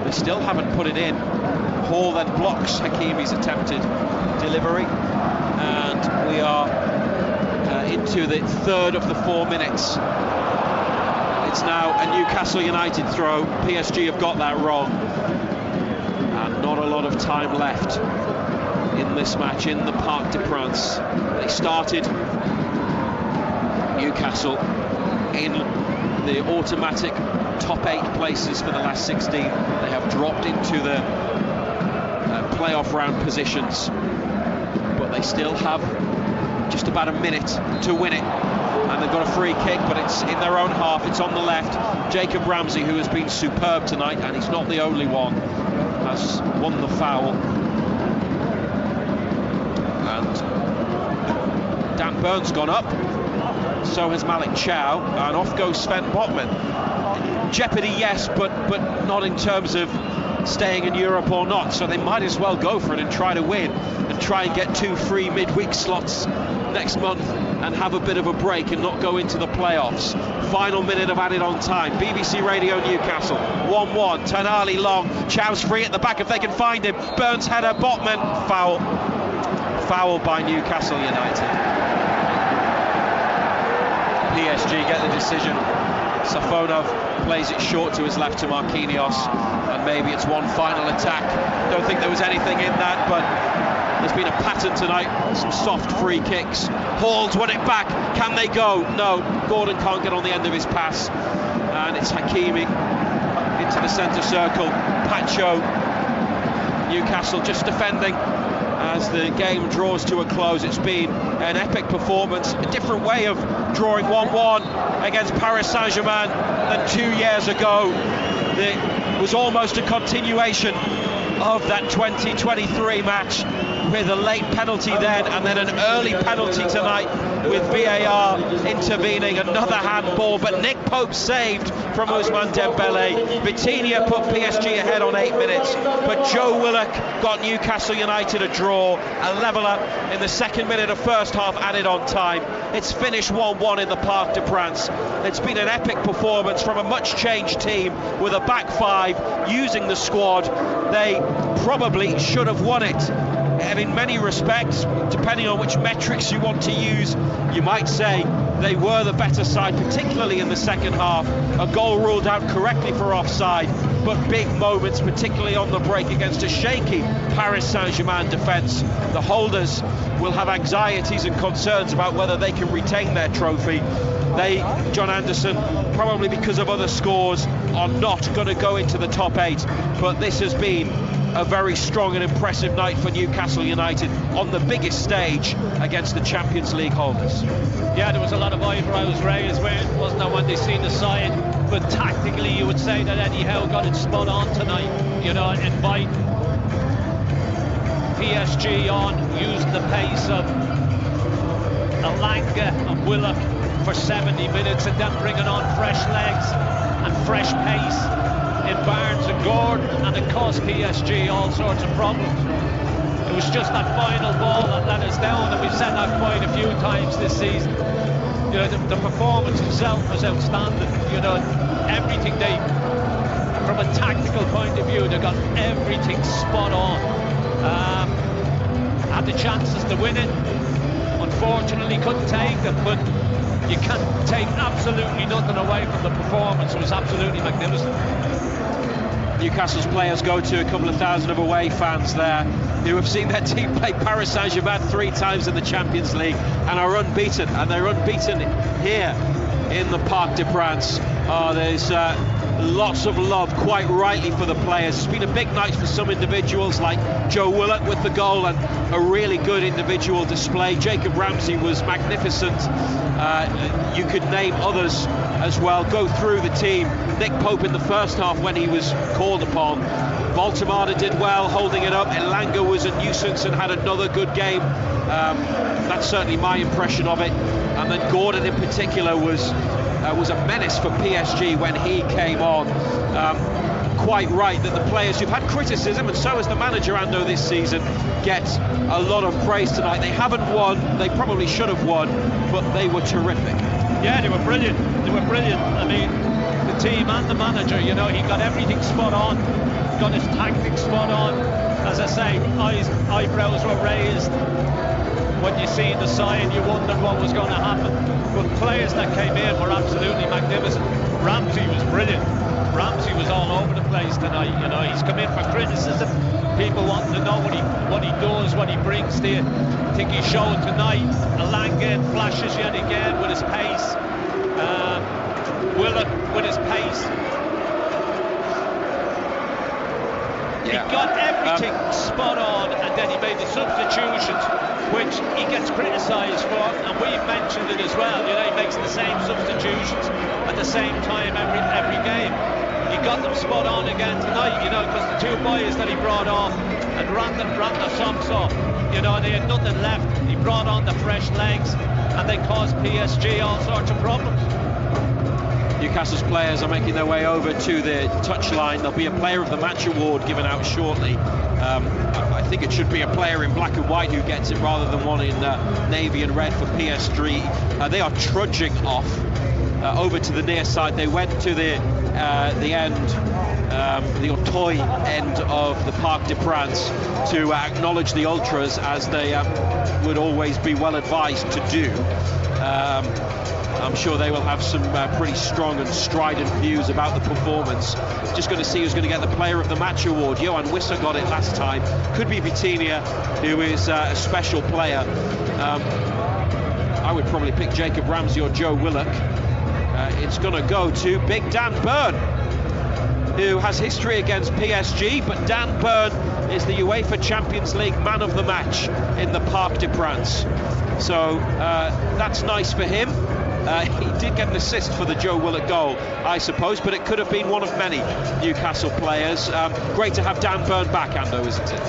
They still haven't put it in. Hall then blocks Hakimi's attempted delivery, and we are into the third of the 4 minutes. It's now a Newcastle United throw. PSG have got that wrong, and not a lot of time left in this match in the Parc des Princes. They started, Newcastle, in the automatic top 8 places for the last 16. They have dropped into the playoff round positions, but they still have just about a minute to win it. And they've got a free kick, but it's in their own half. It's on the left. Jacob Ramsey, who has been superb tonight, and he's not the only one, has won the foul. And Dan Burns gone up, so has Malik Chow, and off goes Sven Botman. Jeopardy, yes, but not in terms of staying in Europe or not, so they might as well go for it and try to win, and try and get 2 free midweek slots next month and have a bit of a break and not go into the playoffs. Final minute of added on time. BBC Radio Newcastle 1-1. Tonali long, Chow's free at the back if they can find him. Burns header, Botman, foul by Newcastle United. PSG get the decision. Safonov plays it short to his left to Marquinhos, and maybe it's one final attack. Don't think there was anything in that, but there's been a pattern tonight, some soft free kicks. Hall's won it back, can they go? No, Gordon can't get on the end of his pass, and it's Hakimi into the centre circle. Pacho, Newcastle just defending as the game draws to a close. It's been an epic performance, a different way of drawing 1-1 against Paris Saint-Germain than 2 years ago. It was almost a continuation of that 2023 match, with a late penalty then and then an early penalty tonight, with VAR intervening. Another handball, but Nick Pope saved from Ousmane Dembele. Vitinha put PSG ahead on 8 minutes, but Joe Willock got Newcastle United a draw, a leveller in the second minute of first half added on time. It's finished 1-1 in the Parc des Princes. It's been an epic performance from a much changed team with a back five using the squad. They probably should have won it, and in many respects, depending on which metrics you want to use, you might say they were the better side, particularly in the second half. A goal ruled out correctly for offside, but big moments, particularly on the break against a shaky Paris Saint-Germain defence. The holders will have anxieties and concerns about whether they can retain their trophy. They, John Anderson, probably because of other scores, are not going to go into the top 8, but this has been a very strong and impressive night for Newcastle United on the biggest stage against the Champions League holders. Yeah, there was a lot of eyebrows raised, wasn't there, when they seen the side, but tactically you would say that Eddie Howe got it spot on tonight, you know, invite PSG on, using the pace of Elanga and Willock for 70 minutes, and then bringing on fresh legs and fresh pace in Barnes and Gordon, and it cost PSG all sorts of problems. It was just that final ball that let us down, and we've said that quite a few times this season. You know, the performance itself was outstanding. You know, everything from a tactical point of view, they got everything spot on. Had the chances to win it, unfortunately couldn't take them, but you can't take absolutely nothing away from the performance. It was absolutely magnificent. Newcastle's players go to a couple of thousand of away fans there who have seen their team play Paris Saint-Germain 3 times in the Champions League and are unbeaten, and they're unbeaten here in the Parc des Princes. There's lots of love, quite rightly, for the players. It's been a big night for some individuals, like Joe Willock with the goal and a really good individual display. Jacob Ramsey was magnificent. You could name others as well. Go through the team. Nick Pope in the first half when he was called upon. Baltimore did well holding it up. Elanga was a nuisance and had another good game. That's certainly my impression of it. And then Gordon in particular was a menace for PSG when he came on. Quite right that the players who've had criticism, and so has the manager Ando this season, get a lot of praise tonight. They haven't won, they probably should have won, but they were terrific. Yeah, they were brilliant. I mean, the team and the manager, you know, he got everything spot on, got his tactics spot on. As I say, eyebrows were raised. When you see the side, you wondered what was going to happen. But players that came in were absolutely magnificent. Ramsey was brilliant. Ramsey was all over the place tonight. You know, he's come in for criticism. People wanting to know what he does, what he brings to you. I think he showed tonight. Elanga flashes yet again with his pace. Willock with his pace. Yeah. He got everything spot on, and then he made the substitutions, which he gets criticised for, and we've mentioned it as well. You know, he makes the same substitutions at the same time every game. He got them spot on again tonight, you know, because the two boys that he brought on and ran the socks off, you know, they had nothing left. He brought on the fresh legs, and they caused PSG all sorts of problems. Newcastle's players are making their way over to the touchline. There'll be a Player of the Match award given out shortly. I think it should be a player in black and white who gets it rather than one in navy and red for PSG. They are trudging off over to the near side. They went to the end, the Auteuil end of the Parc des Princes to acknowledge the ultras, as they would always be well advised to do. I'm sure they will have some pretty strong and strident views about the performance. Just going to see who's going to get the Player of the Match award. Johan Wissa got it last time. Could be Vitinha, who is a special player. I would probably pick Jacob Ramsey or Joe Willock. It's going to go to Big Dan Burn, who has history against PSG, but Dan Burn is the UEFA Champions League Man of the Match in the Parc des Princes. So that's nice for him. He did get an assist for the Joe Willock goal, I suppose, but it could have been one of many Newcastle players. Great to have Dan Burn back, Ando, isn't it?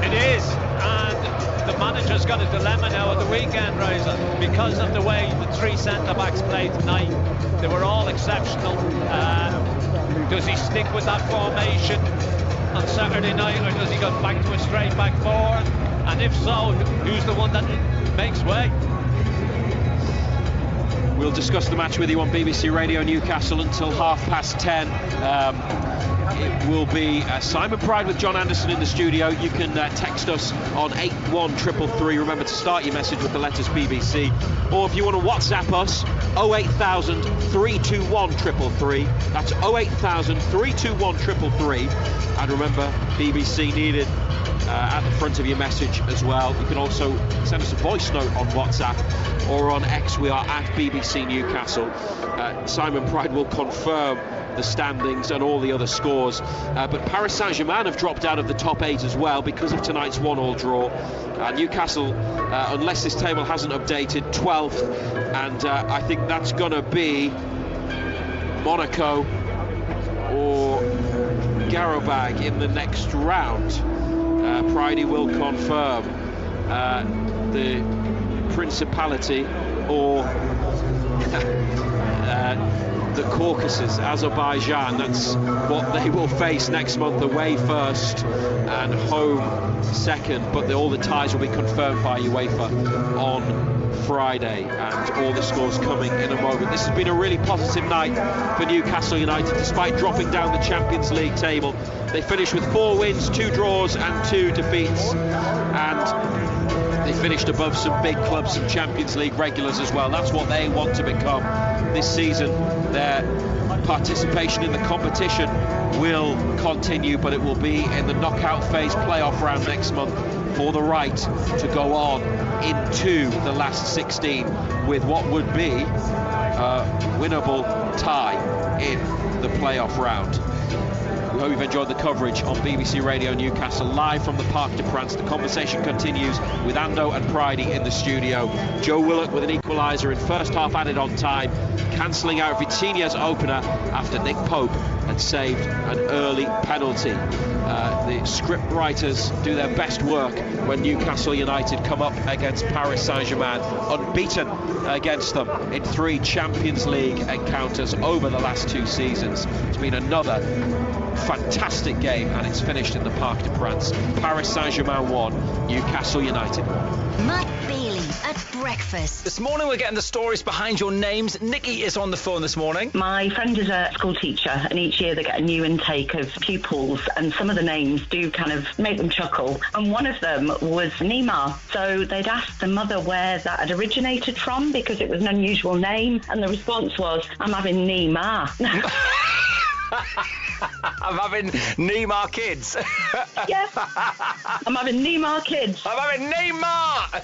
It is, and the manager's got a dilemma now at the weekend, Razor, because of the way the three centre-backs played tonight. They were all exceptional. Does he stick with that formation on Saturday night, or does he go back to a straight back four? And if so, who's the one that makes way? We'll discuss the match with you on BBC Radio Newcastle until 10:30. It will be Simon Pride with John Anderson in the studio. You can text us on 81333. Remember to start your message with the letters BBC. Or if you want to WhatsApp us, 08000 321 333. That's 08000 321 333. And remember, BBC needed at the front of your message as well. You can also send us a voice note on WhatsApp or on X. We are at BBC Newcastle. Simon Pride will confirm the standings and all the other scores, but Paris Saint-Germain have dropped out of the top 8 as well because of tonight's 1-1 draw. Newcastle, unless this table hasn't updated, 12th, and I think that's going to be Monaco or Garabag in the next round. Pridey will confirm the Principality or the Caucasus, Azerbaijan. That's what they will face next month, away first and home second, but all the ties will be confirmed by UEFA on Friday, and all the scores coming in a moment. This has been a really positive night for Newcastle United, despite dropping down the Champions League table. They finished with 4 wins, 2 draws and 2 defeats, and they finished above some big clubs, some Champions League regulars as well. That's what they want to become this season. Their participation in the competition will continue, but it will be in the knockout phase playoff round next month for the right to go on into the last 16 with what would be a winnable tie in the playoff round. We hope you've enjoyed the coverage on BBC Radio Newcastle, live from the Parc des Princes. The conversation continues with Ando and Pridey in the studio. Joe Willock with an equaliser in first half added on time, cancelling out Vitinha's opener after Nick Pope had saved an early penalty. The script writers do their best work when Newcastle United come up against Paris Saint-Germain, unbeaten against them in 3 Champions League encounters over the last 2 seasons. It's been another fantastic game, and it's finished in the Parc des Princes. Paris Saint-Germain 1, Newcastle United 1. Matt Bailey at breakfast. This morning we're getting the stories behind your names. Nikki is on the phone this morning. My friend is a school teacher, and each year they get a new intake of pupils, and some of the names do kind of make them chuckle. And one of them was Neymar. So they'd asked the mother where that had originated from, because it was an unusual name, and the response was, "I'm having Neymar." I'm having Neymar kids. Yes, I'm having Neymar kids. I'm having Neymar.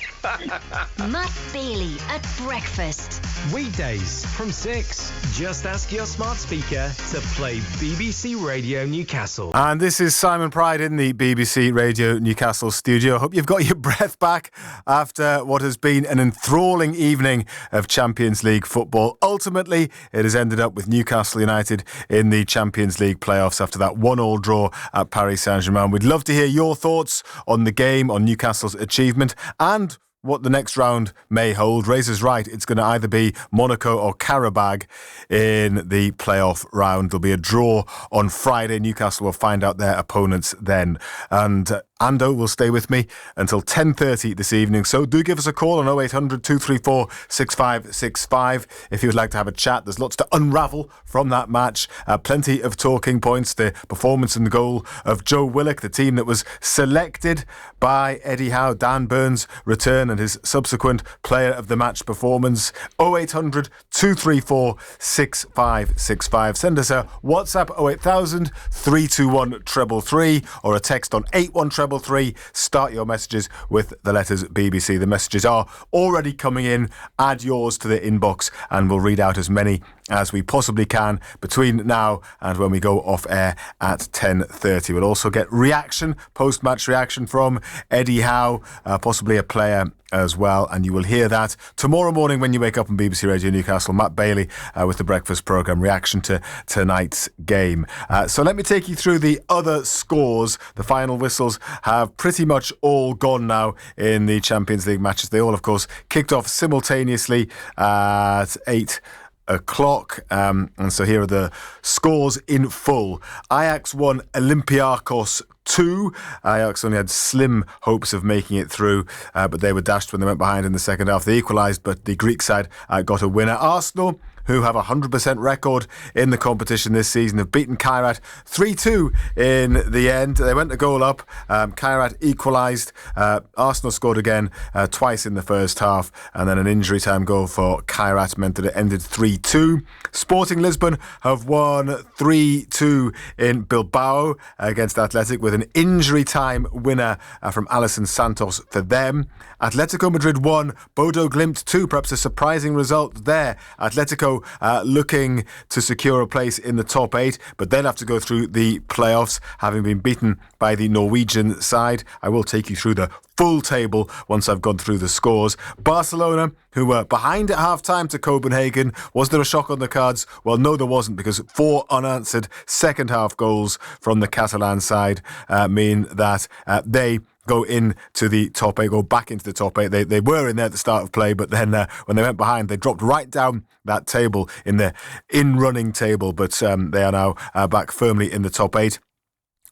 Matt Bailey at breakfast. Weekdays from 6. Just ask your smart speaker to play BBC Radio Newcastle. And this is Simon Pride in the BBC Radio Newcastle studio. Hope you've got your breath back after what has been an enthralling evening of Champions League football. Ultimately, it has ended up with Newcastle United in the Champions League playoffs after that 1-1 draw at Paris Saint-Germain. We'd love to hear your thoughts on the game, on Newcastle's achievement, and what the next round may hold. Razor's right, it's going to either be Monaco or Karabag in the playoff round. There'll be a draw on Friday. Newcastle will find out their opponents then. And Ando will stay with me until 10:30 this evening. So do give us a call on 0800 234 6565 if you would like to have a chat. There's lots to unravel from that match. Plenty of talking points. The performance and goal of Joe Willock, the team that was selected by Eddie Howe, Dan Burns' return and his subsequent player of the match performance. 0800 234 6565. Send us a WhatsApp 08000 321 333 or a text on 81333. Start your messages with the letters BBC. The messages are already coming in. Add yours to the inbox and we'll read out as many as we possibly can between now and when we go off air at 10:30. We'll also get reaction, post-match reaction from Eddie Howe, possibly a player as well, and you will hear that tomorrow morning when you wake up on BBC Radio Newcastle. Matt Bailey with the breakfast programme, reaction to tonight's game. So let me take you through the other scores. The final whistles have pretty much all gone now in the Champions League matches. They all, of course, kicked off simultaneously at 8 o'clock, and so here are the scores in full. Ajax 1, Olympiacos 2. Ajax only had slim hopes of making it through, but they were dashed when they went behind in the second half. They equalised, but the Greek side got a winner. Arsenal, who have a 100% record in the competition this season, have beaten Kairat 3-2 in the end. They went a goal up. Kairat equalised. Arsenal scored again twice in the first half, and then an injury time goal for Kairat meant that it ended 3-2. Sporting Lisbon have won 3-2 in Bilbao against Athletic, with an injury time winner from Alisson Santos for them. Atletico Madrid 1, Bodo Glimt 2, perhaps a surprising result there. Atletico looking to secure a place in the top 8, but they'll have to go through the playoffs, having been beaten by the Norwegian side. I will take you through the full table once I've gone through the scores. Barcelona, who were behind at half-time to Copenhagen. Was there a shock on the cards? Well, no, there wasn't, because 4 unanswered second-half goals from the Catalan side mean that they go into the top 8, go back into the top 8. They were in there at the start of play, but then when they went behind, they dropped right down that table in the in-running table, but they are now back firmly in the top 8.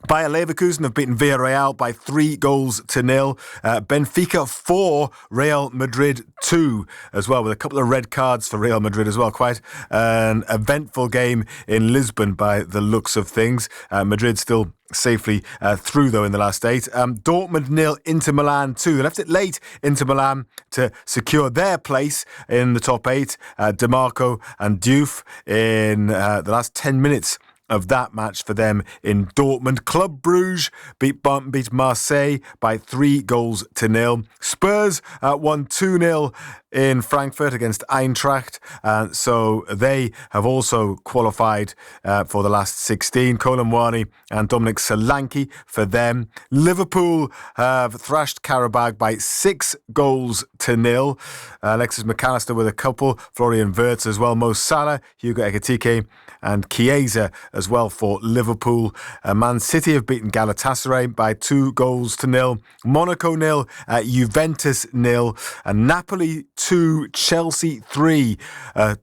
Bayer Leverkusen have beaten Villarreal by 3-0. Benfica 4, Real Madrid 2 as well, with a couple of red cards for Real Madrid as well. Quite an eventful game in Lisbon by the looks of things. Madrid still safely through though in the last 8. Dortmund 0, Inter Milan 2. They left it late, Inter Milan, to secure their place in the top 8. DeMarco and Diouf in the last 10 minutes of that match for them in Dortmund. Club Brugge beat Marseille by 3-0. Spurs won 2-0 in Frankfurt against Eintracht, so they have also qualified for the last 16. Colin Wani and Dominic Solanke for them. Liverpool have thrashed Karabag by 6-0. Alexis McAllister with a couple, Florian Wirtz as well, Mo Salah, Hugo Ekitike and Chiesa as well for Liverpool. Man City have beaten Galatasaray by 2-0. Monaco 0, Juventus 0, and Napoli 2, Chelsea 3.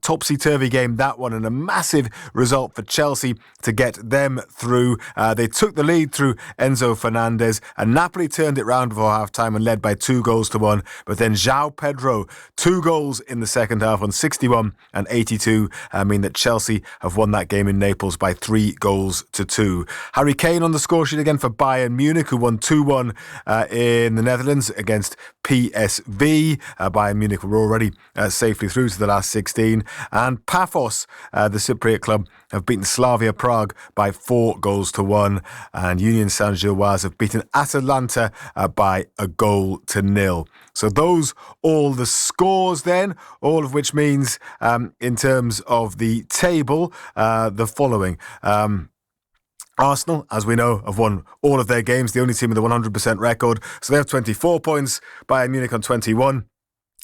Topsy-turvy game, that one, and a massive result for Chelsea to get them through. They took the lead through Enzo Fernandez, and Napoli turned it round before half-time and led by 2-1. But then João Pedro, 2 goals in the second half on 61 and 82, mean that Chelsea have won that game in Naples by 3-2. Harry Kane on the score sheet again for Bayern Munich, who won 2-1 in the Netherlands against PSV. Bayern Munich were already safely through to the last 16. And Paphos, the Cypriot club, have beaten Slavia Prague by 4-1. And Union Saint-Gilloise have beaten Atalanta by 1-0. So those all the scores then, all of which means in terms of the table, the following. Arsenal, as we know, have won all of their games, the only team with a 100% record. So they have 24 points, Bayern Munich on 21.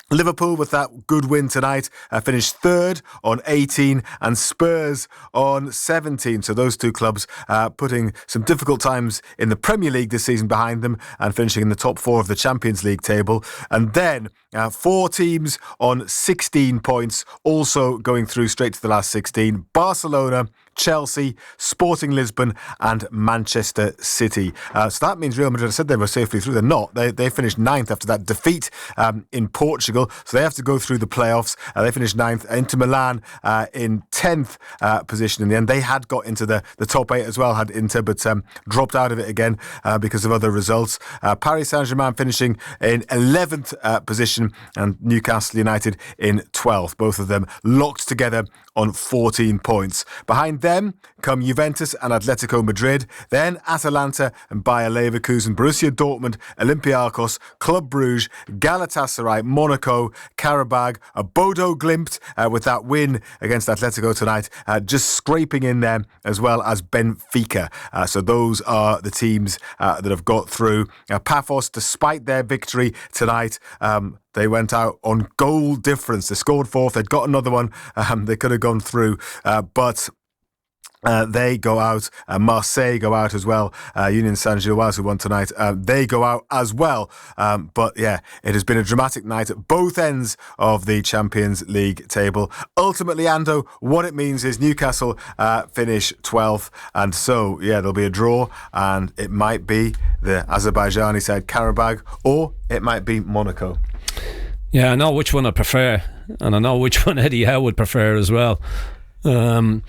Liverpool, with that good win tonight, finished third on 18, and Spurs on 17. So those two clubs putting some difficult times in the Premier League this season behind them and finishing in the top 4 of the Champions League table. And then 4 teams on 16 points, also going through straight to the last 16. Barcelona, Chelsea, Sporting Lisbon and Manchester City. So that means Real Madrid, I said they were safely through. They're not. They finished 9th after that defeat in Portugal. So they have to go through the playoffs. They finished 9th. Inter Milan in 10th position in the end. They had got into the top 8 as well, had Inter, but dropped out of it again because of other results. Paris Saint-Germain finishing in 11th position and Newcastle United in 12th. Both of them locked together on 14 points. Behind them come Juventus and Atletico Madrid, then Atalanta and Bayer Leverkusen, Borussia Dortmund, Olympiacos, Club Brugge, Galatasaray, Monaco, Karabag, Bodo Glimt with that win against Atletico tonight, just scraping in there, as well as Benfica. So those are the teams that have got through. Paphos, despite their victory tonight, they went out on goal difference. They scored 4th. They'd got another one. They could have gone through. But they go out. Marseille go out as well. Union Saint-Gilloise, who won tonight, they go out as well. But yeah, it has been a dramatic night at both ends of the Champions League table. Ultimately, Ando, what it means is Newcastle finish 12th. And so, yeah, there'll be a draw. And it might be the Azerbaijani side Karabag, or it might be Monaco. Yeah, I know which one I prefer, and I know which one Eddie Howe would prefer as well. I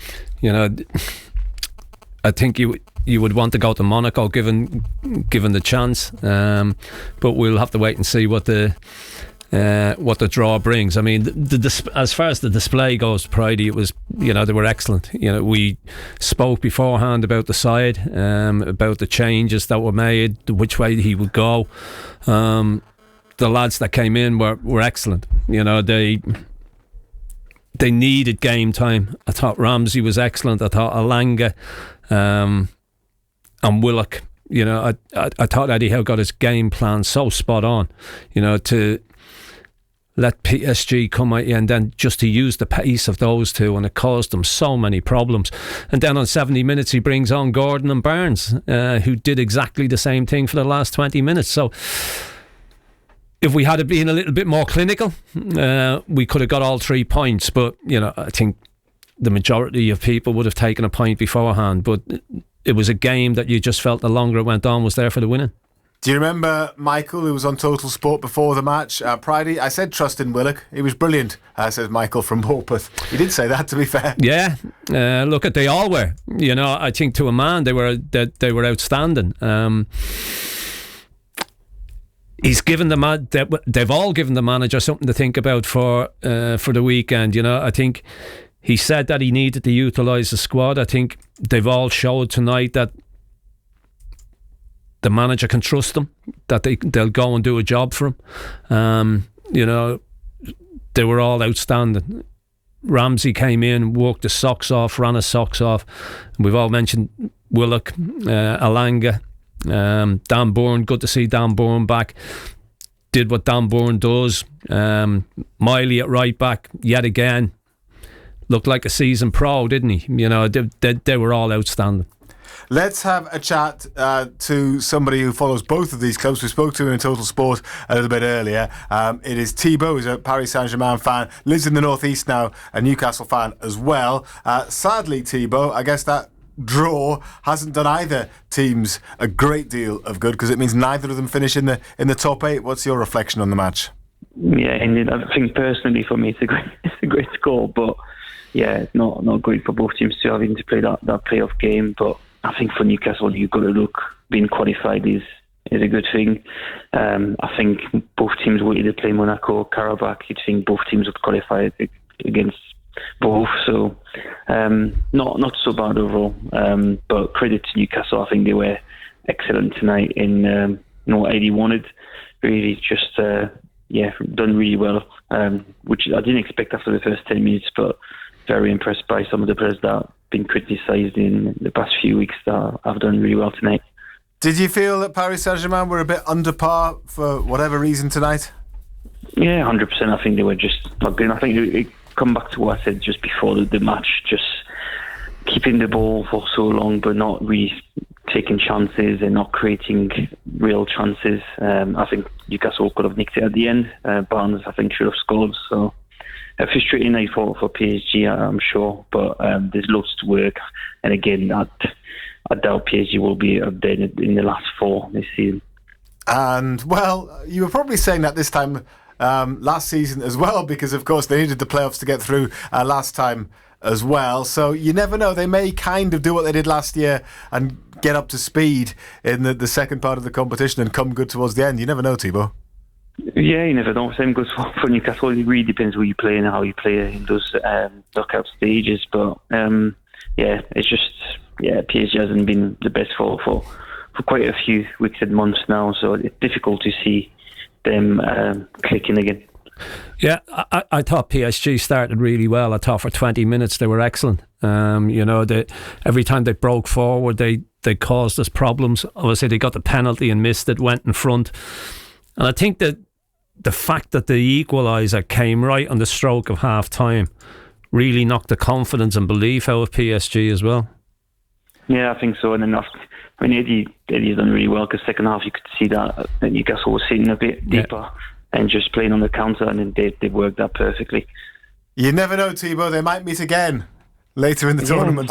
think you would want to go to Monaco given the chance, but we'll have to wait and see what the draw brings. I mean, as far as the display goes, Pridey, it was, they were excellent. We spoke beforehand about the side, about the changes that were made, which way he would go. The lads that came in were excellent. They needed game time. I thought Ramsey was excellent. I thought Alanga and Willock. I thought Eddie Howe got his game plan so spot on. To let PSG come at you and then just to use the pace of those two, and it caused them so many problems. And then on 70 minutes he brings on Gordon and Barnes, who did exactly the same thing for the last 20 minutes. So if we had been a little bit more clinical, we could have got all 3 points. But, I think the majority of people would have taken a point beforehand. But it was a game that you just felt the longer it went on was there for the winning. Do you remember Michael, who was on Total Sport before the match? Pridey, I said trust in Willock. He was brilliant, says Michael from Morpeth. He did say that, to be fair. Yeah, look, they all were. I think to a man they were outstanding. He's given they've all given the manager something to think about for the weekend. I think He said that he needed to utilise the squad. I think they've all showed tonight that the manager can trust them, that they'll go and do a job for him. You know, they were all outstanding. Ramsey came in, worked his socks off, ran his socks off. We've all mentioned Willock, Alanga, Dan Bourne. Good to see Dan Bourne back. Did what Dan Bourne does. Miley at right back yet again. Looked like a seasoned pro, didn't he? You know, they were all outstanding. Let's have a chat to somebody who follows both of these clubs. We spoke to him in Total Sport a little bit earlier. It is Thibaut, who's a Paris Saint-Germain fan, lives in the northeast now, a Newcastle fan as well. Sadly, Thibaut, I guess that draw hasn't done either teams a great deal of good, because it means neither of them finish in the top 8. What's your reflection on the match? Yeah, and I think personally for me it's a great score, but yeah, it's not great for both teams to having to play that playoff game. But I think for Newcastle, you've got to look, being qualified is a good thing. I think both teams will either play Monaco, Karabakh. You'd think both teams would qualify against both, so not so bad overall. But credit to Newcastle. I think they were excellent tonight in what Eddie wanted. Really, just done really well, which I didn't expect after the first 10 minutes, but very impressed by some of the players that have been criticised in the past few weeks that have done really well tonight. Did you feel that Paris Saint-Germain were a bit under par for whatever reason tonight? Yeah, 100%. I think they were just not good. I think it come back to what I said just before the match, just keeping the ball for so long but not really taking chances and not creating real chances. I think Newcastle could have nicked it at the end. Barnes, I think, should have scored. So a frustrating night for PSG, I'm sure, but there's lots to work. And again, I doubt PSG will be up there in the last 4 this season. And, well, you were probably saying that this time last season as well, because, of course, they needed the playoffs to get through last time as well. So you never know. They may kind of do what they did last year and get up to speed in the second part of the competition and come good towards the end. You never know, Thibaut. Yeah, you never know. Same goes for Newcastle. It really depends who you play and how you play in those knockout stages. But it's just PSG hasn't been the best for quite a few weeks and months now. So it's difficult to see them clicking again. Yeah, I thought PSG started really well. I thought for 20 minutes they were excellent. Every time they broke forward, they caused us problems. Obviously, they got the penalty and missed it, went in front. And I think that the fact that the equaliser came right on the stroke of half time really knocked the confidence and belief out of PSG as well. Yeah, I think so. And then Eddie's done really well, because second half you could see that Newcastle was sitting a bit deeper and just playing on the counter, and then they worked that perfectly. You never know, Thibaut. They might meet again later in the tournament.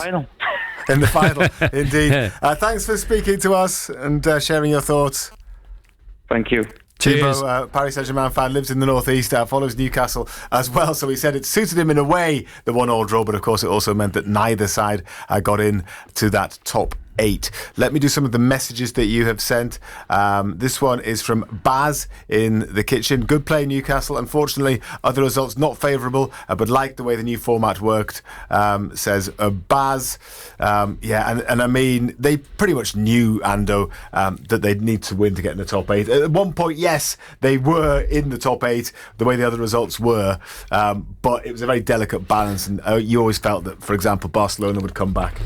In the final, indeed. Thanks for speaking to us and sharing your thoughts. Thank you. Thibaut, Paris Saint-Germain fan, lives in the northeast, follows Newcastle as well, so he said it suited him in a way, the 1-1 draw, but of course it also meant that neither side got in to that top 8. Let me do some of the messages that you have sent. This one is from Baz in the kitchen. Good play, Newcastle. Unfortunately, other results not favourable, but like the way the new format worked, says Baz. And I mean, they pretty much knew, Ando, that they'd need to win to get in the top 8. At one point, yes, they were in the top 8, the way the other results were, but it was a very delicate balance, and you always felt that, for example, Barcelona would come back.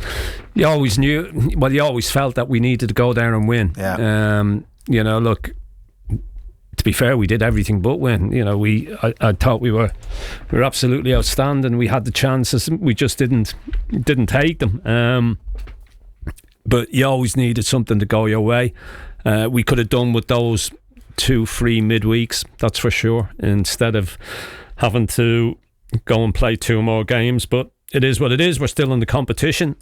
You always knew, well, you always felt that we needed to go there and win. Look, to be fair, we did everything but win. I thought we were absolutely outstanding. We had the chances, we just didn't take them. But you always needed something to go your way. We could have done with those 2 free midweeks, that's for sure, instead of having to go and play 2 more games. But it is what it is. We're still in the competition.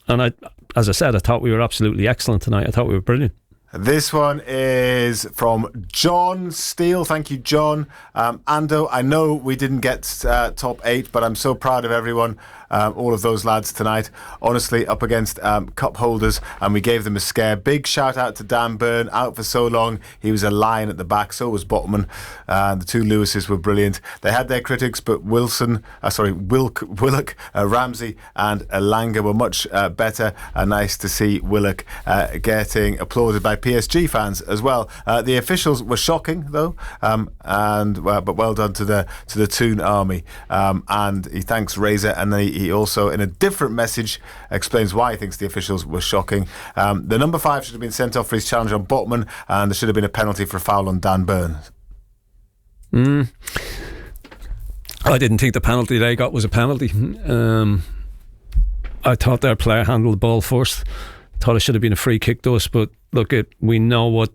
And as I said, I thought we were absolutely excellent tonight. I thought we were brilliant. This one is from John Steele. Thank you, John. Ando, I know we didn't get top 8, but I'm so proud of everyone all of those lads tonight. Honestly, up against cup holders, and we gave them a scare. Big shout out to Dan Byrne, out for so long. He was a lion at the back, so was Botman. The two Lewises were brilliant. They had their critics, but Willock, Ramsey and Elanga were much better. Nice to see Willock getting applauded by PSG fans as well. The officials were shocking though, but well done to the Toon Army. And he thanks Razor, and then he also, in a different message, explains why he thinks the officials were shocking. The number 5 should have been sent off for his challenge on Botman, and there should have been a penalty for a foul on Dan Byrne. I didn't think the penalty they got was a penalty. I thought their player handled the ball first. Thought it should have been a free kick to us, but look, we know what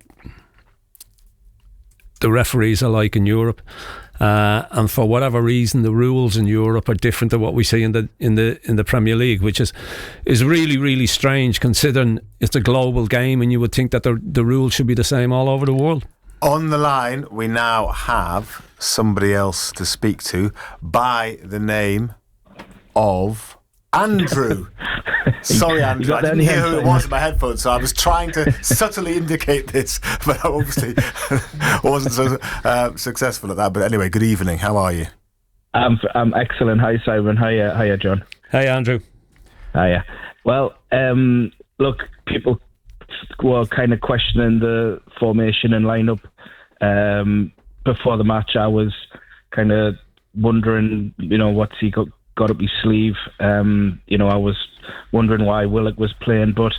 the referees are like in Europe, and for whatever reason, the rules in Europe are different to what we see in the Premier League, which is really, really strange, considering it's a global game, and you would think that the rules should be the same all over the world. On the line, we now have somebody else to speak to by the name of Andrew. Sorry, Andrew, I didn't hear who it was in my headphones, so I was trying to subtly indicate this, but I obviously wasn't so successful at that. But anyway, good evening. How are you? I'm excellent. Hi, Simon. Hiya, John. Hey, Andrew. Hiya. Well, look, people were kind of questioning the formation and lineup before the match. I was kind of wondering, what's he got up his sleeve. I was wondering why Willock was playing, but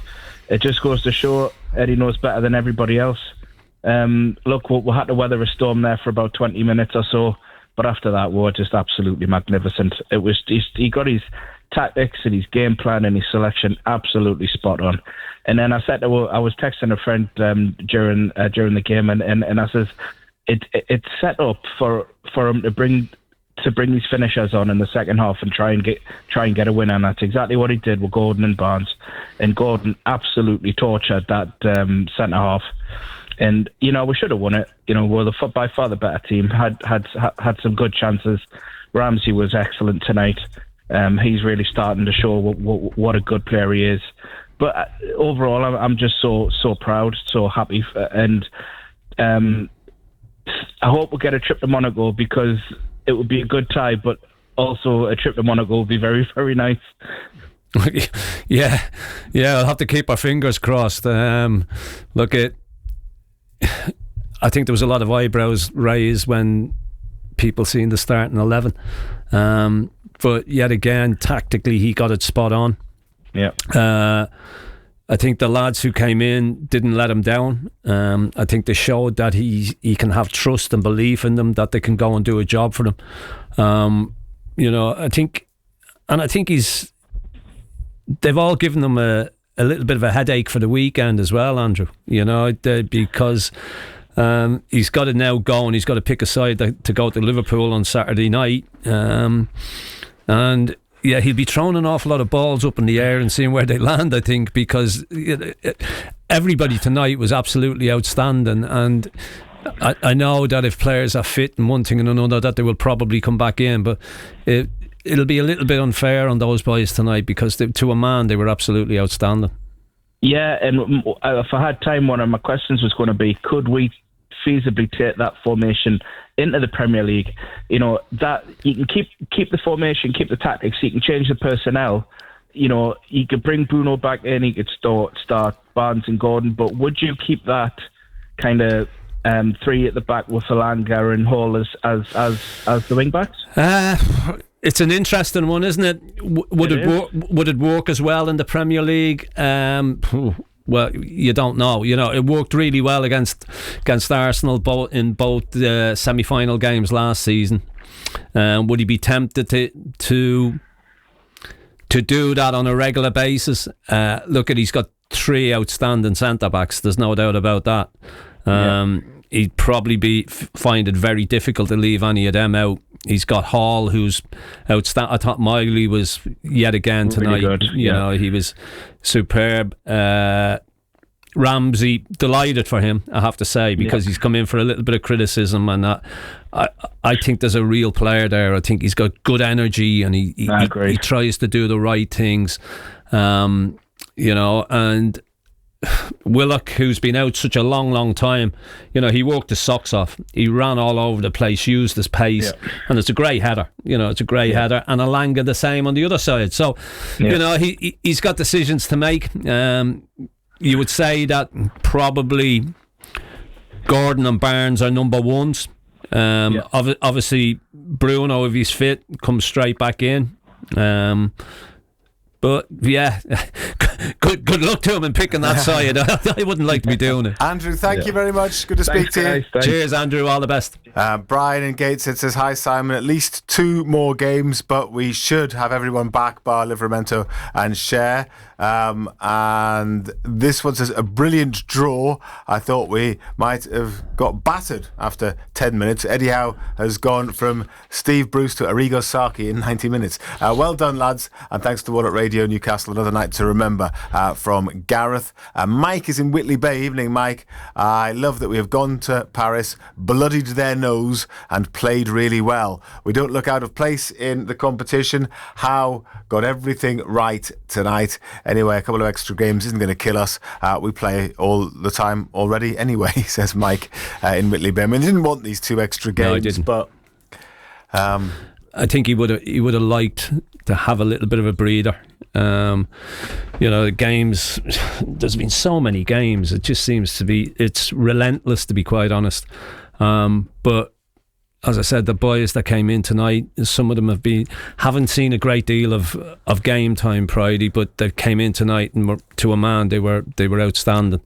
it just goes to show Eddie knows better than everybody else. Look, we had to weather a storm there for about 20 minutes or so, but after that, we were just absolutely magnificent. He got his tactics and his game plan and his selection absolutely spot on. And then I was texting a friend during the game, and I says it's set up for him to bring his finishers on in the second half and try and get a win, and that's exactly what he did with Gordon and Barnes. And Gordon absolutely tortured that centre half. And we should have won it. We're by far the better team. Had some good chances. Ramsey was excellent tonight. He's really starting to show what a good player he is. But overall, I'm just so proud, so happy, and I hope we'll get a trip to Monaco, because it would be a good tie, but also a trip to Monaco would be very, very nice. Yeah, I'll have to keep our fingers crossed. Look, I think there was a lot of eyebrows raised when people seen the starting 11. But yet again, tactically, he got it spot on. Yeah. I think the lads who came in didn't let him down. I think they showed that he can have trust and belief in them, that they can go and do a job for them. I think they've all given them a little bit of a headache for the weekend as well, Andrew. Because he's got to now go, and he's got to pick a side to go to Liverpool on Saturday night. And yeah, he'll be throwing an awful lot of balls up in the air and seeing where they land, I think, because everybody tonight was absolutely outstanding. And I know that if players are fit and one thing and another, that they will probably come back in, but it'll be a little bit unfair on those boys tonight, because to a man they were absolutely outstanding. Yeah, and if I had time, one of my questions was going to be, could we feasibly take that formation into the Premier League? That you can keep the formation, keep the tactics, you can change the personnel. You could bring Bruno back in, he could start Barnes and Gordon, but would you keep that kind of three at the back with Elanga and Hall as the wing backs? It's an interesting one, isn't it? Would it work as well in the Premier League? Well, you don't know. It worked really well against Arsenal in both the semi-final games last season. Would he be tempted to do that on a regular basis? He's got 3 outstanding centre-backs. There's no doubt about that. He'd probably find it very difficult to leave any of them out. He's got Hall, who's outstanding. I thought Miley was yet again tonight. Really good. He was superb. Ramsey, delighted for him, I have to say, because he's come in for a little bit of criticism, and I think there's a real player there. I think he's got good energy, and he tries to do the right things, and Willock, who's been out such a long time, he worked his socks off. He ran all over the place, used his pace, and it's a great header. It's a great header, and Alanga the same on the other side. So, he's got decisions to make. You would say that probably Gordon and Barnes are number ones. Obviously, Bruno, if he's fit, comes straight back in. But yeah, good luck to him in picking that side. I wouldn't like to be doing it. Andrew, thank you very much. Good to speak to you. Thanks. Cheers, Andrew. All the best. Brian in Gateshead says, hi Simon, at least 2 more games, but we should have everyone back bar Livramento and Cher. And this one says, a brilliant draw. I thought we might have got battered after 10 minutes. Eddie Howe has gone from Steve Bruce to Arrigo Sacchi in 90 minutes. Well done, lads, and thanks to all at Radio Newcastle. Another night to remember from Gareth. Mike is in Whitley Bay. Evening, Mike. I love that we have gone to Paris, bloodied their nose and played really well. We don't look out of place in the competition. Howe got everything right tonight. Anyway, a couple of extra games isn't going to kill us. We play all the time already anyway, says Mike in Whitley Bay. I mean, he didn't want these 2 extra games, no, he didn't. But I think he would have liked to have a little bit of a breather. The games, there's been so many games, it just seems to be, it's relentless, to be quite honest. But as I said, the boys that came in tonight, some of them haven't seen a great deal of game time, Pridey, but they came in tonight and were, to a man, they were outstanding.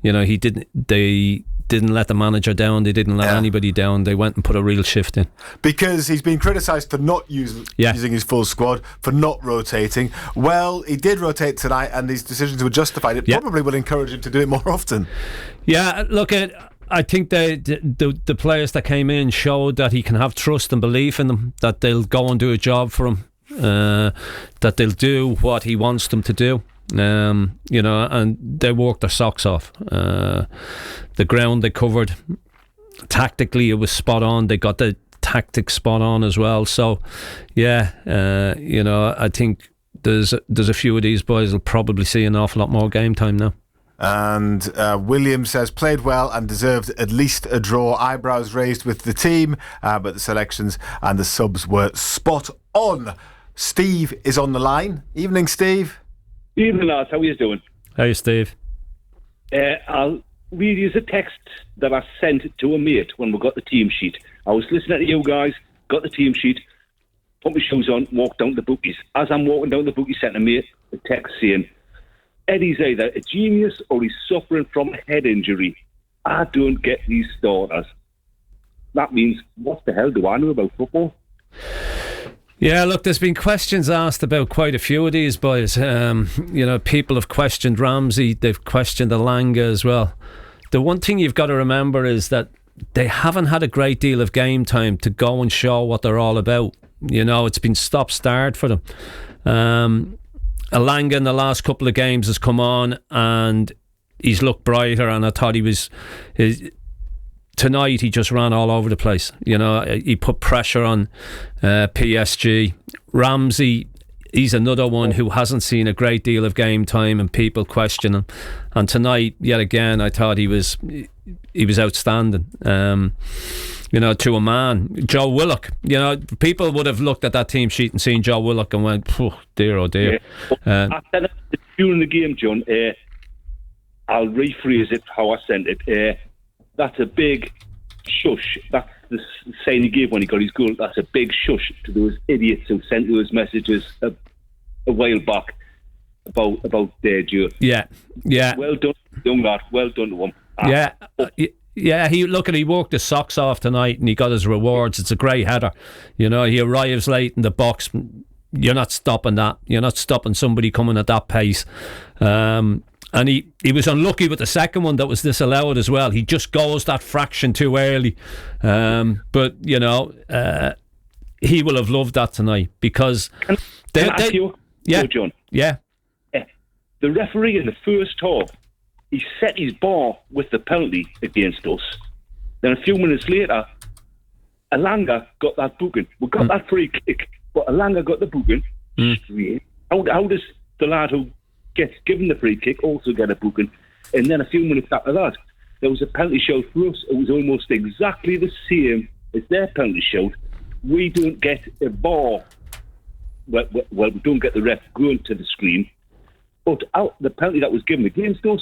They didn't let the manager down, they didn't let anybody down. They went and put a real shift in. Because he's been criticised for not using his full squad, for not rotating. Well, he did rotate tonight, and these decisions were justified. It probably will encourage him to do it more often. Yeah, look, I think the players that came in showed that he can have trust and belief in them, that they'll go and do a job for him, that they'll do what he wants them to do. And they worked their socks off. The ground they covered, tactically it was spot on. They got the tactics spot on as well. So I think there's a few of these boys will probably see an awful lot more game time now. And William says, played well and deserved at least a draw. Eyebrows raised with the team, but the selections and the subs were spot on. Steve is on the line. Evening, Steve. Evening, lads. How are you doing? Hey, Steve. I'll read you a text that I sent to a mate when we got the team sheet. I was listening to you guys, got the team sheet, put my shoes on, walked down to the bookies. As I'm walking down the bookies, sent a mate a text saying, Eddie's either a genius or he's suffering from a head injury. I don't get these starters. That means, what the hell do I know about football? Yeah, look, there's been questions asked about quite a few of these boys. People have questioned Ramsey, they've questioned Alanga as well. The one thing you've got to remember is that they haven't had a great deal of game time to go and show what they're all about. It's been stop-start for them. Alanga in the last couple of games has come on and he's looked brighter, and I thought tonight he just ran all over the place. He put pressure on PSG. Ramsey, he's another one who hasn't seen a great deal of game time and people question him. And tonight, yet again, I thought he was outstanding. To a man. Joe Willock, people would have looked at that team sheet and seen Joe Willock and went, dear, oh dear. I said it during the game, John. I'll rephrase it how I sent it. That's a big shush. That's the sign he gave when he got his goal. That's a big shush to those idiots who sent those messages a while back about their Joe. Yeah. Well done, young lad. Well done to him. Yeah, he worked his socks off tonight and he got his rewards. It's a great header. He arrives late in the box. You're not stopping that. You're not stopping somebody coming at that pace. And he was unlucky with the second one that was disallowed as well. He just goes that fraction too early. But he will have loved that tonight because Can I ask you, yeah, John? Yeah. The referee in the first half he set his bar with the penalty against us. Then a few minutes later, Elanga got that booking. We got that free kick, but Elanga got the booking straight. How does the lad who gets given the free kick also get a booking? And then a few minutes after that, there was a penalty shout for us. It was almost exactly the same as their penalty shout. We don't get a bar. Well, we don't get the ref going to the screen. But the penalty that was given against us,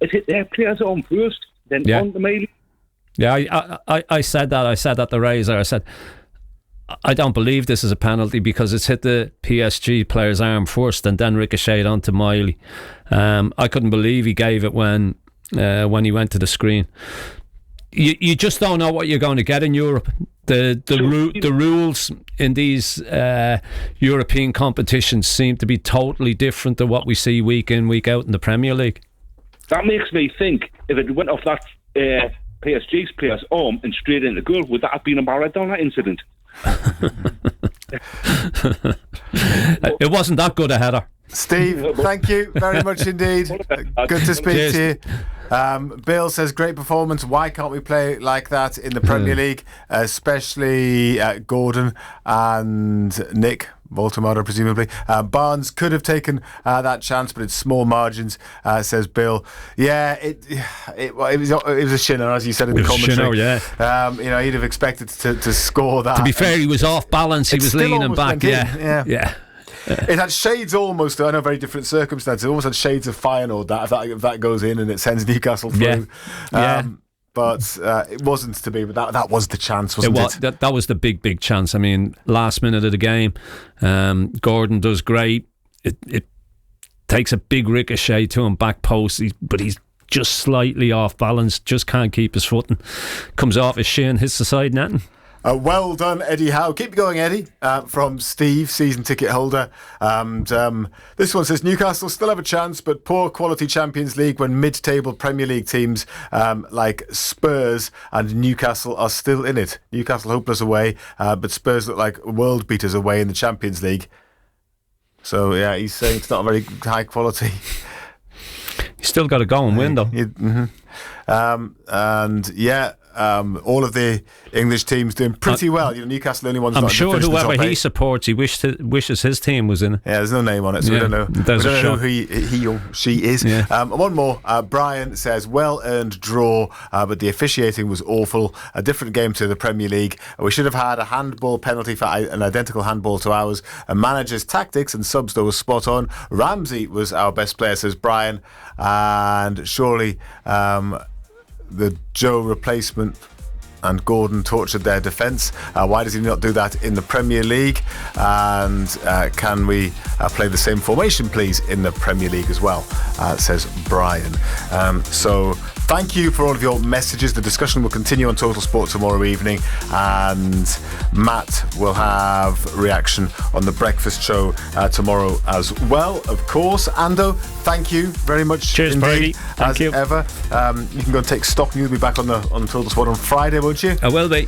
it hit their players' arm first, then on the mail. Yeah, I said that. I said at the Razor. I said, I don't believe this is a penalty because it's hit the PSG player's arm first and then ricocheted onto Miley. I couldn't believe he gave it when he went to the screen. You just don't know what you're going to get in Europe. The rules in these European competitions seem to be totally different to what we see week in, week out in the Premier League. That makes me think if it went off that PSG's player's arm and straight into goal, would that have been a Maradona incident? It wasn't that good a header. Steve, thank you very much indeed. Good to speak to you. Bill says, great performance. Why can't we play like that in the Premier League? Especially Gordon and Nick Baltimore, presumably. Barnes could have taken that chance, but it's small margins, says Bill. Yeah, it was a shinner, as you said in the commentary. Shinner, yeah. He'd have expected to score that. To be fair, he was off balance. He was leaning back. Yeah. It had shades almost, I know, very different circumstances. It almost had shades of Feyenoord, if that goes in and it sends Newcastle through. But it wasn't to be, but that was the chance, wasn't it? That was the big chance. I mean, last minute of the game, Gordon does great. It takes a big ricochet to him, back post, but he's just slightly off balance, just can't keep his footing. Comes off his shin, hits the side netting. Well done, Eddie Howe. Keep going, Eddie, from Steve, season ticket holder. And this one says, Newcastle still have a chance, but poor quality Champions League when mid-table Premier League teams like Spurs and Newcastle are still in it. Newcastle hopeless away, but Spurs look like world beaters away in the Champions League. So, yeah, he's saying it's not a very high quality. He's still got to go and win, though. All of the English teams doing pretty well. Newcastle only one's I'm not sure in the whoever he top 8. supports, he wishes his team was in it. Yeah, there's no name on it, so we don't know. We don't know who he or she is. Yeah. One more. Brian says, well-earned draw, but the officiating was awful. A different game to the Premier League. We should have had a handball penalty for an identical handball to ours. A manager's tactics and subs, though, was spot on. Ramsey was our best player, says Brian. And surely the Joe replacement and Gordon tortured their defence. Why does he not do that in the Premier League? And can we play the same formation, please, in the Premier League as well, says Brian. So thank you for all of your messages. The discussion will continue on Total Sport tomorrow evening, and Matt will have reaction on the breakfast show tomorrow as well, of course. Ando, thank you very much. Cheers, indeed, Brady. Thank you. Ever. You can go and take stock. You'll be back on Total Sport on Friday, won't you? I will be.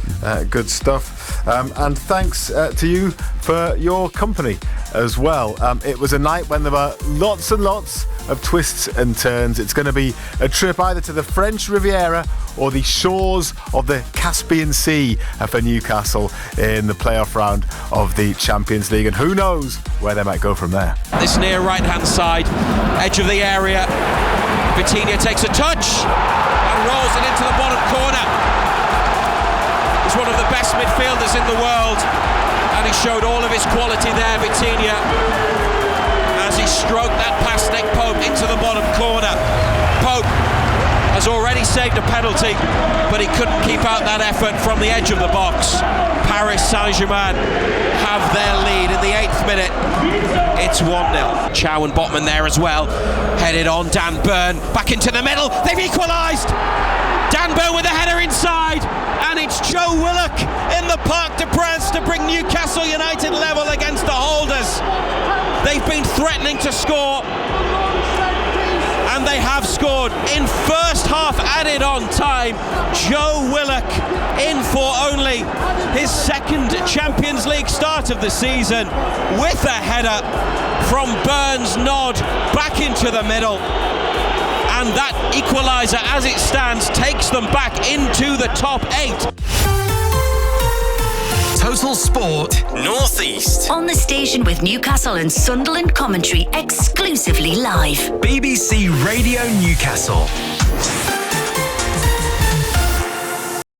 Good stuff. And thanks to you for your company as well. It was a night when there were lots and lots of twists and turns. It's going to be a trip either to the French Riviera or the shores of the Caspian Sea for Newcastle in the playoff round of the Champions League, and who knows where they might go from there. This near right-hand side, edge of the area. Vitinha takes a touch and rolls it into the bottom corner. He's one of the best midfielders in the world, and he showed all of his quality there, Vitinha, as he stroked that past Nick Pope into the bottom corner. Pope has already saved a penalty, but he couldn't keep out that effort from the edge of the box. Paris Saint-Germain have their lead in the 8th minute. It's 1-0. Chow and Botman there as well. Headed on, Dan Burn back into the middle. They've equalised. Dan Burn with a header inside, and it's Joe Willock in the Parc des Princes to bring Newcastle United level against the holders. They've been threatening to score, and they have scored in first half added on time. Joe Willock in for only his second Champions League start of the season, with a header from Burns' nod back into the middle. and that equaliser, as it stands, takes them back into the top 8. Total Sport North East. On the station with Newcastle and Sunderland commentary exclusively live. BBC Radio Newcastle.